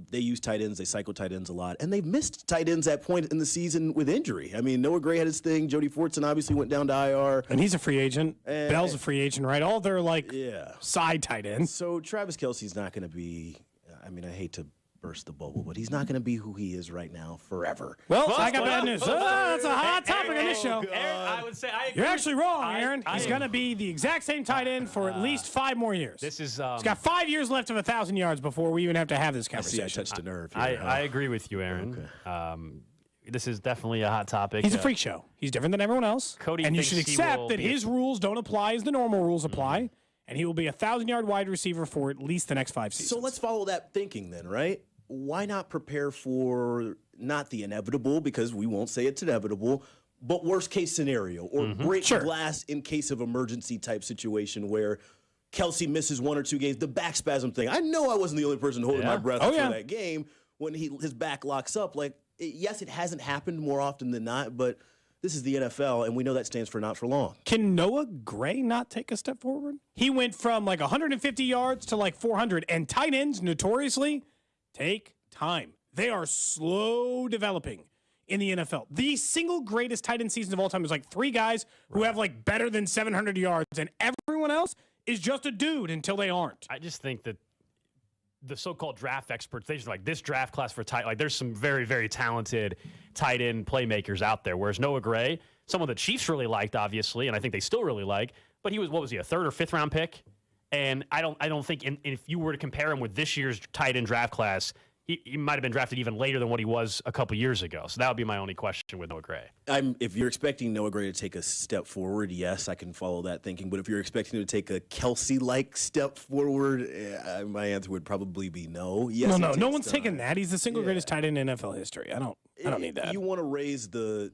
They use tight ends. They cycle tight ends a lot. And they've missed tight ends at point in the season with injury. I mean, Noah Gray had his thing. Jody Fortson obviously went down to IR. And he's a free agent. Bell's a free agent, right? All their, side tight ends. So Travis Kelce's not going to be, I mean, I hate to burst the bubble, but he's not going to be who he is right now forever. Well, I got bad news. That's a hot topic on this show. Aaron, I would say I agree. You're actually wrong, Aaron. He's going to be the exact same tight end for at least 5 more years. This is he's got 5 years left of 1,000 yards before we even have to have this conversation. I touched a nerve here. I agree with you, Aaron. Okay. This is definitely a hot topic. He's a freak show. He's different than everyone else. Cody, and you should accept that his rules don't apply as the normal rules apply, and he will be a 1,000-yard wide receiver for at least the next 5 seasons. So let's follow that thinking then, right? Why not prepare for not the inevitable, because we won't say it's inevitable, but worst case scenario, or break glass in case of emergency type situation where Kelce misses 1 or 2 games, the back spasm thing. I know I wasn't the only person holding my breath for that game when his back locks up. Yes, it hasn't happened more often than not, but this is the NFL, and we know that stands for not for long. Can Noah Gray not take a step forward? He went from 150 yards to 400, and tight ends notoriously take time. They are slow developing in the NFL. The single greatest tight end seasons of all time is 3 guys who have better than 700 yards, and everyone else is just a dude until they aren't. I just think that the so-called draft experts, they just like this draft class for tight. Like there's some very, very talented tight end playmakers out there. Whereas Noah Gray, someone the Chiefs really liked, obviously, and I think they still really like, but he was, what was he, a 3rd or 5th round pick? And I don't think, and if you were to compare him with this year's tight end draft class, he might have been drafted even later than what he was a couple years ago. So that would be my only question with Noah Gray. If you're expecting Noah Gray to take a step forward, yes, I can follow that thinking. But if you're expecting him to take a Kelce-like step forward, my answer would probably be no. Yes, no one's taking that. He's the single greatest tight end in NFL history. I don't need that. You want to raise a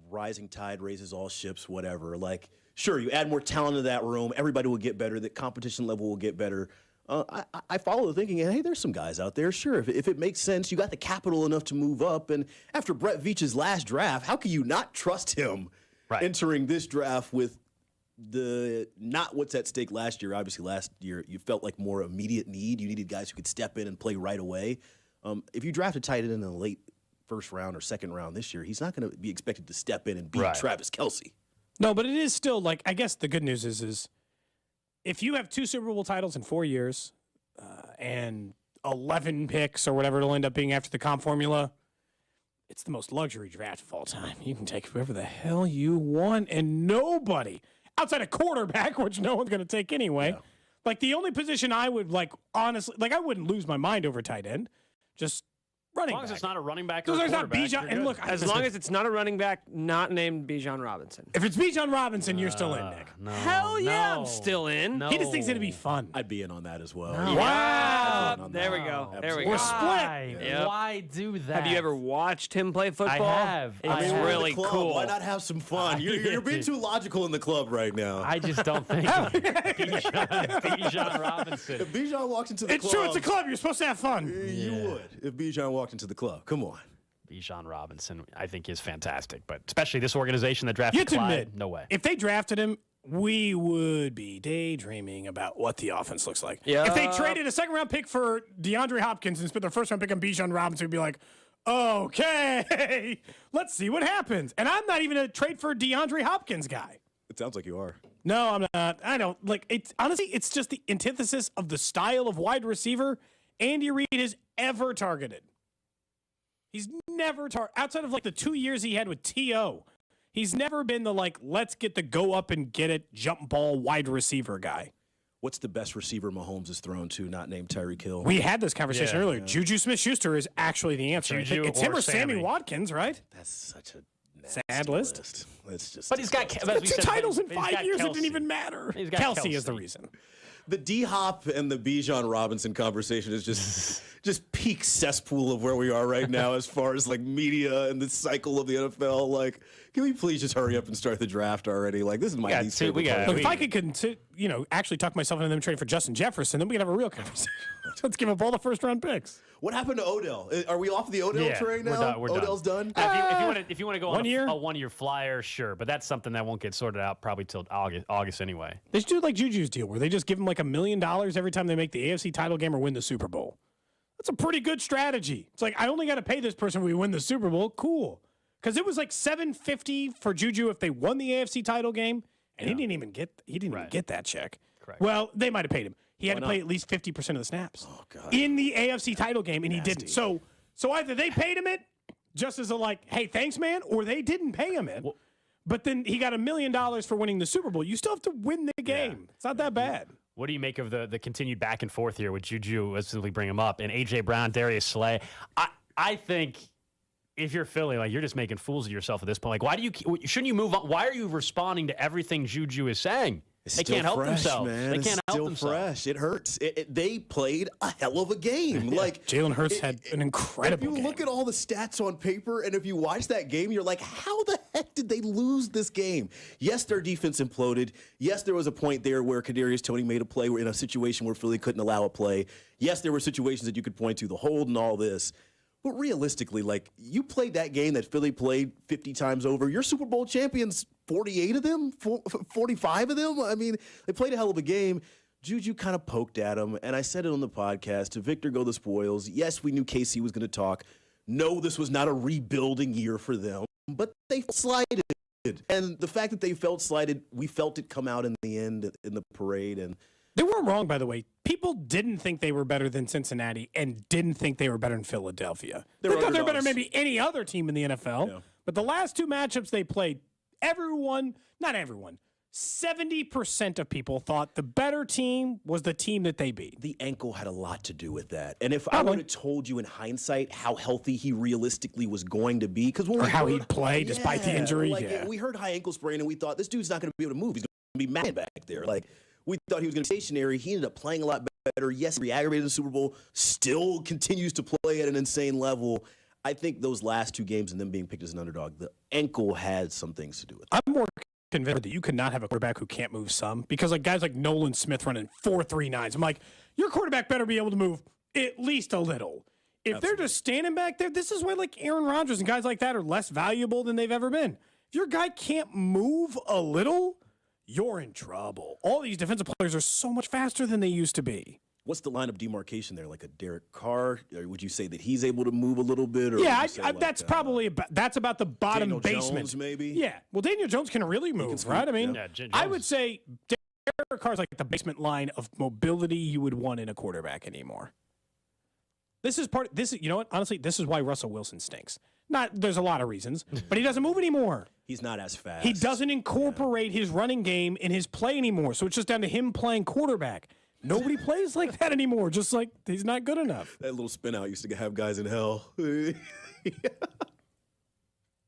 rising tide raises all ships, whatever. Like, sure, you add more talent to that room, everybody will get better. The competition level will get better. I follow the thinking, and hey, there's some guys out there. Sure, if it makes sense, you got the capital enough to move up. And after Brett Veach's last draft, how can you not trust him entering this draft with not what's at stake last year? Obviously, last year you felt like more immediate need. You needed guys who could step in and play right away. If you draft a tight end in the late 1st round or 2nd round this year, he's not going to be expected to step in and beat Travis Kelce. No, but it is still like, I guess the good news is if you have 2 Super Bowl titles in 4 years and 11 picks or whatever it'll end up being after the comp formula, it's the most luxury draft of all time. You can take whoever the hell you want, and nobody, outside of quarterback, which no one's going to take anyway, like the only position I would honestly, I wouldn't lose my mind over tight end, just running back. As long as it's not a running back or a there's quarterback. not Bijan, and look, as long as it's not a running back not named Bijan Robinson. If it's Bijan Robinson, you're still in, Nick. No, Hell yeah, I'm still in. No. He just thinks it'd be fun. I'd be in on that as well. No. Wow. There we go. There we go. We're split. Yep. Why do that? Have you ever watched him play football? I have. It's really cool. Why not have some fun? You're being too logical in the club right now. I just don't think Bijan Robinson. If Bijan walked into the club, it's true. It's a club. You're supposed to have fun. You would. If Bijan walked into the club, come on. Bijan Robinson, I think, is fantastic, but especially this organization that drafted Clyde, no way. If they drafted him, we would be daydreaming about what the offense looks like. Yeah. If they traded a 2nd-round pick for DeAndre Hopkins and spent their 1st-round pick on Bijan Robinson, we'd be like, okay, let's see what happens. And I'm not even a trade for DeAndre Hopkins guy. It sounds like you are. No, I'm not. I don't. It's honestly, it's just the antithesis of the style of wide receiver Andy Reid has ever targeted. He's never outside of the 2 years he had with T.O., he's never been the let's get the go up and get it jump ball wide receiver guy. What's the best receiver Mahomes has thrown to, not named Tyreek Hill? We had this conversation earlier. Juju Smith-Schuster is actually the answer. It's him or Sammy Watkins, right? That's such a sad list. Let's just. But he's got 2 titles in 5 years. It didn't even matter. Kelce is the reason. The D-Hop and the Bijan Robinson conversation is just peak cesspool of where we are right now as far as media and the cycle of the NFL. Can we please just hurry up and start the draft already? This is my least favorite part. If I could actually talk myself into them trading for Justin Jefferson, then we could have a real conversation. Let's give up all the 1st-round picks. What happened to Odell? Are we off the Odell train now? We're Odell's done? If you want to go on a 1 year flyer, sure. But that's something that won't get sorted out probably till August anyway. They should do like Juju's deal where they just give him $1 million every time they make the AFC title game or win the Super Bowl. That's a pretty good strategy. It's I only got to pay this person when we win the Super Bowl. Cool. Because it was $750 for Juju if they won the AFC title game, and he didn't even get that check. Correct. Well, they might have paid him. He had to play at least 50% of the snaps in the AFC title game, and he didn't. So either they paid him it just as hey, thanks, man, or they didn't pay him it. But then he got $1 million for winning the Super Bowl. You still have to win the game. Yeah. It's not that bad. What do you make of the continued back and forth here with Juju? Let's simply bring him up. And A.J. Brown, Darius Slay. I think if you're Philly, you're just making fools of yourself at this point. Shouldn't you move on? Why are you responding to everything Juju is saying? They can't help themselves. Man. They can't help themselves. Fresh. It hurts. They played a hell of a game. Jalen Hurts had an incredible game. If you look at all the stats on paper, and if you watch that game, you're like, how the heck did they lose this game? Yes, their defense imploded. Yes, there was a point there where Kadarius Toney made a play. We're in a situation where Philly couldn't allow a play. Yes, there were situations that you could point to, the hold and all this. But realistically, you played that game that Philly played 50 times over. Your Super Bowl champions, 48 of them, 45 of them. I mean, they played a hell of a game. Juju kind of poked at him, and I said it on the podcast, to Victor go the spoils. Yes, we knew KC was going to talk. No, this was not a rebuilding year for them, but they slighted. And the fact that they felt slighted, we felt it come out in the end in the parade. And They weren't wrong, by the way. People didn't think they were better than Cincinnati and didn't think they were better than Philadelphia. They thought they were better than maybe any other team in the NFL. Yeah. But the last two matchups they played, not everyone, 70% of people thought the better team was the team that they beat. The ankle had a lot to do with that. And if I would have told you in hindsight how healthy he realistically was going to be, because or how he'd play despite the injury. We heard high ankle sprain and we thought this dude's not going to be able to move. He's going to be mad back there. We thought he was going to be stationary. He ended up playing a lot better. Yes, he re-aggravated in the Super Bowl, still continues to play at an insane level. I think those last two games and them being picked as an underdog, the ankle had some things to do with it. I'm more convinced that you could not have a quarterback who can't move some, because guys like Nolan Smith running 4.39s. I'm like, your quarterback better be able to move at least a little. If they're just standing back there, this is why Aaron Rodgers and guys like that are less valuable than they've ever been. If your guy can't move a little, you're in trouble. All these defensive players are so much faster than they used to be. What's the line of demarcation there? Like a Derek Carr? Or would you say that he's able to move a little bit? Or that's probably that's about the bottom Daniel basement. Jones, maybe? Yeah. Well, Daniel Jones can really move, right? I mean, I would say Derek Carr's like the basement line of mobility you would want in a quarterback anymore. You know what? Honestly, this is why Russell Wilson stinks. There's a lot of reasons, but he doesn't move anymore. He's not as fast. He doesn't incorporate his running game in his play anymore. So it's just down to him playing quarterback. Nobody plays like that anymore. Just he's not good enough. That little spin out used to have guys in hell. Here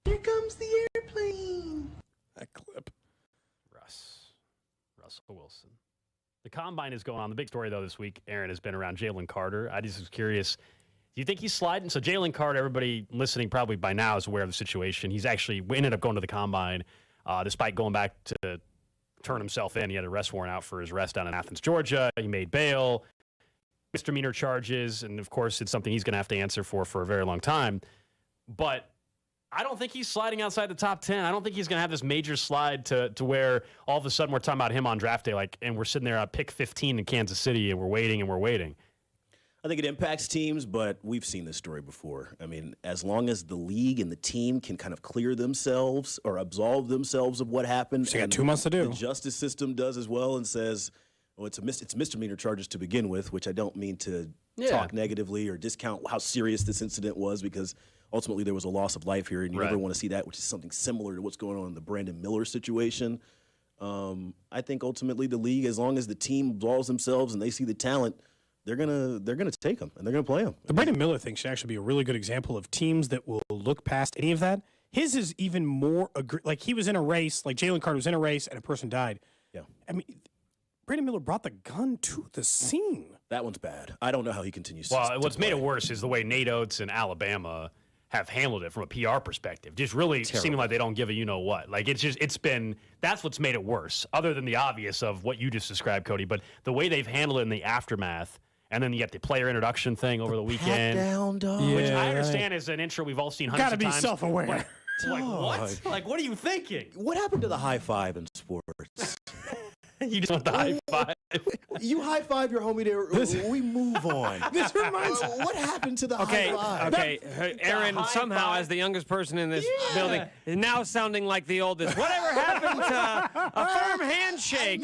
comes the airplane. That clip. Russell Wilson. The combine is going on. The big story, though, this week, Aaron, has been around Jalen Carter. I just was curious. Do you think he's sliding? So Jalen Carter, everybody listening probably by now is aware of the situation. He's actually ended up going to the combine despite going back to turn himself in. He had a arrest warrant out for his arrest down in Athens, Georgia. He made bail, misdemeanor charges, and, of course, it's something he's going to have to answer for a very long time. But I don't think he's sliding outside the top 10. I don't think he's going to have this major slide to where all of a sudden we're talking about him on draft day, and we're sitting there at pick 15 in Kansas City, and we're waiting. I think it impacts teams, but we've seen this story before. I mean, as long as the league and the team can kind of clear themselves or absolve themselves of what happened. So you got 2 months to do. The justice system does as well and says, well, it's misdemeanor charges to begin with, which I don't mean to talk negatively or discount how serious this incident was, because ultimately there was a loss of life here, and you never want to see that, which is something similar to what's going on in the Brandon Miller situation. I think ultimately the league, as long as the team absolves themselves and they see the talent, they're gonna take them and they're gonna play them. The Brandon Miller thing should actually be a really good example of teams that will look past any of that. His is even more he was in a race, like Jalen Carter was in a race and a person died. Yeah, I mean, Brandon Miller brought the gun to the scene. That one's bad. I don't know how he continues. What's made it worse is the way Nate Oates and Alabama have handled it from a PR perspective. Just really seeming like they don't give a you-know-what. That's what's made it worse, other than the obvious of what you just described, Cody. But the way they've handled it in the aftermath, and then you get the player introduction thing over the weekend. Down, dog. Which I understand is an intro we've all seen hundreds of times. Gotta be self-aware. What? What are you thinking? What happened to the high five in sports? You just want the high five. You high five your homie there. We move on. This reminds what happened to the high five? Okay, Aaron somehow, as the youngest person in this building, is now sounding like the oldest. Whatever happened to a firm handshake?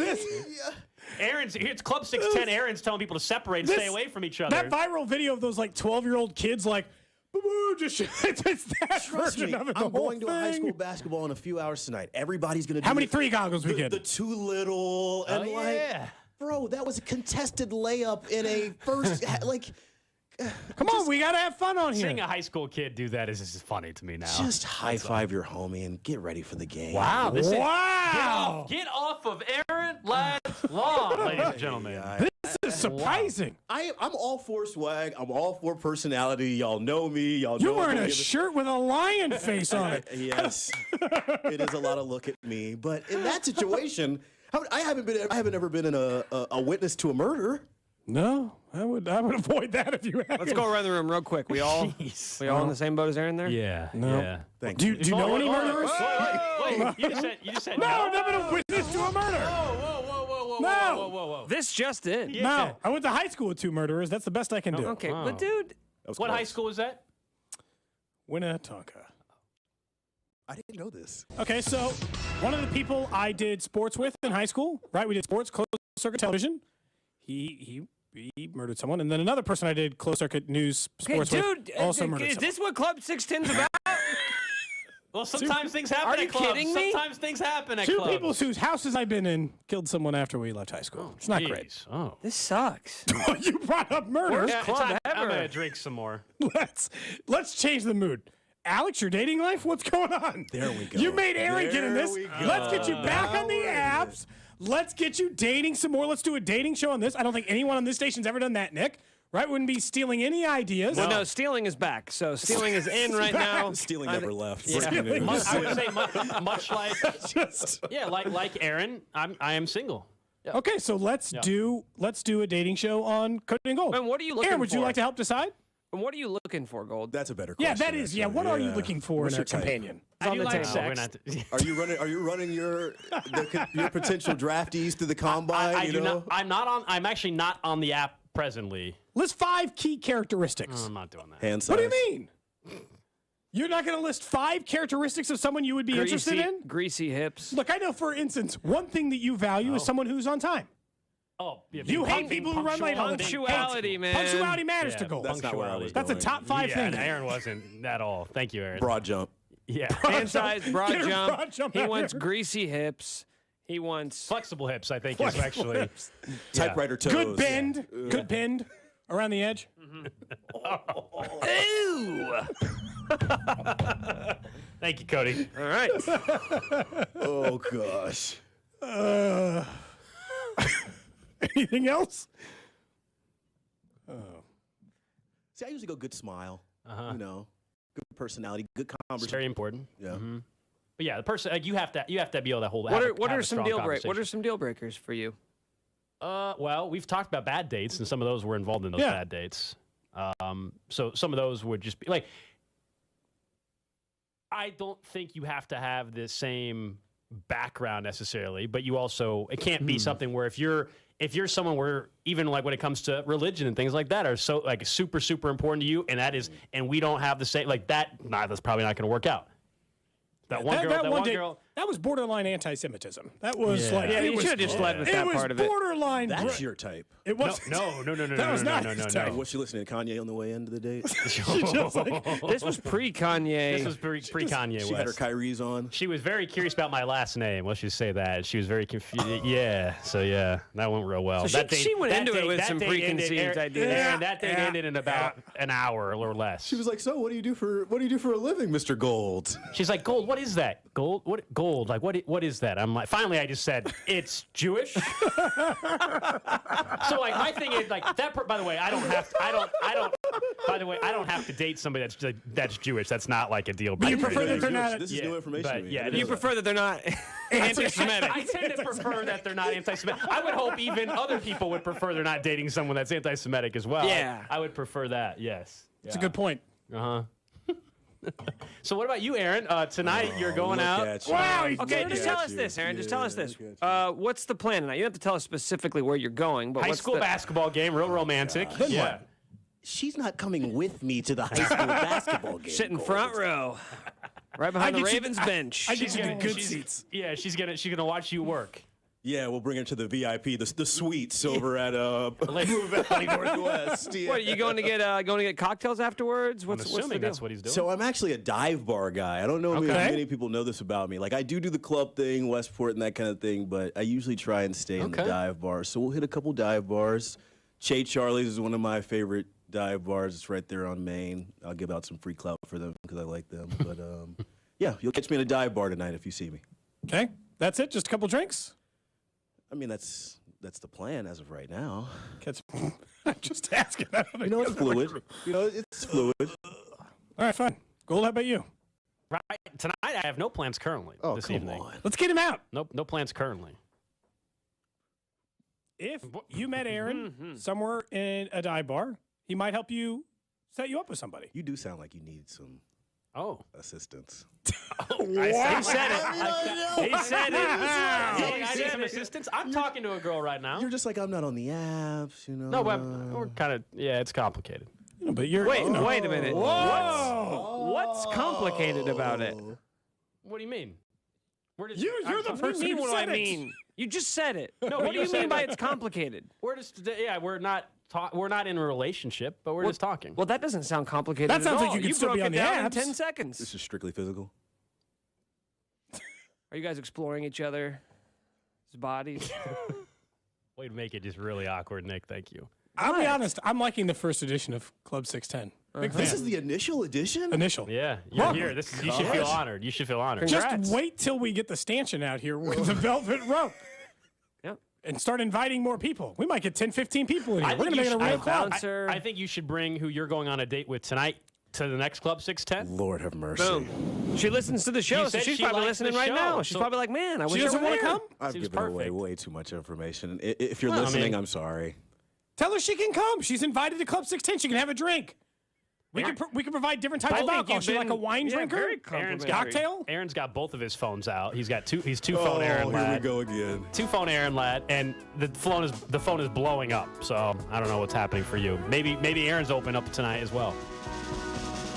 It's Club 610. Aaron's telling people to separate and stay away from each other. That viral video of those 12-year-old kids it's that Trust version me, of it. I'm going to a high school basketball in a few hours tonight. Everybody's going to do How many three goggles we get? The too little. And bro, that was a contested layup in a first, Come on, we got to have fun on here. Seeing a high school kid do that is funny to me now. Just high five your homie and get ready for the game. Wow. Get off of Aaron Ladd's lawn, ladies and gentlemen. This is surprising. I'm all for swag. I'm all for personality. Y'all know me. You're wearing a shirt with a lion face on it. Yes. It is a lot of look at me. But in that situation, I haven't ever been in a witness to a murder. No, I would avoid that if you had. Let's go around the room real quick. We all in the same boat as Aaron there? Yeah. No. Yeah. Thank you. Do you know any murderers? Wait. You just said no. I've never been a witness to a murder. Whoa. This just in. Yeah. No, I went to high school with 2 murderers. That's the best I can do. Okay, but dude. What high school was that? Winnetonka. I didn't know this. Okay, so one of the people I did sports with in high school, right? We did sports, closed circuit television. He murdered someone, and then another person I did close circuit news sports with also murdered is someone. this what Club 610's about? Well, sometimes things happen Are at you clubs. kidding me? Sometimes things happen at Two clubs. people whose houses I've been in killed someone after we left high school. It's not great. Oh. This sucks. You brought up murder. Worst Yeah, club I'm ever. going to drink some more. Let's change the mood. Alex, your dating life? What's going on? There we go. You made Aaron get in There this. we go. Let's get you back on the apps. Let's get you dating some more. Let's do a dating show on this. I don't think anyone on this station's ever done that, Nick. Right? Wouldn't be stealing any ideas. Well, no, stealing is back. So stealing is in right now. Stealing never left. Yeah. I would say much like like Aaron, I am single. Yeah. Okay, so let's do a dating show on Cody and Gold. And what are you looking Aaron, would you for? like to help decide? And what are you looking for, Gold? That's a better question. Yeah, that is. Yeah, what are you looking for What's in your a type? companion? I do like table. sex. Are you running your potential draftees through the combine? I do not. I'm actually not on the app presently. List 5 key characteristics. I'm not doing that. Hand size. What do you mean? You're not going to list 5 characteristics of someone you would be interested in? Greasy hips. Look, I know, for instance, one thing that you value is someone who's on time. Oh, yeah, You hate people who run late all the time. Punctuality, man. Punctuality matters to Gold. That's not where I was That's a going. top 5 thing. Aaron wasn't at all. Thank you, Aaron. Broad jump. Yeah. Hand size, broad Get her jump. broad jump He out wants here. greasy hips. He wants Flexible hips, I think, is actually. Typewriter toes. Good bend. Good bend around the edge. Ew. Thank you, Cody. All right. Oh gosh. Anything else? See, I usually go good smile. You know, good personality, good It's conversation. very important. Yeah. Mm-hmm. But yeah, the person you have to be able to hold. What are some deal breakers for you? Well, we've talked about bad dates, and some of those were involved in those bad dates. So some of those would just be like, I don't think you have to have the same background necessarily, but you also, it can't be something where if you're someone where even like when it comes to religion and things like that are so like super, super important to you, and that is, and we don't have the same, like that, that's probably not going to work out. That one girl. That was borderline anti-Semitism. That was like. Yeah, it you was- should have just led with that part of it. It was borderline. That's your type. It was. No. That was not his type. Was she listening to Kanye on the way into the date? This was pre-Kanye. This was pre-Kanye. She had her Kyrie's on. She was very curious about my last name. Let's just say that. She was very confused. Yeah. So, yeah, that went real well. So That she went that into it with that some date preconceived ended, ideas. Aaron, that date ended in about an hour or less. She was like, "So, what do you do for a living, Mr. Gold?" She's like, "Gold, what is that? Gold? What gold? Like, what is that?" I'm like, finally, I just said, "It's Jewish." So, like, my thing is like that. By the way, I don't have to date somebody that's Jewish. That's not like a deal breaker. You prefer that they're not. This is new information to me. Yeah, You prefer that they're not anti-Semitic. I tend to prefer that they're not anti-Semitic. I would hope even other people would prefer they're not dating someone that's anti-Semitic as well. Yeah. I would prefer that. Yes. It's a good point. So what about you, Aaron? Tonight you're going out. Wow. Okay, just tell us this, Aaron. Just tell us this. What's the plan tonight? You don't have to tell us specifically where you're going, but High what's school the... basketball game, real romantic. Yeah. She's not coming with me to the high school basketball game. Sit in front row, right behind the Ravens bench. I get you the good seats. Yeah, she's gonna watch you work. Yeah, we'll bring her to the VIP, the suites over at Valley Northwest. Yeah. What are you going to get cocktails afterwards? I'm assuming that's what he's doing. So I'm actually a dive bar guy. I don't know if many people know this about me. Like I do the club thing, Westport and that kind of thing, but I usually try and stay in the dive bar. So we'll hit a couple dive bars. Che Charlie's is one of my favorite dive bars. It's right there on Main. I'll give out some free clout for them because I like them. But yeah, you'll catch me in a dive bar tonight if you see me. Okay, that's it. Just a couple drinks. I mean, that's the plan as of right now. I'm just asking. You know, it's fluid. It's fluid. All right, fine. Gold, how about you? Right tonight, I have no plans currently. This evening. Let's get him out. Nope, no plans currently. If you met Aaron somewhere in a dive bar, he might help you set you up with somebody. You do sound like you need some assistance. He said it. He said it. I need some assistance. I'm talking to a girl right now. You're just like, I'm not on the apps, you know. No, but we're kind of, it's complicated. But you're. Wait a minute. What's complicated about it? What do you mean? You're the person What do you mean? who What do I said it. mean? You just said it. No, what do you mean by it's complicated? We're not in a relationship, but we're just talking. Well, that doesn't sound complicated. That sounds at like all. you can still broke be it on the down in apps. 10 seconds. This is strictly physical. Are you guys exploring each other's bodies? Way to make it just really awkward, Nick. Thank you. I'll be honest. I'm liking the first edition of Club 610. Big This fan. is the initial edition? Initial. Yeah, you're Oh here. my You should feel gosh. honored. You should feel honored. Just wait till we get the stanchion out here with the velvet rope. Yep. And start inviting more people. We might get 10, 15 people in here. I We're think going to you make it a should- real club. bouncer. I think you should bring who you're going on a date with tonight to the next Club 610. Lord have mercy. Boom. She listens to the show, She so said she's she probably likes listening the right show, now. She's so- probably like, man, I wish She I doesn't were want to there. come? I've Seems given away perfect. way too much information. If you're Well, I listening, mean- I'm sorry. Tell her she can come. She's invited to Club 610. She can have a drink. We can provide different types of alcohol. She like a wine drinker? very Aaron's complimentary. Cocktail? Aaron's got both of his phones out. He's got two. He's two phone Aaron here lad. we go again. Two phone Aaron lad, and the phone is blowing up. So I don't know what's happening for you. Maybe Aaron's open up tonight as well.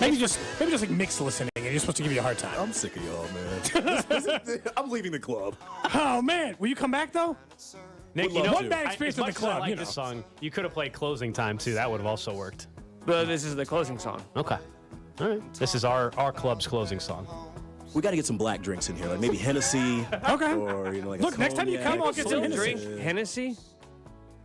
Maybe just like mixed listening, and you're supposed to give you a hard time. I'm sick of y'all, man. I'm leaving the club. Oh man, will you come back though? Nick, love one to. bad experience as with the much as I club. like You know. this song, you could have played Closing Time too. That would have also worked. But this is the closing song. Okay. All right. This is our club's closing song. We got to get some black drinks in here, like maybe Hennessy. Okay. Or like Look, a next time you cognac. come, I'll get some Still Hennessy. drink Hennessy?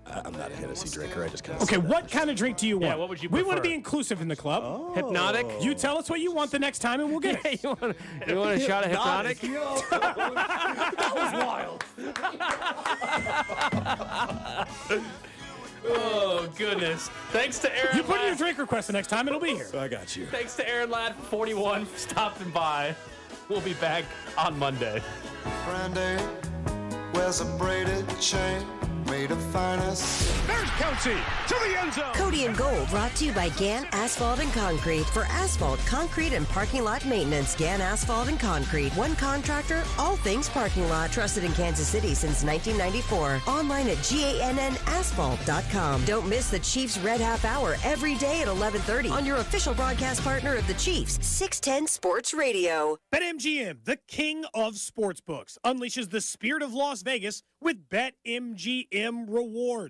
I'm not a Hennessy drinker. I just kind of. Okay, what kind of drink do you want? Yeah, what would you We want to prefer? be inclusive in the club. Hypnotic? You tell us what you want the next time, and we'll get it. you want a shot of hypnotic? That was wild. Oh goodness! Thanks to Aaron. You put in your Ladd. drink request the next time, it'll be here. I got you. Thanks to Aaron Ladd, 41, for stopping by. We'll be back on Monday. Brandy wears a braided chain made of finest. There's Kelce to the end zone. Cody and Gold brought to you by Gann Asphalt and Concrete. For asphalt, concrete, and parking lot maintenance, Gann Asphalt and Concrete. One contractor, all things parking lot. Trusted in Kansas City since 1994. Online at GANNasphalt.com. Don't miss the Chiefs Red Half Hour every day at 11:30 on your official broadcast partner of the Chiefs, 610 Sports Radio. BetMGM, the king of sportsbooks, unleashes the spirit of Las Vegas with BetMGM Rewards.